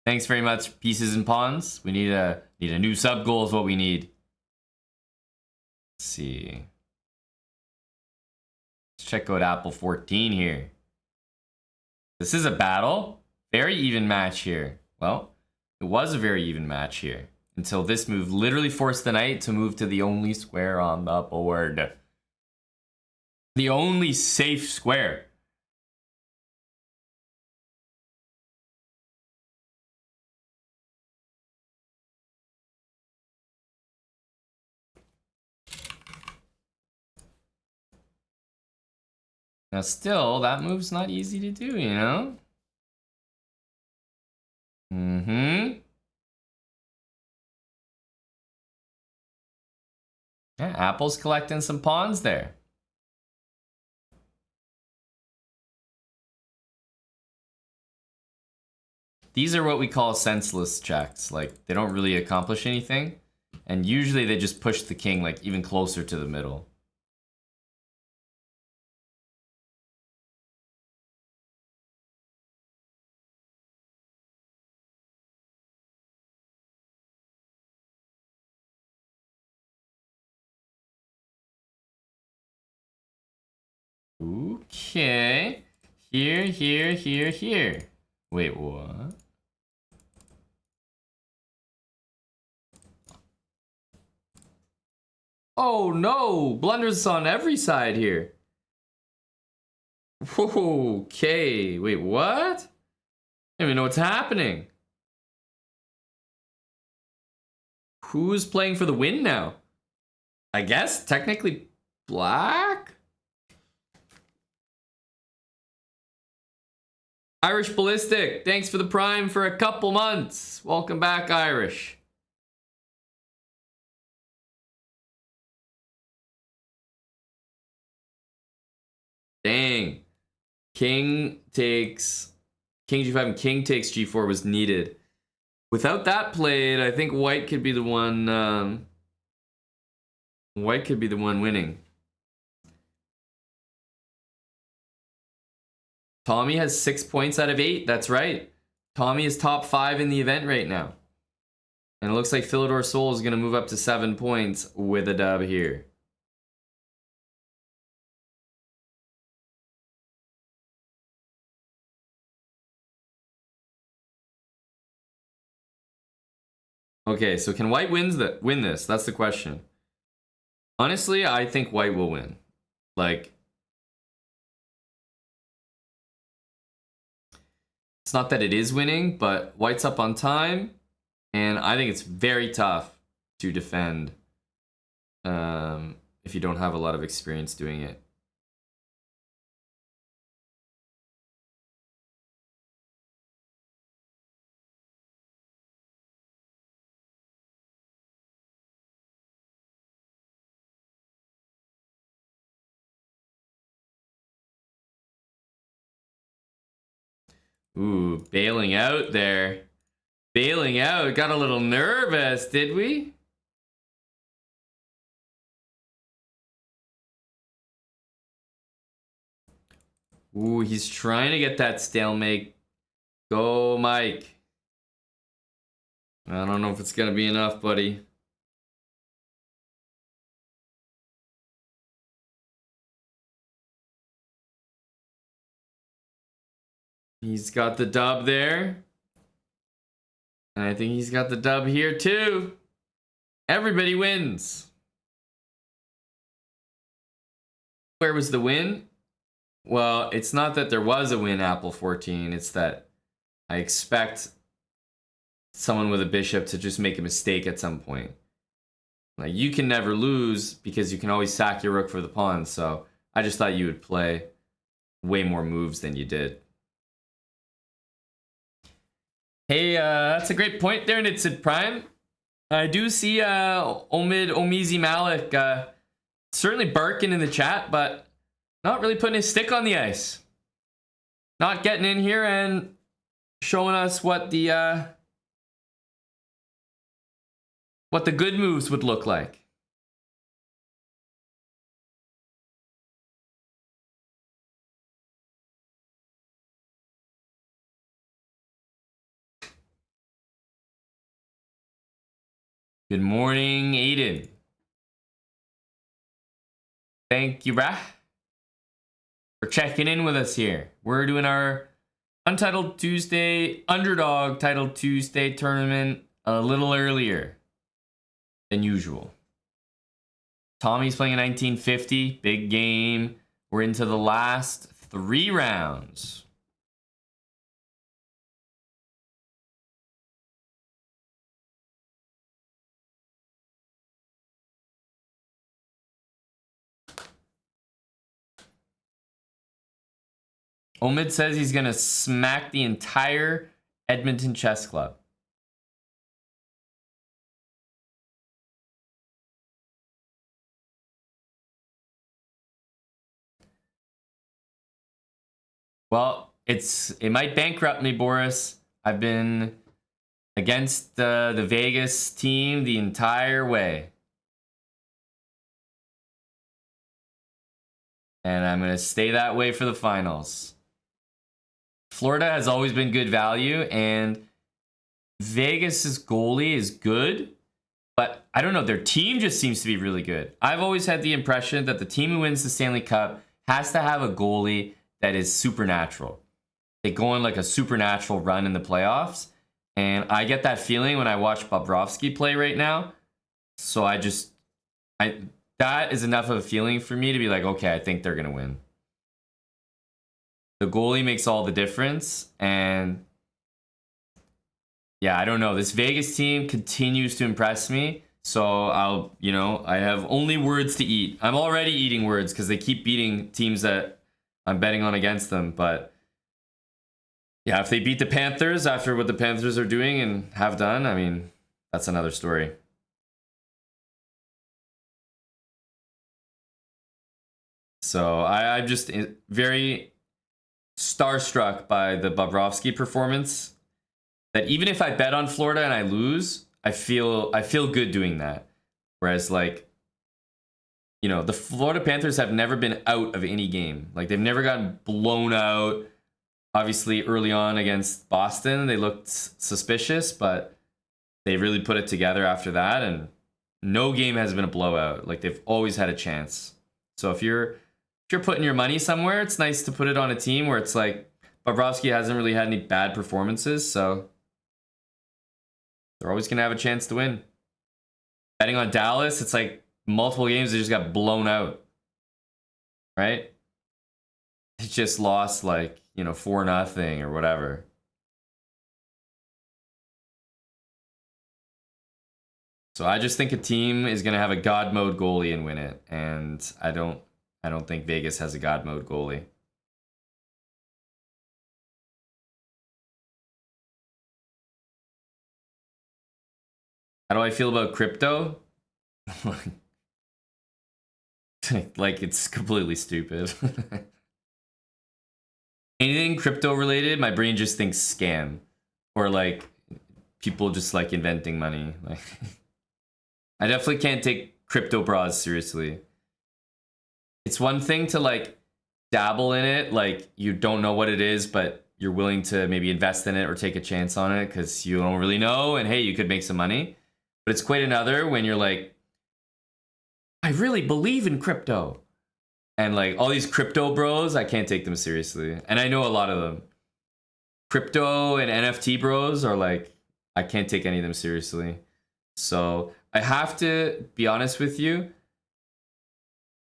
Thanks very much, Pieces and Pawns. We need a new sub goal is what we need. Let's see. Let's check out Apple 14 here. This is a battle. Very even match here. Well, it was a very even match here. Until this move literally forced the knight to move to the only square on the board. The only safe square. Now still, that move's not easy to do, you know? Mm-hmm. Yeah, Apple's collecting some pawns there. These are what we call senseless checks. Like, they don't really accomplish anything. And usually they just push the king, like, even closer to the middle. Okay. Here. Wait, what? Oh no! Blunders on every side here. Okay. Wait, what? I don't even know what's happening. Who's playing for the win now? I guess technically black? Irish Ballistic, thanks for the prime for a couple months. Welcome back, Irish. Dang. King takes... King G5 and King takes G4 was needed. Without that played, I think White could be the one... White could be the one winning. Tommy has 6 points out of 8. That's right. Tommy is top 5 in the event right now. And it looks like Philidor Soul is going to move up to 7 points with a dub here. Okay, so can White win this? That's the question. Honestly, I think White will win. Like, it's not that it is winning, but White's up on time, and I think it's very tough to defend if you don't have a lot of experience doing it. Ooh, bailing out there. Bailing out. Got a little nervous, did we? Ooh, he's trying to get that stalemate. Go, Mike. I don't know if it's gonna be enough, buddy. He's got the dub there. And I think he's got the dub here too. Everybody wins. Where was the win? Well, it's not that there was a win, Apple 14. It's that I expect someone with a bishop to just make a mistake at some point. Like, you can never lose because you can always sack your rook for the pawn. So I just thought you would play way more moves than you did. Hey, that's a great point there, Nitsid Prime. I do see Omid Omizi Malik certainly barking in the chat, but not really putting his stick on the ice. Not getting in here and showing us what the good moves would look like. Good morning, Aiden. Thank you, brah, for checking in with us here. We're doing our Untitled Tuesday, Underdog Titled Tuesday tournament a little earlier than usual. Tommy's playing a 1950, big game. We're into the last 3 rounds. Omid says he's gonna smack the entire Edmonton Chess Club. Well, it might bankrupt me, Boris. I've been against the Vegas team the entire way. And I'm gonna stay that way for the finals. Florida has always been good value, and Vegas's goalie is good, but I don't know, their team just seems to be really good. I've always had the impression that the team who wins the Stanley Cup has to have a goalie that is supernatural. They go on like a supernatural run in the playoffs, and I get that feeling when I watch Bobrovsky play right now. So that is enough of a feeling for me to be like, okay, I think they're gonna win. The goalie makes all the difference, and yeah, I don't know. This Vegas team continues to impress me, so I have only words to eat. I'm already eating words because they keep beating teams that I'm betting on against them, but yeah, if they beat the Panthers after what the Panthers are doing and have done, I mean, that's another story. So I'm just very starstruck by the Bobrovsky performance, that even if I bet on Florida and I lose, I feel good doing that. Whereas, like, the Florida Panthers have never been out of any game. Like, they've never gotten blown out. Obviously, early on against Boston, they looked suspicious, but they really put it together after that, and no game has been a blowout. Like, they've always had a chance. So if you're putting your money somewhere, it's nice to put it on a team where it's like Bobrovsky hasn't really had any bad performances, so they're always going to have a chance to win. Betting on Dallas, it's like multiple games they just got blown out, right? They just lost like, 4-0 or whatever. So I just think a team is going to have a God mode goalie and win it, and I don't think Vegas has a God mode goalie. How do I feel about crypto? Like, it's completely stupid. Anything crypto related, my brain just thinks scam, or like people just like inventing money. Like, I definitely can't take crypto bras seriously. It's one thing to like dabble in it, like you don't know what it is, but you're willing to maybe invest in it or take a chance on it because you don't really know, and hey, you could make some money. But it's quite another when you're like, I really believe in crypto. And like all these crypto bros, I can't take them seriously. And I know a lot of them. Crypto and NFT bros are like, I can't take any of them seriously. So I have to be honest with you.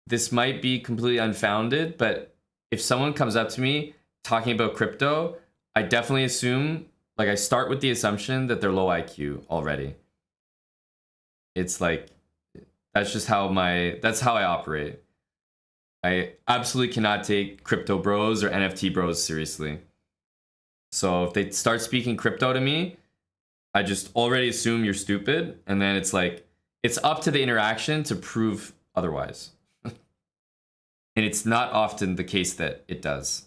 This might be completely unfounded, but if someone comes up to me talking about crypto, I definitely assume, like I start with the assumption that they're low IQ already. It's like, that's just how that's how I operate. I absolutely cannot take crypto bros or NFT bros seriously. So if they start speaking crypto to me, I just already assume you're stupid. And then it's like, it's up to the interaction to prove otherwise. And it's not often the case that it does.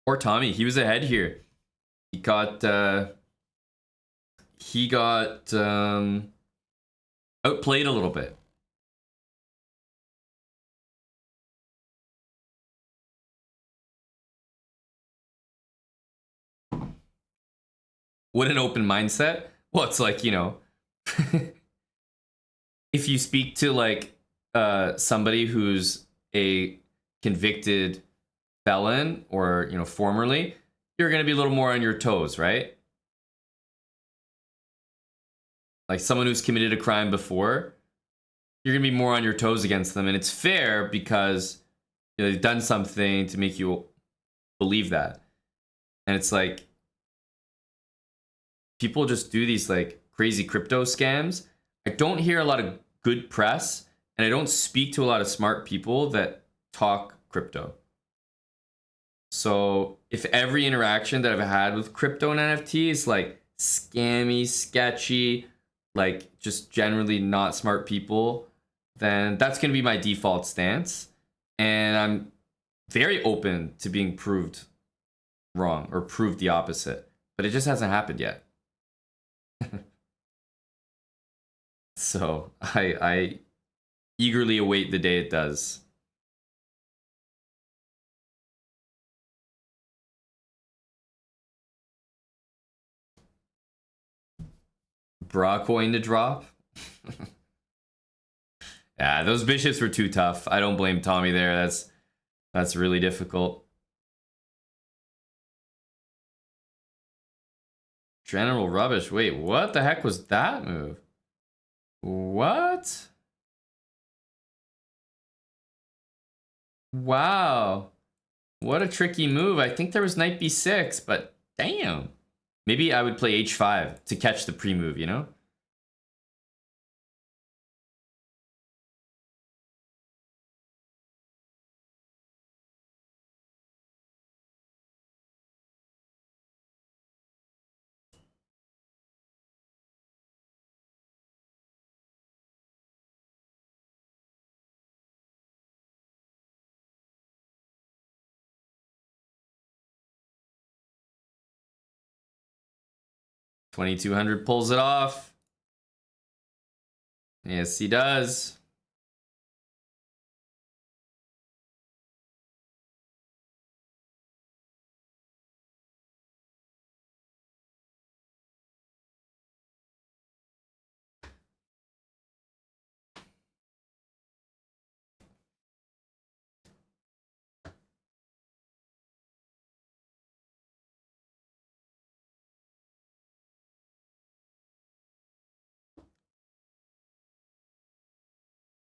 Poor Tommy, he was ahead here. He got outplayed a little bit. What an open mindset. Well, it's like, you know, if you speak to like somebody who's a convicted felon or, you know, formerly, you're going to be a little more on your toes, right? Like someone who's committed a crime before, you're going to be more on your toes against them. And it's fair because, you know, they've done something to make you believe that. And it's like, people just do these like crazy crypto scams. I don't hear a lot of good press, and I don't speak to a lot of smart people that talk crypto. So if every interaction that I've had with crypto and NFT is like scammy, sketchy, like just generally not smart people, then that's going to be my default stance. And I'm very open to being proved wrong or proved the opposite, but it just hasn't happened yet. So I eagerly await the day it does. Bra coin to drop. Yeah, those bishops were too tough. I don't blame Tommy there. That's really difficult. General rubbish. Wait, what the heck was that move? What? Wow. What a tricky move. I think there was knight b6, but damn. Maybe I would play h5 to catch the pre-move, you know? $2,200 pulls it off. Yes, he does.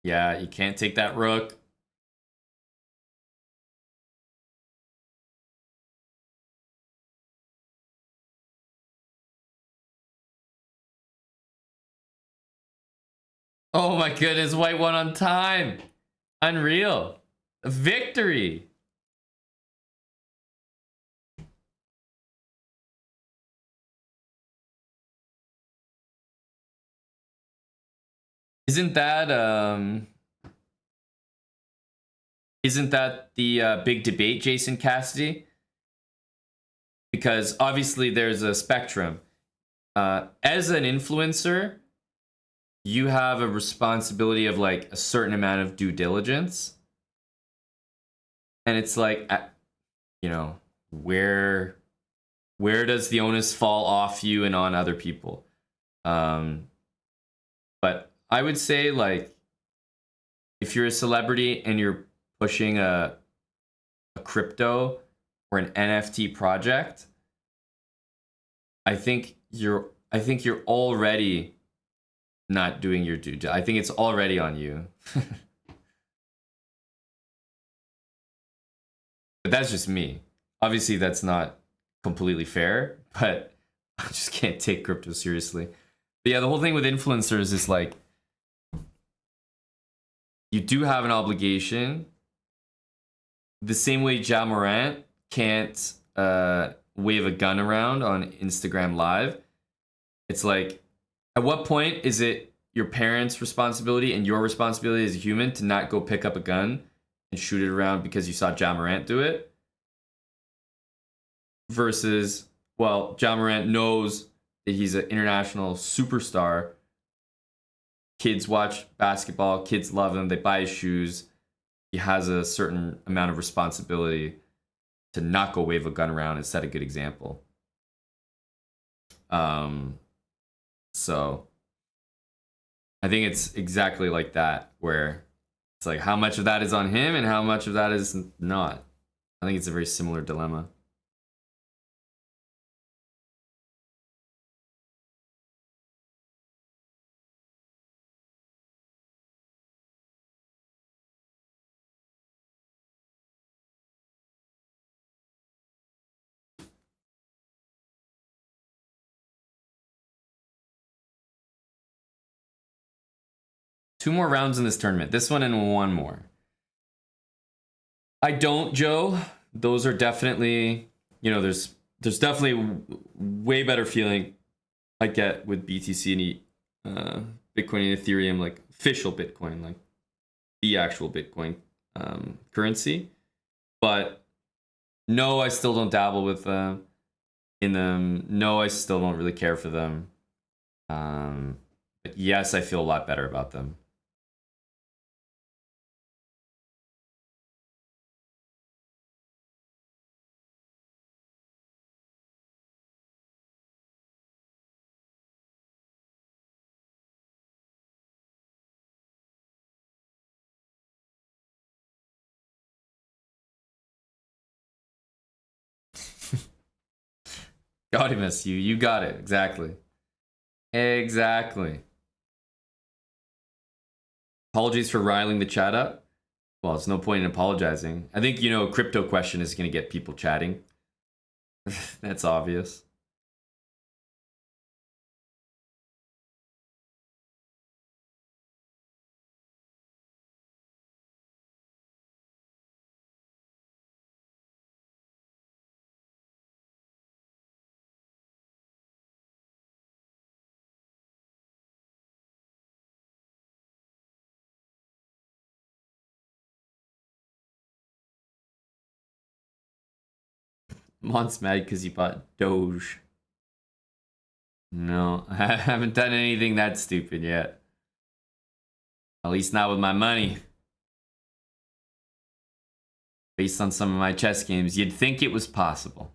Yeah, you can't take that rook. Oh my goodness, white won on time. Unreal. A victory. Isn't that the big debate, Jason Cassidy? Because obviously there's a spectrum. As an influencer, you have a responsibility of like a certain amount of due diligence, and it's like, you know, where does the onus fall off you and on other people? But I would say, like, if you're a celebrity and you're pushing a crypto or an NFT project, I think you're already not doing your due. I think it's already on you. But that's just me. Obviously, that's not completely fair, but I just can't take crypto seriously. But yeah, the whole thing with influencers is like, you do have an obligation. The same way Ja Morant can't wave a gun around on Instagram Live. It's like, at what point is it your parents' responsibility and your responsibility as a human to not go pick up a gun and shoot it around because you saw Ja Morant do it? Versus, well, Ja Morant knows that he's an international superstar. Kids watch basketball, kids love him, they buy his shoes. He has a certain amount of responsibility to not go wave a gun around and set a good example. So I think it's exactly like that, where it's like, how much of that is on him and how much of that is not. I think it's a very similar dilemma. Two more rounds in this tournament. This one and one more. I don't, Joe. Those are definitely, you know, there's definitely way better feeling I get with BTC and Bitcoin and Ethereum, like official Bitcoin, like the actual Bitcoin currency. But no, I still don't dabble with in them. No, I still don't really care for them. But yes, I feel a lot better about them. Gaudimus, you got it. Exactly. Exactly. Apologies for riling the chat up. Well, it's no point in apologizing. I think, you know, crypto question is going to get people chatting. That's obvious. Mon's mad because he bought Doge. No, I haven't done anything that stupid yet. At least not with my money. Based on some of my chess games, you'd think it was possible.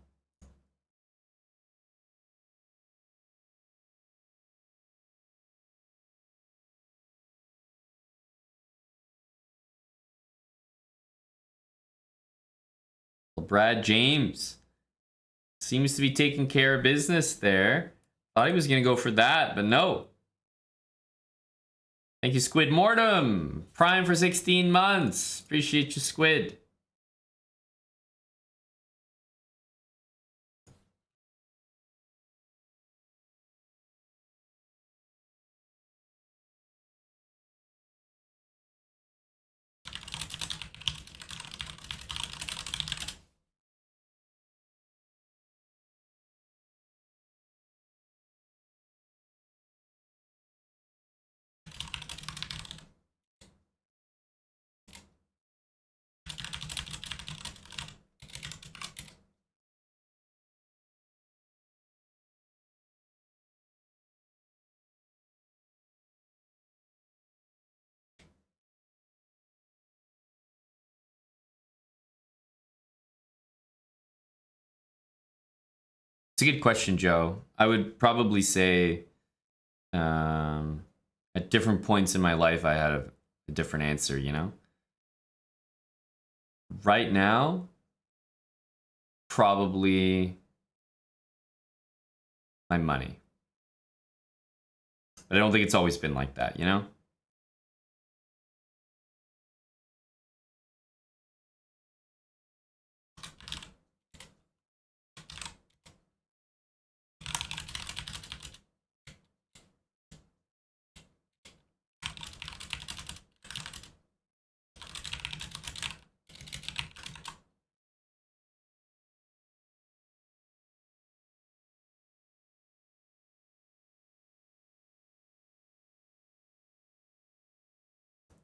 Well, Brad James seems to be taking care of business there. Thought he was going to go for that, but no. Thank you, Squid Mortem. Prime for 16 months. Appreciate you, Squid. It's a good question, Joe. I would probably say at different points in my life, I had a different answer, you know? Right now, probably my money. But I don't think it's always been like that, you know?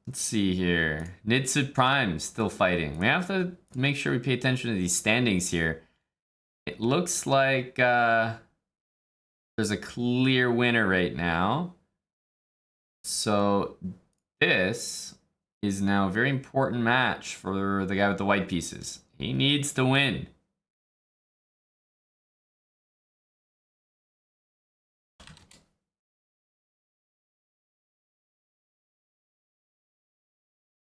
Let's see here. Nitsid Prime still fighting. We have to make sure we pay attention to these standings here. It looks like there's a clear winner right now. So this is now a very important match for the guy with the white pieces. He needs to win.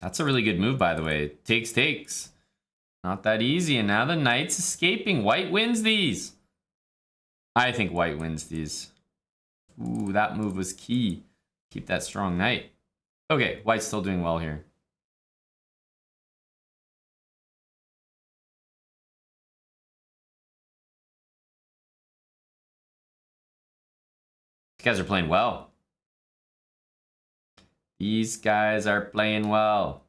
That's a really good move, by the way. Takes. Not that easy, and now the knight's escaping. White wins these. I think white wins these. Ooh, that move was key. Keep that strong knight. Okay, white's still doing well here. These guys are playing well. These guys are playing well.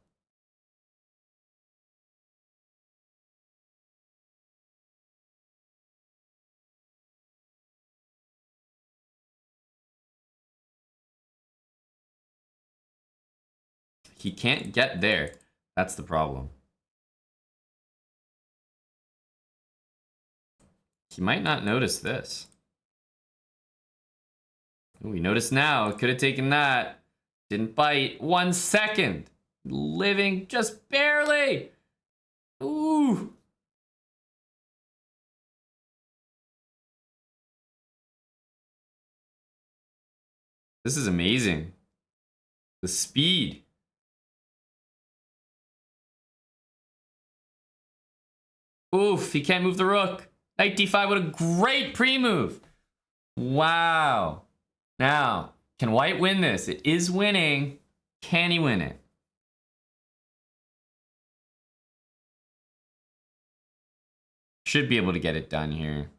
He can't get there. That's the problem. He might not notice this. Ooh, he noticed now. Could have taken that. Didn't bite. 1 second. Living just barely. Ooh. This is amazing. The speed. Oof, he can't move the rook. Knight d5, what a great pre-move. Wow. Now, can white win this? It is winning. Can he win it? Should be able to get it done here.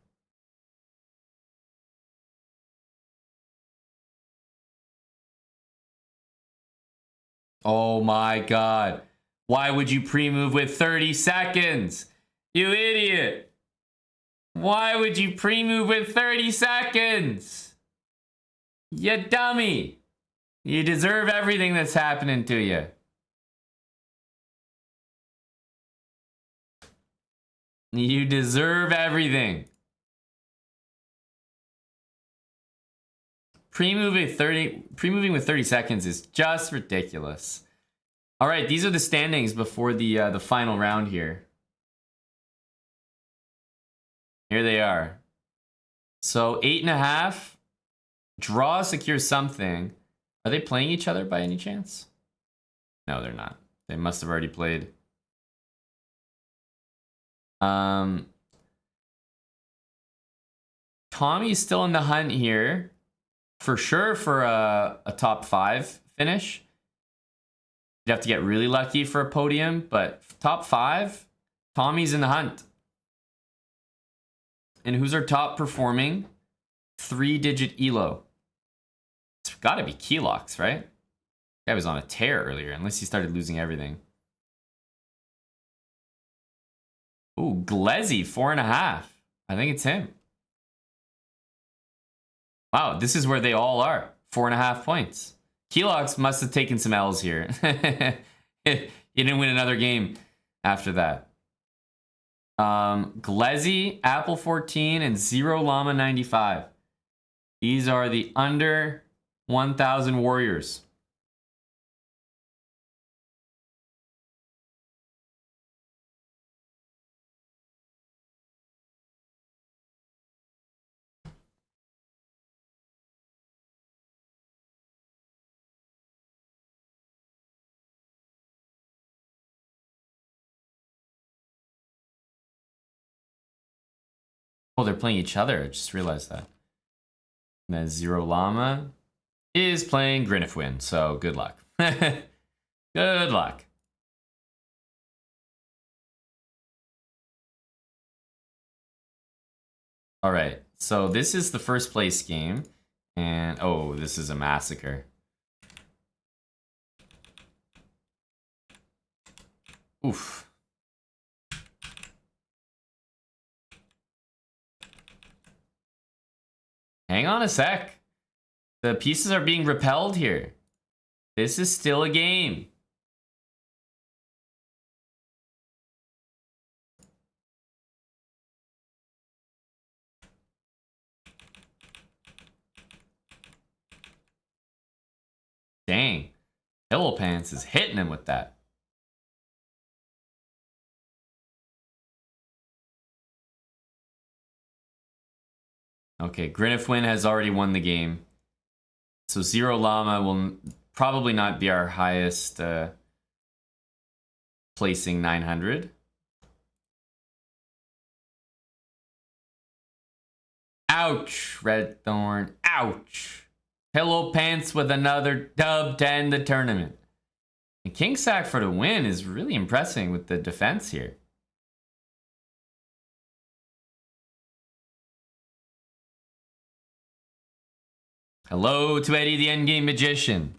Oh my god. Why would you pre-move with 30 seconds? You idiot. Why would you pre-move with 30 seconds? You dummy. You deserve everything that's happening to you. You deserve everything. Pre-moving with 30 seconds is just ridiculous. All right, these are the standings before the final round here. Here they are. So 8.5. Draw secures something. Are they playing each other by any chance? No, they're not. They must have already played. Tommy's still in the hunt here. For sure for a top 5 finish. You'd have to get really lucky for a podium, but top 5, Tommy's in the hunt. And who's our top performing 3-digit ELO? It's got to be Keylocks, right? Guy was on a tear earlier, unless he started losing everything. Ooh, Glezzy, 4.5. I think it's him. Wow, this is where they all are. 4.5 points. Keylocks must have taken some L's here. He didn't win another game after that. Glezzy, Apple 14, and Zero Llama 95. These are the under 1,000 warriors. Oh, they're playing each other. I just realized that. And then Zero Llama is playing Grinifwin, so good luck. Good luck. All right, so this is the first place game, and oh, this is a massacre. Oof. Hang on a sec. The pieces are being repelled here. This is still a game. Dang. Pillow Pants is hitting him with that. Okay, Grinifwin has already won the game. So Zero Llama will probably not be our highest placing 900. Ouch, Red Thorn. Ouch. Pillow Pants with another dub to end the tournament. And King Sack for the win is really impressing with the defense here. Hello to Eddie, the Endgame Magician.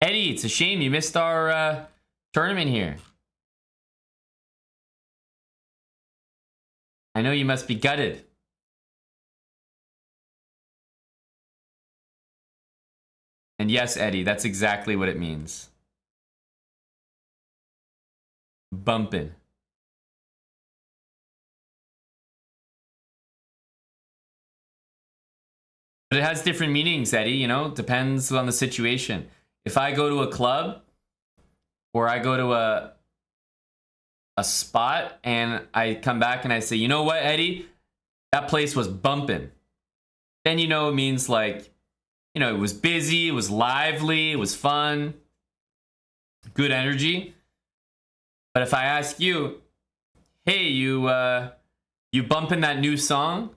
Eddie, it's a shame you missed our tournament here. I know you must be gutted. And yes, Eddie, that's exactly what it means. Bumpin'. But it has different meanings, Eddie, you know? Depends on the situation. If I go to a club or I go to a spot and I come back and I say, you know what, Eddie? That place was bumping. Then you know it means like, you know, it was busy, it was lively, it was fun, good energy. But if I ask you, hey, you bumping that new song?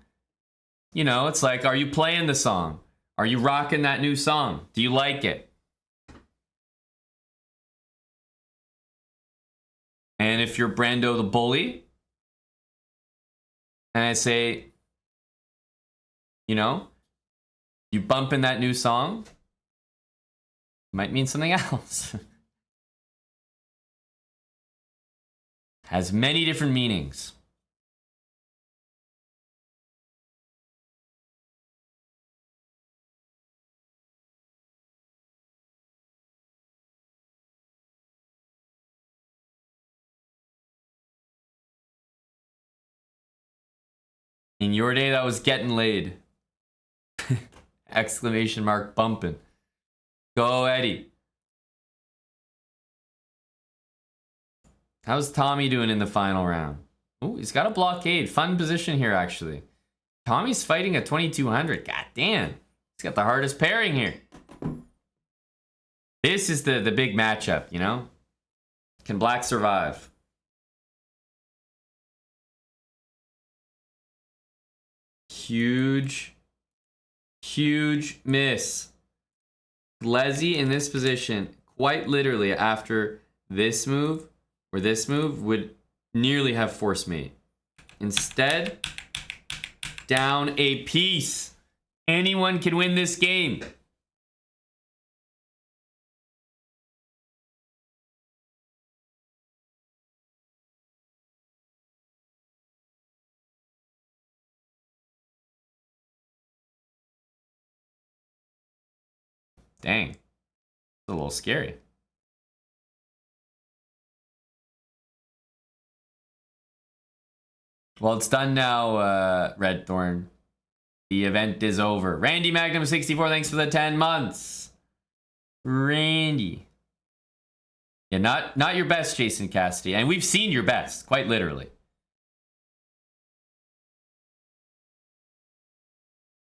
You know, it's like, are you playing the song? Are you rocking that new song? Do you like it? And if you're Brando the Bully, and I say, you know, you bumping that new song, might mean something else. Has many different meanings. In your day, that was getting laid. Exclamation mark bumping. Go, Eddie. How's Tommy doing in the final round? Oh, he's got a blockade. Fun position here, actually. Tommy's fighting at 2200. God damn. He's got the hardest pairing here. This is the big matchup, you know? Can Black survive? Huge miss. Glezzy in this position, quite literally after this move, or this move, would nearly have force mate. Instead, down a piece. Anyone can win this game. Dang. It's a little scary. Well, it's done now, Red Thorn. The event is over. Randy Magnum 64, thanks for the 10 months. Randy. Yeah, not your best, Jason Cassidy. And we've seen your best, quite literally.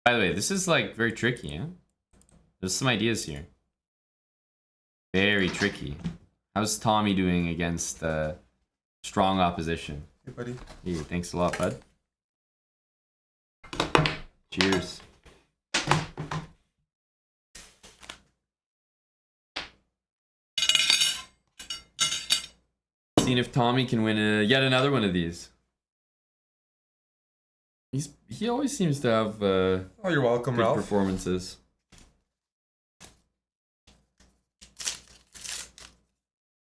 By the way, this is like very tricky, yeah? There's some ideas here. Very tricky. How's Tommy doing against strong opposition? Hey, buddy. Hey, thanks a lot, bud. Cheers. Seeing if Tommy can win yet another one of these. He always seems to have oh, you're welcome, good Ralph. performances.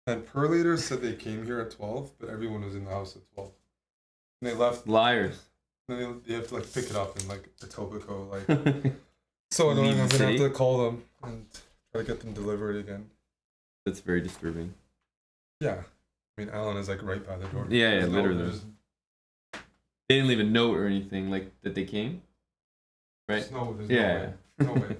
And Per Leader said they came here at 12, but everyone was in the house at 12. And they left. Liars. And they have to like pick it up in like Etobicoke. Like, so annoying. I'm gonna have to call them and try to get them delivered again. That's very disturbing. Yeah, I mean Alan is like right by the door. Yeah, literally. They didn't leave a note or anything like that they came, right? There's no way. No way.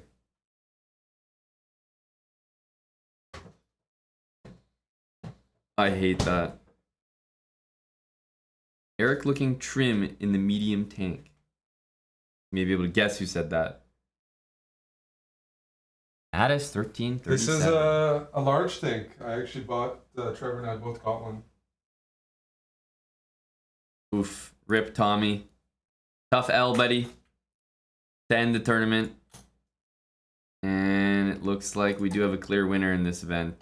I hate that. Eric looking trim in the medium tank. Maybe able to guess who said that. Addis 1337. This is a large tank. I actually bought. Trevor and I both got one. Oof. Rip Tommy. Tough L, buddy. To end the tournament. And it looks like we do have a clear winner in this event.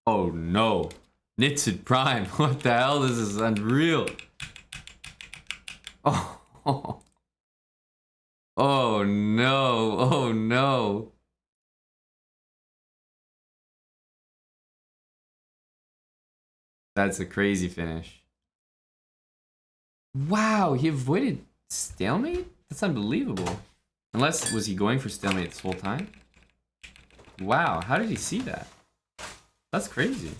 Oh no. Nitsid Prime. What the hell? This is unreal. Oh. Oh no. Oh no. That's a crazy finish. Wow, he avoided stalemate? That's unbelievable. Unless, was he going for stalemate this whole time? Wow, how did he see that? That's crazy.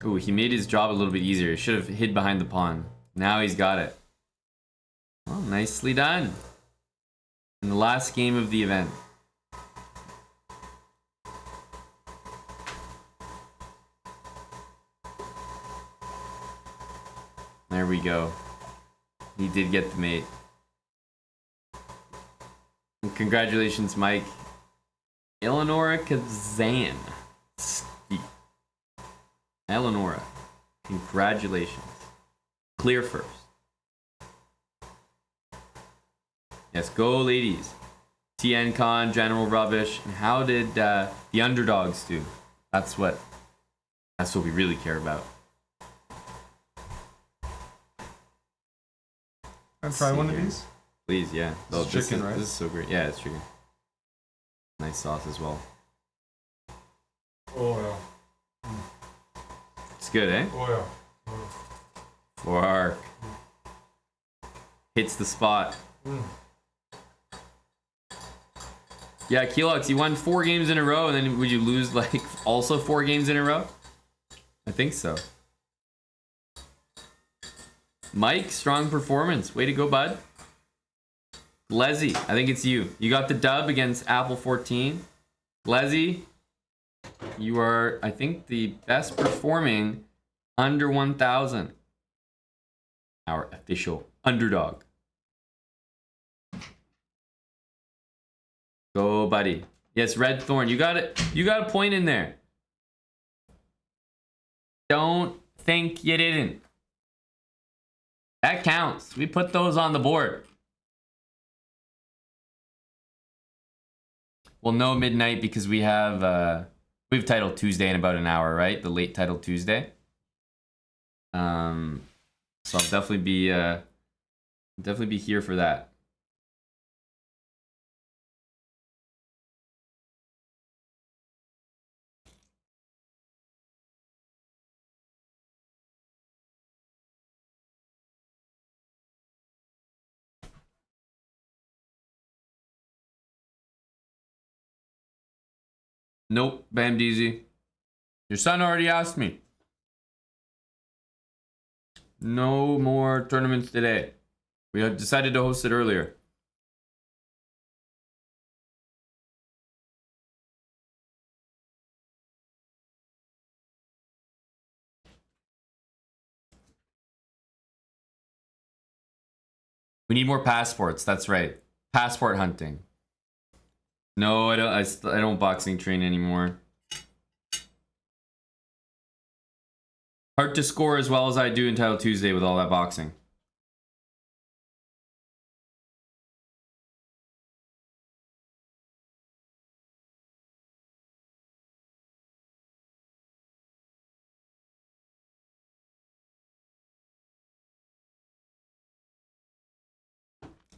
Ooh, he made his job a little bit easier. He should have hid behind the pawn. Now he's got it. Well, nicely done. In the last game of the event. There we go. He did get the mate. And congratulations, Mike. Eleonora Kazan. Eleonora, congratulations. Clear first. Yes, go ladies. TN Con, General Rubbish. And how did the underdogs do? That's what we really care about. And try one of these? Please, yeah. Oh, this chicken, right? This is so great. Yeah, it's chicken. Nice sauce as well. Oh, yeah. It's good, eh? Oh, yeah. Fork. Hits the spot. Yeah, Keelox, you won 4 games in a row, and then would you lose, like, also 4 games in a row? I think so. Mike, strong performance. Way to go, bud. Leslie, I think it's you. You got the dub against Apple 14. Leslie, you are, I think, the best performing under 1,000. Our official underdog. Go, buddy. Yes, Red Thorn. You got it. You got a point in there. Don't think you didn't. That counts. We put those on the board. Well, no midnight because we have Title Tuesday in about an hour, right? The late Title Tuesday. So I'll definitely be here for that. Nope, Bam DZ. Your son already asked me. No more tournaments today. We had decided to host it earlier. We need more passports. That's right. Passport hunting. No, I don't. I don't boxing train anymore. Hard to score as well as I do in Title Tuesday with all that boxing.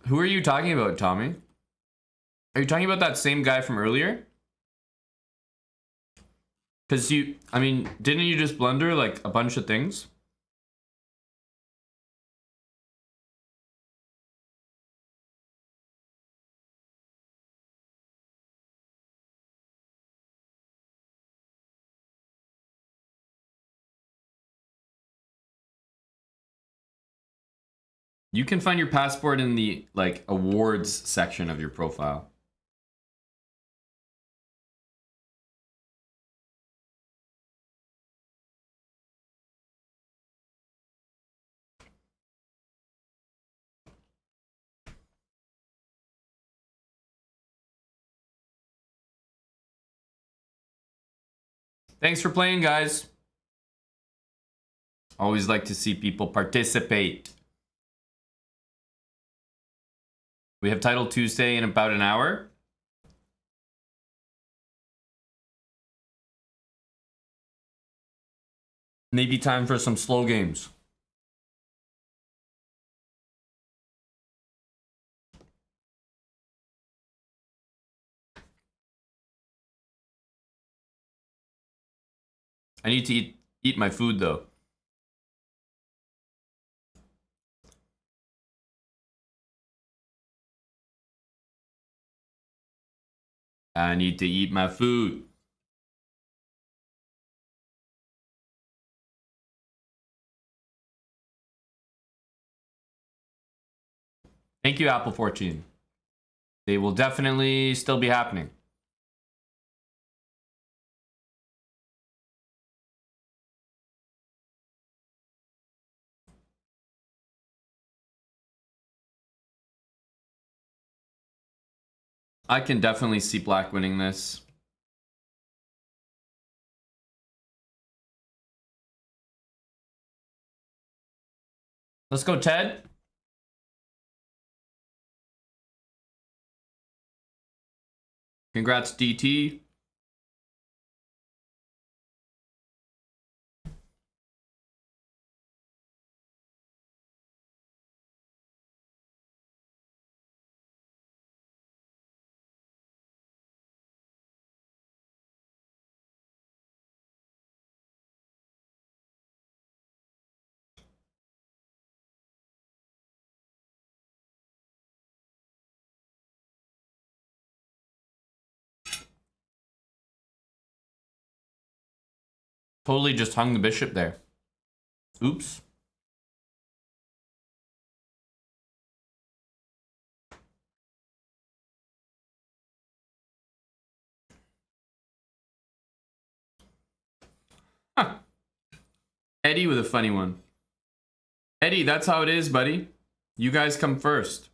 Who are you talking about, Tommy? Are you talking about that same guy from earlier? Because I mean, didn't you just blunder like a bunch of things? You can find your passport in the like awards section of your profile. Thanks for playing, guys. Always like to see people participate. We have Title Tuesday in about an hour. Maybe time for some slow games. I need to eat my food though. I need to eat my food. Thank you, Apple 14. They will definitely still be happening. I can definitely see Black winning this. Let's go, Ted. Congrats, DT. Totally just hung the bishop there. Oops. Huh. Eddie with a funny one. Eddie, that's how it is, buddy. You guys come first.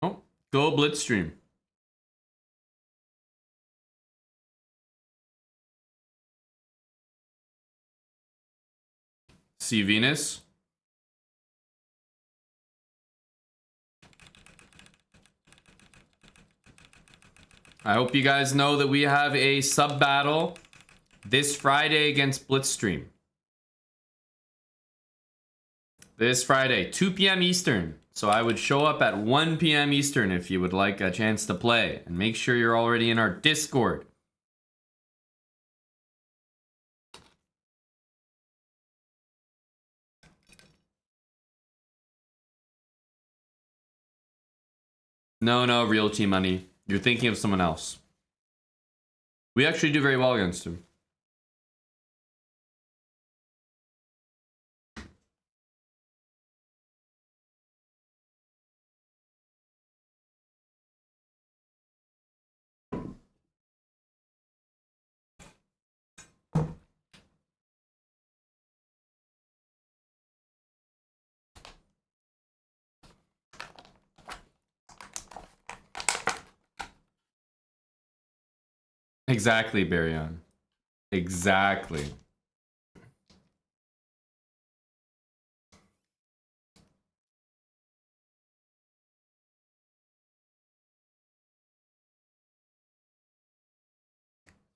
Oh, go Blitzstream. See you, Venus. I hope you guys know that we have a sub battle this Friday against Blitzstream. This Friday, 2 p.m. Eastern. So I would show up at 1 p.m. Eastern if you would like a chance to play. And make sure you're already in our Discord. No, real team money. You're thinking of someone else. We actually do very well against him. Exactly, Baryon. Exactly.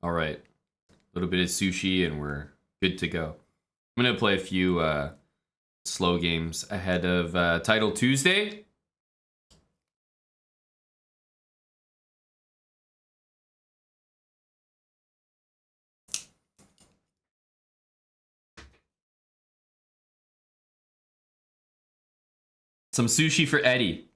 All right. A little bit of sushi and we're good to go. I'm going to play a few slow games ahead of Title Tuesday. Some sushi for Eddie.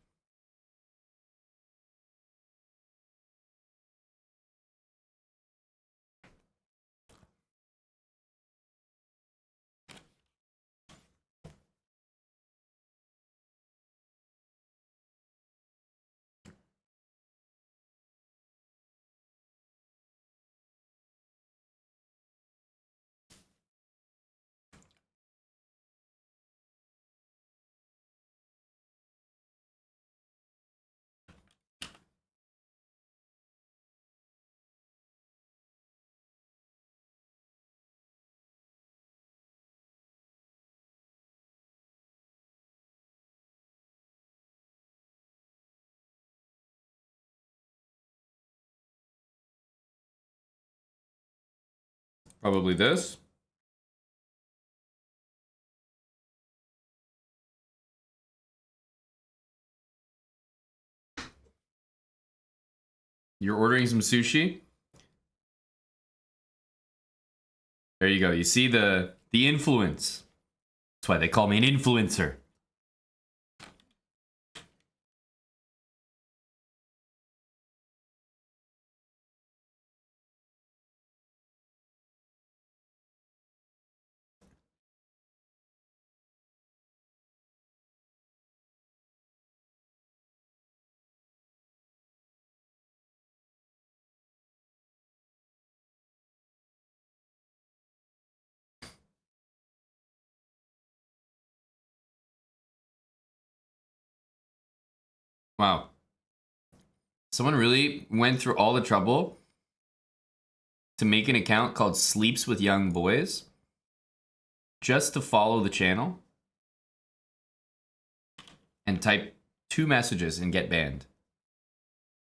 Probably this. You're ordering some sushi? There you go. You see the influence. That's why they call me an influencer. Wow. Someone really went through all the trouble to make an account called Sleeps with Young Boys just to follow the channel and type 2 messages and get banned.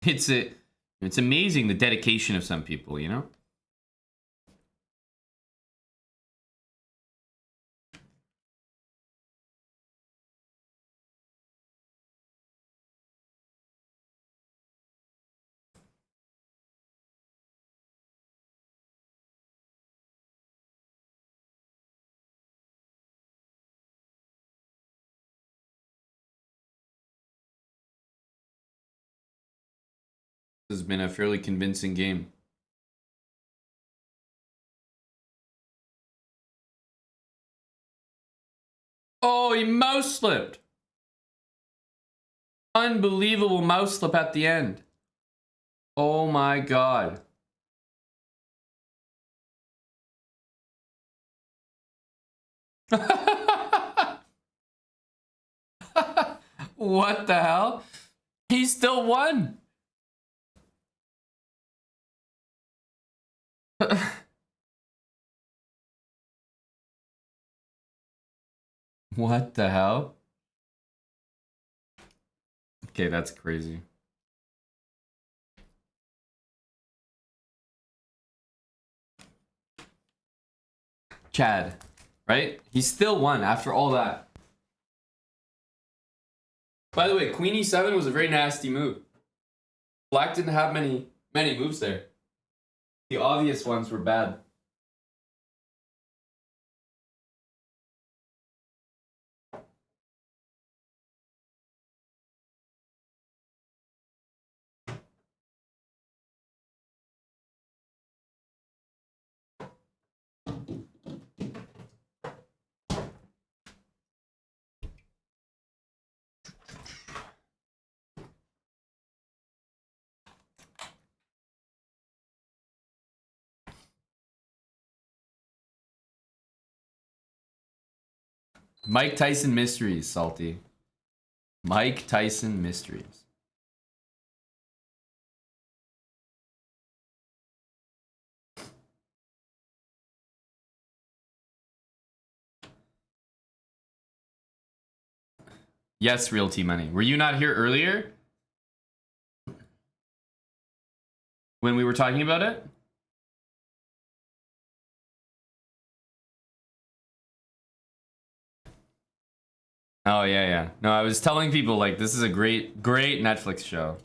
It's amazing the dedication of some people, you know? This has been a fairly convincing game. Oh, he mouse slipped. Unbelievable mouse slip at the end. Oh my god. What the hell? He still won. What the hell? Okay, that's crazy. Chad, right? He still won after all that. By the way, Queen E7 was a very nasty move. Black didn't have many moves there. The obvious ones were bad. Mike Tyson mysteries, Salty. Mike Tyson mysteries. Yes, Real T Money. Were you not here earlier? When we were talking about it? Oh, yeah, yeah. No, I was telling people, like, this is a great Netflix show.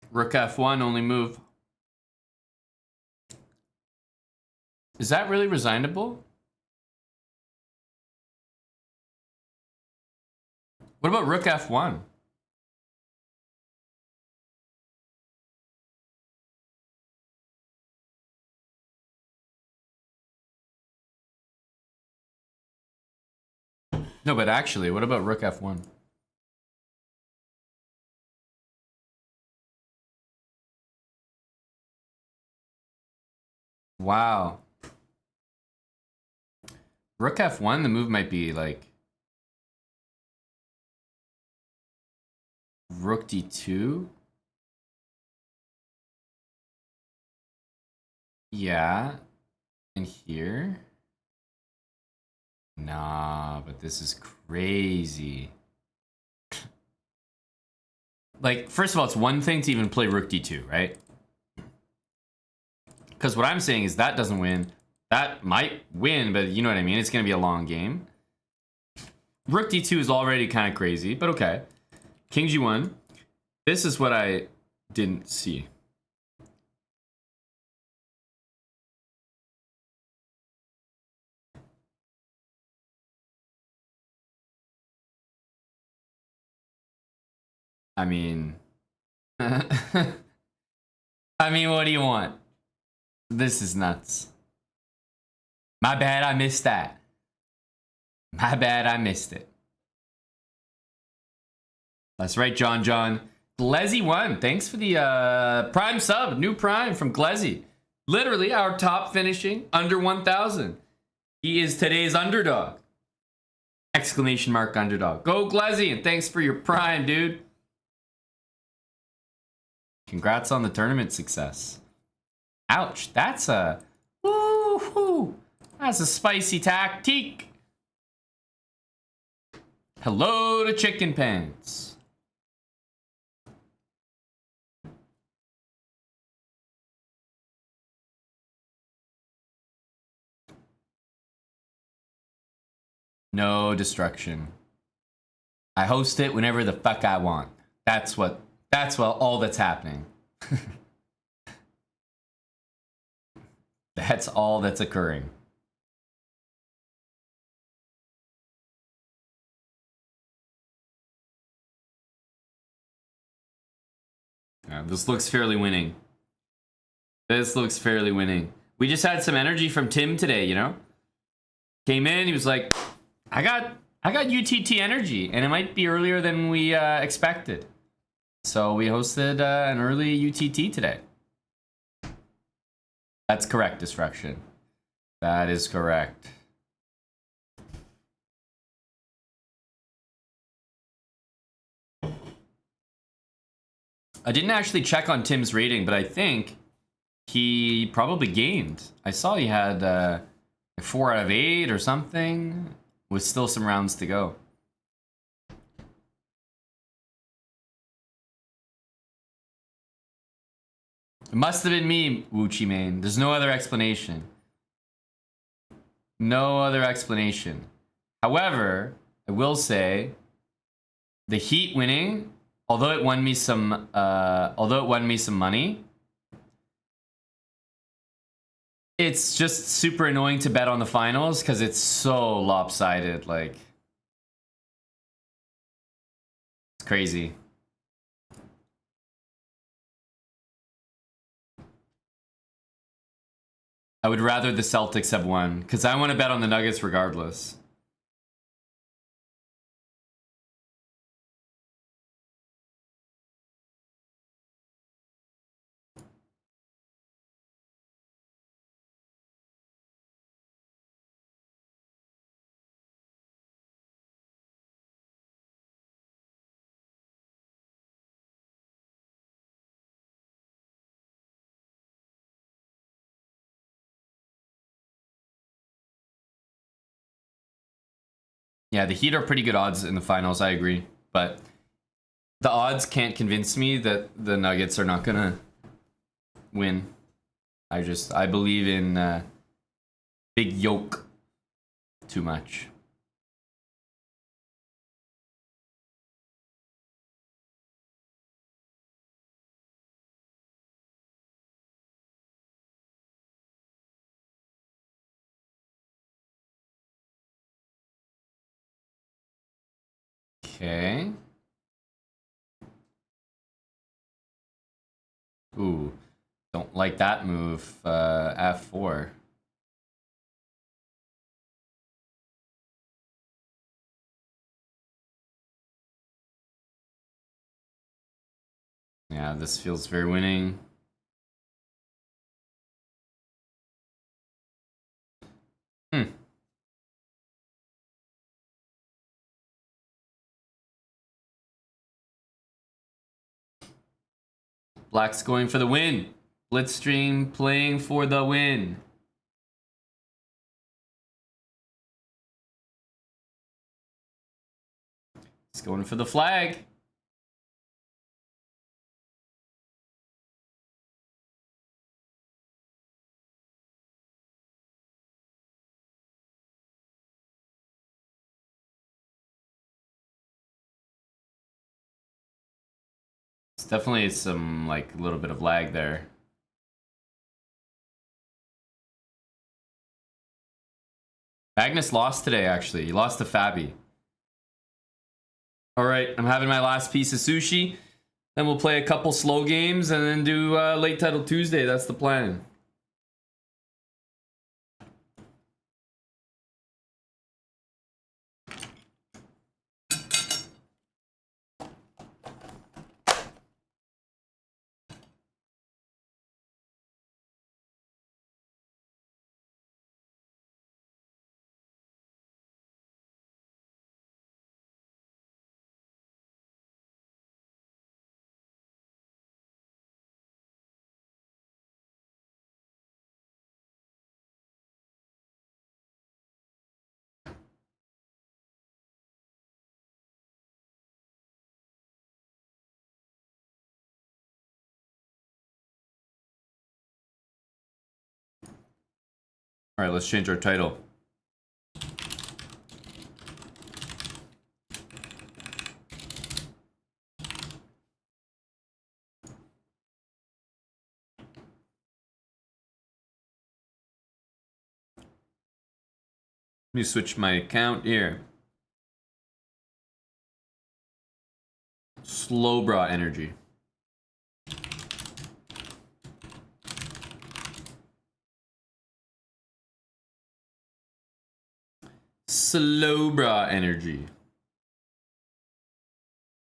Rook F1, only move. Is that really resignable? What about Rook F1? No, but actually, what about Rook F1? Wow. Rook F1, the move might be like Rook D2. Yeah. And here. Nah, but this is crazy. Like, first of all, it's one thing to even play Rook D2, right? Because what I'm saying is that doesn't win. That might win, but you know what I mean? It's going to be a long game. Rook D2 is already kind of crazy, but okay. King G1. This is what I didn't see. I mean... I mean, what do you want? This is nuts. My bad, I missed that. My bad, I missed it. That's right, John. Glezzy1, thanks for the Prime sub. New Prime from Glezzy. Literally our top finishing under 1,000. He is today's underdog. Exclamation mark underdog. Go Glezzy, and thanks for your Prime, dude. Congrats on the tournament success. Ouch, that's a... Woo-hoo. That's a spicy tactique. Hello to Chicken Pants. No destruction. I host it whenever the fuck I want. That's all that's happening. That's all that's occurring. Yeah, this looks fairly winning. This looks fairly winning. We just had some energy from Tim today, you know? Came in, he was like, I got UTT energy, and it might be earlier than we expected. So we hosted an early UTT today. That's correct, Destruction. That is correct. I didn't actually check on Tim's rating, but I think he probably gained. I saw he had a 4 out of 8 or something, with still some rounds to go. It must have been me, Wuchi Main. There's no other explanation. No other explanation. However, I will say the Heat winning, although it won me some money, it's just super annoying to bet on the finals because it's so lopsided. Like, it's crazy. I would rather the Celtics have won because I want to bet on the Nuggets regardless. Yeah, the Heat are pretty good odds in the finals, I agree. But the odds can't convince me that the Nuggets are not gonna win. I believe in Big Yoke too much. Okay. Ooh, don't like that move. F4. Yeah, this feels very winning. Black's going for the win. Blitzstream playing for the win. He's going for the flag. It's definitely some, like, a little bit of lag there. Magnus lost today, actually. He lost to Fabi. All right, I'm having my last piece of sushi. Then we'll play a couple slow games and then do late title Tuesday. That's the plan. All right, let's change our title. me switch my account here. SLOWBRAH energy. SLOWBRAH energy.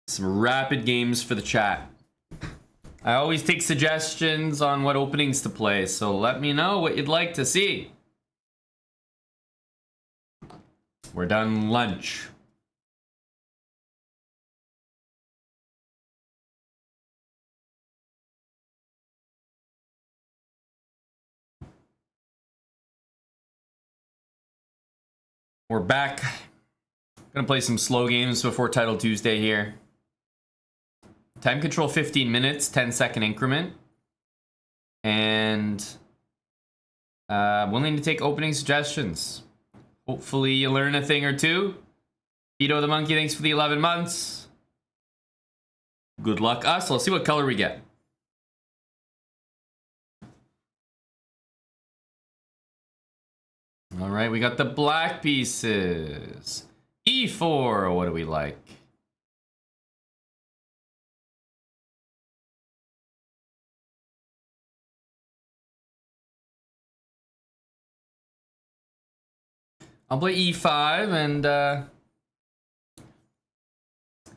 Some rapid games for the chat. I always take suggestions on what openings to play, so let me know what you'd like to see. We're done lunch. We're back. Gonna play some slow games before Title Tuesday here. Time control 15 minutes, 10-second increment. And willing to take opening suggestions. Hopefully you learn a thing or two. Vito the Monkey, thanks for the 11 months. Good luck us. Let's see what color we get. All right, we got the black pieces. E4, what do we like? I'll play E5 and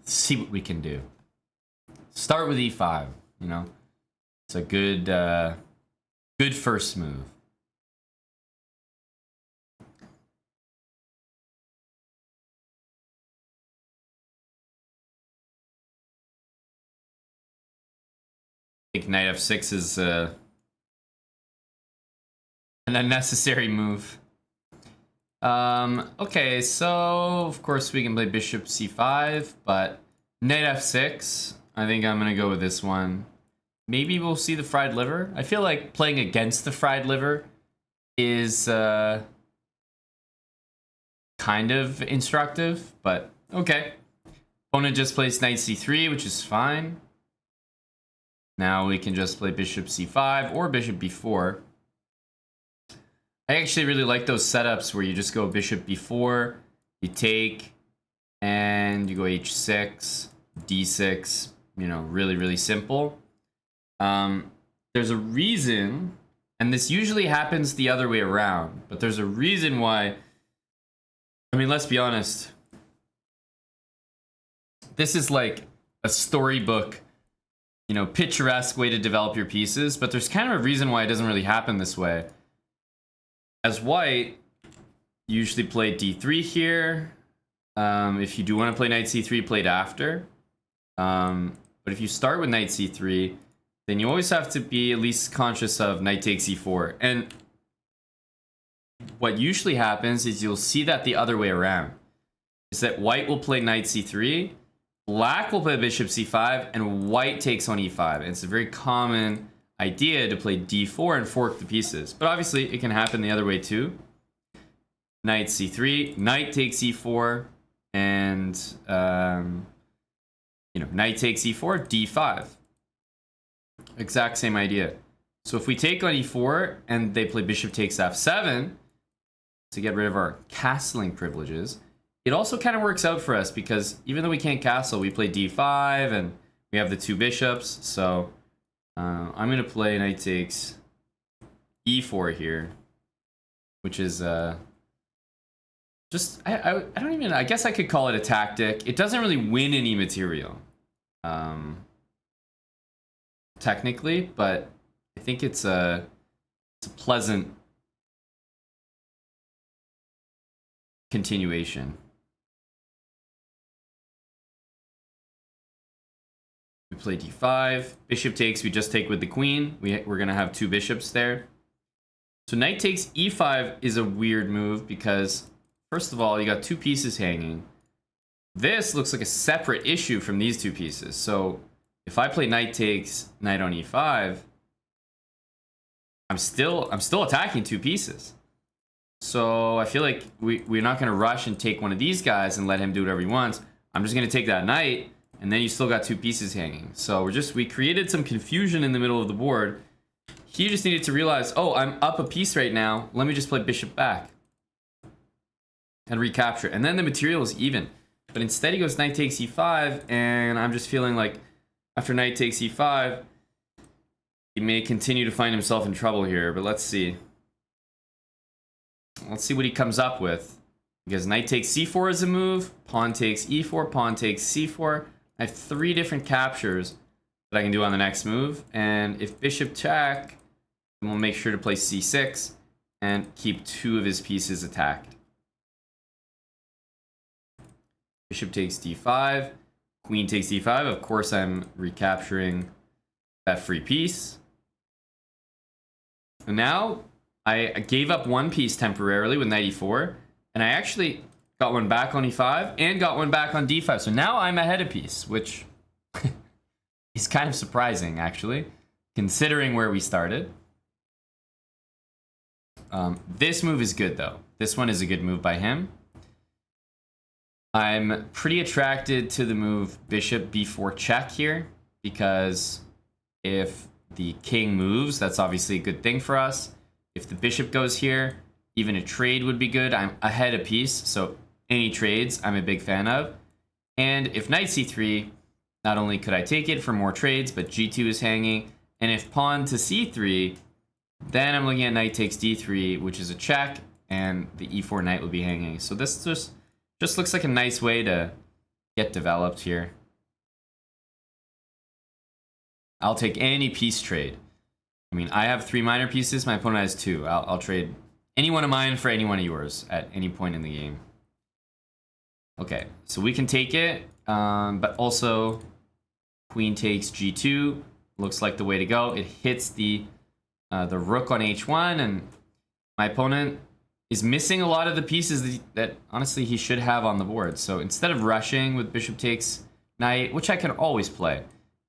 see what we can do. Start with E5, you know. It's a good good first move. I think knight f6 is an unnecessary move. Okay, so of course we can play bishop c5, but knight f6, I think I'm gonna go with this one. Maybe we'll see the fried liver. I feel like playing against the fried liver is kind of instructive, but okay. Opponent just plays knight c3, which is fine. Now we can just play bishop c5 or bishop b4. I actually really like those setups where you just go bishop b4, you take, and you go h6, d6, you know, really, really simple. There's a reason, and this usually happens the other way around, but there's a reason why, I mean, let's be honest. This is like a storybook, you know, picturesque way to develop your pieces, but there's kind of a reason why it doesn't really happen this way. As white, you usually play d3 here. If you do want to play knight c3, play it after. But if you start with knight c3, then you always have to be at least conscious of knight takes e4. And what usually happens is you'll see that the other way around. Is that white will play knight c3, black will play bishop c5, and white takes on e5. And it's a very common idea to play d4 and fork the pieces. But obviously, it can happen the other way too. Knight c3, knight takes e4, and you know, knight takes e4, d5. Exact same idea. So if we take on e4 and they play bishop takes f7 to get rid of our castling privileges, it also kind of works out for us because even though we can't castle, we play d5 and we have the two bishops. So I'm going to play knight takes e4 here, which is just, I don't even, I guess I could call it a tactic. It doesn't really win any material, technically, but I think it's a pleasant continuation. We play d5, bishop takes, we just take with the queen. We're gonna have two bishops there. So knight takes e5 is a weird move because, first of all, you got two pieces hanging. This looks like a separate issue from these two pieces. So if I play knight takes, knight on e5, I'm still attacking two pieces. So I feel like we're not gonna rush and take one of these guys and let him do whatever he wants. I'm just gonna take that knight, and then you still got two pieces hanging. So we created some confusion in the middle of the board. He just needed to realize, oh, I'm up a piece right now. Let me just play bishop back. and recapture it. And then the material is even. But instead he goes knight takes e5, and I'm just feeling like after knight takes e5, he may continue to find himself in trouble here, but let's see. Let's see what he comes up with. Because knight takes c4 is a move, pawn takes e4, pawn takes c4. I have 3 different captures that I can do on the next move. And if bishop check, then we'll make sure to play c6 and keep 2 of his pieces attacked. Bishop takes d5, queen takes d5. Of course, I'm recapturing that free piece. And now I gave up 1 piece temporarily with knight e4, and I actually got one back on e5 and got one back on d5. So now I'm ahead a piece, which is kind of surprising, actually, considering where we started. This move is good, though. This one is a good move by him. I'm pretty attracted to the move bishop b4 check here, because if the king moves, that's obviously a good thing for us. If the bishop goes here, even a trade would be good. I'm ahead a piece, so any trades I'm a big fan of. And if knight c3, not only could I take it for more trades, but g2 is hanging. And if pawn to c3, then I'm looking at knight takes d3, which is a check, and the e4 knight would be hanging. So this just looks like a nice way to get developed here. I'll take any piece trade. I mean, I have 3 minor pieces. My opponent has 2. I'll trade any one of mine for any one of yours at any point in the game. Okay, so we can take it, but also queen takes g2. Looks like the way to go. It hits the rook on h1, and my opponent is missing a lot of the pieces that honestly he should have on the board. So instead of rushing with bishop takes knight, which I can always play,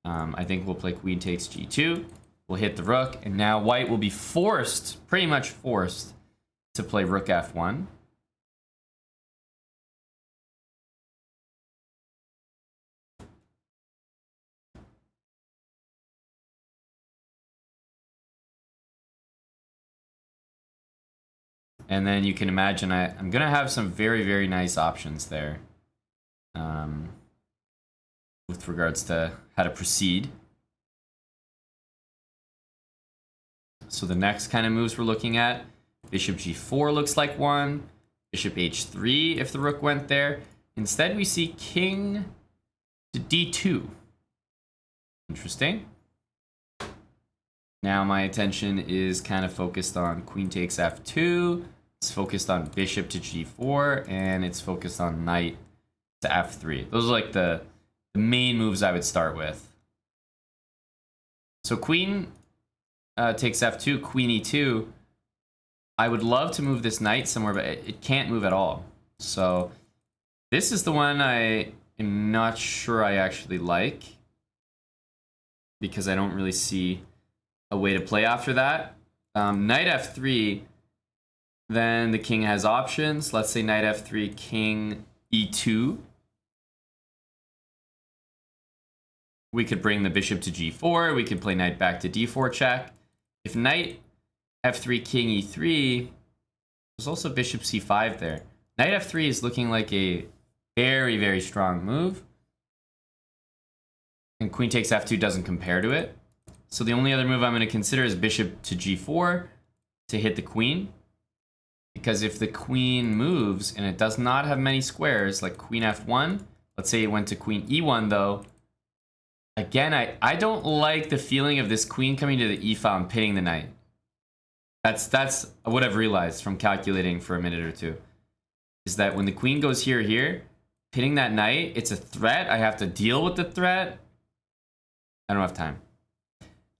I think we'll play queen takes g2. We'll hit the rook, and now white will be forced, pretty much forced, to play rook f1. And then you can imagine I'm going to have some very, very nice options there with regards to how to proceed. So the next kind of moves we're looking at, bishop g4 looks like one, bishop h3 if the rook went there. Instead, we see king to d2. Interesting. Now my attention is kind of focused on queen takes f2. It's focused on bishop to g4, and it's focused on knight to f3. Those are like the main moves I would start with. So queen takes f2, queen e2. I would love to move this knight somewhere, but it can't move at all. So this is the one I am not sure I actually like, because I don't really see a way to play after that. Knight f3, then the king has options. Let's say knight f3, king e2. We could bring the bishop to g4. We could play knight back to d4 check. If knight f3, king e3, there's also bishop c5 there. Knight f3 is looking like a very, very strong move. And queen takes f2 doesn't compare to it. So the only other move I'm going to consider is bishop to g4 to hit the queen. Because if the queen moves and it does not have many squares, like queen f1, let's say it went to queen e1 though, again, I don't like the feeling of this queen coming to the e file and pinning the knight. That's what I've realized from calculating for a minute or two, is that when the queen goes here, pinning that knight, it's a threat. I have to deal with the threat. I don't have time.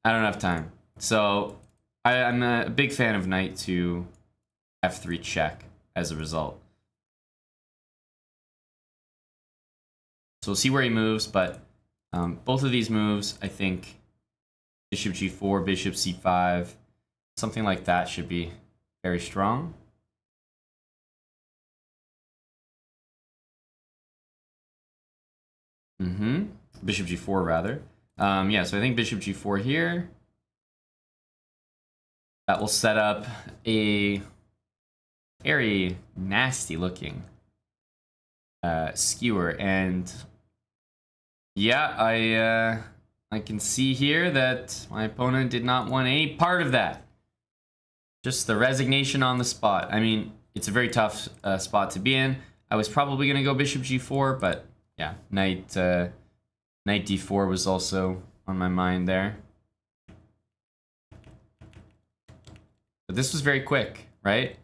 I don't have time. So I'm a big fan of knight to f3 check as a result. So we'll see where he moves, but both of these moves, I think bishop g4, bishop c5, something like that should be very strong. Bishop g4 rather. Yeah, so I think bishop g4 here. That will set up a very nasty looking skewer. And yeah, I can see here that my opponent did not want any part of that. Just the resignation on the spot. I mean, it's a very tough spot to be in. I was probably going to go bishop g4, but yeah, knight d4 was also on my mind there. But this was very quick, right?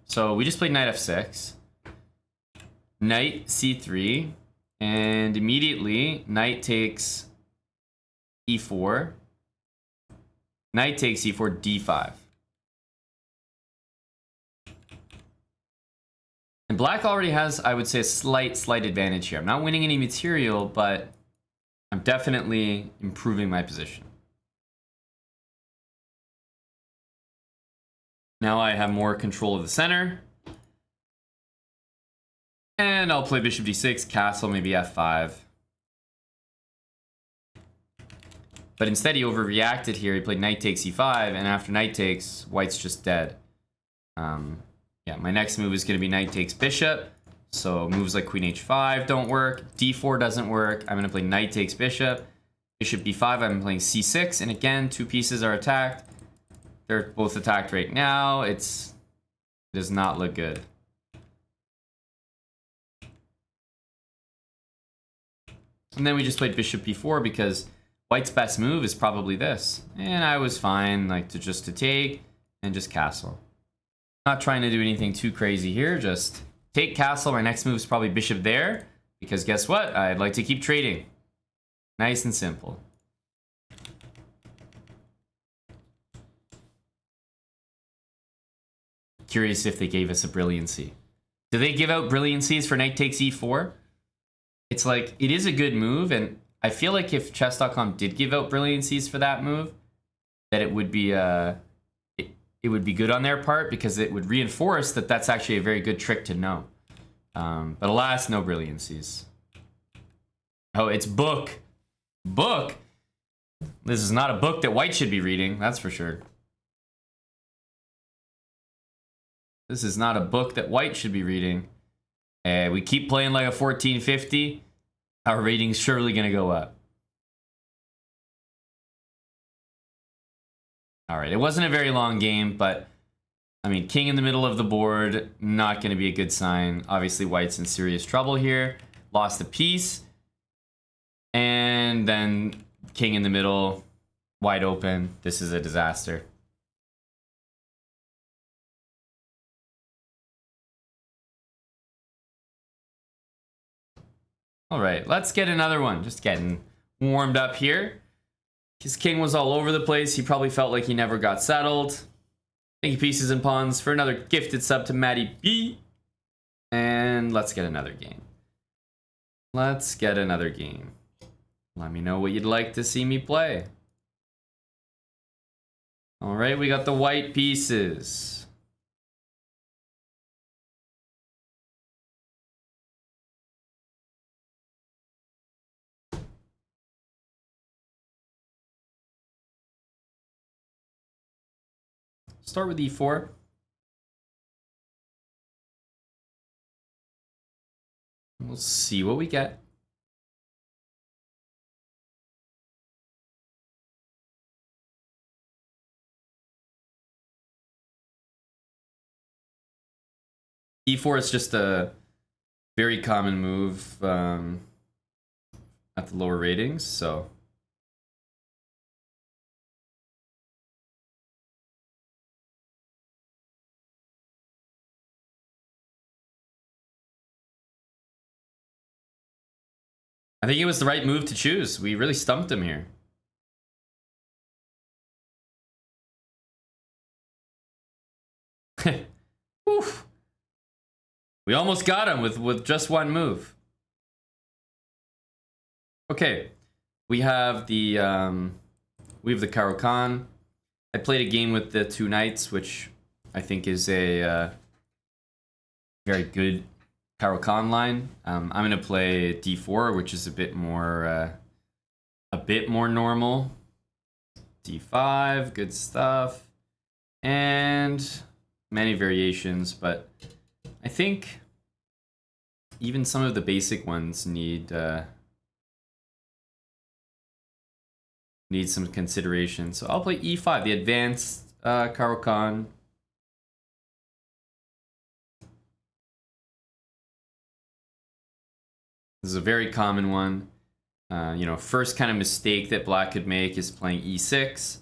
So we just played knight f6, knight c3, and immediately knight takes e4, knight takes e4, d5. And black already has, I would say, a slight advantage here. I'm not winning any material, but I'm definitely improving my position. Now I have more control of the center. And I'll play bishop d6, castle, maybe f5. But instead he overreacted here. He played knight takes e5, and after knight takes, white's just dead. Yeah, my next move is going to be knight takes bishop. So moves like queen h5 don't work. d4 doesn't work. I'm going to play knight takes bishop. Bishop b5, I'm playing c6. And again, two pieces are attacked. They're both attacked right now. It does not look good. And then we just played bishop b4 because white's best move is probably this. And I was fine like to take and just castle. Not trying to do anything too crazy here, just take castle. My next move is probably bishop there, because guess what? I'd like to keep trading. Nice and simple. Curious if they gave us a brilliancy. Do they give out brilliancies for knight takes e4? It's like, it is a good move, and I feel like if chess.com did give out brilliancies for that move, that it would be it would be good on their part, because it would reinforce that that's actually a very good trick to know. But alas, no brilliancies. Oh, it's book. Book? This is not a book that white should be reading, that's for sure. This is not a book that white should be reading. We keep playing like a 1450. Our rating's surely gonna go up. All right, it wasn't a very long game, but I mean, king in the middle of the board, not going to be a good sign. Obviously, white's in serious trouble here. Lost a piece. And then king in the middle, wide open. This is a disaster. All right, let's get another one. Just getting warmed up here. His king was all over the place. He probably felt like he never got settled. Thank you, Pieces and Pawns, for another gifted sub to Maddie B. And let's get another game. Let's get another game. Let me know what you'd like to see me play. All right, we got the white pieces. Start with e4. We'll see what we get. E4 is just a very common move at the lower ratings, so. I think it was the right move to choose. We really stumped him here. Oof. We almost got him with just one move. Okay, we have the Caro-Kann. I played a game with the two knights, which I think is a very good Caro-Kann line. I'm gonna play d4, which is a bit more normal. d5, good stuff, and many variations, but I think even some of the basic ones need some consideration. So I'll play e5, the advanced Caro-Kann. This is a very common one. You know, first kind of mistake that black could make is playing e6.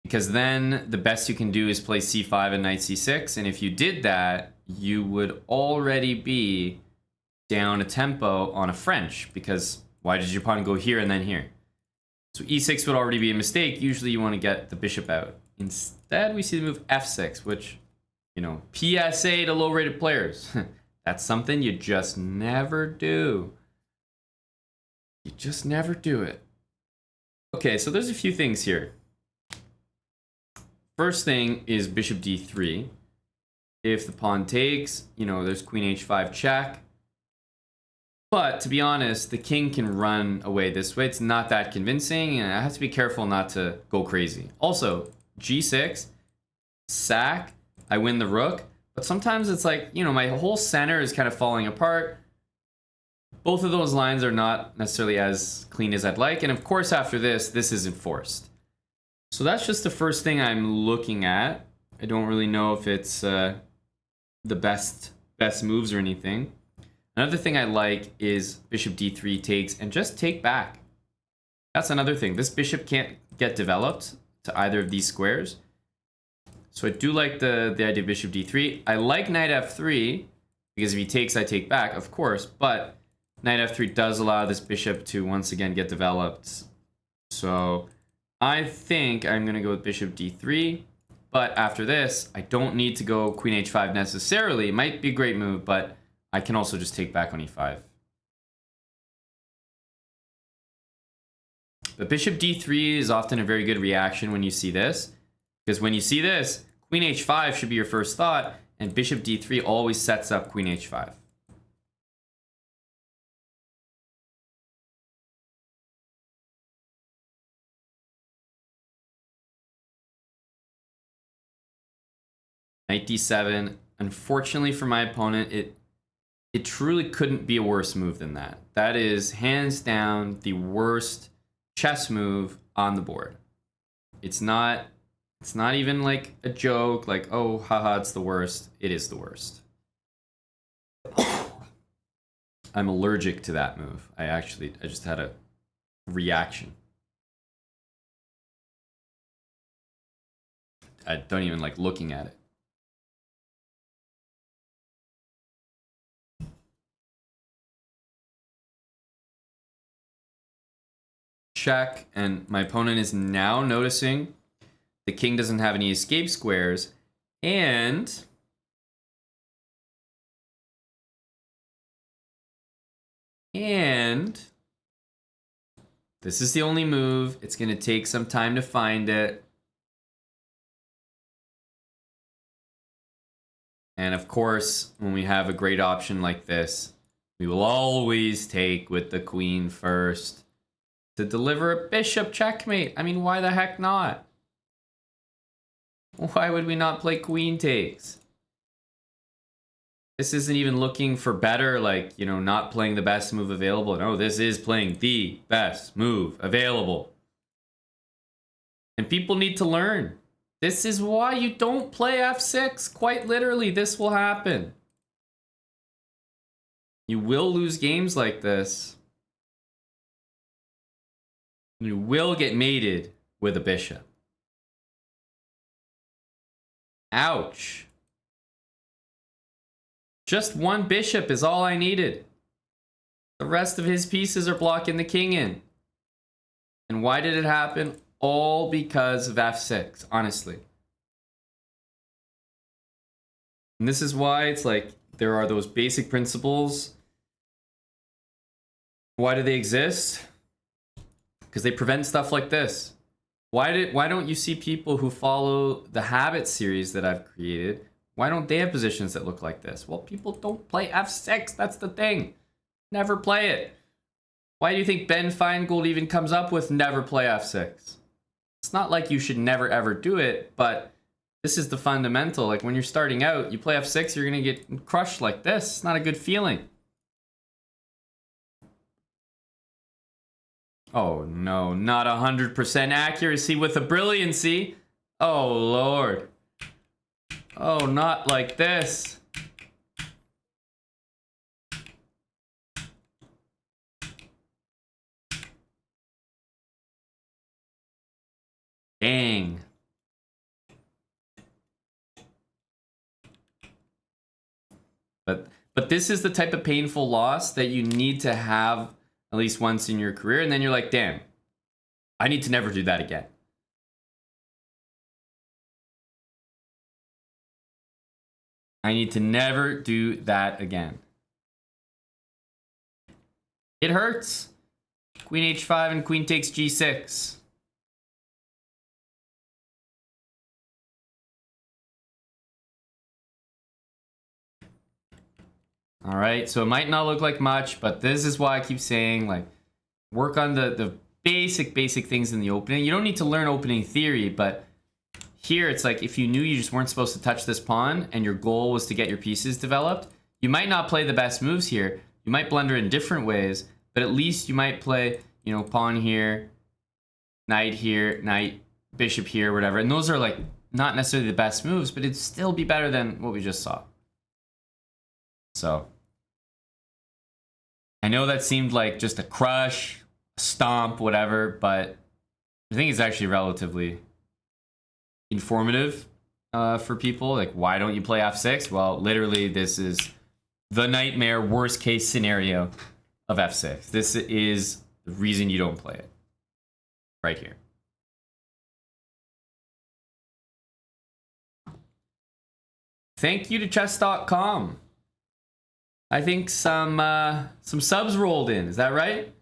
Because then the best you can do is play c5 and knight c6. And if you did that, you would already be down a tempo on a French. Because why did your pawn go here and then here? So e6 would already be a mistake. Usually you want to get the bishop out. Instead, we see the move f6, which, you know, PSA to low-rated players. That's something you just never do. You just never do it. Okay, so there's a few things here. First thing is bishop d3. If the pawn takes, you know, there's queen h5 check. But to be honest, the king can run away this way. It's not that convincing, and I have to be careful not to go crazy. Also, g6, sack, I win the rook. But sometimes it's like, you know, my whole center is kind of falling apart. Both of those lines are not necessarily as clean as I'd like. And of course, after this isn't forced. So that's just the first thing I'm looking at. I don't really know if it's the best moves or anything. Another thing I like is bishop d3 takes and just take back. That's another thing. This bishop can't get developed to either of these squares. So I do like the idea of bishop d3. I like knight f3 because if he takes, I take back, of course. But knight f3 does allow this bishop to once again get developed. So I think I'm going to go with bishop d3. But after this, I don't need to go queen h5 necessarily. It might be a great move, but I can also just take back on e5. But bishop d3 is often a very good reaction when you see this. Because when you see this, queen h5 should be your first thought, and bishop d3 always sets up queen h5. Knight d7. Unfortunately for my opponent, it truly couldn't be a worse move than that. That is hands down the worst chess move on the board. It's not even like a joke, like, oh, haha, it's the worst. It is the worst. I'm allergic to that move. I just had a reaction. I don't even like looking at it. Check, and my opponent is now noticing the king doesn't have any escape squares, and this is the only move. It's going to take some time to find it. And of course, when we have a great option like this, we will always take with the queen first to deliver a bishop checkmate. I mean, why the heck not? Why would we not play queen takes? This isn't even looking for better, like, you know, not playing the best move available. No, this is playing the best move available. And people need to learn. This is why you don't play f6. Quite literally, this will happen. You will lose games like this. You will get mated with a bishop. Ouch. Just one bishop is all I needed. The rest of his pieces are blocking the king in. And why did it happen? All because of f6, honestly. And this is why it's like there are those basic principles. Why do they exist? Because they prevent stuff like this. Why don't you see people who follow the habit series that I've created? Why don't they have positions that look like this? Well, people don't play f6. That's the thing. Never play it. Why do you think Ben Feingold even comes up with never play f6? It's not like you should never ever do it, but This is the fundamental. Like when you're starting out, you play f6, you're gonna get crushed like this. It's not a good feeling. Oh no, not 100% accuracy with a brilliancy. Oh Lord. Oh, not like this. Dang. But this is the type of painful loss that you need to have at least once in your career, and then you're like, damn, I need to never do that again. I need to never do that again. It hurts. Queen h5 and queen takes g6. All right, so it might not look like much, but this is why I keep saying, like, work on the basic things in the opening. You don't need to learn opening theory, but here it's like if you knew you just weren't supposed to touch this pawn and your goal was to get your pieces developed, you might not play the best moves here. You might blunder in different ways, but at least you might play, you know, pawn here, knight, bishop here, whatever. And those are like not necessarily the best moves, but it'd still be better than what we just saw. So I know that seemed like just a crush, a stomp, whatever, but I think it's actually relatively informative for people. Like, why don't you play f6? Well, literally, this is the nightmare worst case scenario of f6. This is the reason you don't play it. Right here. Thank you to chess.com. I think some subs rolled in. Is that right?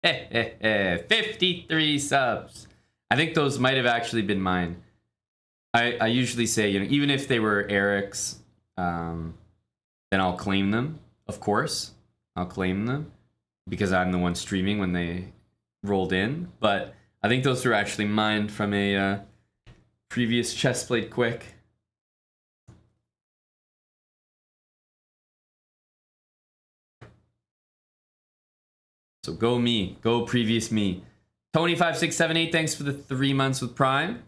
53 subs. I think those might have actually been mine. I usually say, you know, even if they were Eric's, then I'll claim them. Of course, I'll claim them because I'm the one streaming when they rolled in. But I think those were actually mine from a previous Chess Played Quick. So go me, go previous me. Tony5678, thanks for the 3 months with Prime.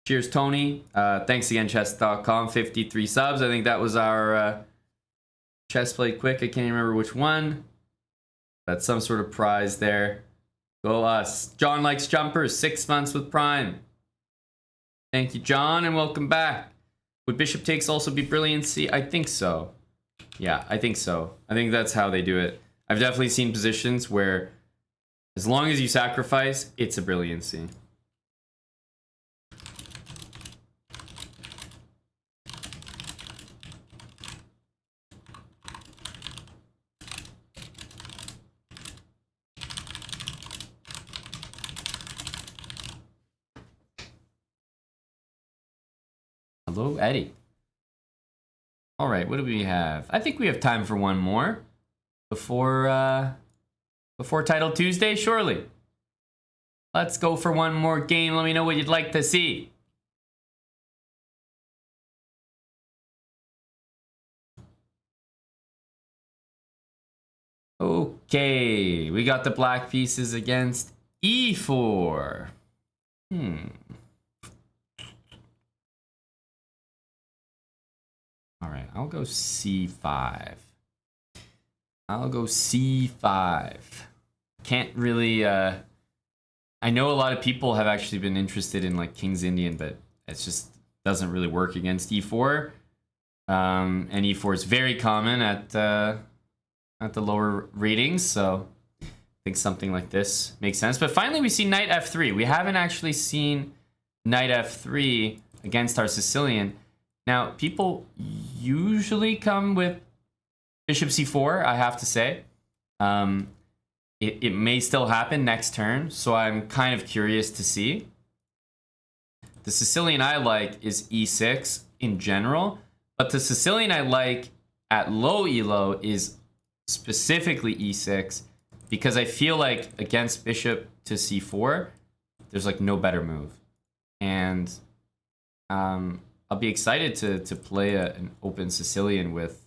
Cheers, Tony. Thanks again, chess.com. 53 subs. I think that was our Chess Played Quick. I can't remember which one. That's some sort of prize there. Go us. John Likes Jumpers, 6 months with Prime. Thank you, John, and welcome back. Would bishop takes also be brilliancy? I think so. Yeah, I think so. I think that's how they do it. I've definitely seen positions where as long as you sacrifice, it's a brilliancy. Hello, Eddie. All right, what do we have? I think we have time for one more before Title Tuesday, surely. Let's go for one more game. Let me know what you'd like to see. Okay, we got the black pieces against e4. All right, I'll go c5. I'll go c5. Can't really, I know a lot of people have actually been interested in like King's Indian, but it just doesn't really work against e4. And e4 is very common at the lower ratings, so I think something like this makes sense. But finally we see knight f3. We haven't actually seen knight f3 against our Sicilian. Now, people usually come with bishop c4, I have to say. It may still happen next turn, so I'm kind of curious to see. The Sicilian I like is e6 in general, but the Sicilian I like at low elo is specifically e6 because I feel like against bishop to c4, there's like no better move. And I'll be excited to play an open Sicilian with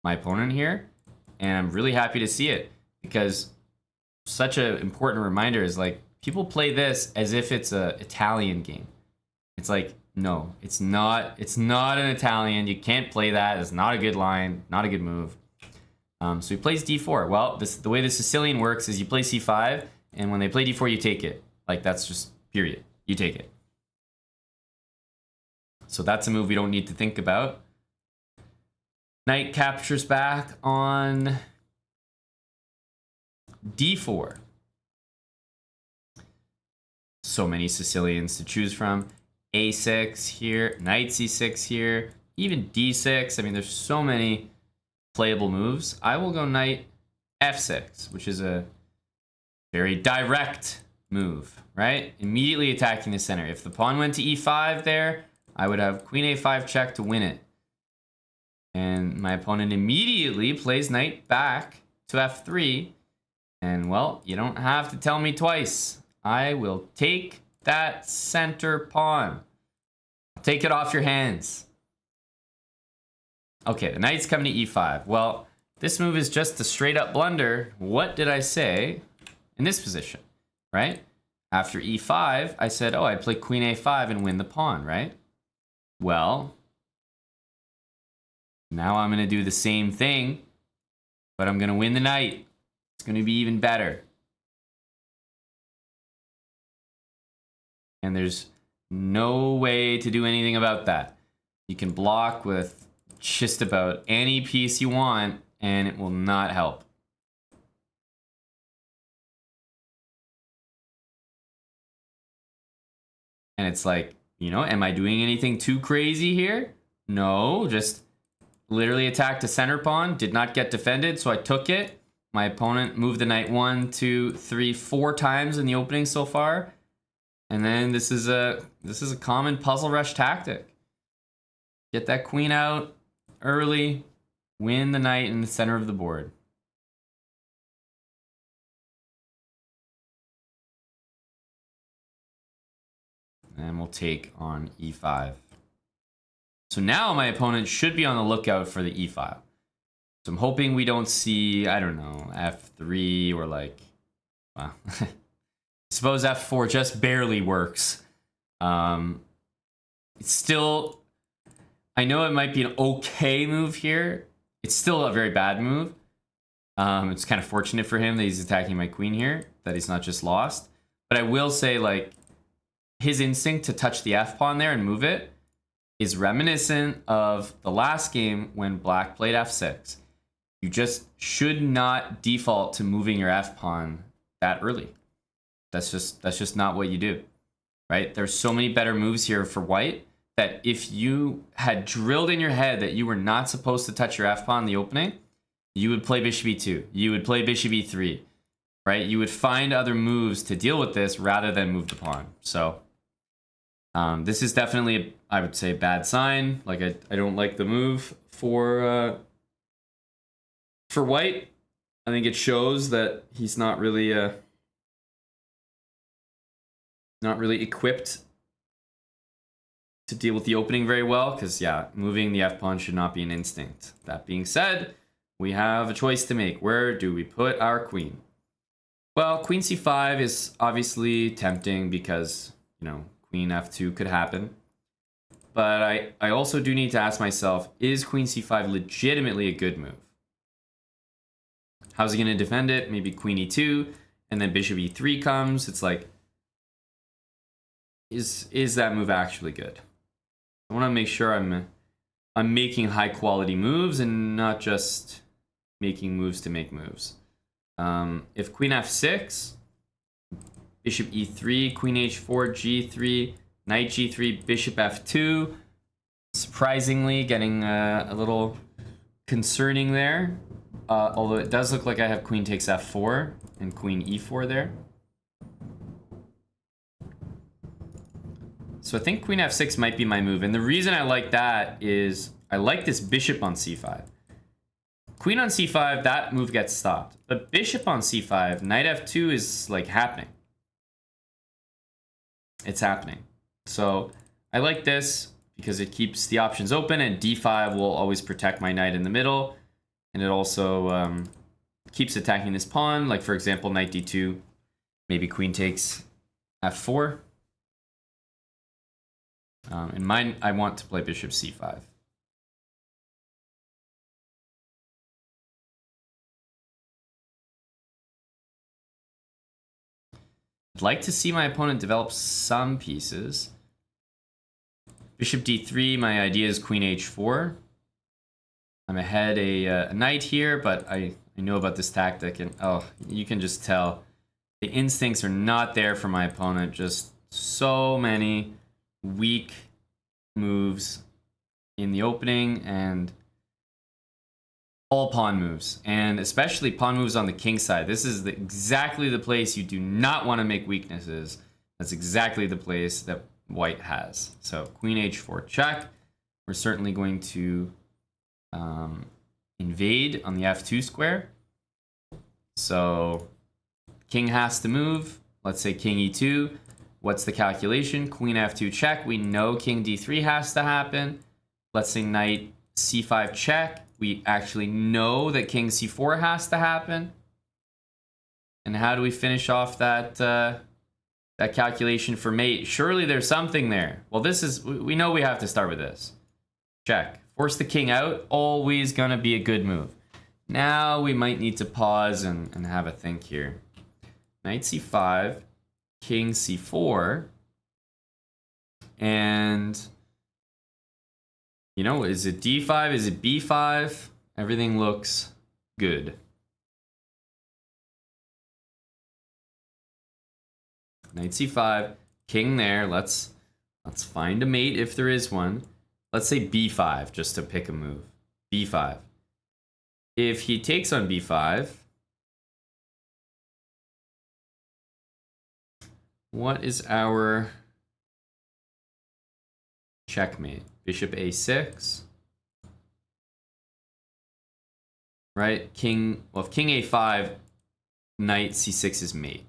my opponent here. And I'm really happy to see it, because such an important reminder is like, people play this as if it's a Italian game. It's like, no, it's not. It's not an Italian. You can't play that. It's not a good line, not a good move. So he plays d4. Well, the way the Sicilian works is you play c5, and when they play d4, you take it. Like, that's just period. You take it. So that's a move we don't need to think about. Knight captures back on d4. So many Sicilians to choose from. a6 here, knight c6 here, even d6. I mean, there's so many playable moves. I will go knight f6, which is a very direct move, right? Immediately attacking the center. If the pawn went to e5 there, I would have queen a5 check to win it. And my opponent immediately plays knight back to f3. And, well, you don't have to tell me twice. I will take that center pawn. Take it off your hands. Okay, the knight's coming to e5. Well, this move is just a straight up blunder. What did I say in this position, right? After e5, I said, oh, I'd play queen a5 and win the pawn, right? Well, now I'm going to do the same thing, but I'm going to win the knight. It's going to be even better. And there's no way to do anything about that. You can block with just about any piece you want, and it will not help. And it's like, you know, am I doing anything too crazy here? No, just literally attacked a center pawn, did not get defended, so I took it. My opponent moved the knight 1, 2, 3, 4 times in the opening so far. And then this is a common puzzle rush tactic. Get that queen out early, win the knight in the center of the board. And we'll take on e5. So now my opponent should be on the lookout for the e-file. So I'm hoping we don't see, I don't know, f3 or like, well, I suppose f4 just barely works. It's still, I know it might be an okay move here. It's still a very bad move. It's kind of fortunate for him that he's attacking my queen here, that he's not just lost. But I will say, like, his instinct to touch the f-pawn there and move it is reminiscent of the last game when black played f6. You just should not default to moving your f-pawn that early. That's just not what you do, right? There's so many better moves here for white that if you had drilled in your head that you were not supposed to touch your f-pawn in the opening, you would play bishop e2. You would play bishop e3, right? You would find other moves to deal with this rather than move the pawn. So this is definitely, I would say, a bad sign. Like, I don't like the move for white. I think it shows that he's not really equipped to deal with the opening very well, because, yeah, moving the f-pawn should not be an instinct. That being said, we have a choice to make. Where do we put our queen? Well, queen c5 is obviously tempting because, you know, queen f2 could happen. But I also do need to ask myself, is queen c5 legitimately a good move? How's he going to defend it? Maybe queen e2, and then bishop e3 comes. It's like, is that move actually good? I want to make sure I'm making high quality moves and not just making moves to make moves. If queen f6, bishop e3, queen h4, g3, knight g3, bishop f2. Surprisingly, getting a little concerning there. Although it does look like I have queen takes f4 and queen e4 there. So I think queen f6 might be my move. And the reason I like that is I like this bishop on c5. Queen on c5, that move gets stopped. But bishop on c5, knight f2 is like happening. It's happening. So I like this because it keeps the options open, and d5 will always protect my knight in the middle. And it also keeps attacking this pawn. Like, for example, knight d2, maybe queen takes f4. In mine, I want to play bishop c5. I'd like to see my opponent develop some pieces. Bishop d3, my idea is queen h4. I'm ahead a knight here, but I know about this tactic, and oh, you can just tell. The instincts are not there for my opponent. Just so many weak moves in the opening, and all pawn moves, and especially pawn moves on the king side. This is exactly the place you do not want to make weaknesses. That's exactly the place that white has. So queen h4 check. We're certainly going to invade on the f2 square. So king has to move. Let's say king e2. What's the calculation? Queen f2 check. We know king d3 has to happen. Let's say knight c5 check. We actually know that king c4 has to happen. And how do we finish off that that calculation for mate? Surely there's something there. Well, this is, we know we have to start with this. Check. Force the king out. Always gonna be a good move. Now we might need to pause and have a think here. Knight c5, king c4, and you know, is it d5? Is it b5? Everything looks good. Knight c5, king there. Let's find a mate if there is one. Let's say b5 just to pick a move. b5. If he takes on b5, what is our checkmate? Bishop a6. Right? King, well, if king a5, knight c6 is mate.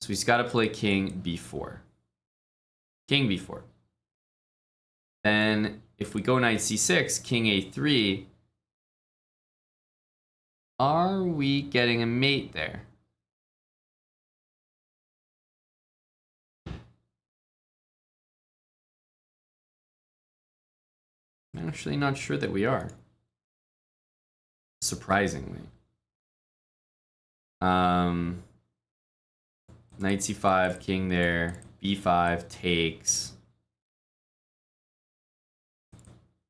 So he's got to play king b4. King b4. Then if we go knight c6, king a3, are we getting a mate there? I'm actually not sure that we are. Surprisingly. Knight c5, king there, b5 takes.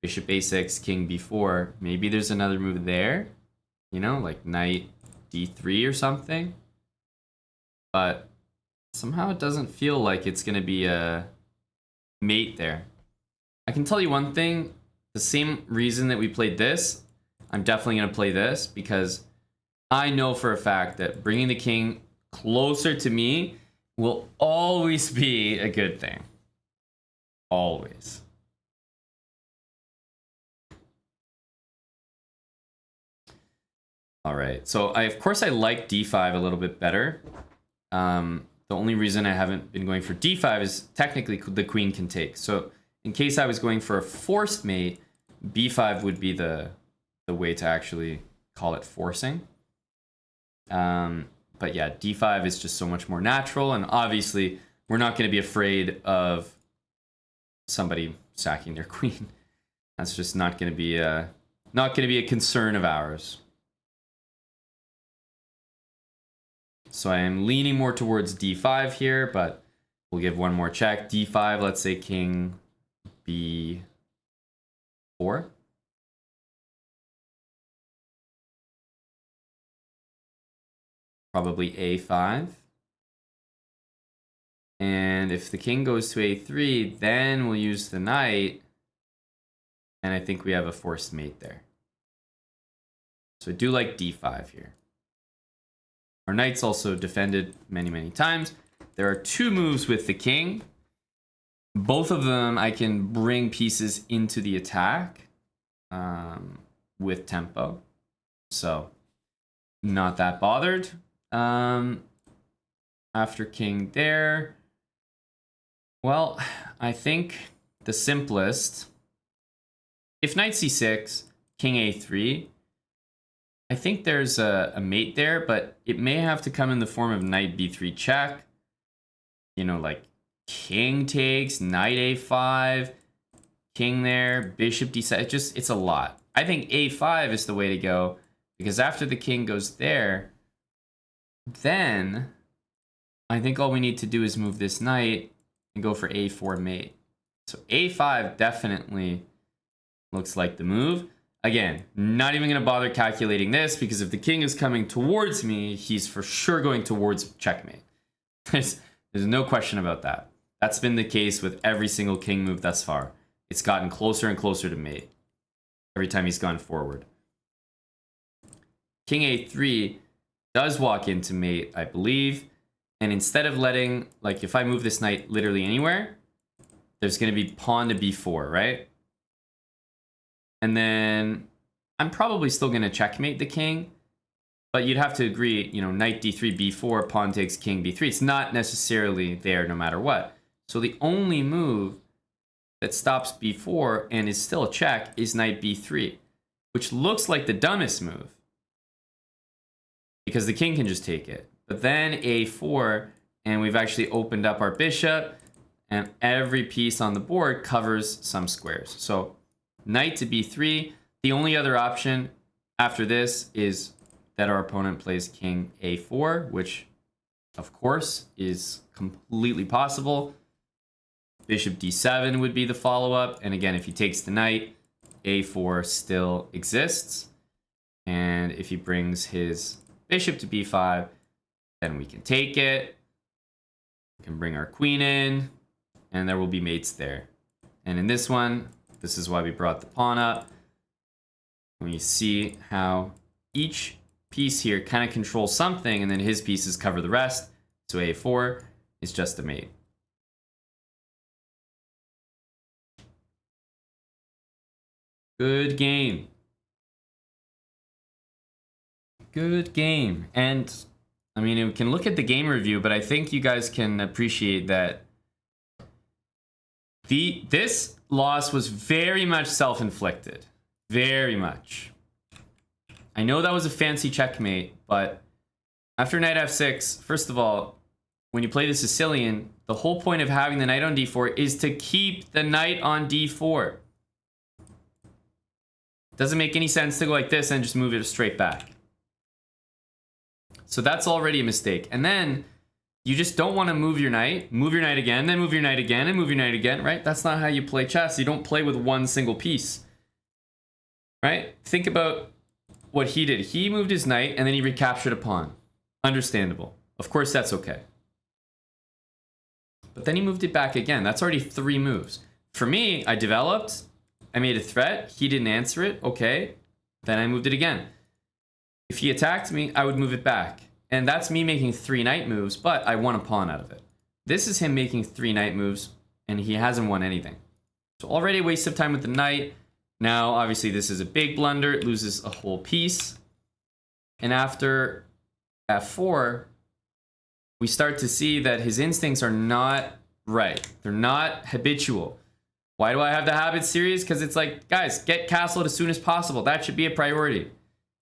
Bishop a6, king b4. Maybe there's another move there. You know, like knight d3 or something. But somehow it doesn't feel like it's going to be a mate there. I can tell you one thing. The same reason that we played this, I'm definitely going to play this, because I know for a fact that bringing the king closer to me will always be a good thing. Always. All right, so of course I like d5 a little bit better. The only reason I haven't been going for d5 is technically the queen can take. So in case I was going for a forced mate, b5 would be the way to actually call it forcing. But yeah, d5 is just so much more natural, and obviously we're not going to be afraid of somebody sacking their queen. That's just not going to be a concern of ours. So I am leaning more towards d5 here, but we'll give one more check. d5, let's say king b4. Probably a5. And if the king goes to a3, then we'll use the knight. And I think we have a forced mate there. So I do like d5 here. Our knight's also defended many, many times. There are two moves with the king. Both of them I can bring pieces into the attack. with tempo. So not that bothered. After king there, well, I think the simplest, if knight c6, king a3, I think there's a mate there, but it may have to come in the form of knight b3 check. You know, like king takes, knight a5, king there, bishop d7. It's a lot. I think a5 is the way to go, because after the king goes there, then I think all we need to do is move this knight and go for a4 mate. So a5 definitely looks like the move. Again, not even going to bother calculating this, because if the king is coming towards me, he's for sure going towards checkmate. There's no question about that. That's been the case with every single king move thus far. It's gotten closer and closer to mate every time he's gone forward. King a3 does walk into mate, I believe. And instead of letting, like, if I move this knight literally anywhere, there's going to be pawn to b4, right? And then I'm probably still going to checkmate the king. But you'd have to agree, you know, knight d3, b4, pawn takes king b3. It's not necessarily there no matter what. So the only move that stops b4 and is still a check is knight b3, which looks like the dumbest move, because the king can just take it. But then a4, and we've actually opened up our bishop, and every piece on the board covers some squares. So knight to b3. The only other option after this is that our opponent plays king a4, which of course is completely possible. Bishop d7 would be the follow-up. And again, if he takes the knight, a4 still exists. And if he brings his bishop to b5, then we can take it. We can bring our queen in, and there will be mates there. And in this one, this is why we brought the pawn up. When you see how each piece here kind of controls something, and then his pieces cover the rest. So a4 is just a mate. Good game. Good game. And I mean, we can look at the game review, but I think you guys can appreciate that this loss was very much self-inflicted. Very much. I know that was a fancy checkmate, but after knight f6, first of all, when you play the Sicilian, the whole point of having the knight on d4 is to keep the knight on d4. Doesn't make any sense to go like this and just move it straight back. So that's already a mistake. And then you just don't want to move your knight again, then move your knight again, and move your knight again, right? That's not how you play chess. You don't play with one single piece, right? Think about what he did. He moved his knight, and then he recaptured a pawn. Understandable. Of course, that's okay. But then he moved it back again. That's already 3 moves. For me, I developed, I made a threat, he didn't answer it, okay. Then I moved it again. If he attacked me, I would move it back. And that's me making 3 knight moves, but I won a pawn out of it. This is him making 3 knight moves, and he hasn't won anything. So already a waste of time with the knight. Now, obviously, this is a big blunder. It loses a whole piece. And after f4, we start to see that his instincts are not right. They're not habitual. Why do I have the habit series? Because it's like, guys, get castled as soon as possible. That should be a priority.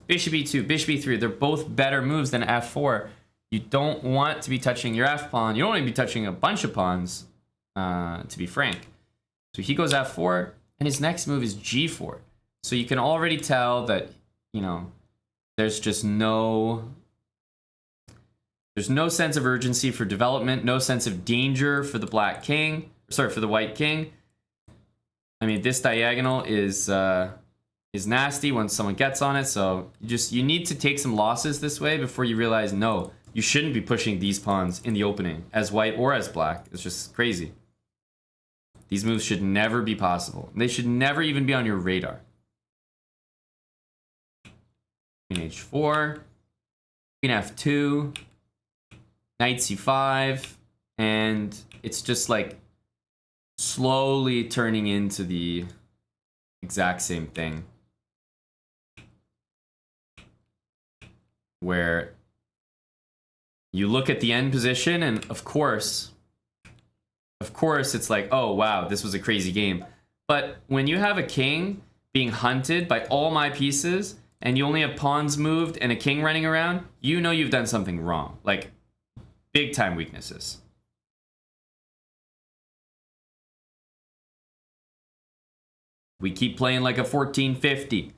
Bishop e2, bishop e3, they're both better moves than f4. You don't want to be touching your f pawn. You don't want to be touching a bunch of pawns, to be frank. So he goes f4, and his next move is g4. So you can already tell that, you know, there's just no sense of urgency for development, no sense of danger for the black king, sorry, for the white king. I mean, this diagonal is nasty once someone gets on it, so you need to take some losses this way before you realize, no, you shouldn't be pushing these pawns in the opening, as white or as black. It's just crazy. These moves should never be possible. They should never even be on your radar. Queen h4, queen f2, knight c5, and it's just like slowly turning into the exact same thing. where you look at the end position and of course it's like, oh wow, this was a crazy game. But when you have a king being hunted by all my pieces and you only have pawns moved and a king running around, you know you've done something wrong. Like, big time weaknesses. We keep playing like a 1450.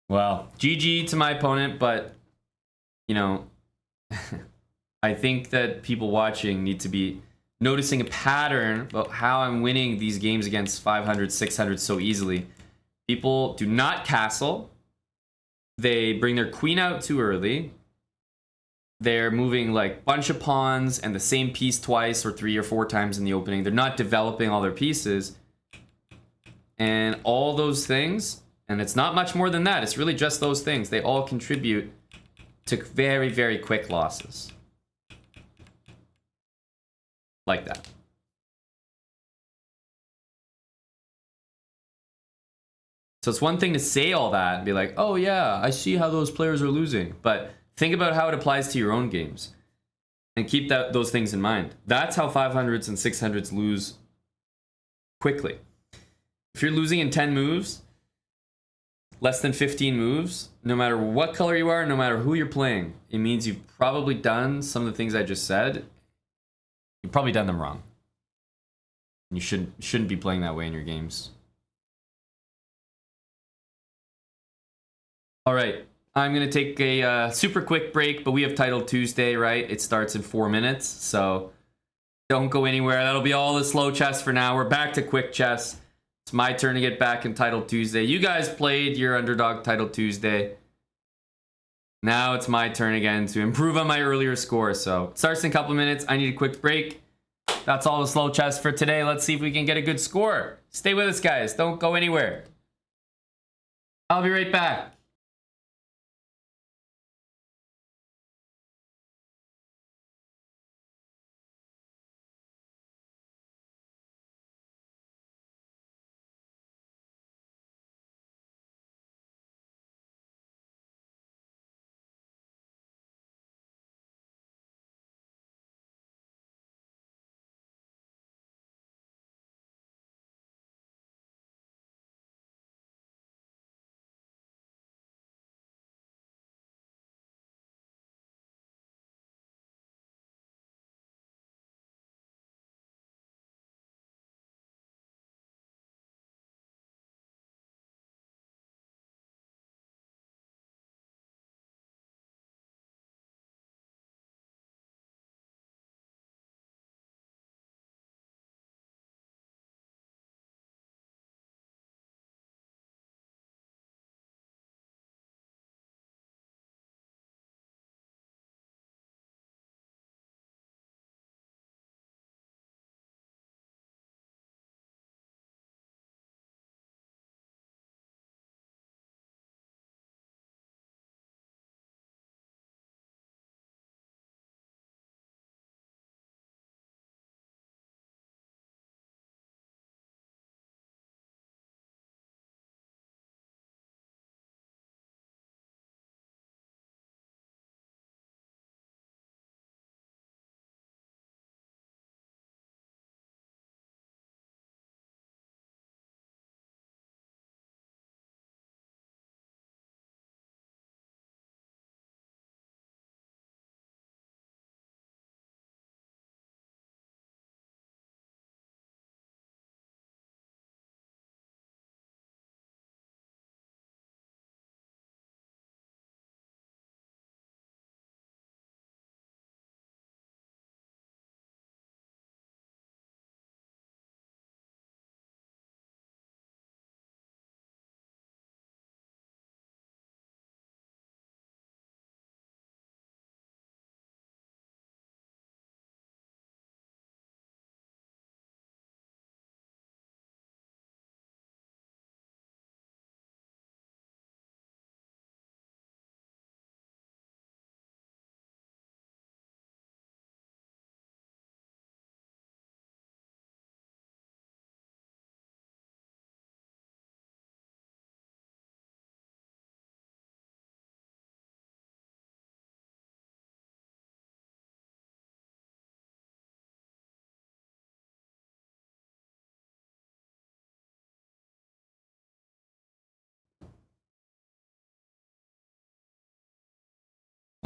Well, GG to my opponent, but, you know, I think that people watching need to be noticing a pattern about how I'm winning these games against 500, 600 so easily. People do not castle. They bring their queen out too early. They're moving like bunch of pawns and the same piece twice or 3 or 4 times in the opening. They're not developing all their pieces. And all those things, and it's not much more than that. It's really just those things. They all contribute to very, very quick losses. Like that. So it's one thing to say all that and be like, oh yeah, I see how those players are losing. But think about how it applies to your own games. And keep those things in mind. That's how 500s and 600s lose quickly. If you're losing in 10 moves, less than 15 moves, no matter what color you are, no matter who you're playing, it means you've probably done some of the things I just said. You've probably done them wrong. You shouldn't be playing that way in your games. All right, I'm gonna take a super quick break, but we have Title Tuesday, right? It starts in 4 minutes, so don't go anywhere. That'll be all the slow chess for now. We're back to quick chess. It's my turn to get back in Title Tuesday. You guys played your underdog Title Tuesday. Now it's my turn again to improve on my earlier score. So it starts in a couple minutes. I need a quick break. That's all the slow chess for today. Let's see if we can get a good score. Stay with us, guys. Don't go anywhere. I'll be right back.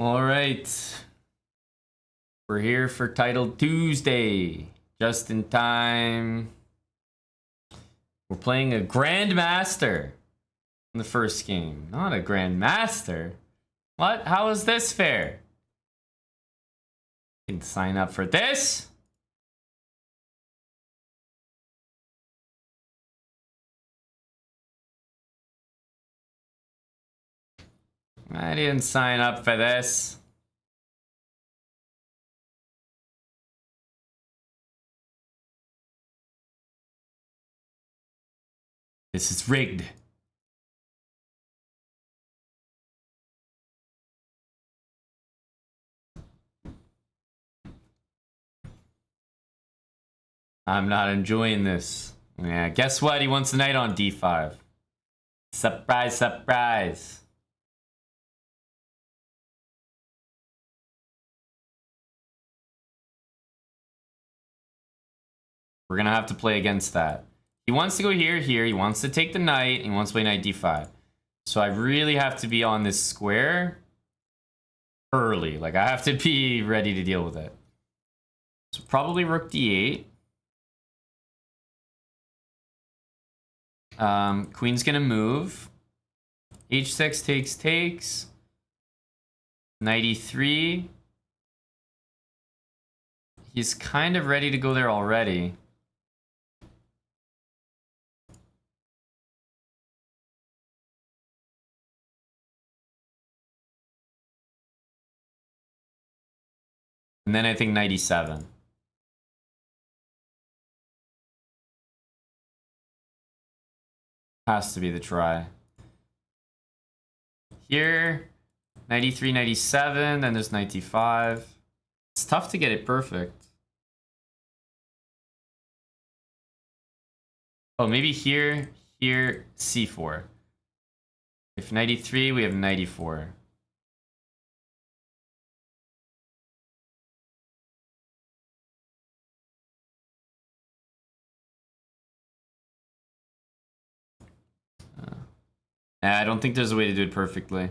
All right. We're here for Title Tuesday. Just in time. We're playing a Grandmaster in the first game. Not a Grandmaster. What? How is this fair? You can sign up for this. I didn't sign up for this. This is rigged. I'm not enjoying this. Yeah, guess what? He wants a knight on d5. Surprise, surprise. We're gonna have to play against that. He wants to go here, here. He wants to take the knight. He wants to play knight d5. So I really have to be on this square early. Like, I have to be ready to deal with it. So probably rook d8. Queen's gonna move. h6 takes. Knight e3. He's kind of ready to go there already. And then I think knight e7. Has to be the try. Here, knight e3, knight e7, then there's knight d5. It's tough to get it perfect. Oh, maybe here, c4. If knight e3, we have knight e4. I don't think there's a way to do it perfectly.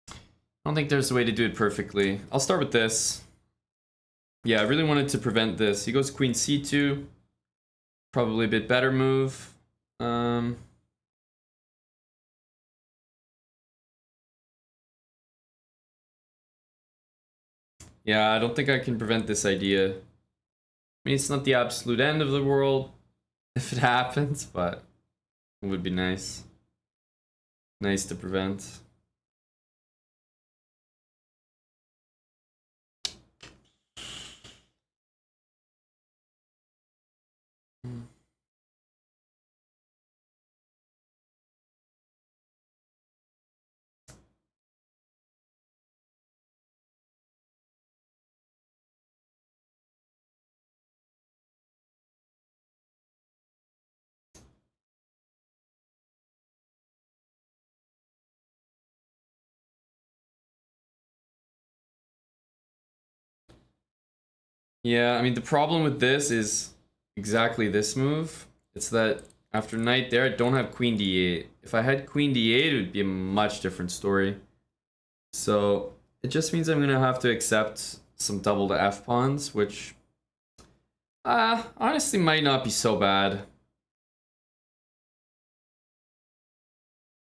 I don't think there's a way to do it perfectly. I'll start with this. Yeah, I really wanted to prevent this. He goes queen c2. Probably a bit better move. Yeah, I don't think I can prevent this idea. I mean, it's not the absolute end of the world if it happens, but it would be nice. Nice to prevent. Yeah, I mean, the problem with this is exactly this move. It's that after knight there, I don't have queen d8. If I had queen d8, it would be a much different story. So it just means I'm gonna have to accept some double to f pawns, which honestly might not be so bad.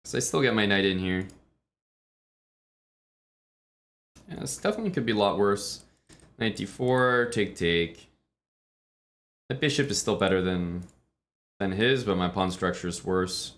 Because I still get my knight in here. Yeah, this definitely could be a lot worse. Knight d4, take. The bishop is still better than his, but my pawn structure is worse.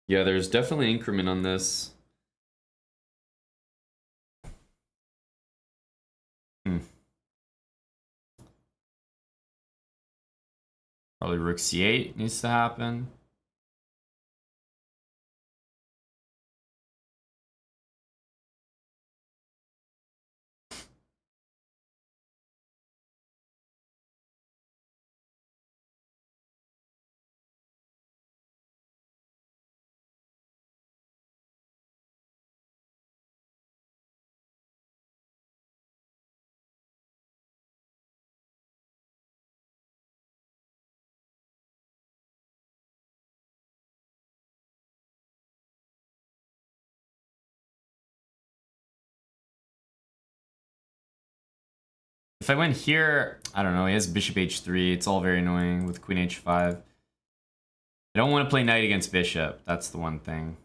Yeah, there's definitely increment on this. Probably rook c8 needs to happen. If I went here, I don't know, he has bishop h3. It's all very annoying with queen h5. I don't want to play knight against bishop. That's the one thing.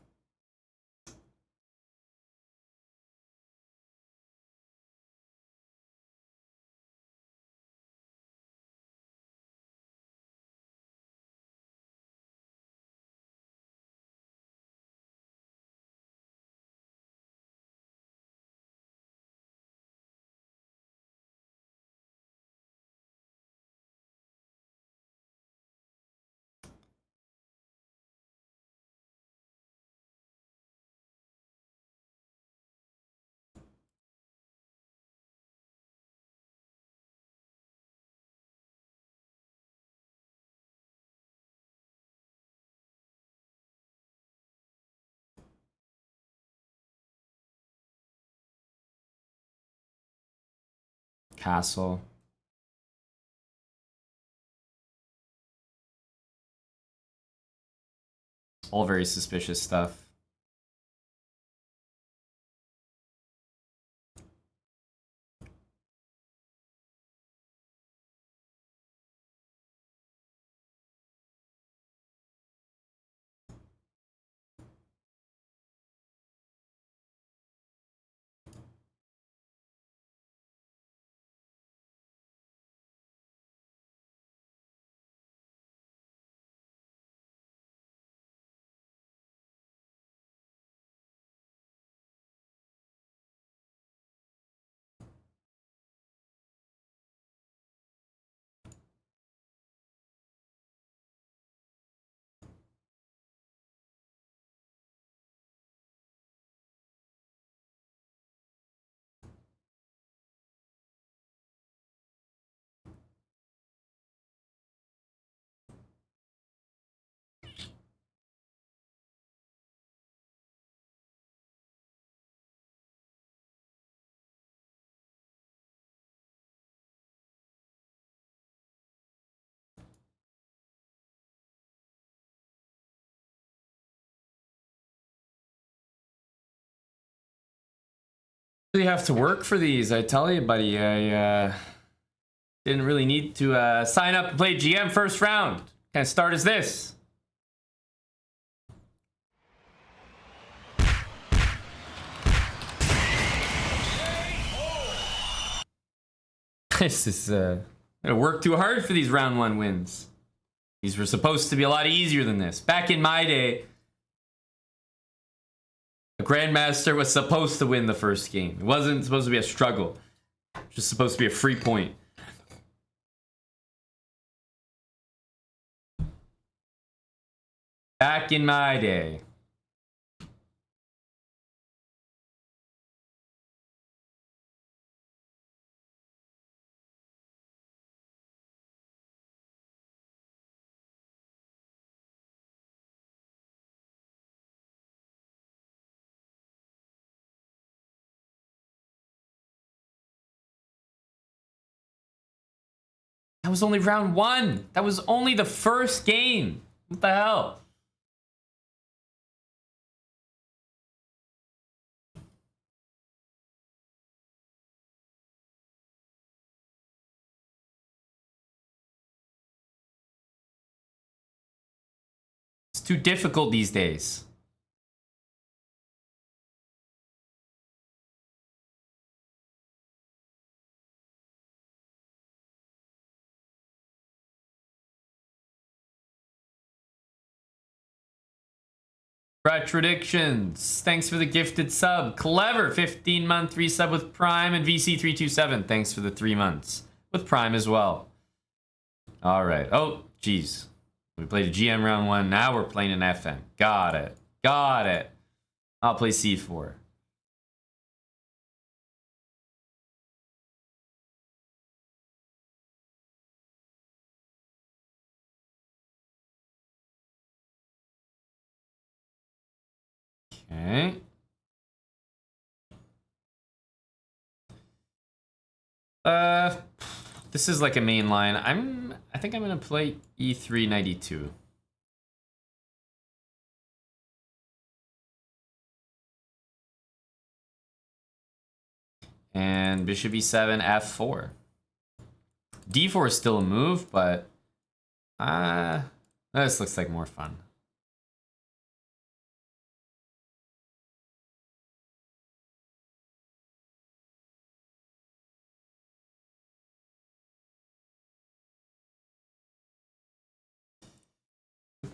Castle. All very suspicious stuff. Really have to work for these, I tell you, buddy. I didn't really need to sign up and play GM first round. What kind of start is this? This is gonna work too hard for these round 1 wins. These were supposed to be a lot easier than this. Back in my day, the Grandmaster was supposed to win the first game. It wasn't supposed to be a struggle. It was just supposed to be a free point. Back in my day. That was only round 1. That was only the first game. What the hell? It's too difficult these days. Predictions. Thanks for the gifted sub. Clever, 15-month resub with Prime, and VC327. Thanks for the 3 months with Prime as well. All right. Oh, geez. We played a GM round 1. Now we're playing an FN. Got it. Got it. I'll play C4. Okay. This is like a main line. I think I'm gonna play E392. And bishop E7, F4. D4 is still a move, but this looks like more fun.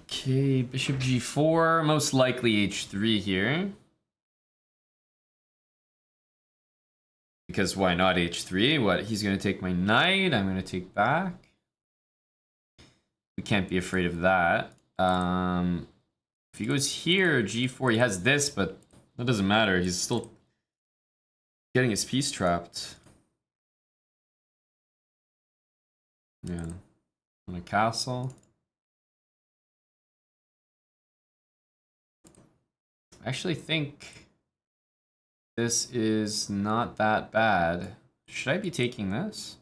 Okay, bishop g4, most likely h3 here. Because why not h3? What, he's going to take my knight, I'm going to take back. We can't be afraid of that. If he goes here, g4, he has this, but that doesn't matter. He's still getting his piece trapped. Yeah, on a castle. I actually think this is not that bad. Should I be taking this?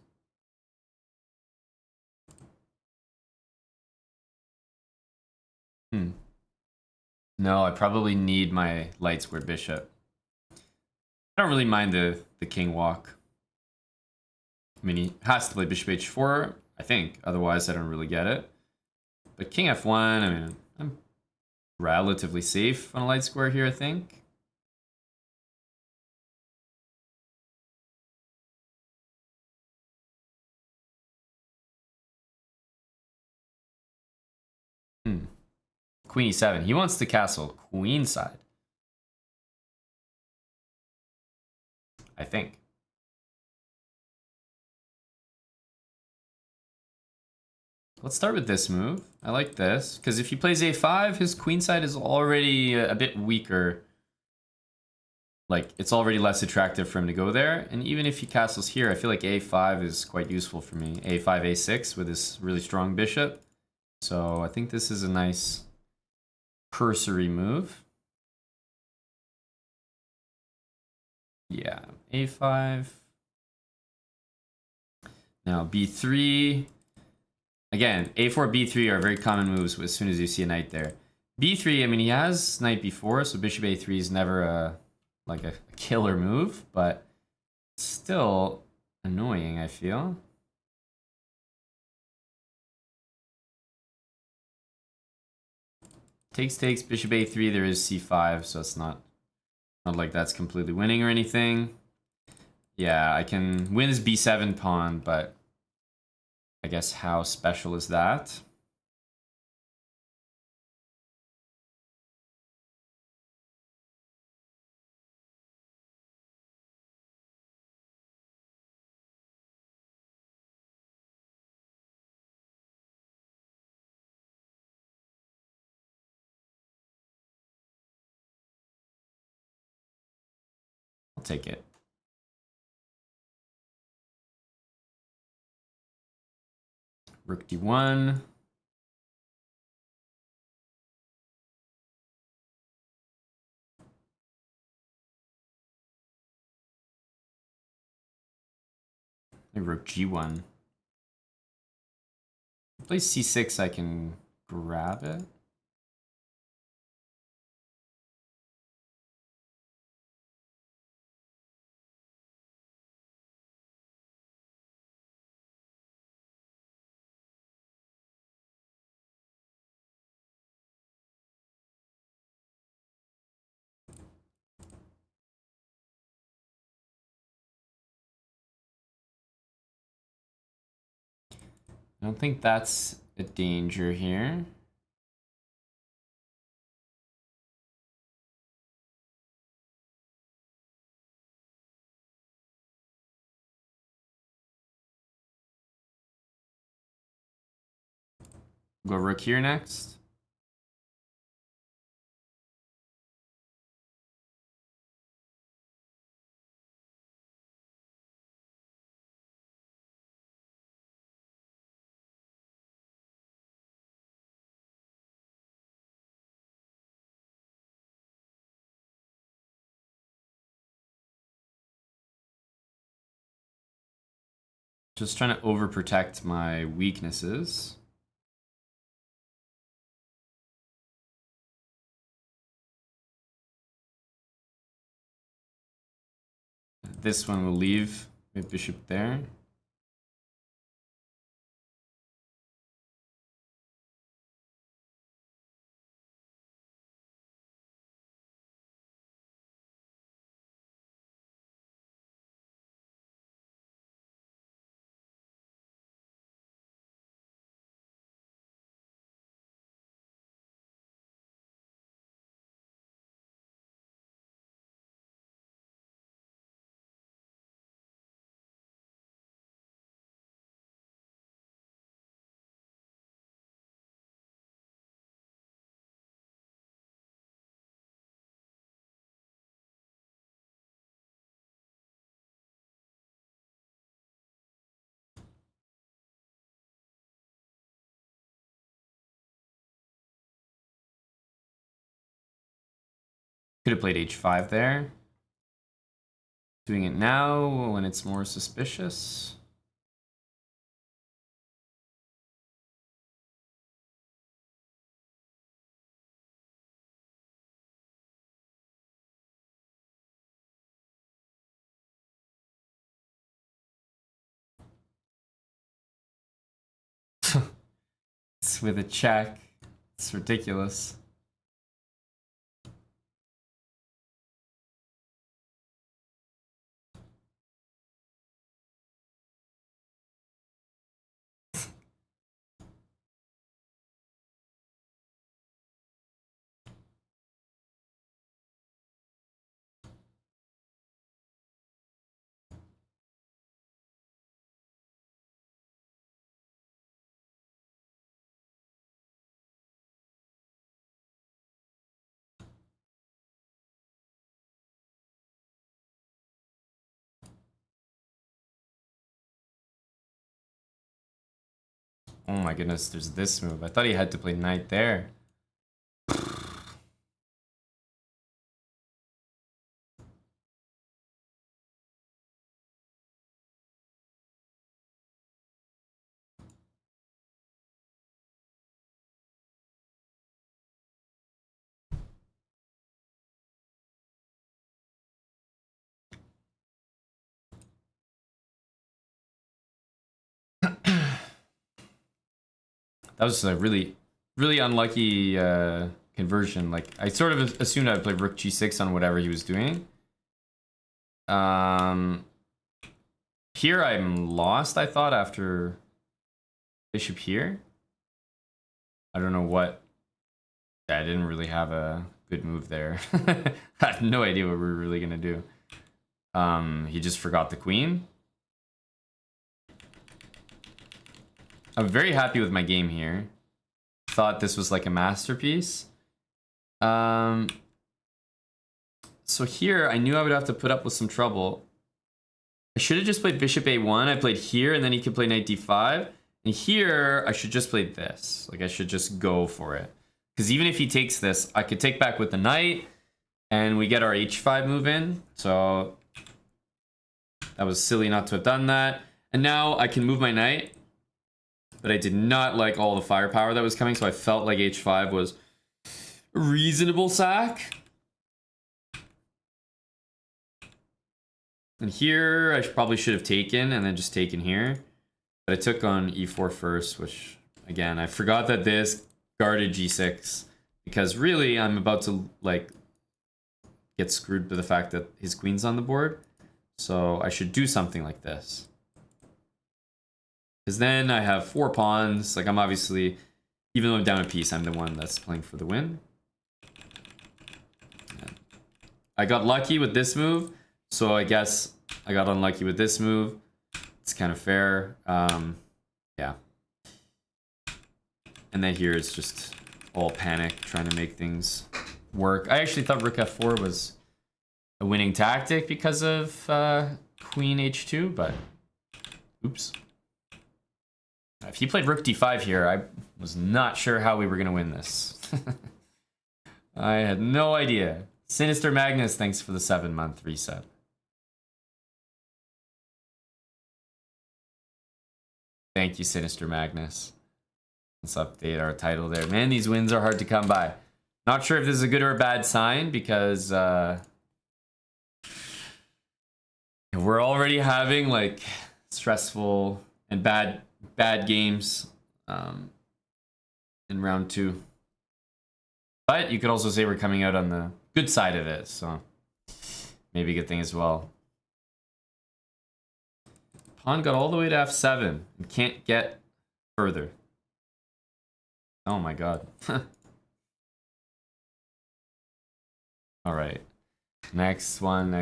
No, I probably need my light squared bishop. I don't really mind the king walk. I mean, he has to play bishop h4, I think. Otherwise, I don't really get it. But king f1, I mean, I'm relatively safe on a light square here, I think. Queen e7. He wants the castle queen side, I think. Let's start with this move. I like this, because if he plays a5, his queen side is already a bit weaker. Like, it's already less attractive for him to go there. And even if he castles here, I feel like a5 is quite useful for me. a5, a6 with this really strong bishop. So I think this is a nice cursory move. Yeah, a5. Now b3. Again, a4, b3 are very common moves as soon as you see a knight there. b3, I mean, he has knight b4, so bishop a3 is never a killer move, but still annoying, I feel. Takes, bishop a3, there is c5, so it's not like that's completely winning or anything. Yeah, I can win his b7 pawn, but I guess how special is that? I'll take it. Rook d1. Rook g1. Play c6, I can grab it. I don't think that's a danger here. Go rook here next. Just trying to overprotect my weaknesses. This one will leave with bishop there. Could have played h5 there. Doing it now when it's more suspicious. It's with a check. It's ridiculous. Oh my goodness, there's this move. I thought he had to play knight there. That was a really unlucky conversion. Like, I sort of assumed I'd play rook g6 on whatever he was doing. Here I'm lost, I thought, after bishop here. I don't know what. I didn't really have a good move there. I had no idea what we were really gonna do. He just forgot the queen. I'm very happy with my game here. Thought this was like a masterpiece. So here, I knew I would have to put up with some trouble. I should have just played bishop a1. I played here, and then he could play knight d5. And here, I should just play this. Like, I should just go for it. Because even if he takes this, I could take back with the knight, and we get our h5 move in. So that was silly not to have done that. And now I can move my knight. But I did not like all the firepower that was coming, so I felt like h5 was a reasonable sack. And here, I probably should have taken and then just taken here. But I took on e4 first, which, again, I forgot that this guarded g6. Because really, I'm about to, like, get screwed by the fact that his queen's on the board. So I should do something like this. Because then I have 4 pawns. Like, I'm obviously, even though I'm down a piece, I'm the one that's playing for the win. I got lucky with this move, so I guess I got unlucky with this move. It's kind of fair. Yeah. And then here it's just all panic, trying to make things work. I actually thought rook f4 was a winning tactic because of queen h2, but oops. If he played rook d5 here, I was not sure how we were going to win this. I had no idea. Sinister Magnus, thanks for the 7-month reset. Thank you, Sinister Magnus. Let's update our title there. Man, these wins are hard to come by. Not sure if this is a good or a bad sign, because we're already having, like, stressful and bad games in round 2. But you could also say we're coming out on the good side of it, so maybe a good thing as well. Pawn got all the way to f7 and can't get further. Oh my god. All right. Next one.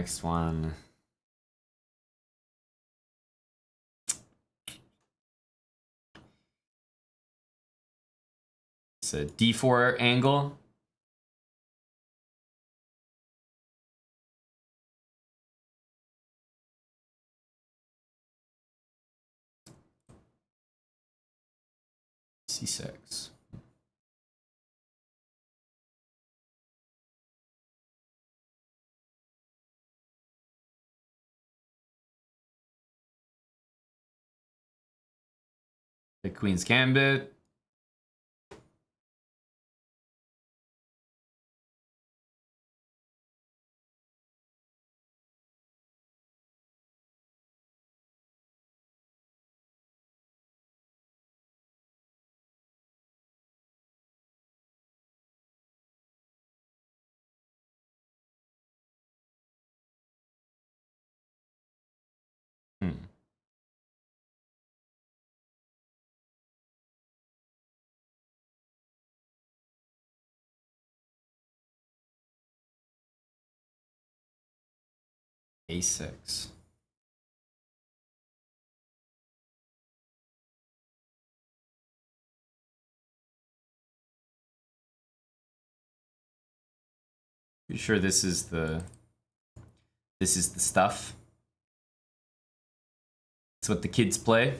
It's a d4 angle. c6. The Queen's Gambit. A6. You sure this is the stuff? It's what the kids play.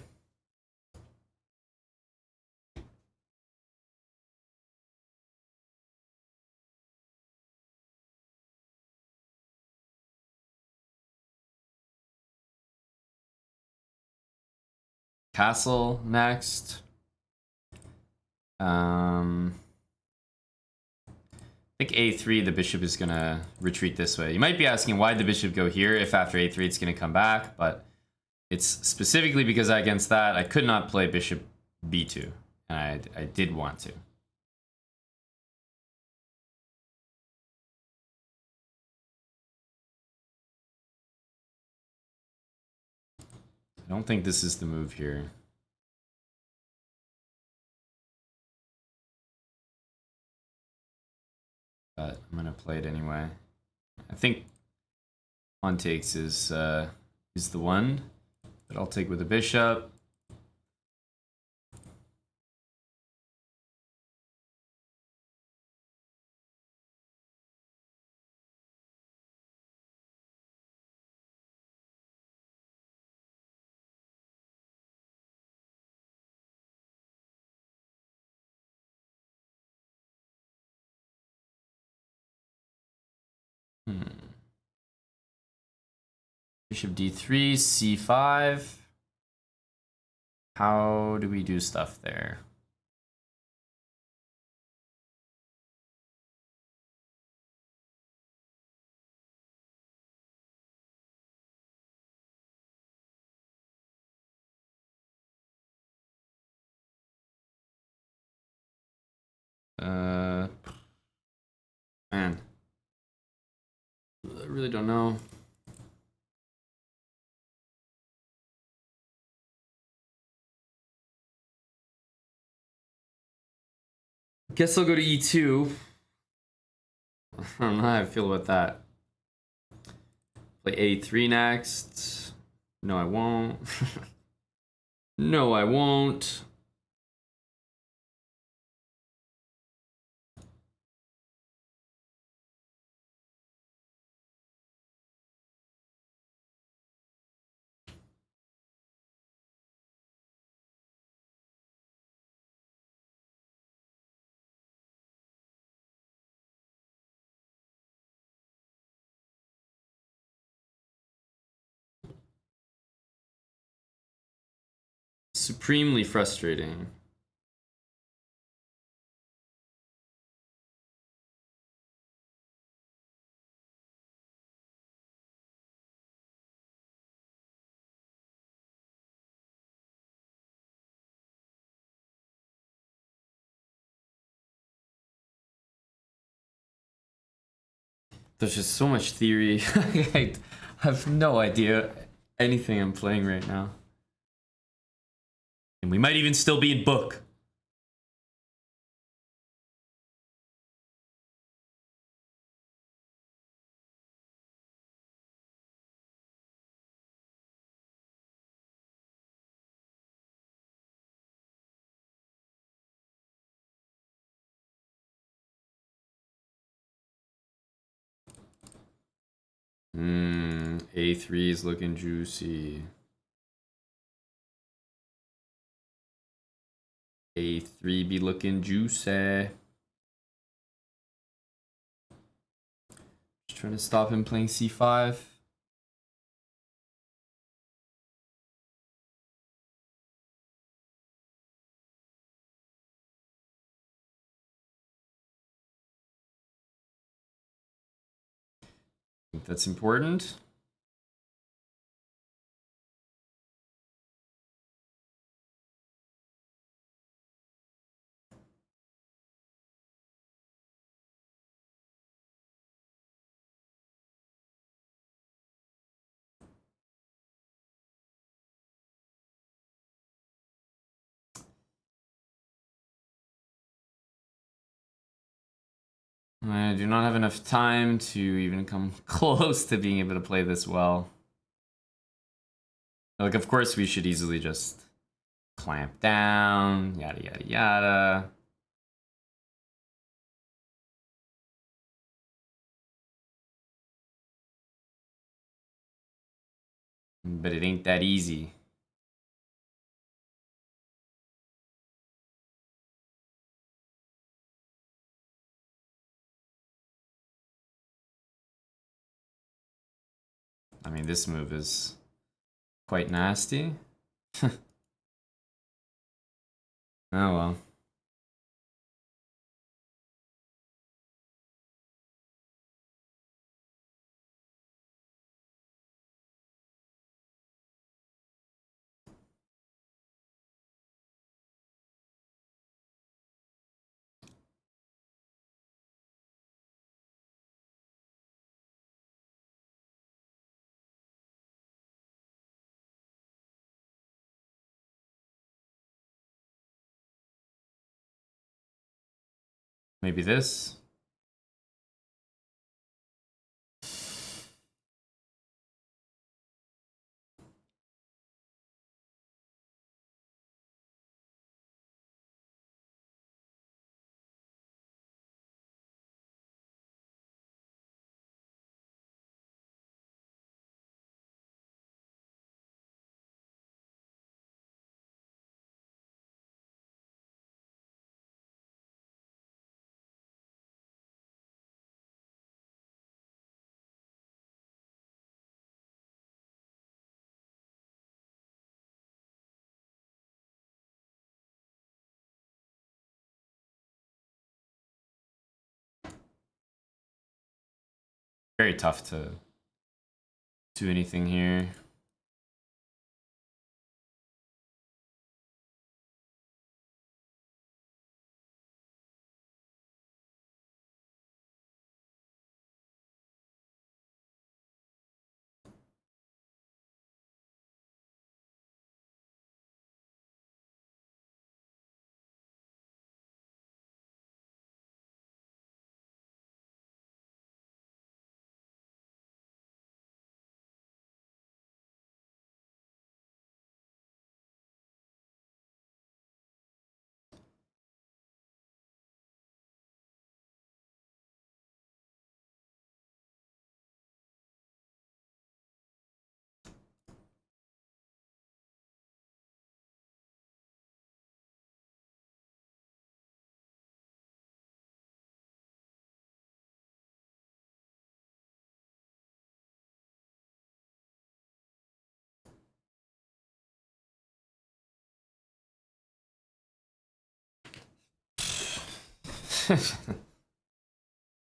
Castle next. I think a3, the bishop is gonna retreat this way. You might be asking why the bishop go here if after a3 it's gonna come back, but it's specifically because against that I could not play bishop b2, and I did want to. I don't think this is the move here. But I'm gonna play it anyway. I think pawn takes is the one, but I'll take with a bishop. Bishop d3, c5. How do we do stuff there? Man, I really don't know. Guess I'll go to e2. I don't know how I feel about that. Play a3 next. No, I won't. No, I won't. Supremely frustrating. There's just so much theory. I have no idea anything I'm playing right now. And we might even still be in book. A3 is looking juicy. A3 be looking juicy. Just trying to stop him playing c5. think that's important. I do not have enough time to even come close to being able to play this well. Like, of course, we should easily just clamp down, yada, yada, yada. But it ain't that easy. I mean, this move is quite nasty. Oh well. Maybe this. Very tough to do anything here.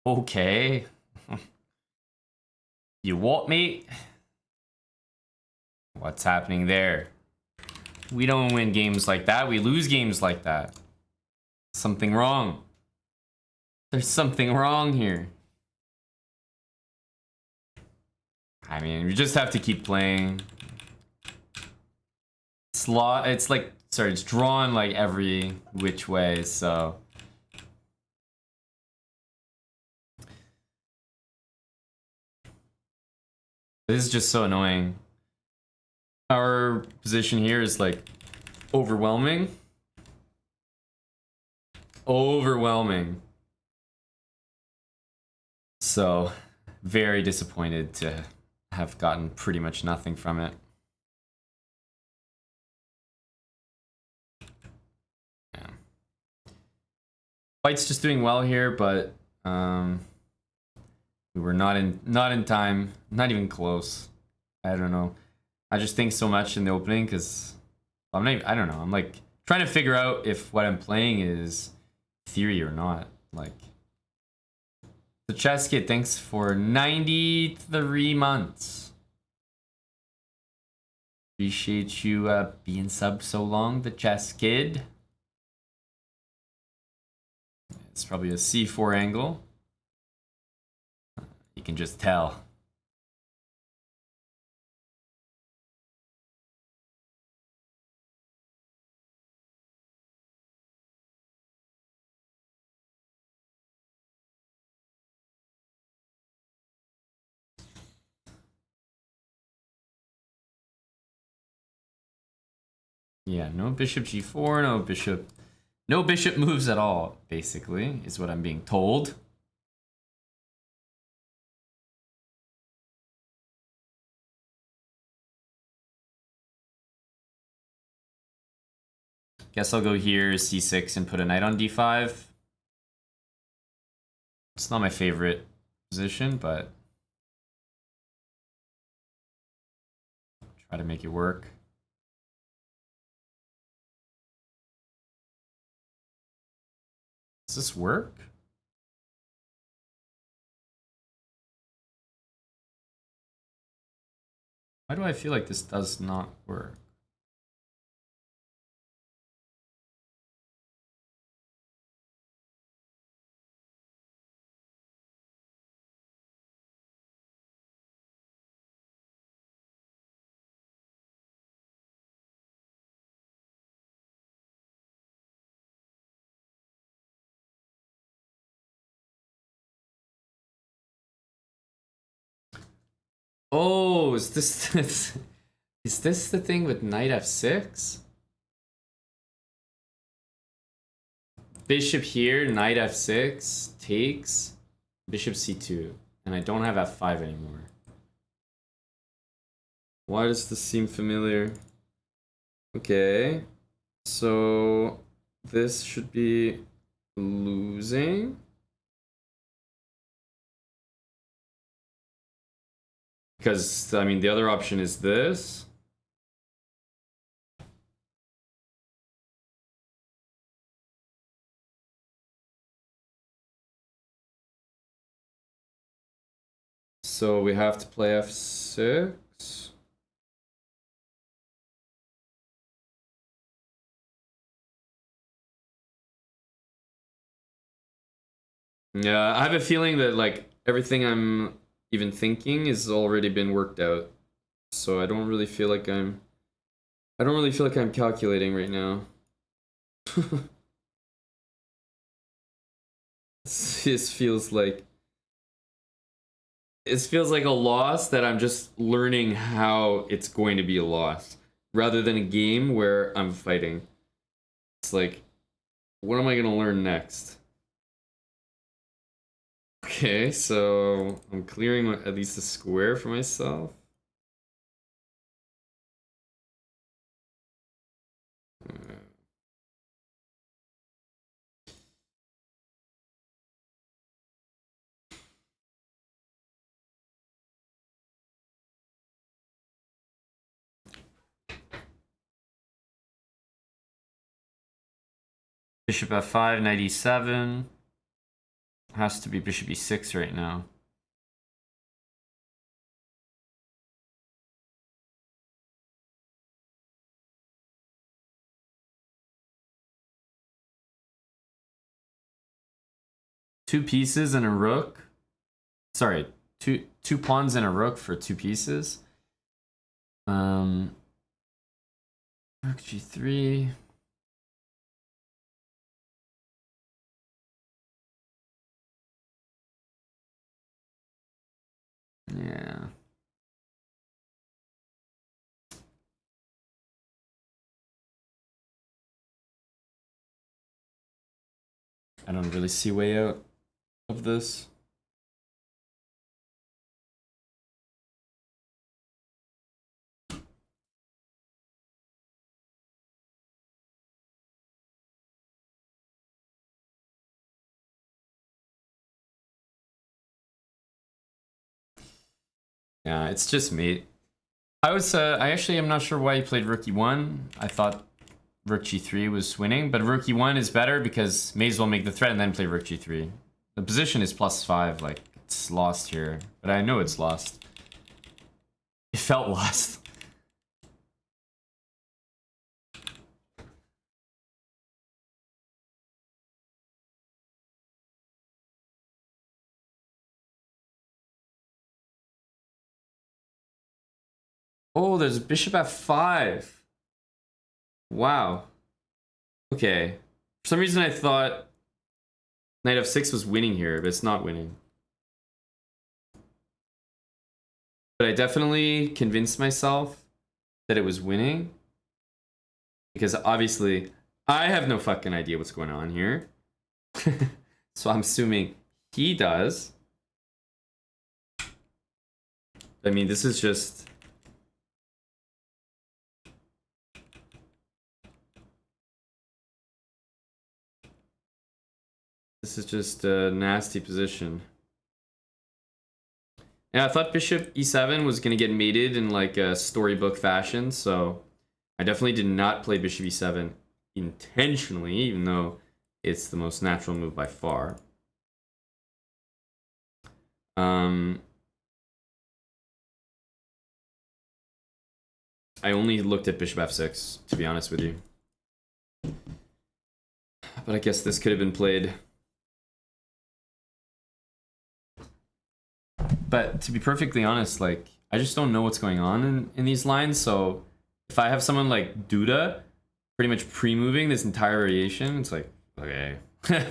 Okay. You what, mate? What's happening there? We don't win games like that. We lose games like that. Something wrong. There's something wrong here. I mean, we just have to keep playing. It's like, sorry, it's drawn like every which way, so. This is just so annoying. Our position here is like overwhelming. Overwhelming. So, very disappointed to have gotten pretty much nothing from it. Yeah. White's just doing well here, but we were not in time, not even close. I don't know. I just think so much in the opening because I don't know. I'm like trying to figure out if what I'm playing is theory or not. Like, The Chess Kid, thanks for 93 months. Appreciate you being sub so long, the Chess Kid. It's probably a C4 angle. You can just tell. Yeah, no bishop g4, no bishop moves at all, basically, is what I'm being told. Guess I'll go here, c6, and put a knight on d5. It's not my favorite position, but try to make it work. Does this work? Why do I feel like this does not work? Oh, is this is this the thing with knight f6? Bishop here, knight f6, takes, bishop c2, and I don't have f5 anymore. Why does this seem familiar? Okay, so this should be losing. Because, I mean, the other option is this. So we have to play f6. Yeah, I have a feeling that, like, everything I'm even thinking has already been worked out. So I don't really feel like I'm calculating right now. This feels like a loss that I'm just learning how it's going to be a loss, rather than a game where I'm fighting. It's like, what am I gonna learn next? Okay, so I'm clearing at least a square for myself. Bishop f5, knight e7. Has to be bishop e6 right now. Two pieces and a rook. Sorry, two pawns and a rook for two pieces. Rook g3. Yeah. I don't really see a way out of this. Yeah, it's just me. I actually am not sure why he played rook e1. I thought rook g3 was winning, but rook e1 is better because may as well make the threat and then play rook g3. The position is +5, like, it's lost here. But I know it's lost. It felt lost. Oh, there's bishop f5. Wow. Okay. For some reason I thought knight f6 was winning here, but it's not winning. But I definitely convinced myself that it was winning. Because obviously, I have no fucking idea what's going on here. So I'm assuming he does. I mean, this is just... This is just a nasty position. Yeah, I thought bishop e7 was going to get mated in like a storybook fashion, so I definitely did not play bishop e7 intentionally, even though it's the most natural move by far. I only looked at bishop f6, to be honest with you. But I guess this could have been played. But to be perfectly honest, like, I just don't know what's going on in these lines, so if I have someone like Duda pretty much pre-moving this entire variation, it's like, okay. I'm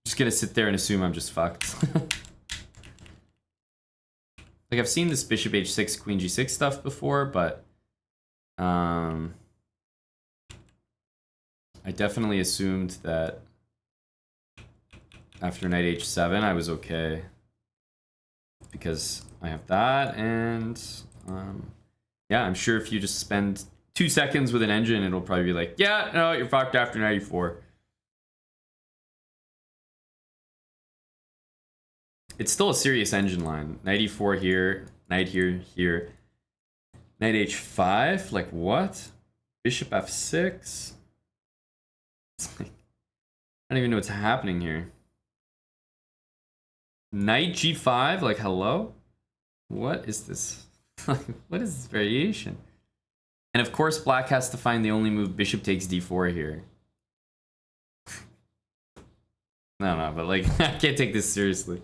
just gonna sit there and assume I'm just fucked. Like, I've seen this bishop h6, queen g6 stuff before, but I definitely assumed that after knight h7 I was okay. Because I have that, and yeah, I'm sure if you just spend 2 seconds with an engine, it'll probably be like, yeah, no, you're fucked after knight e4. It's still a serious engine line. Knight e4 here, knight here, here. Knight h5, like what? Bishop f6? It's like, I don't even know what's happening here. Knight g5, like hello? What is this? What is this variation? And of course black has to find the only move bishop takes d4 here. No, but like, I can't take this seriously.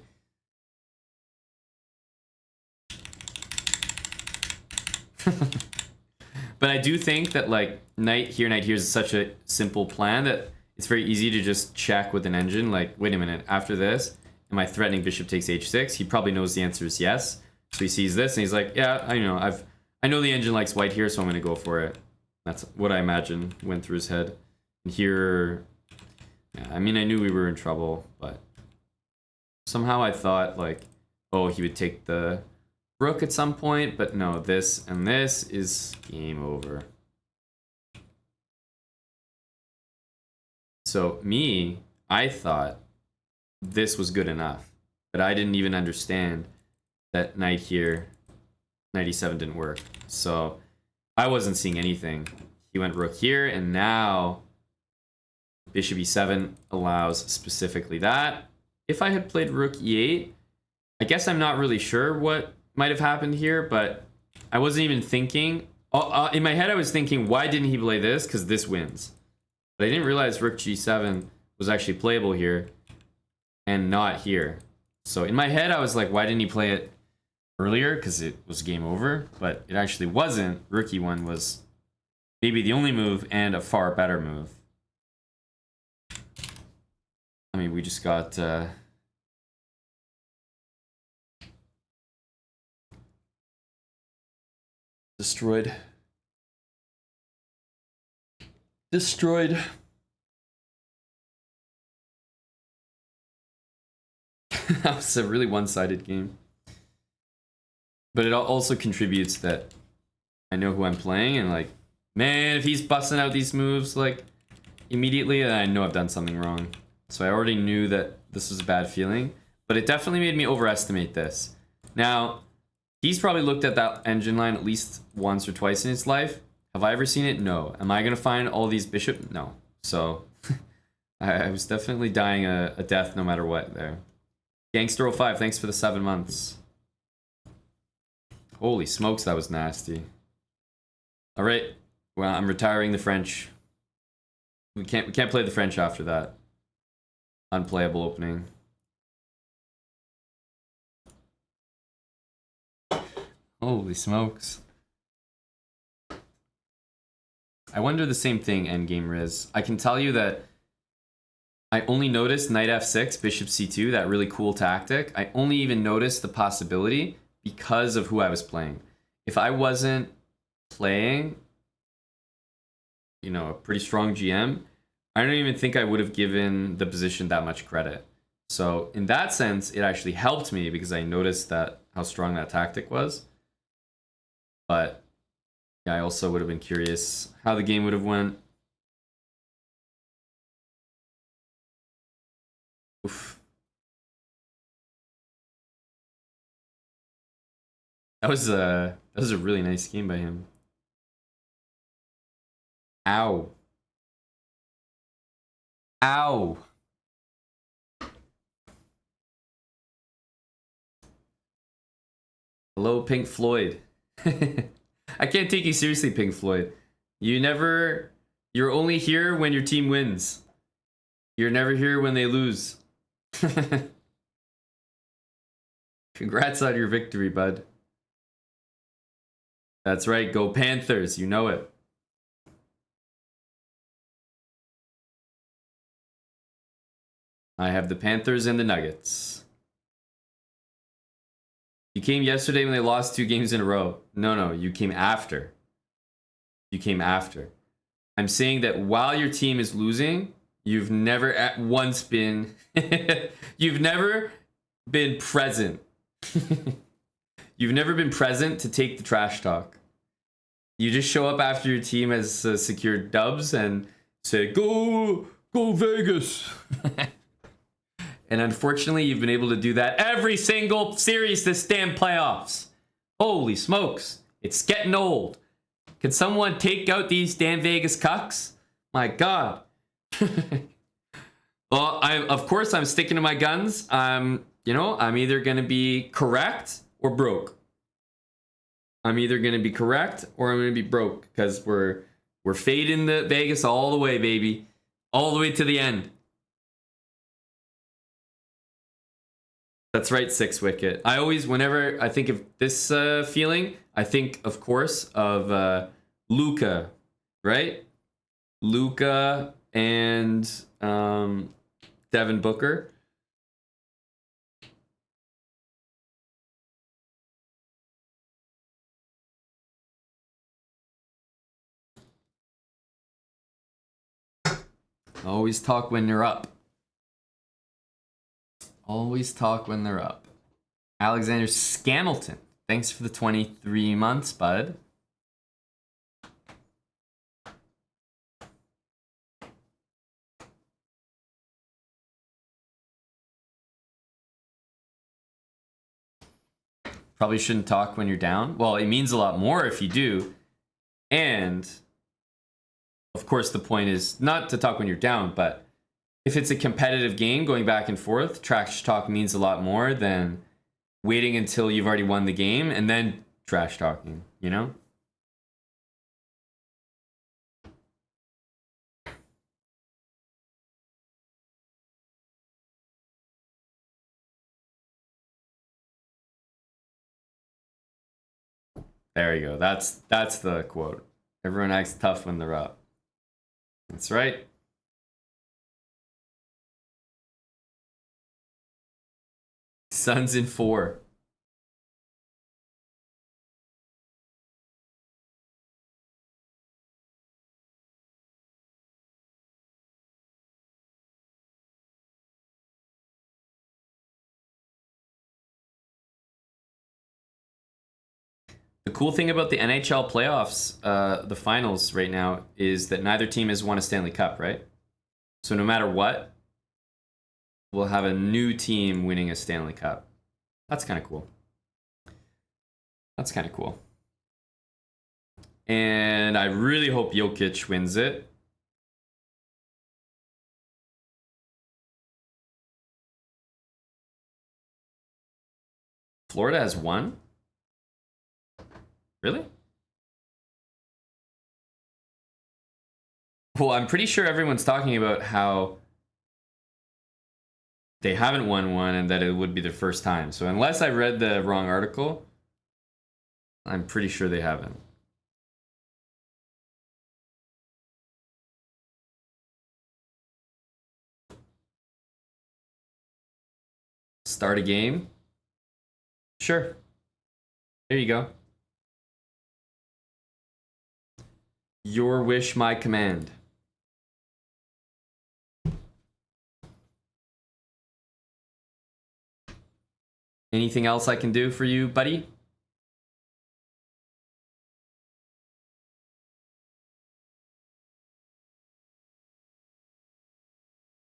But I do think that like knight here is such a simple plan that it's very easy to just check with an engine. Like, wait a minute, after this, am I threatening bishop takes h6? He probably knows the answer is yes. So he sees this and he's like, yeah, I know the engine likes white here, so I'm gonna go for it. That's what I imagine went through his head. And here, yeah, I mean, I knew we were in trouble, but somehow I thought like, oh, he would take the rook at some point, but no, this and this is game over. So I thought this was good enough, but I didn't even understand that knight here, knight e7 didn't work. So I wasn't seeing anything. He went rook here, and now bishop e7 allows specifically that. If I had played rook e8, I guess I'm not really sure what might have happened here, but I wasn't even thinking. In my head, I was thinking, why didn't he play this? Because this wins. But I didn't realize rook g7 was actually playable here and not here. So in my head, I was like, why didn't he play it earlier? Because it was game over, but it actually wasn't. Rook e1 was maybe the only move and a far better move. I mean, we just got destroyed. Destroyed. That was a really one-sided game. But it also contributes that I know who I'm playing, and like, man, if he's busting out these moves like immediately, then I know I've done something wrong. So I already knew that this was a bad feeling, but it definitely made me overestimate this. Now, he's probably looked at that engine line at least once or twice in his life. Have I ever seen it? No. Am I gonna find all these bishop? No. So I was definitely dying a death no matter what there. Gangster05, thanks for the 7 months. Holy smokes, that was nasty. All right, well, I'm retiring the French. We can't play the French after that. Unplayable opening. Holy smokes. I wonder the same thing, Endgame Riz. I can tell you that I only noticed knight f6, bishop c2, that really cool tactic. I only even noticed the possibility because of who I was playing. If I wasn't playing, you know, a pretty strong GM, I don't even think I would have given the position that much credit. So in that sense, it actually helped me because I noticed that how strong that tactic was. But yeah, I also would have been curious how the game would have went. Oof. That was a really nice game by him. Ow. Ow. Hello, Pink Floyd. I can't take you seriously, Pink Floyd. You're only here when your team wins. You're never here when they lose. Congrats on your victory, bud. That's right, go Panthers, you know it. I have the Panthers and the Nuggets. You came yesterday when they lost 2 games in a row. No, you came after. You came after. I'm saying that while your team is losing, you've never at once been... you've never been present. You've never been present to take the trash talk. You just show up after your team has secured dubs and say, go Vegas. And unfortunately, you've been able to do that every single series this damn playoffs. Holy smokes. It's getting old. Can someone take out these damn Vegas cucks? My God. Well, of course, I'm sticking to my guns. You know, I'm either going to be correct or broke. I'm either going to be correct or I'm going to be broke because we're fading the Vegas all the way, baby. All the way to the end. That's right, 6 wicket. I always, whenever I think of this feeling, I think, of course, of Luca, right? Luca and Devin Booker. Always talk when you're up. Always talk when they're up. Alexander Scamilton. Thanks for the 23 months, bud. Probably shouldn't talk when you're down. Well, it means a lot more if you do. And, of course, the point is not to talk when you're down, but if it's a competitive game going back and forth, trash talk means a lot more than waiting until you've already won the game and then trash talking, you know? There you go. That's the quote. Everyone acts tough when they're up. That's right. Suns in 4. The cool thing about the NHL playoffs, the finals right now, is that neither team has won a Stanley Cup, right? So no matter what, we'll have a new team winning a Stanley Cup. That's kind of cool. That's kind of cool. And I really hope Jokic wins it. Florida has one? Really? Well, I'm pretty sure everyone's talking about how they haven't won one and that it would be their first time. So unless I read the wrong article, I'm pretty sure they haven't. Start a game? Sure. There you go. Your wish, my command. Anything else I can do for you, buddy?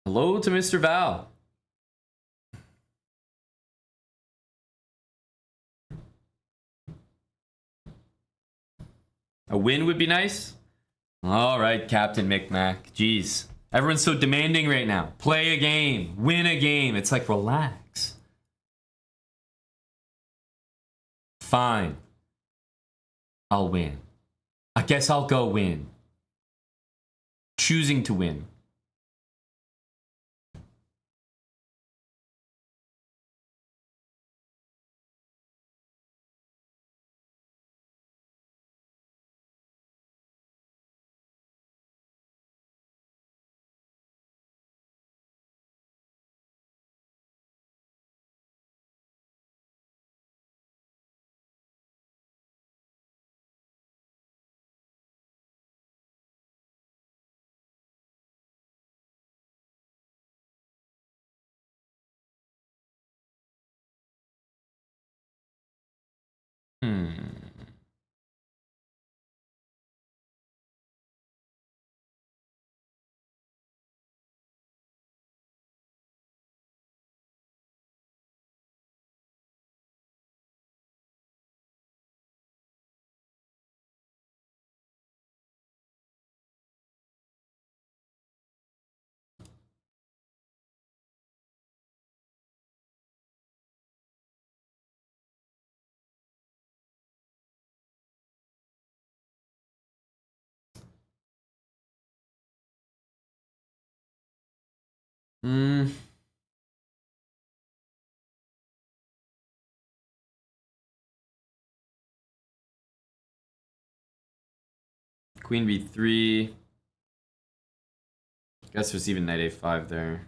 Hello to Mr. Val. A win would be nice. All right, Captain Micmac. Jeez. Everyone's so demanding right now. Play a game. Win a game. It's like, relax. Fine. I'll win. I guess I'll go win. Choosing to win. Queen b3. Guess there's even knight a5 there.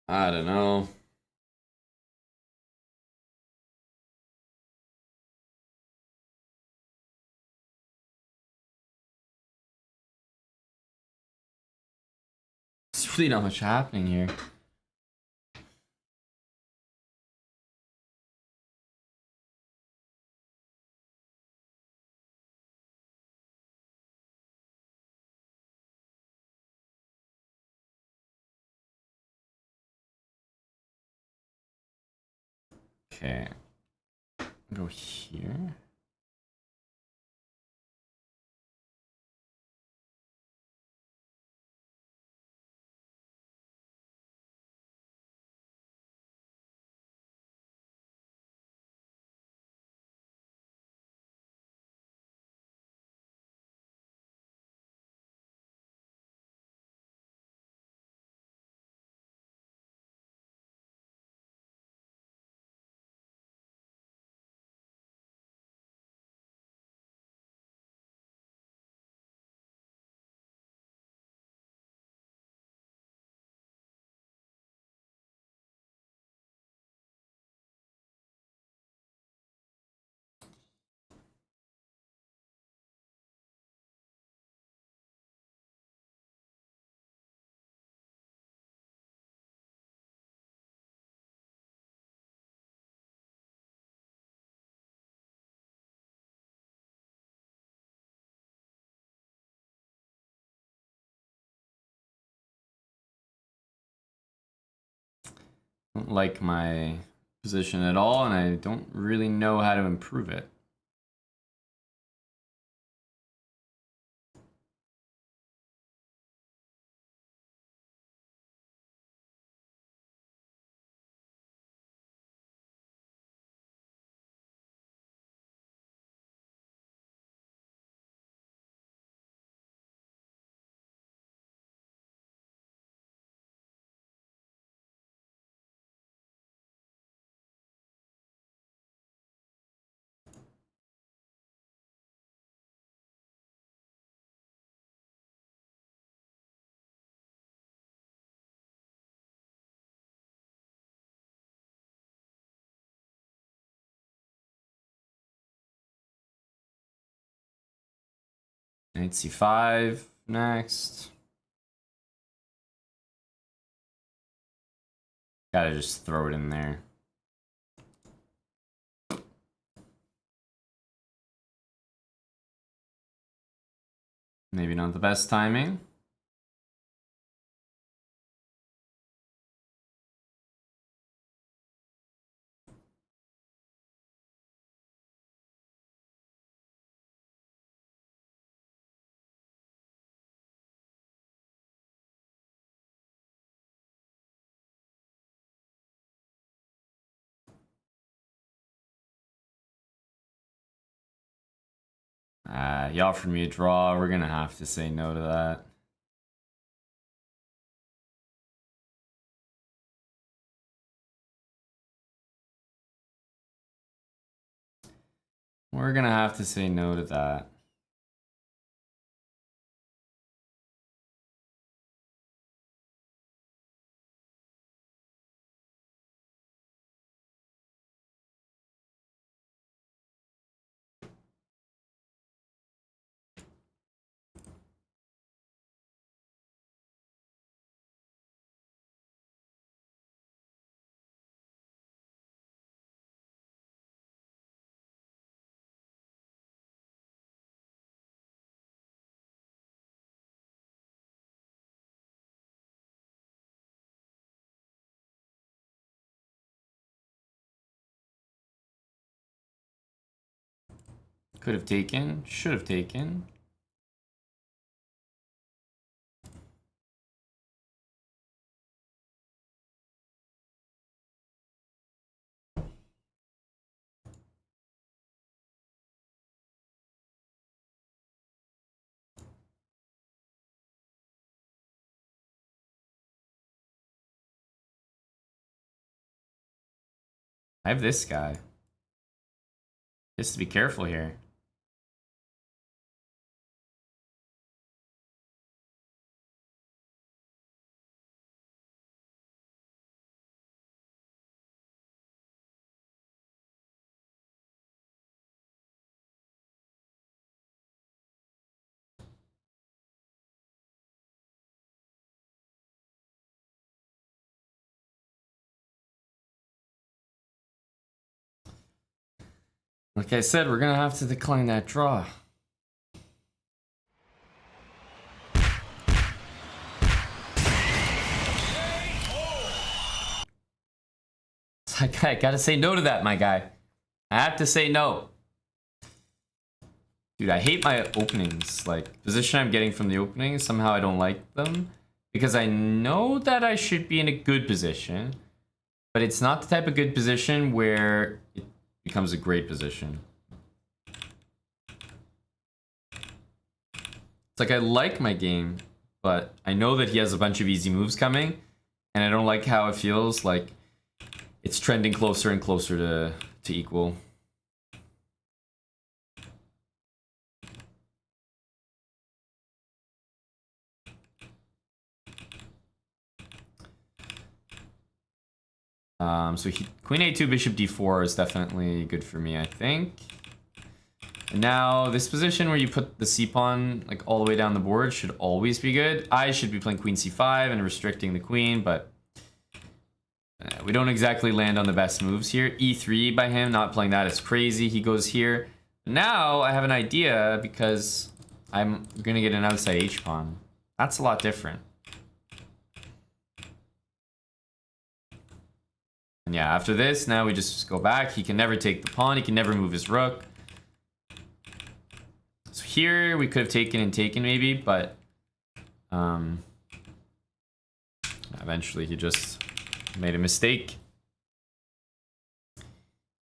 I don't know. There's really not much happening here. Okay. Go here. Don't like my position at all, and I don't really know how to improve it. Knight c5 next. Gotta just throw it in there. Maybe not the best timing. He offered me a draw. We're gonna have to say no to that. We're gonna have to say no to that. Could have taken, should have taken. I have this guy. Just to be careful here. Like I said, we're gonna have to decline that draw. It's like, I gotta say no to that, my guy. I have to say no. Dude, I hate my openings. Like, position I'm getting from the openings, somehow I don't like them. Because I know that I should be in a good position. But it's not the type of good position where it becomes a great position. It's like I like my game, but I know that he has a bunch of easy moves coming, and I don't like how it feels like it's trending closer and closer to equal. So Queen A2, Bishop D4 is definitely good for me, I think. And now this position where you put the c-pawn like all the way down the board should always be good. I should be playing Queen C5 and restricting the queen, but we don't exactly land on the best moves here. E3 by him, not playing that is crazy. He goes here. Now I have an idea because I'm gonna get an outside h-pawn. That's a lot different. And yeah, after this, now we just go back. He can never take the pawn. He can never move his rook. So here we could have taken and taken maybe, but eventually he just made a mistake.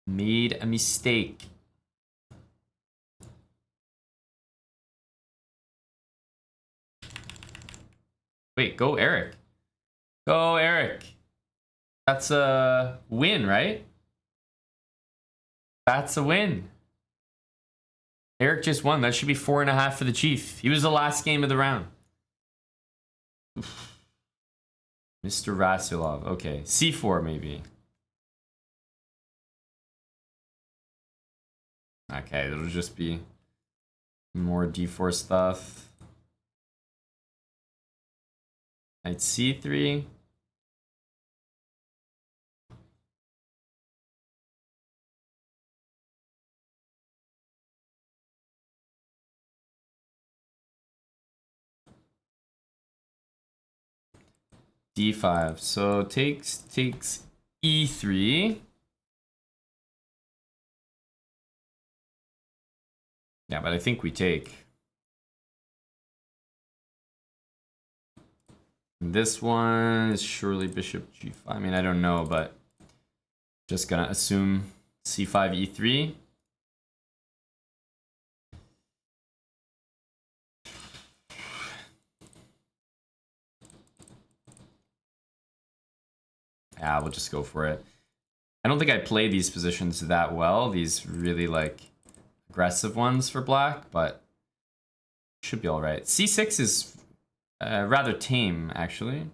Made a mistake. Wait, go Eric. Go Eric. That's a win, right? That's a win. Eric just won. That should be 4.5 for the chief. He was the last game of the round. Oof. Mr. Rasulov. Okay, c4 maybe. Okay, it'll just be more d4 stuff. Knight c3. d5. So takes e3. Yeah, but I think we take. This one is surely bishop g5. I mean, I don't know, but just gonna assume c5 e3. Yeah, we'll just go for it. I don't think I play these positions that well, these really like aggressive ones for black, but should be all right. c6 is rather tame, actually.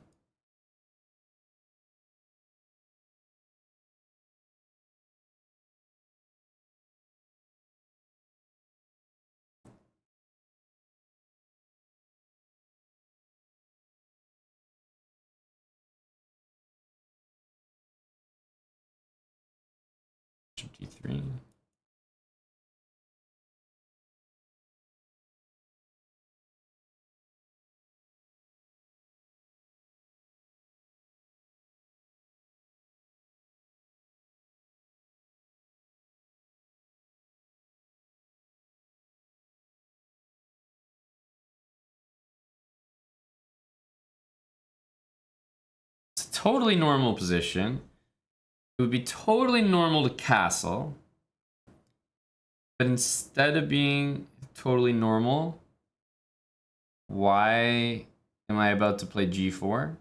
g3. It's a totally normal position. It would be totally normal to castle. But instead of being totally normal, why am I about to play g4?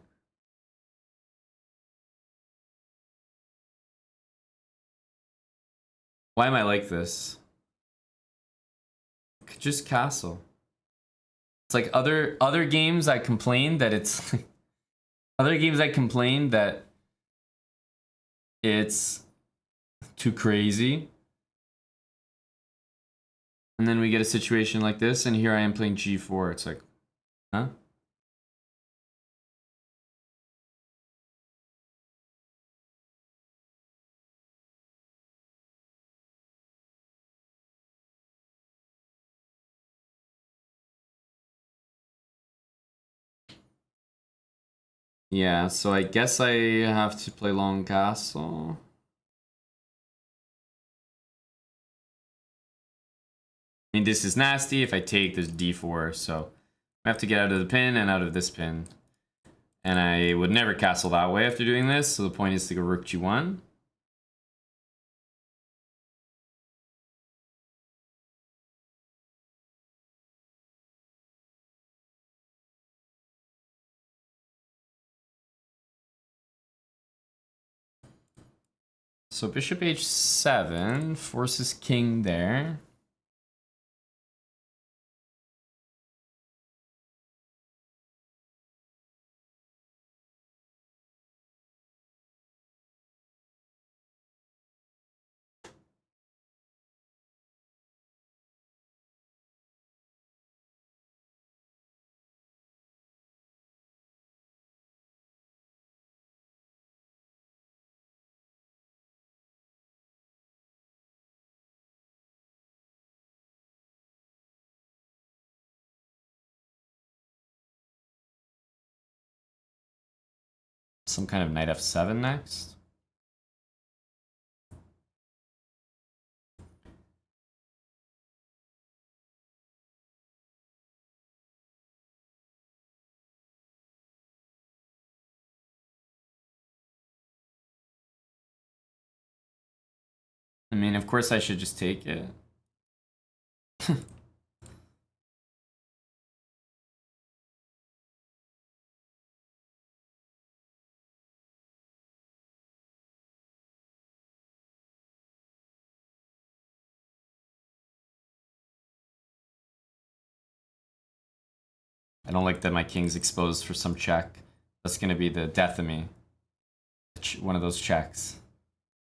Why am I like this? Just castle. It's like other games I complained that it's other games I complained that it's too crazy. And then we get a situation like this, and here I am playing g4. It's like, huh? Yeah, so I guess I have to play long castle. I mean, this is nasty. If I take this d4, so I have to get out of the pin and out of this pin. And I would never castle that way after doing this, so the point is to go rook g1. So bishop h7 forces king there. Some kind of knight f7 next. mean, of course I should just take it. I don't like that my king's exposed for some check. That's gonna be the death of me. One of those checks.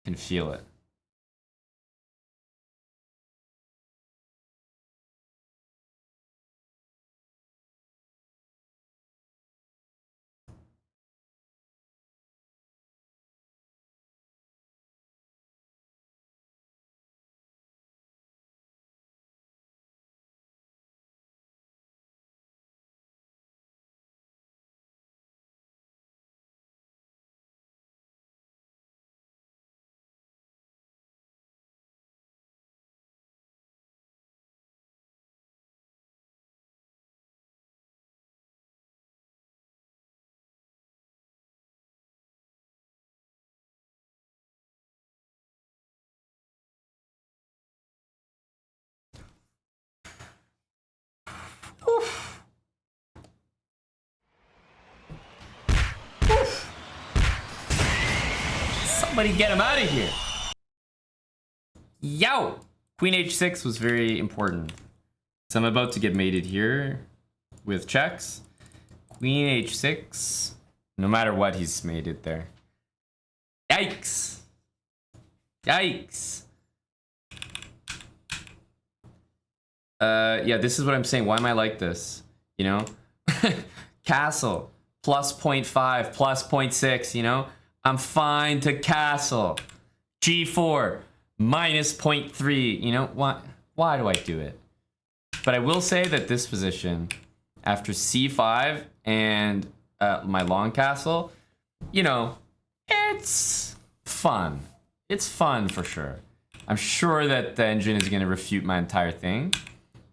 Can feel it. Oof. Oof. Somebody get him out of here. Yo! Queen h6 was very important. So I'm about to get mated here with checks. Queen h6. No matter what, he's mated there. Yikes! Yikes! Yeah, this is what I'm saying. Why am I like this? You know? Castle. Plus 0.5, plus 0.6, you know? I'm fine to castle. G4. Minus 0.3, you know? Why do I do it? But I will say that this position, after c5 and my long castle, you know, it's fun. It's fun for sure. I'm sure that the engine is going to refute my entire thing.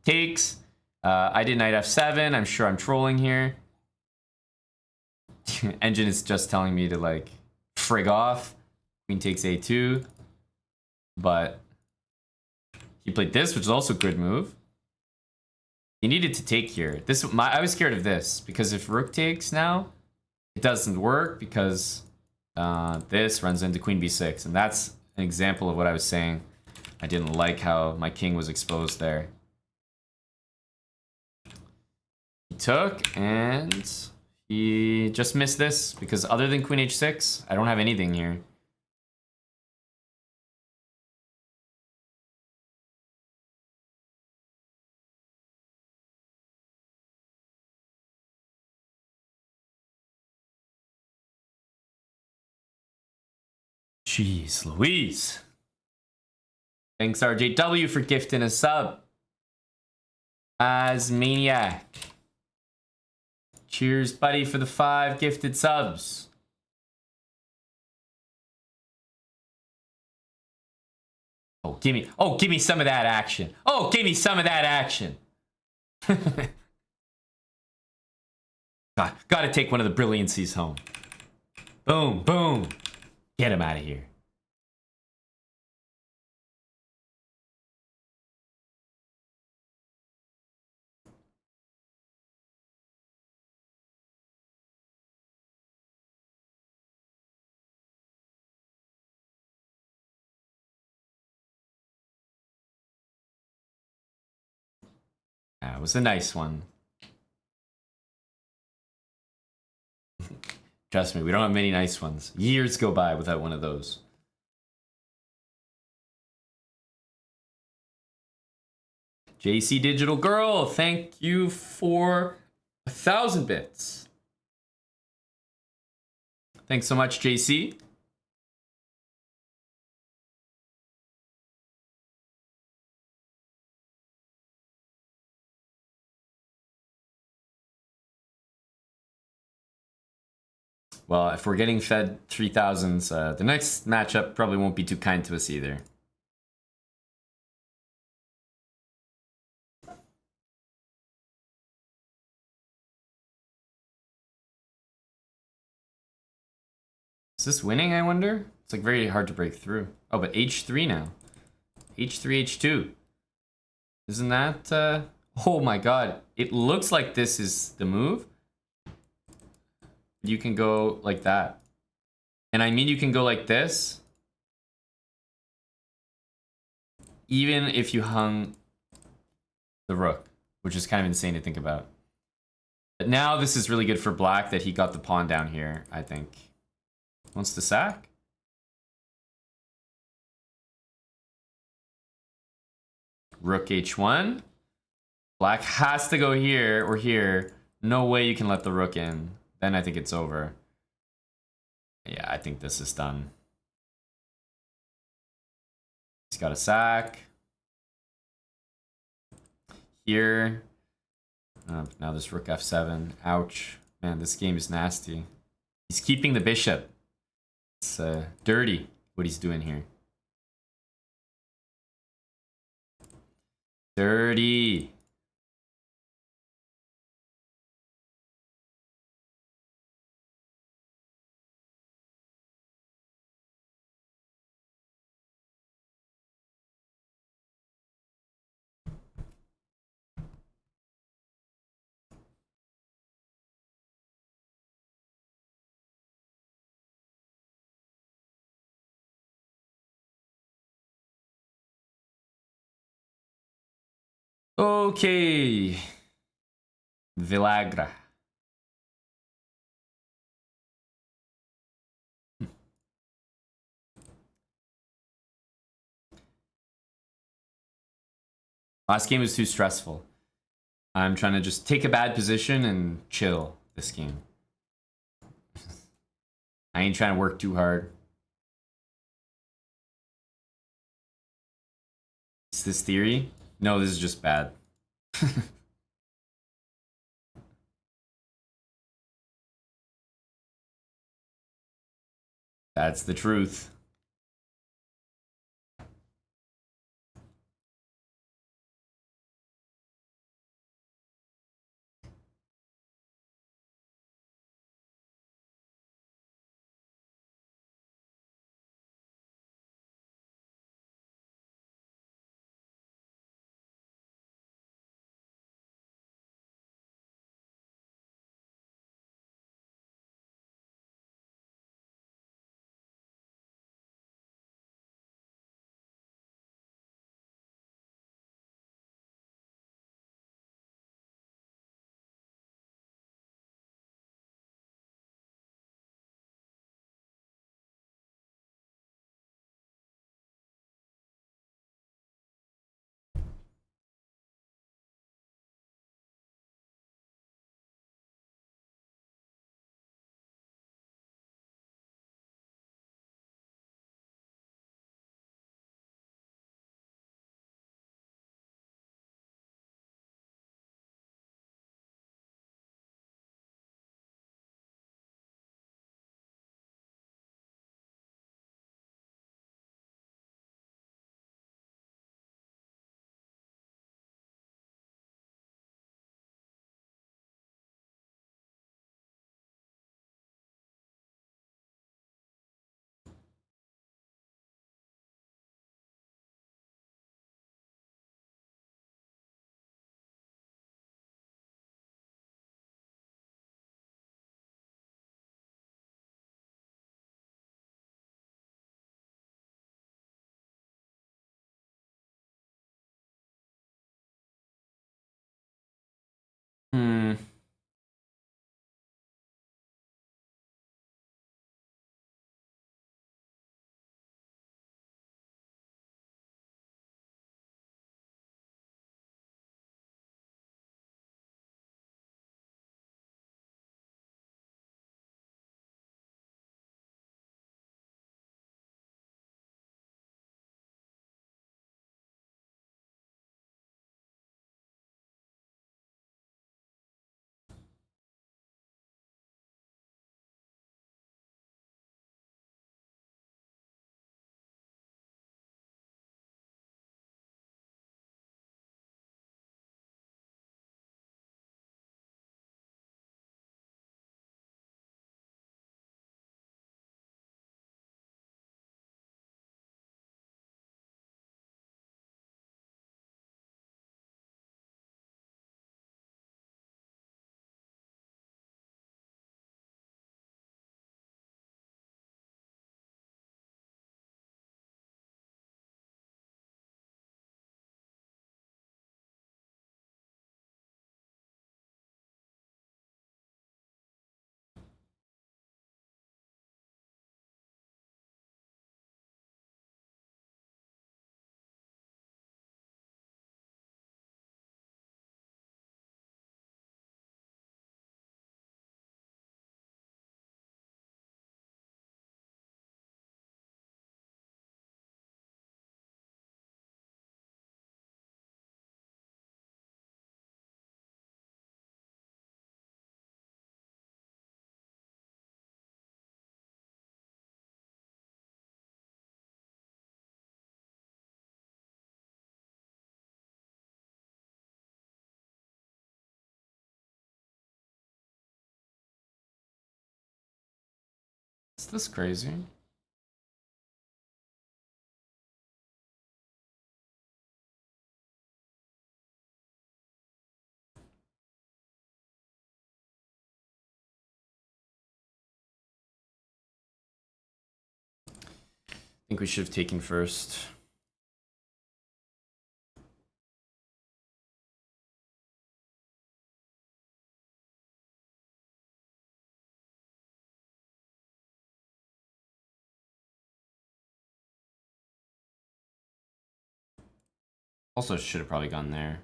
Takes. I did knight f7. I'm sure I'm trolling here. Engine is just telling me to like frig off. Queen takes a2. But he played this, which is also a good move. He needed to take here. I was scared of this because if rook takes now, it doesn't work because this runs into queen b6, and that's an example of what I was saying. I didn't like how my king was exposed there. He took, and he just missed this because other than queen h6, I don't have anything here. Jeez Louise. Thanks RJW for gifting a sub. As Maniac. Cheers, buddy, for the 5 gifted subs. Oh, give me some of that action. Oh, give me some of that action. Gotta take one of the brilliancies home. Boom, boom. Get him out of here. That was a nice one. Trust me, we don't have many nice ones. Years go by without one of those. JC Digital Girl, thank you for 1,000 bits. Thanks so much, JC. Well, if we're getting fed 3,000s, the next matchup probably won't be too kind to us either. Is this winning, I wonder? It's like very hard to break through. Oh, but h3 now. H3, H2. Isn't that... Oh my god. It looks like this is the move. You can go like that. And I mean you can go like this. Even if you hung the rook. Which is kind of insane to think about. But now this is really good for black that he got the pawn down here, I think. Wants to sack? Rook H1. Black has to go here or here. No way you can let the rook in. Then I think it's over. Yeah, I think this is done. He's got a sack. Here. Now this rook f7. Ouch. Man, this game is nasty. He's keeping the bishop. It's dirty what he's doing here. Dirty. Okay. Villagra. Last game was too stressful. I'm trying to just take a bad position and chill this game. I ain't trying to work too hard. Is this theory? No, this is just bad. That's the truth. Is this crazy? I think we should have taken first. Also should have probably gone there.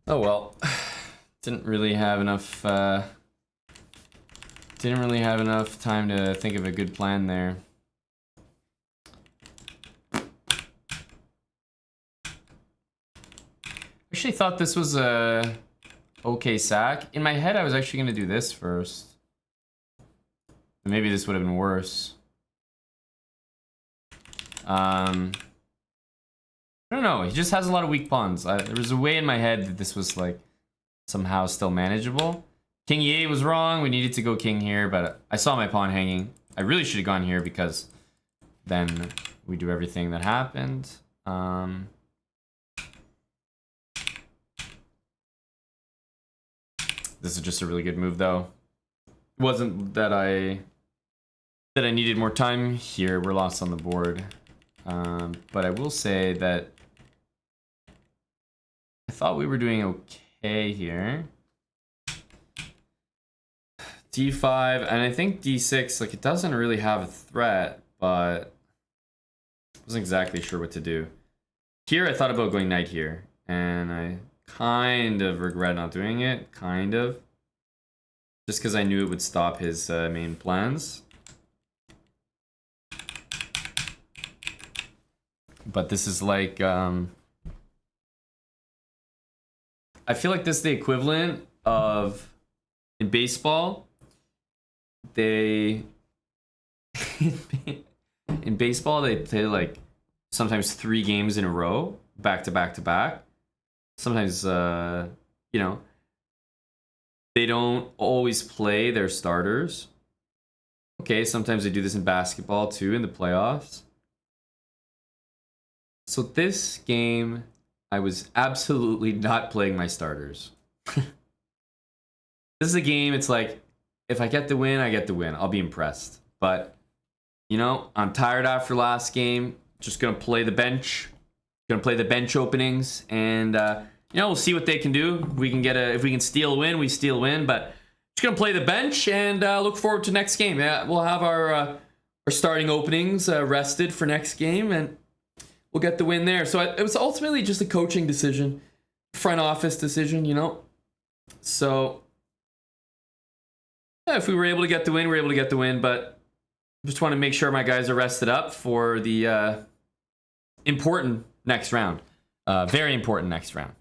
Oh well. Didn't really have enough time to think of a good plan there. Actually thought this was a okay sack. In my head I was actually gonna do this first. Maybe this would have been worse. I don't know, he just has a lot of weak pawns. There was a way in my head that this was like somehow still manageable. King E8 was wrong, we needed to go king here, but I saw my pawn hanging. I really should have gone here because then we do everything that happened. This is just a really good move though. It wasn't that I needed more time here. We're lost on the board. But I will say that I thought we were doing okay here. D5, and I think D6, like it doesn't really have a threat, but I wasn't exactly sure what to do. Here I thought about going knight here, and I kind of regret not doing it, kind of. Just because I knew it would stop his main plans. But this is like, I feel like this is the equivalent of, in baseball, in baseball they play like sometimes 3 games in a row, back to back to back. Sometimes, you know, they don't always play their starters. Okay, sometimes they do this in basketball too, in the playoffs. So this game, I was absolutely not playing my starters. This is a game, it's like, if I get the win, I get the win. I'll be impressed. But, you know, I'm tired after last game. Just gonna play the bench. Gonna play the bench openings. And, you know, we'll see what they can do. We can get if we can steal a win, we steal a win. But just gonna play the bench and look forward to next game. Yeah, we'll have our starting openings rested for next game. And we'll get the win there. So it was ultimately just a coaching decision. Front office decision, you know. So yeah, if we were able to get the win, we were able to get the win, but just want to make sure my guys are rested up for the important next round. Very important next round.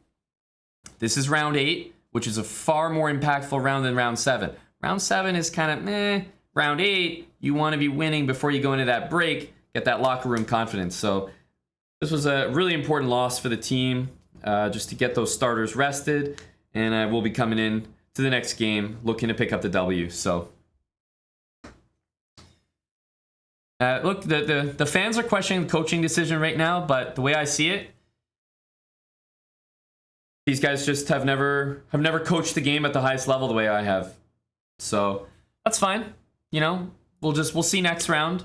This is round 8, which is a far more impactful round than round 7. Round 7 is kind of meh. Round 8, you want to be winning before you go into that break, get that locker room confidence. So this was a really important loss for the team, just to get those starters rested, and we'll be coming in to the next game, looking to pick up the W. So, look, the fans are questioning the coaching decision right now, but the way I see it, these guys just have never coached the game at the highest level the way I have. So that's fine. You know, we'll see next round.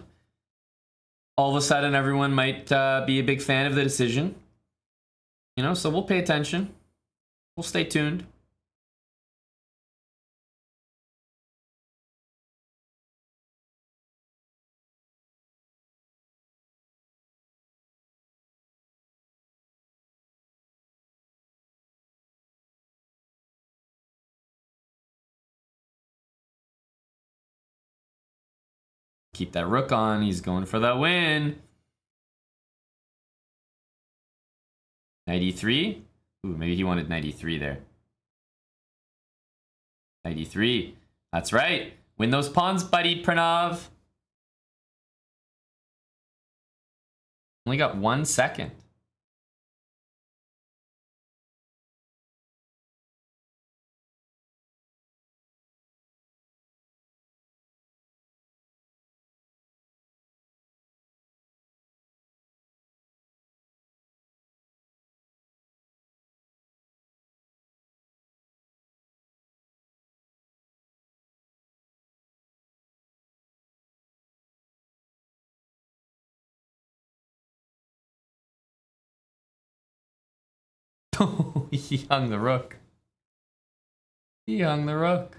All of a sudden, everyone might be a big fan of the decision. You know, so we'll pay attention. We'll stay tuned. Keep that rook on. He's going for that win. Knight e3. Ooh, maybe he wanted 93 there. 93. That's right. Win those pawns, buddy, Pranav. Only got 1 second. He hung the rook. He hung the rook.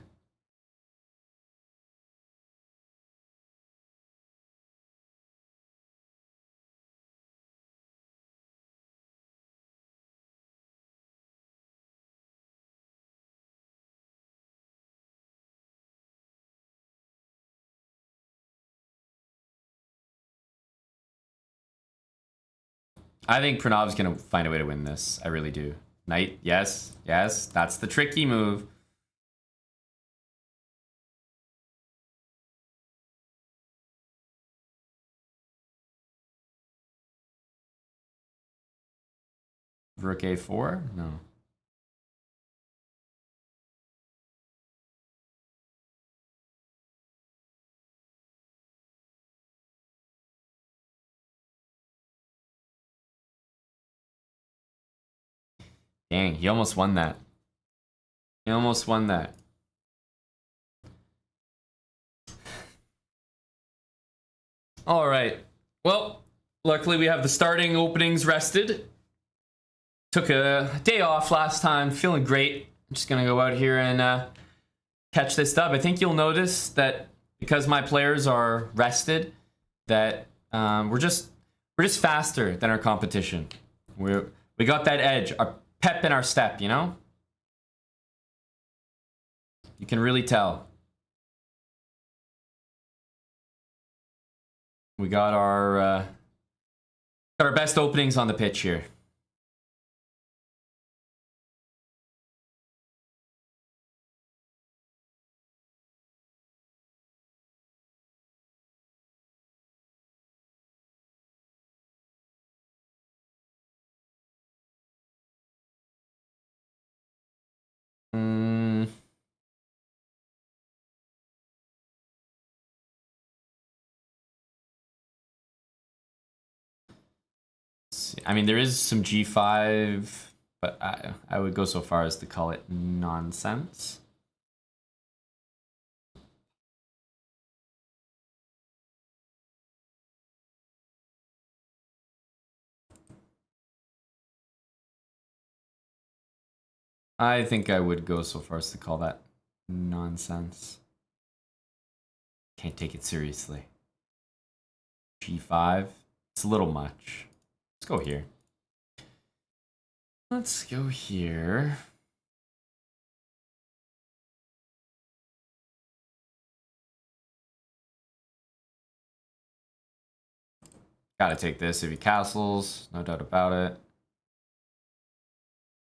I think Pranav's gonna find a way to win this. I really do. Knight, yes, yes, that's the tricky move. Rook A4? No. Dang, he almost won that. He almost won that. All right. Well, luckily we have the starting openings rested. Took a day off last time, feeling great. I'm just gonna go out here and catch this dub. I think you'll notice that because my players are rested, that we're just faster than our competition. We got that edge, our pep in our step, you know? You can really tell. We got our best openings on the pitch here. I mean, there is some G5, but I would go so far as to call it nonsense. I think I would go so far as to call that nonsense. Can't take it seriously. G5, it's a little much. Let's go here. Let's go here. Gotta take this if he castles, no doubt about it.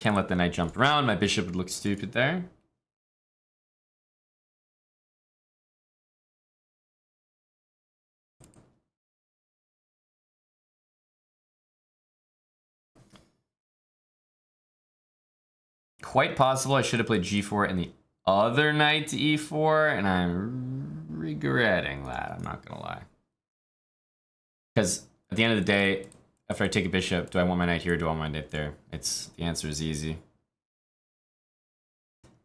Can't let the knight jump around. My bishop would look stupid there. Quite possible I should have played G4 and the other knight to E4, and I'm regretting that, I'm not gonna lie. Because at the end of the day, after I take a bishop, do I want my knight here or do I want my knight there? The answer is easy.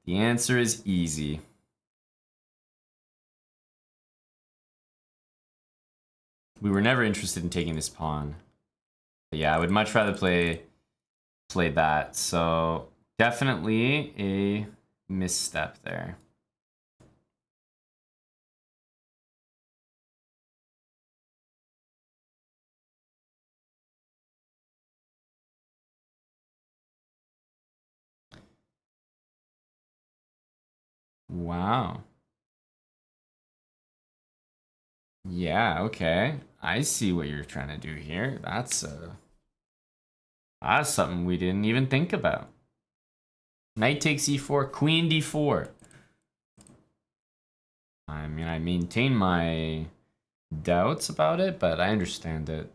The answer is easy. We were never interested in taking this pawn. But yeah, I would much rather play that. So definitely a misstep there. Wow. Yeah, okay. I see what you're trying to do here. That's something we didn't even think about. Knight takes e4, queen d4. I mean, I maintain my doubts about it, but I understand it.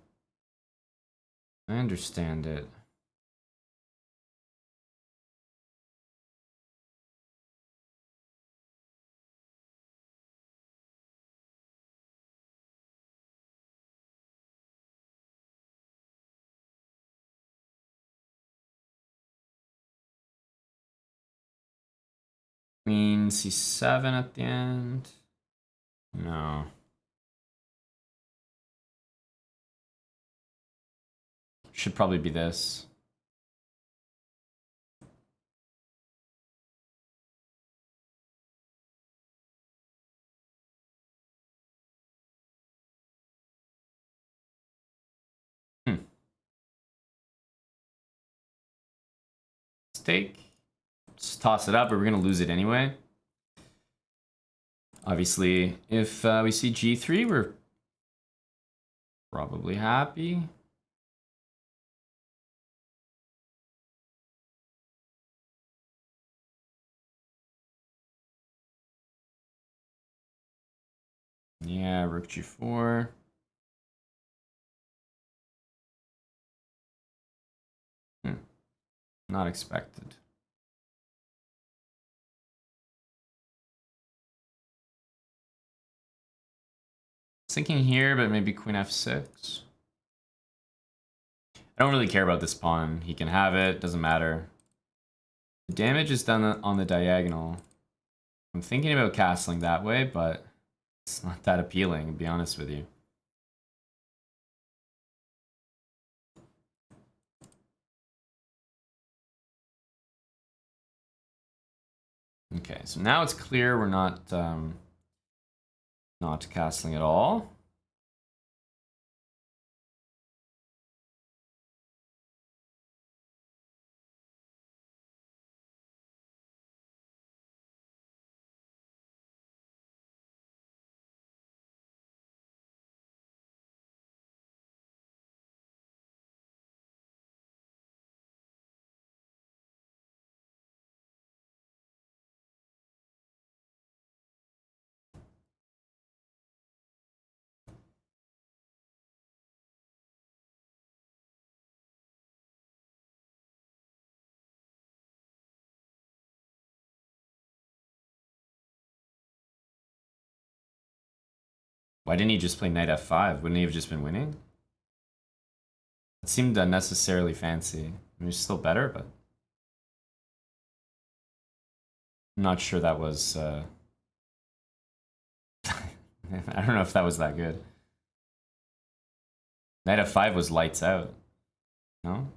I understand it. Queen c7 at the end. No. Should probably be this. Mistake. Just toss it up, but we're gonna lose it anyway. Obviously, if we see g3, we're probably happy. Yeah, rook g4. Not expected. Thinking here, but maybe queen f6. I don't really care about this pawn. He can have it, doesn't matter. The damage is done on the diagonal. I'm thinking about castling that way, but it's not that appealing, to be honest with you. Okay, so now it's clear we're not castling at all. Why didn't he just play knight f5? Wouldn't he have just been winning? It seemed unnecessarily fancy. I mean, it's still better, but I'm not sure that was... I don't know if that was that good. Knight f5 was lights out. No?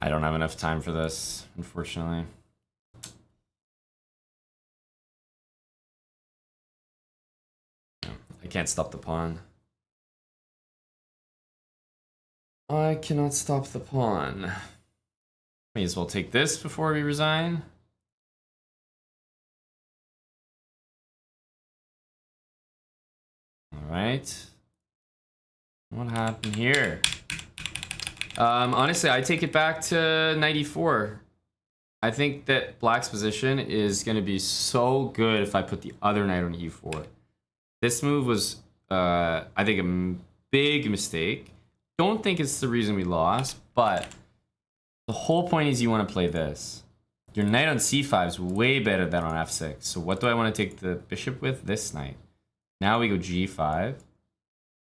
I don't have enough time for this, unfortunately. I can't stop the pawn. I cannot stop the pawn. May as well take this before we resign. Alright. What happened here? Honestly, I take it back to 94. I think that black's position is going to be so good if I put the other knight on e4. This move was, I think, a big mistake. Don't think it's the reason we lost, but the whole point is you want to play this. Your knight on c5 is way better than on f6. So what do I want to take the bishop with? This knight. Now we go g5,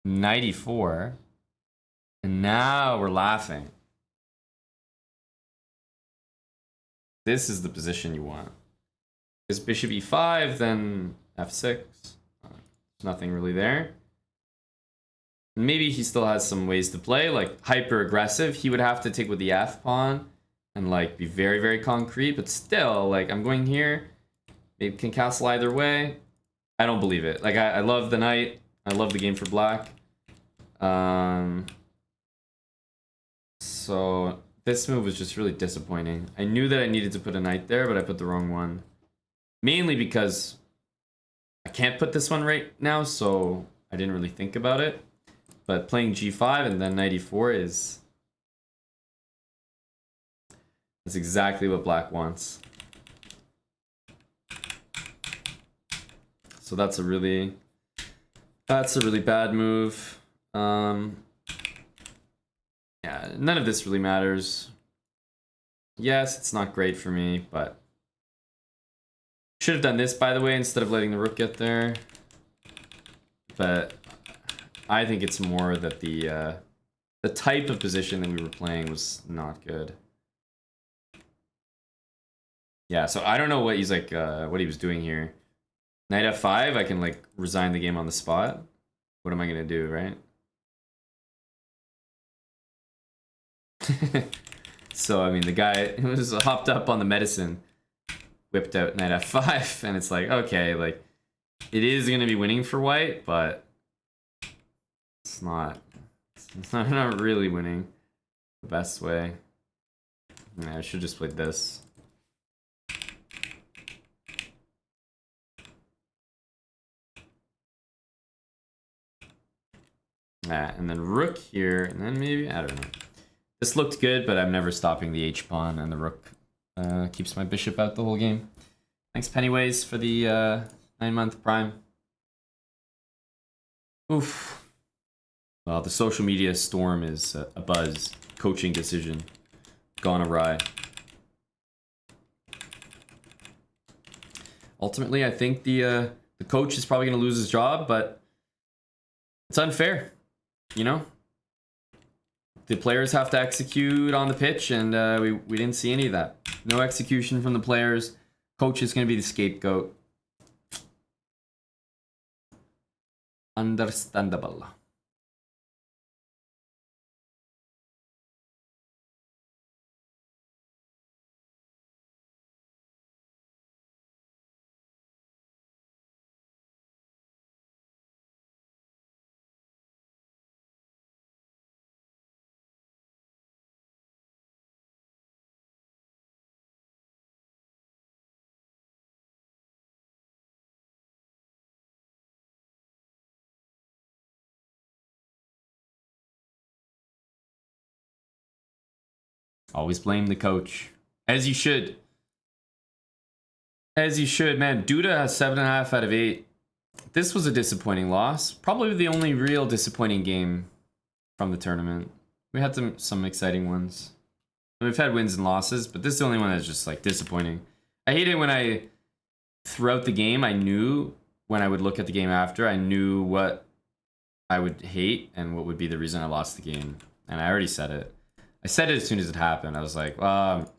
knight e4, and now we're laughing. This is the position you want. Because bishop e5, then f6. Nothing really there. Maybe he still has some ways to play, like hyper aggressive. He would have to take with the f pawn and like be very, very concrete. But still, like I'm going here. Maybe can castle either way. I don't believe it. Like I love the knight. I love the game for black. So this move was just really disappointing. I knew that I needed to put a knight there, but I put the wrong one. Mainly because I can't put this one right now, so I didn't really think about it. But playing g5 and then knight e4 is... that's exactly what black wants. So that's a really bad move. Yeah, none of this really matters. Yes, it's not great for me, but should have done this, by the way, instead of letting the rook get there. But I think it's more that the type of position that we were playing was not good. Yeah, so I don't know what he's like, what he was doing here. Knight f5, I can like resign the game on the spot. What am I gonna do, right? So I mean, the guy was hopped up on the medicine, whipped out knight f5, and it's like, okay, like it is gonna be winning for white, but it's not really winning the best way. Yeah, I should just play this. And then rook here, and then maybe, I don't know. This looked good, but I'm never stopping the h-pawn, and the rook keeps my bishop out the whole game. Thanks, Pennyways, for the 9-month prime. Oof. Well, the social media storm is a buzz. Coaching decision gone awry. Ultimately, I think the coach is probably going to lose his job, but it's unfair, you know? The players have to execute on the pitch, and we didn't see any of that. No execution from the players. Coach is going to be the scapegoat. Understandable. Always blame the coach. As you should. As you should, man. Duda has 7.5 out of 8. This was a disappointing loss. Probably the only real disappointing game from the tournament. We had some exciting ones. We've had wins and losses, but this is the only one that's just like disappointing. I hate it when throughout the game, I knew when I would look at the game after, I knew what I would hate and what would be the reason I lost the game. And I already said it. I said it as soon as it happened. I was like, well,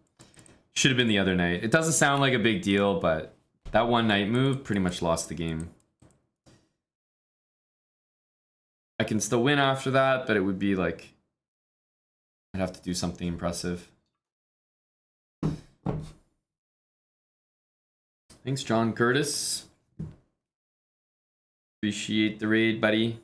should have been the other night. It doesn't sound like a big deal, but that one night move pretty much lost the game. I can still win after that, but it would be like, I'd have to do something impressive. Thanks, John Curtis. Appreciate the raid, buddy.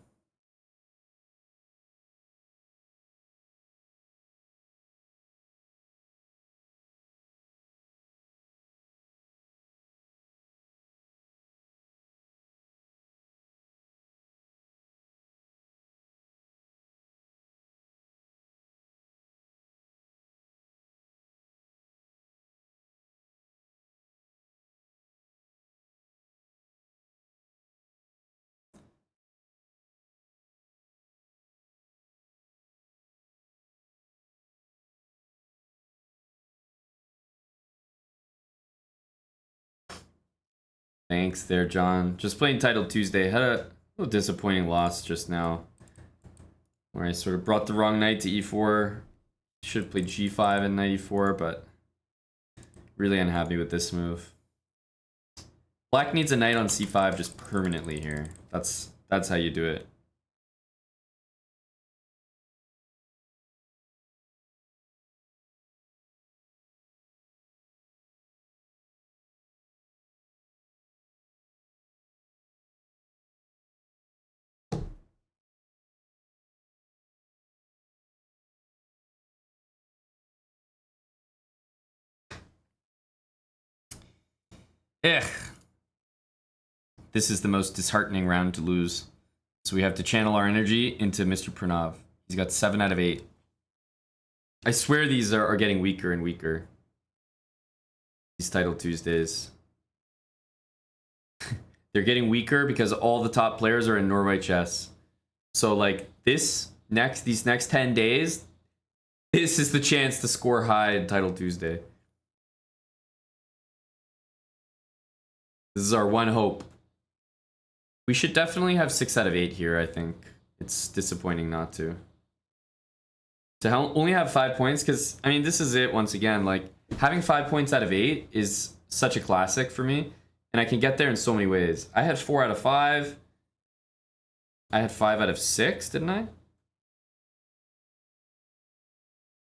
Thanks there, John. Just playing Title Tuesday. Had a little disappointing loss just now, where I sort of brought the wrong knight to e4. Should have played g5 and knight e4, but really unhappy with this move. Black needs a knight on c5 just permanently here. That's how you do it. Ugh. This is the most disheartening round to lose. So we have to channel our energy into Mr. Pranav. He's got 7 out of 8. I swear these are getting weaker and weaker. These Title Tuesdays. They're getting weaker because all the top players are in Norway chess. So like these next 10 days, this is the chance to score high in Title Tuesday. This is our one hope. We should definitely have 6 out of 8 here, I think. It's disappointing not to. To only have 5 points, because, I mean, this is it once again. Like, having 5 points out of 8 is such a classic for me. And I can get there in so many ways. I had 4 out of 5. I had 5 out of 6, didn't I?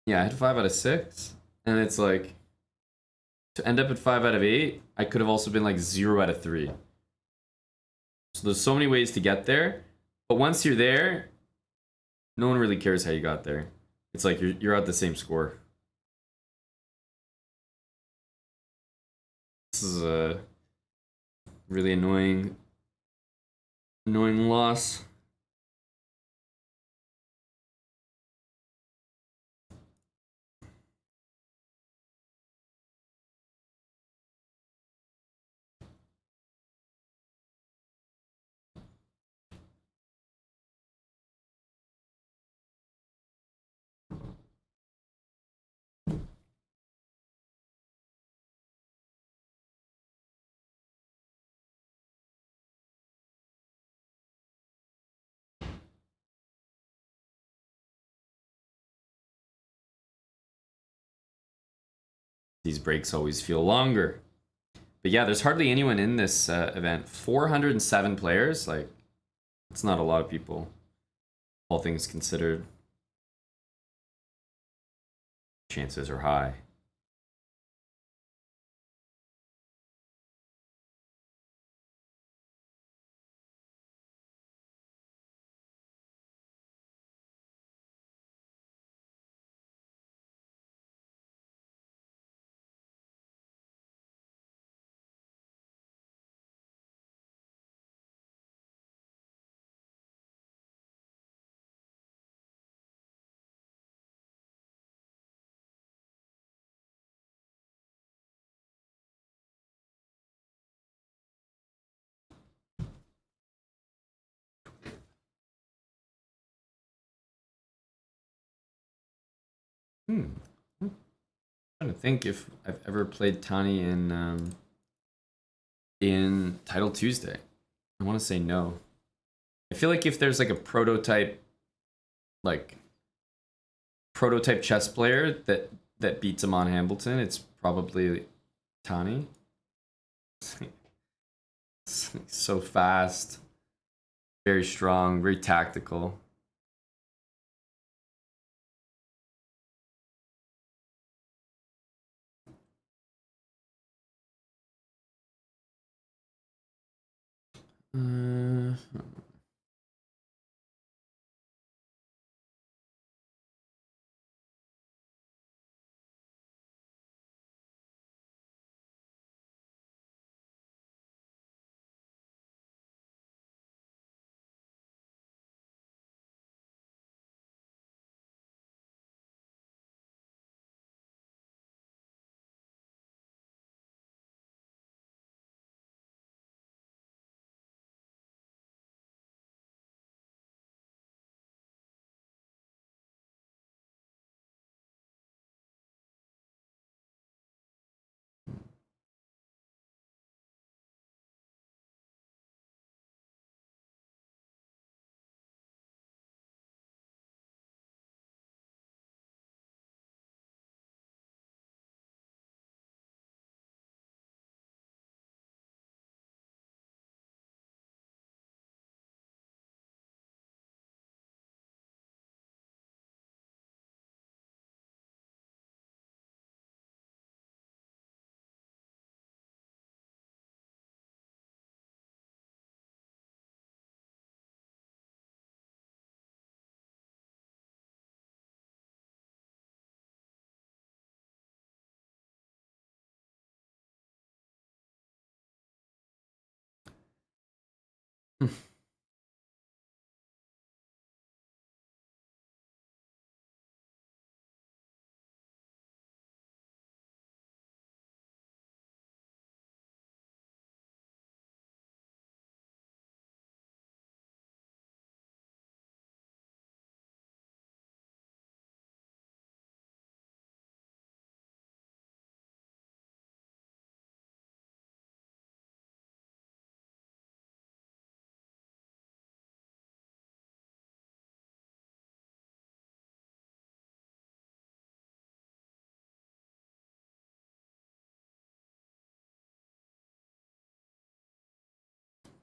Yeah, I had 5 out of 6. And it's like, to end up at 5 out of 8, I could have also been like 0 out of 3. So there's so many ways to get there. But once you're there, no one really cares how you got there. It's like you're at the same score. This is a really annoying loss. These breaks always feel longer. But yeah, there's hardly anyone in this event. 407 players, like, it's not a lot of people, all things considered. Chances are high. I'm trying to think if I've ever played Tani in Title Tuesday. I want to say no. I feel like if there's like a prototype chess player that beats him on Hambleton, it's probably Tani. So fast, very strong, very tactical.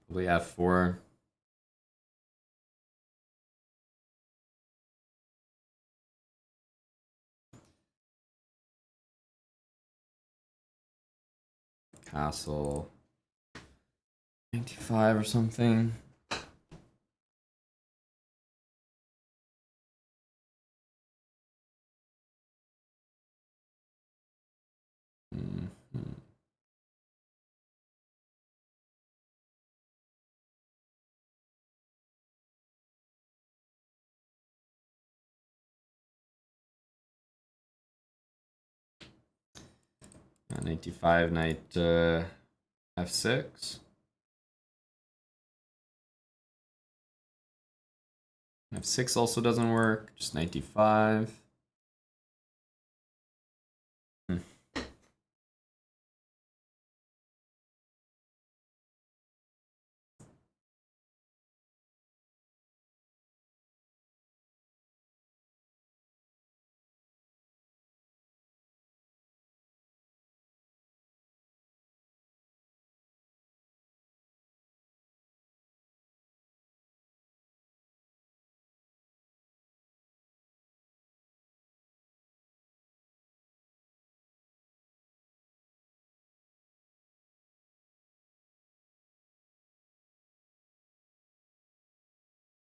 We have 4. Castle 95 or something. Mm-hmm. Knight 85, knight f6. F6 also doesn't work, just 95. Hmm.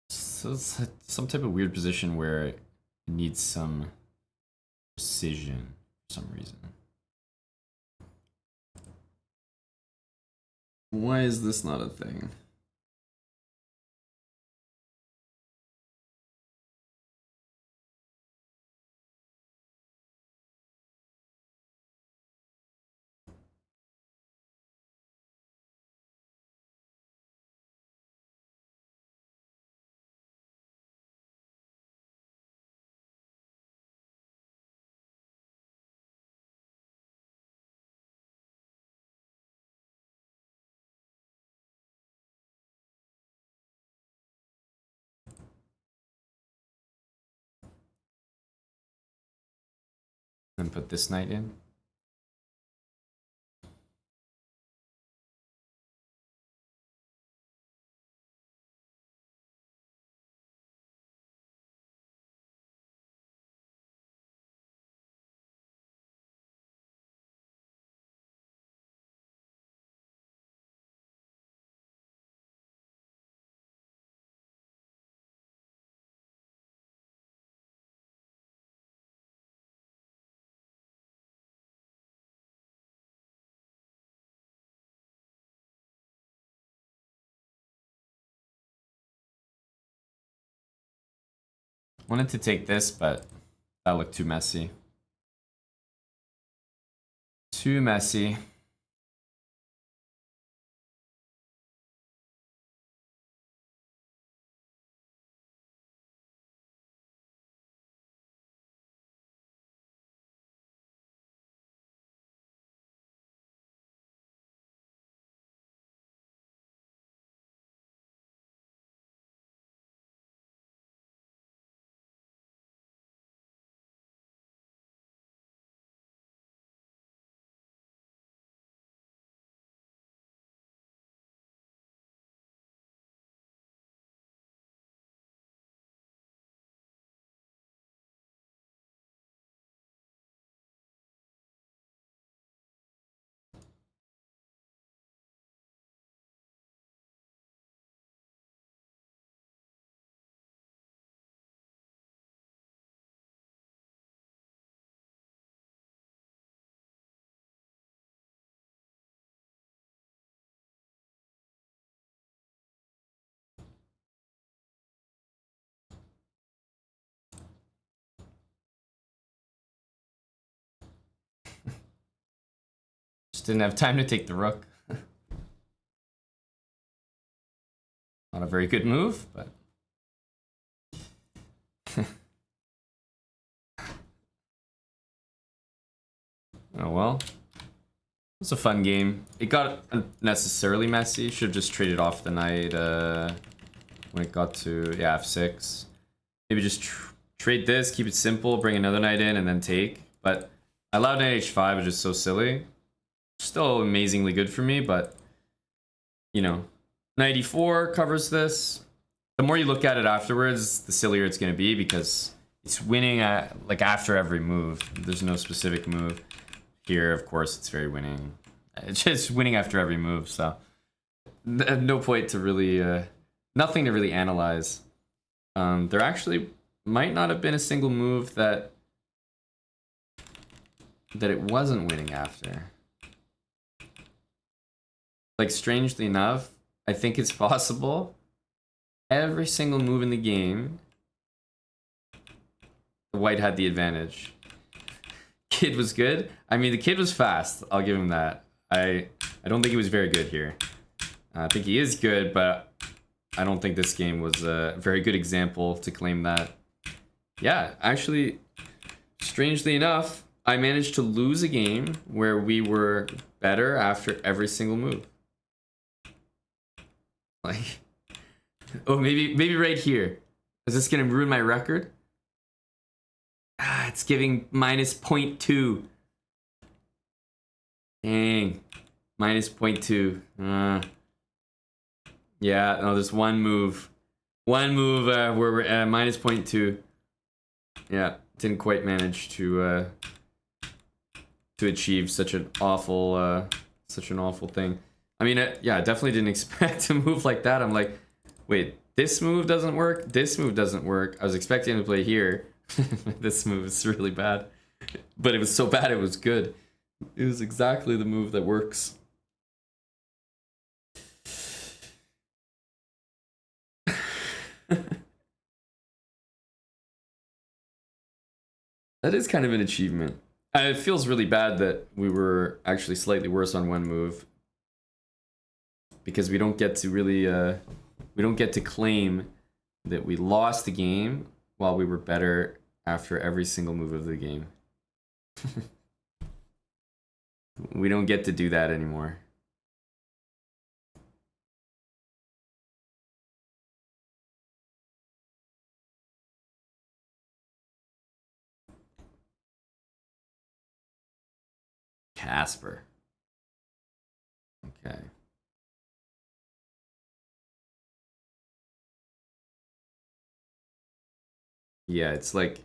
So it's some type of weird position where it needs some precision for some reason. Why is this not a thing? And put this knight in. Wanted to take this, but that looked too messy. Too messy. Just didn't have time to take the rook. Not a very good move, but... Oh well. It was a fun game. It got unnecessarily messy. Should have just traded off the knight when it got to, yeah, f6. Maybe just trade this, keep it simple, bring another knight in, and then take. But I allowed knight h5, which is so silly. Still amazingly good for me, but, you know, knight e4 covers this. The more you look at it afterwards, the sillier it's going to be because it's winning at, like, after every move. There's no specific move. Here, of course, it's very winning. It's just winning after every move, so no point to really, nothing to really analyze. There actually might not have been a single move that it wasn't winning after. Like, strangely enough, I think it's possible. Every single move in the game, the white had the advantage. Kid was good. I mean, the kid was fast. I'll give him that. I don't think he was very good here. I think he is good, but I don't think this game was a very good example to claim that. Yeah, actually, strangely enough, I managed to lose a game where we were better after every single move. Like, oh, maybe right here. Is this gonna ruin my record? Ah, it's giving minus 0.2. Dang. Minus 0.2. Yeah, no, there's one move. One move where we're at minus 0.2. Yeah, didn't quite manage to achieve such an awful thing. I mean, yeah, I definitely didn't expect a move like that. I'm like, wait, this move doesn't work. This move doesn't work. I was expecting to play here. This move is really bad, but it was so bad it was good. It was exactly the move that works. That is kind of an achievement. It feels really bad that we were actually slightly worse on one move because we don't get to really we don't get to claim that we lost the game while we were better after every single move of the game. We don't get to do that anymore. Casper. Okay. Yeah, it's like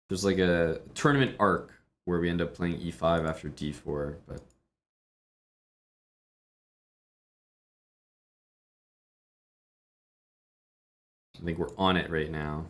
there's like a tournament arc where we end up playing e5 after d4, but I think we're on it right now.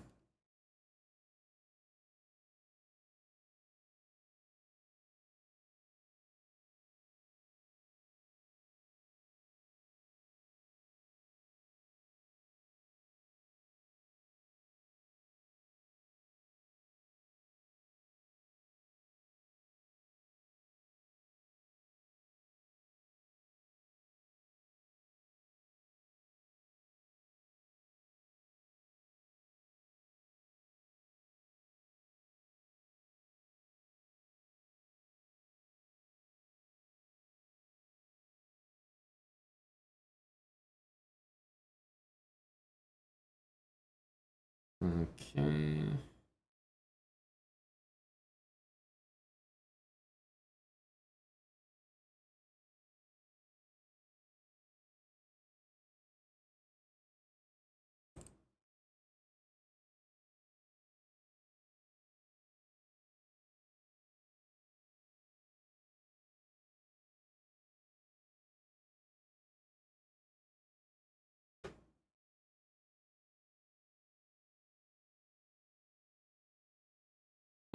Okay.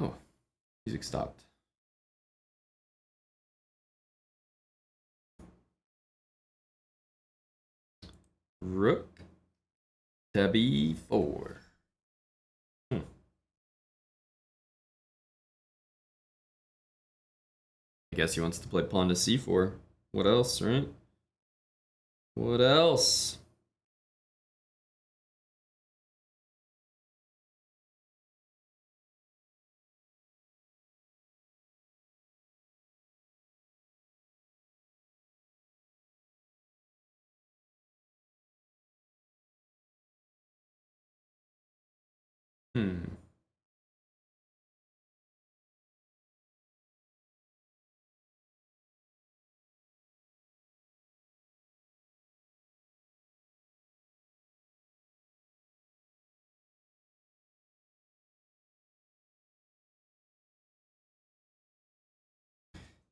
Oh, music stopped. Rook to b4. Hmm. guess he wants to play pawn to c4. What else, right? What else?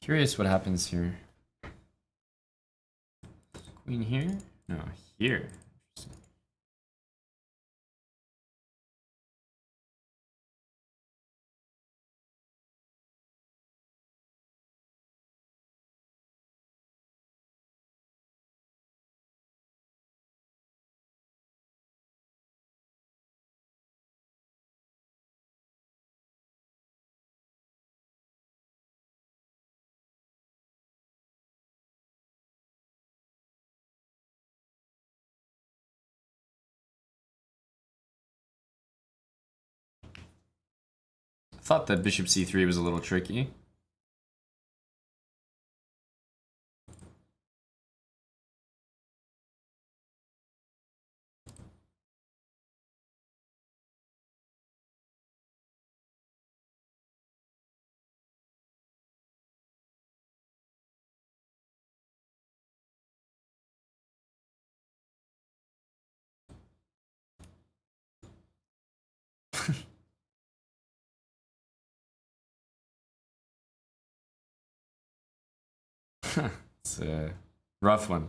Curious what happens here. Queen here? No, here. I thought that bishop c3 was a little tricky. It's a rough one.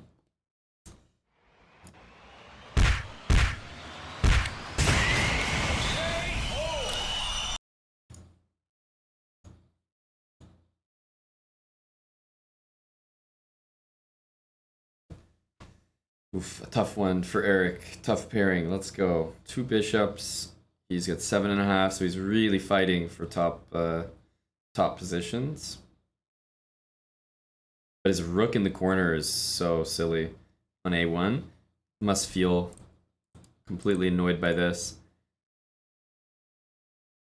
Oof, a tough one for Eric. Tough pairing. Let's go. 2 bishops. He's got 7.5, so he's really fighting for top positions. But his rook in the corner is so silly on a1. Must feel completely annoyed by this.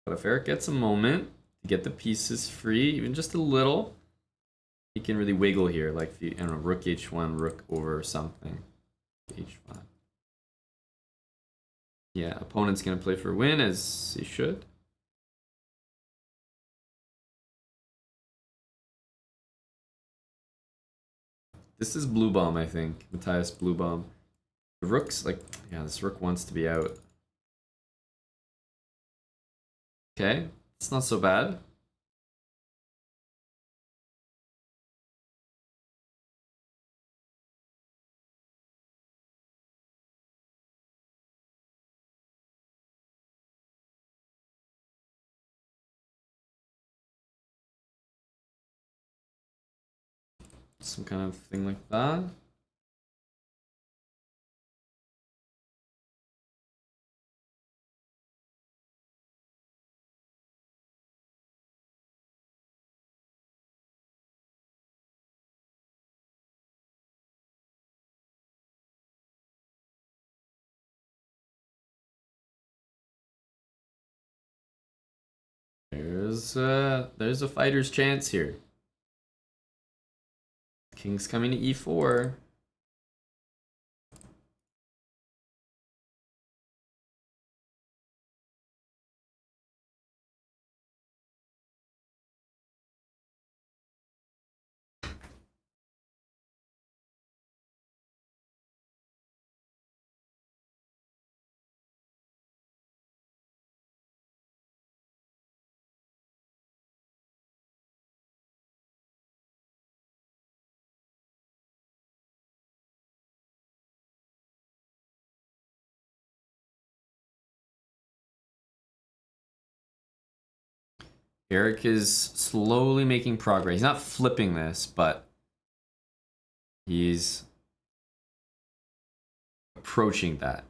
But if Eric gets a moment to get the pieces free, even just a little, he can really wiggle here. Like, if you, I don't know, rook h1, rook over something. h5. Yeah, opponent's gonna play for a win, as he should. This is blue bomb, I think. Matthias blue bomb. The rook's like, yeah, this rook wants to be out. Okay, it's not so bad. Some kind of thing like that. There's a fighter's chance here. King's coming to e4. Eric is slowly making progress. He's not flipping this, but he's approaching that.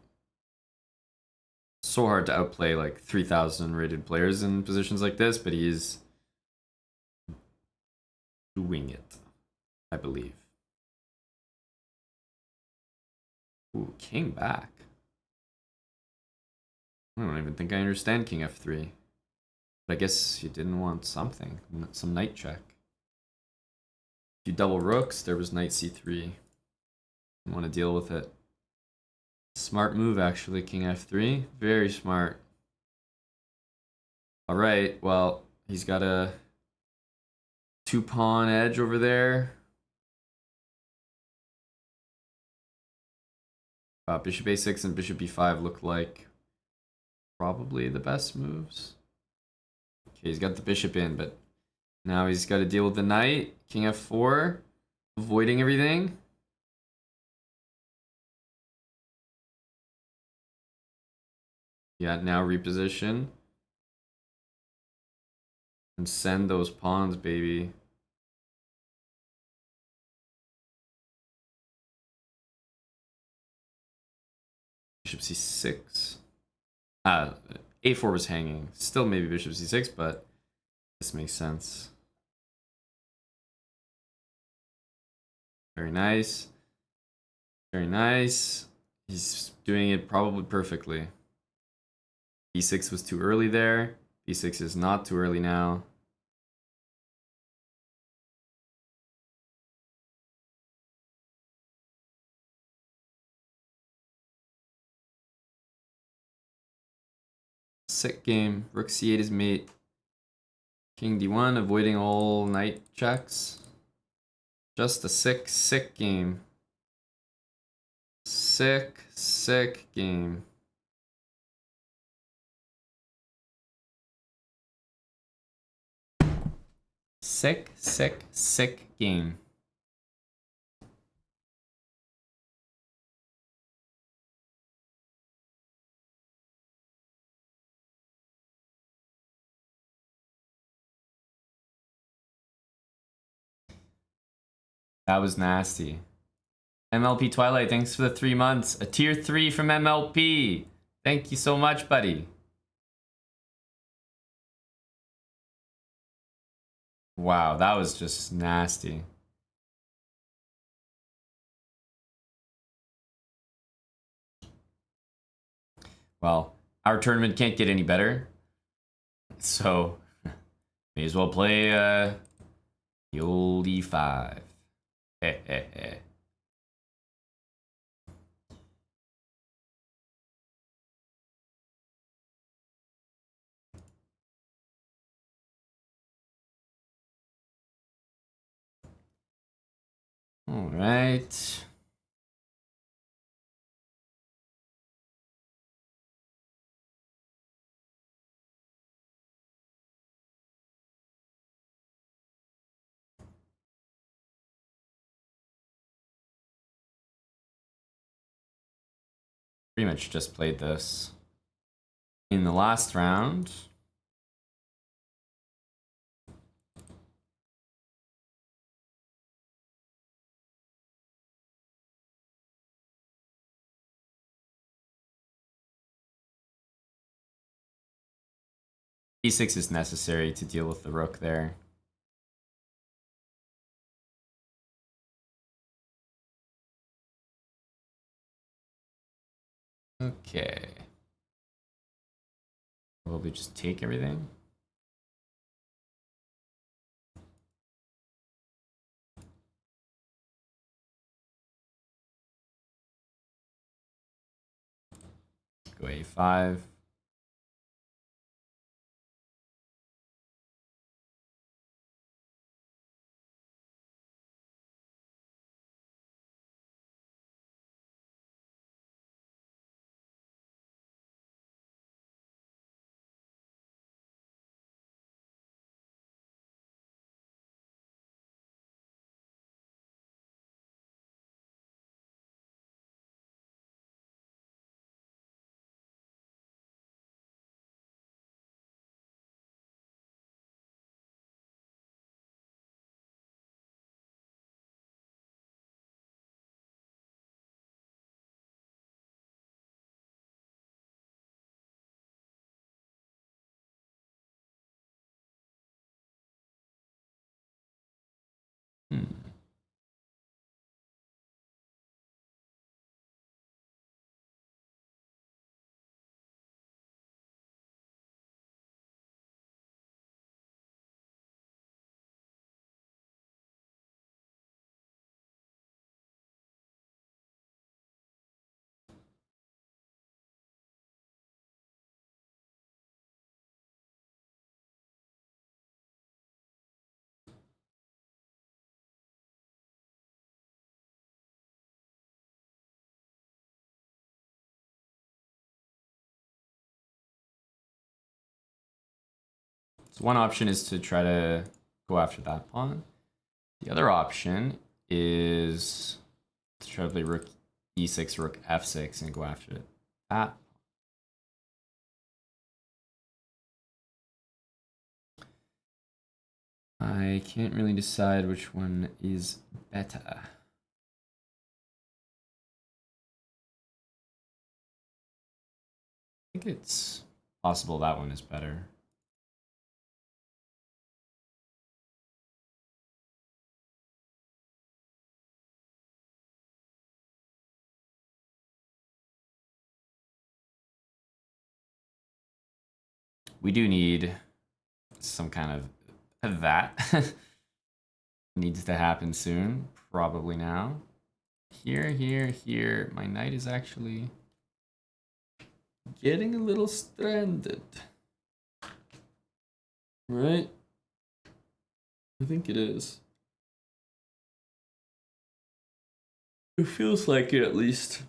So hard to outplay like 3,000 rated players in positions like this, but he's to wing it, I believe. Ooh, king back. I don't even think I understand king f3. But I guess you didn't want something, some knight check. If you double rooks, there was knight c3. You want to deal with it. Smart move, actually, king f3. Very smart. All right, well, he's got a 2-pawn edge over there. Bishop a6 and bishop b5 look like probably the best moves. Okay, he's got the bishop in, but now he's got to deal with the knight. King f4, avoiding everything. Yeah, now reposition. And send those pawns, baby. Bishop c6. A4 was hanging. Still maybe bishop c6, but this makes sense. Very nice. Very nice. He's doing it probably perfectly. B6 was too early there. B6 is not too early now. Sick game. Rook c8 is mate. King d1, avoiding all knight checks. Just a sick game. Sick game. Sick game. That was nasty. MLP Twilight, thanks for the 3 months. A tier 3 from MLP. Thank you so much, buddy. Wow, that was just nasty. Well, our tournament can't get any better. So, may as well play the old E5. All right. Pretty much just played this in the last round. E6 is necessary to deal with the rook there. Okay. Will we just take everything? Go A5. So one option is to try to go after that pawn. The other option is to try to play rook e6, rook f6, and go after that. I can't really decide which one is better. I think it's possible that one is better. We do need some kind of that. Needs to happen soon, probably now. Here, here, here. My knight is actually getting a little stranded. Right? I think it is. It feels like it, at least.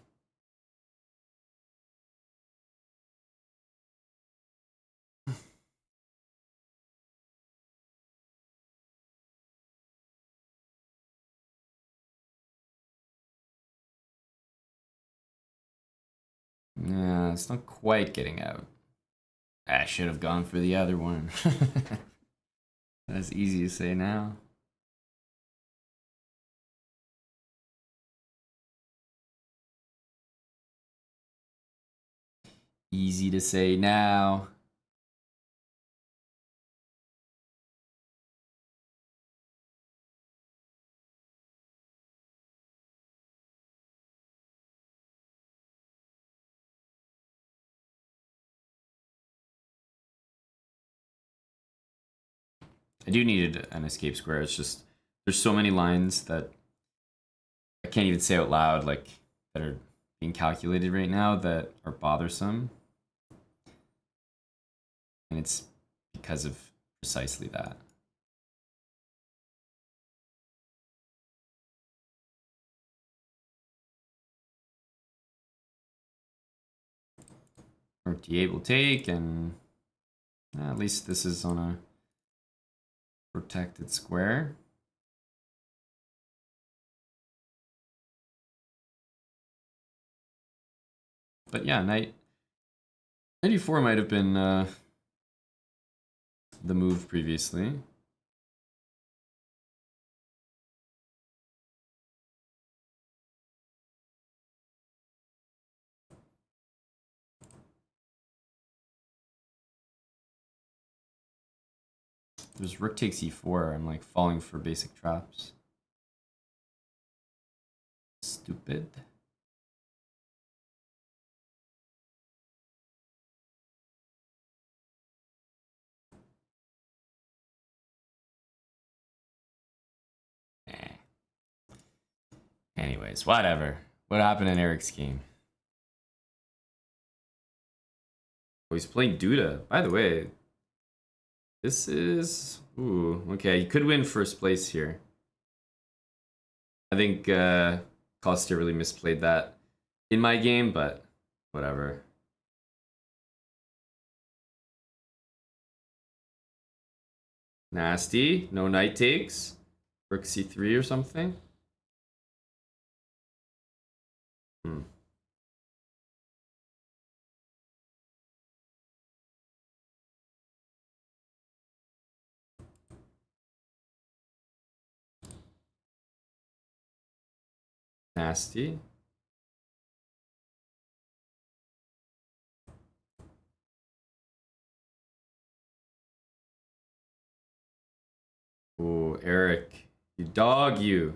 Yeah, it's not quite getting out. I should have gone for the other one. That's easy to say now. Easy to say now. I do need an escape square. It's just there's so many lines that I can't even say out loud, like that are being calculated right now that are bothersome. And it's because of precisely that. Rook d8 will take, and at least this is on a protected square. But yeah, knight 94 might have been the move previously. There's rook takes e4. I'm like falling for basic traps. Stupid. Anyways, whatever. What happened in Eric's game? Oh, he's playing Duda. By the way, this is... Ooh, okay. He could win first place here. I think Costa really misplayed that in my game, but whatever. Nasty. No knight takes. Rook c3 or something. Nasty. Oh, Eric. You dog, you.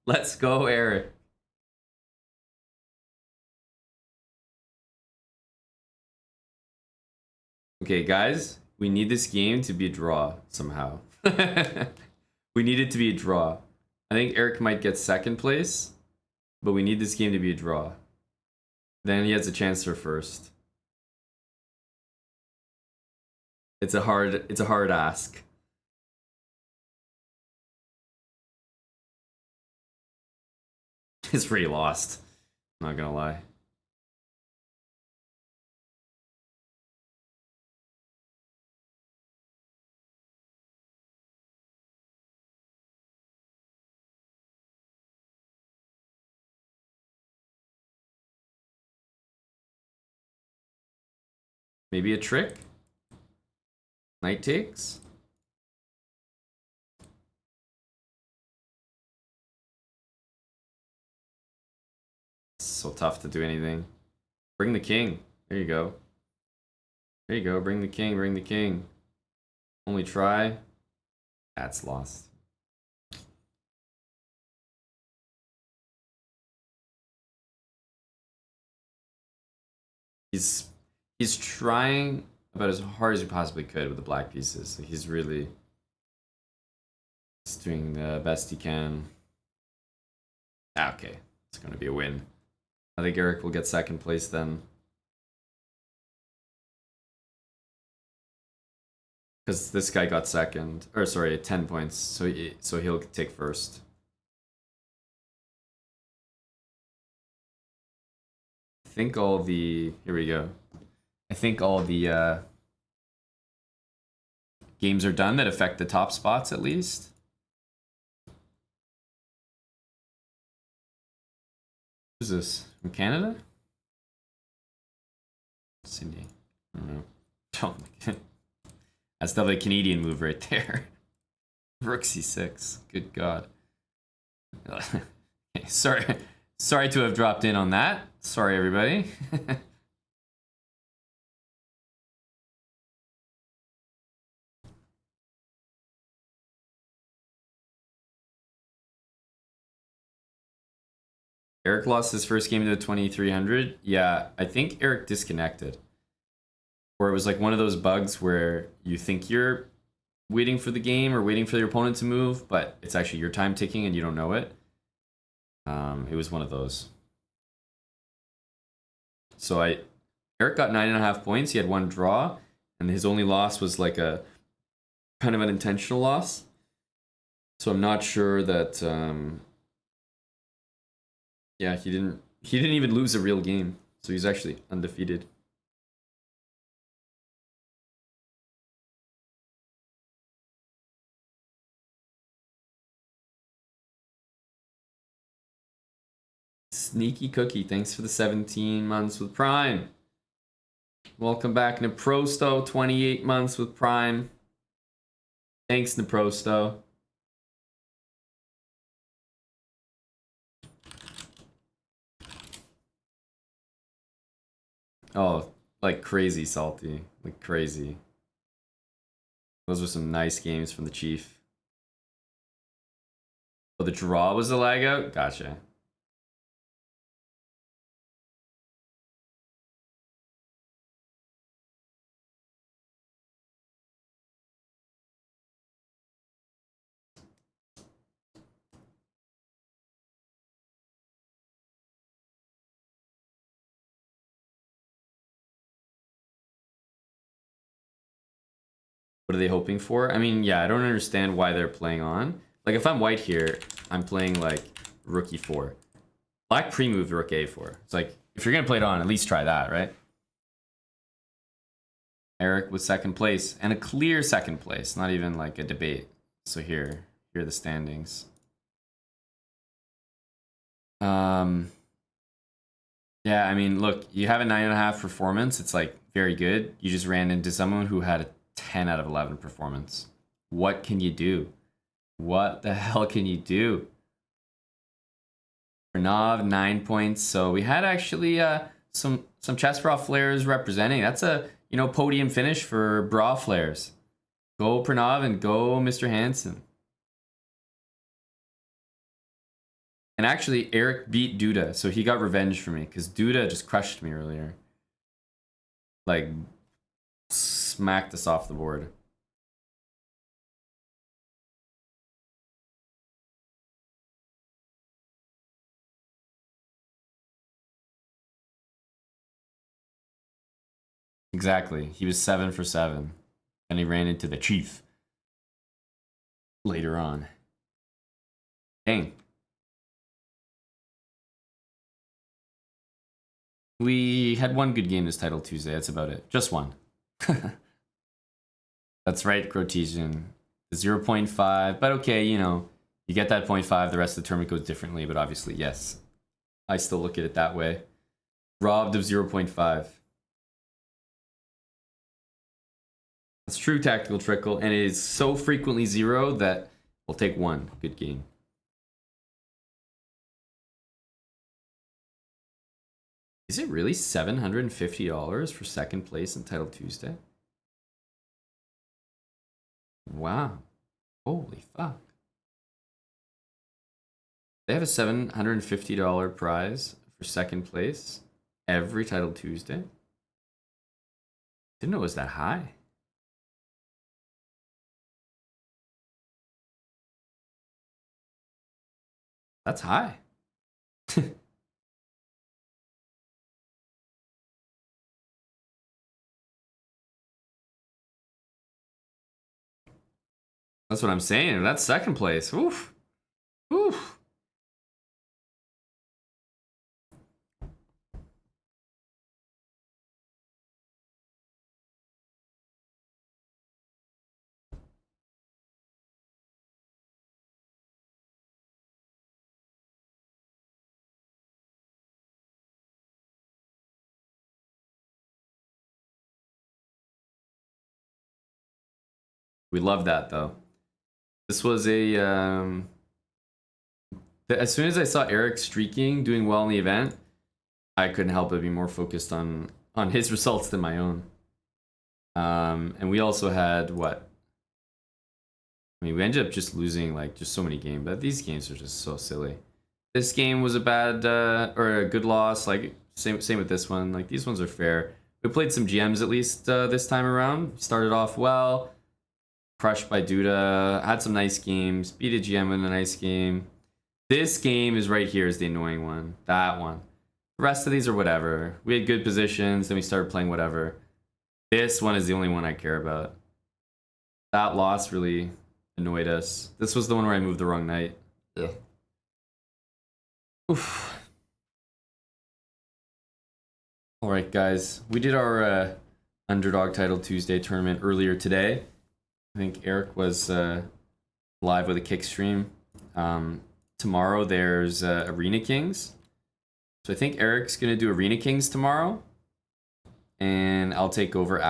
Let's go, Eric. Okay, guys. We need this game to be a draw somehow. We need it to be a draw. I think Eric might get second place, but we need this game to be a draw. Then he has a chance for first. It's a hard ask. It's pretty lost. I'm not gonna lie. Maybe a trick? Knight takes? So tough to do anything. Bring the king. There you go. There you go. Bring the king. Bring the king. Only try. That's lost. He's trying about as hard as he possibly could with the black pieces. Like he's really doing the best he can. Okay, it's gonna be a win. I think Eric will get second place then. Because this guy got second, or sorry, 10 points, so he'll take first. I think all the, here we go. I think all the games are done that affect the top spots at least. Who's this? From Canada? Sydney. I don't know. Oh my god. That's definitely a Canadian move right there. Rook c6. Good god. Sorry to have dropped in on that. Sorry, everybody. Eric lost his first game to a 2300. Yeah, I think Eric disconnected. Or it was like one of those bugs where you think you're waiting for the game or waiting for your opponent to move, but it's actually your time ticking and you don't know it. It was one of those. So Eric got 9.5 points. He had one draw, and his only loss was like a kind of an intentional loss. So I'm not sure that. Yeah, he didn't even lose a real game, so he's actually undefeated. Sneaky Cookie, thanks for the 17 months with Prime. Welcome back, Neprosto, 28 months with Prime. Thanks, Neprosto. Oh, like crazy salty. Like crazy. Those were some nice games from the Chief. Oh, the draw was the lag out? Gotcha. What are they hoping for? I mean, yeah, I don't understand why they're playing on. Like, if I'm white here, I'm playing, like, rook e4. Black pre-moved rook a4. It's like, if you're going to play it on, at least try that, right? Eric with second place. And a clear second place. Not even, like, a debate. So here are the standings. Yeah, I mean, look, you have a 9.5 performance. It's, like, very good. You just ran into someone who had a 10 out of 11 performance. What can you do? What the hell can you do? Pranav, 9 points. So we had actually some chess bra flares representing. That's a podium finish for bra flares. Go Pranav and go Mr. Hansen. And actually, Eric beat Duda, so he got revenge for me because Duda just crushed me earlier. Like, smacked us off the board. Exactly. He was 7 for 7. And he ran into the Chief later on. Dang. We had one good game this title Tuesday. That's about it. Just one. That's right, Crotesian. 0.5. But okay, you get that 0.5. The rest of the tournament goes differently. But obviously, yes. I still look at it that way. Robbed of 0.5. That's true tactical trickle, and it is so frequently 0 that we'll take 1. Good game. Is it really $750 for second place in Title Tuesday? Wow. Holy fuck. They have a $750 prize for second place every Title Tuesday. Didn't know it was that high. That's high. That's what I'm saying. That's second place. Oof. Oof. We love that though. This was a as soon as I saw Eric streaking, doing well in the event, I couldn't help but be more focused on his results than my own. And we also had what? I mean, we ended up just losing like just so many games, but these games are just so silly. This game was a bad or a good loss. Like same with this one. Like these ones are fair. We played some GMs at least this time around. Started off well. Crushed by Duda. Had some nice games. Beat a GM in a nice game. This game is right here is the annoying one. That one. The rest of these are whatever. We had good positions, then we started playing whatever. This one is the only one I care about. That loss really annoyed us. This was the one where I moved the wrong night. Yeah. Oof. Alright guys, we did our Underdog Title Tuesday tournament earlier today. I think Eric was live with a kick stream. Tomorrow there's Arena Kings. So I think Eric's gonna do Arena Kings tomorrow. And I'll take over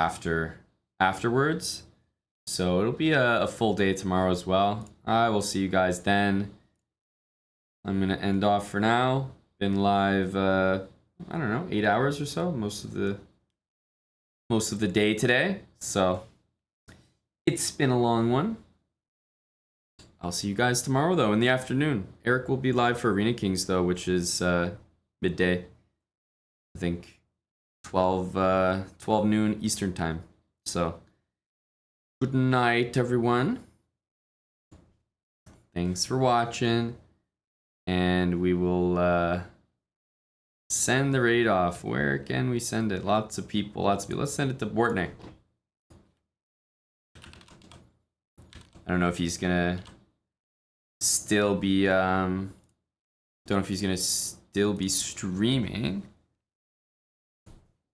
afterwards. So it'll be a full day tomorrow as well. I will see you guys then. I'm gonna end off for now. Been live I don't know, 8 hours or so, most of the day today. So it's been a long one. I'll see you guys tomorrow though in the afternoon. Eric will be live for Arena Kings though, which is midday. I think 12 noon Eastern time. So good night everyone. Thanks for watching. And we will send the raid off. Where can we send it? Lots of people. Let's send it to Bortnick. I don't know if he's gonna still be don't know if he's gonna still be streaming.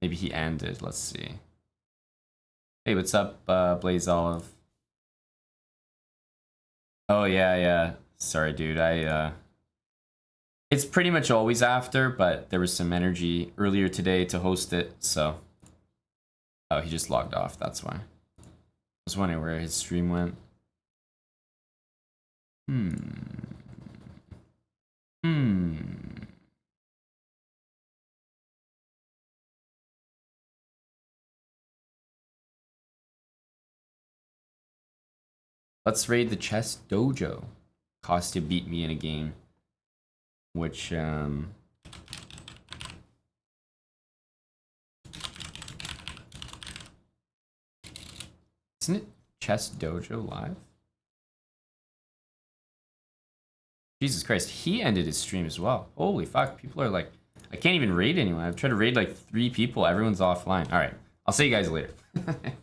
Maybe he ended. Let's see. Hey, what's up, Blaze Olive? Oh yeah. Sorry, dude. It's pretty much always after, but there was some energy earlier today to host it, so. Oh, he just logged off. That's why. I was wondering where his stream went. Let's raid the chess dojo. Kostya beat me in a game. Which, isn't it Chess Dojo Live? Jesus Christ, he ended his stream as well. Holy fuck, people are like, I can't even raid anyone. I've tried to raid like 3 people. Everyone's offline. All right, I'll see you guys later.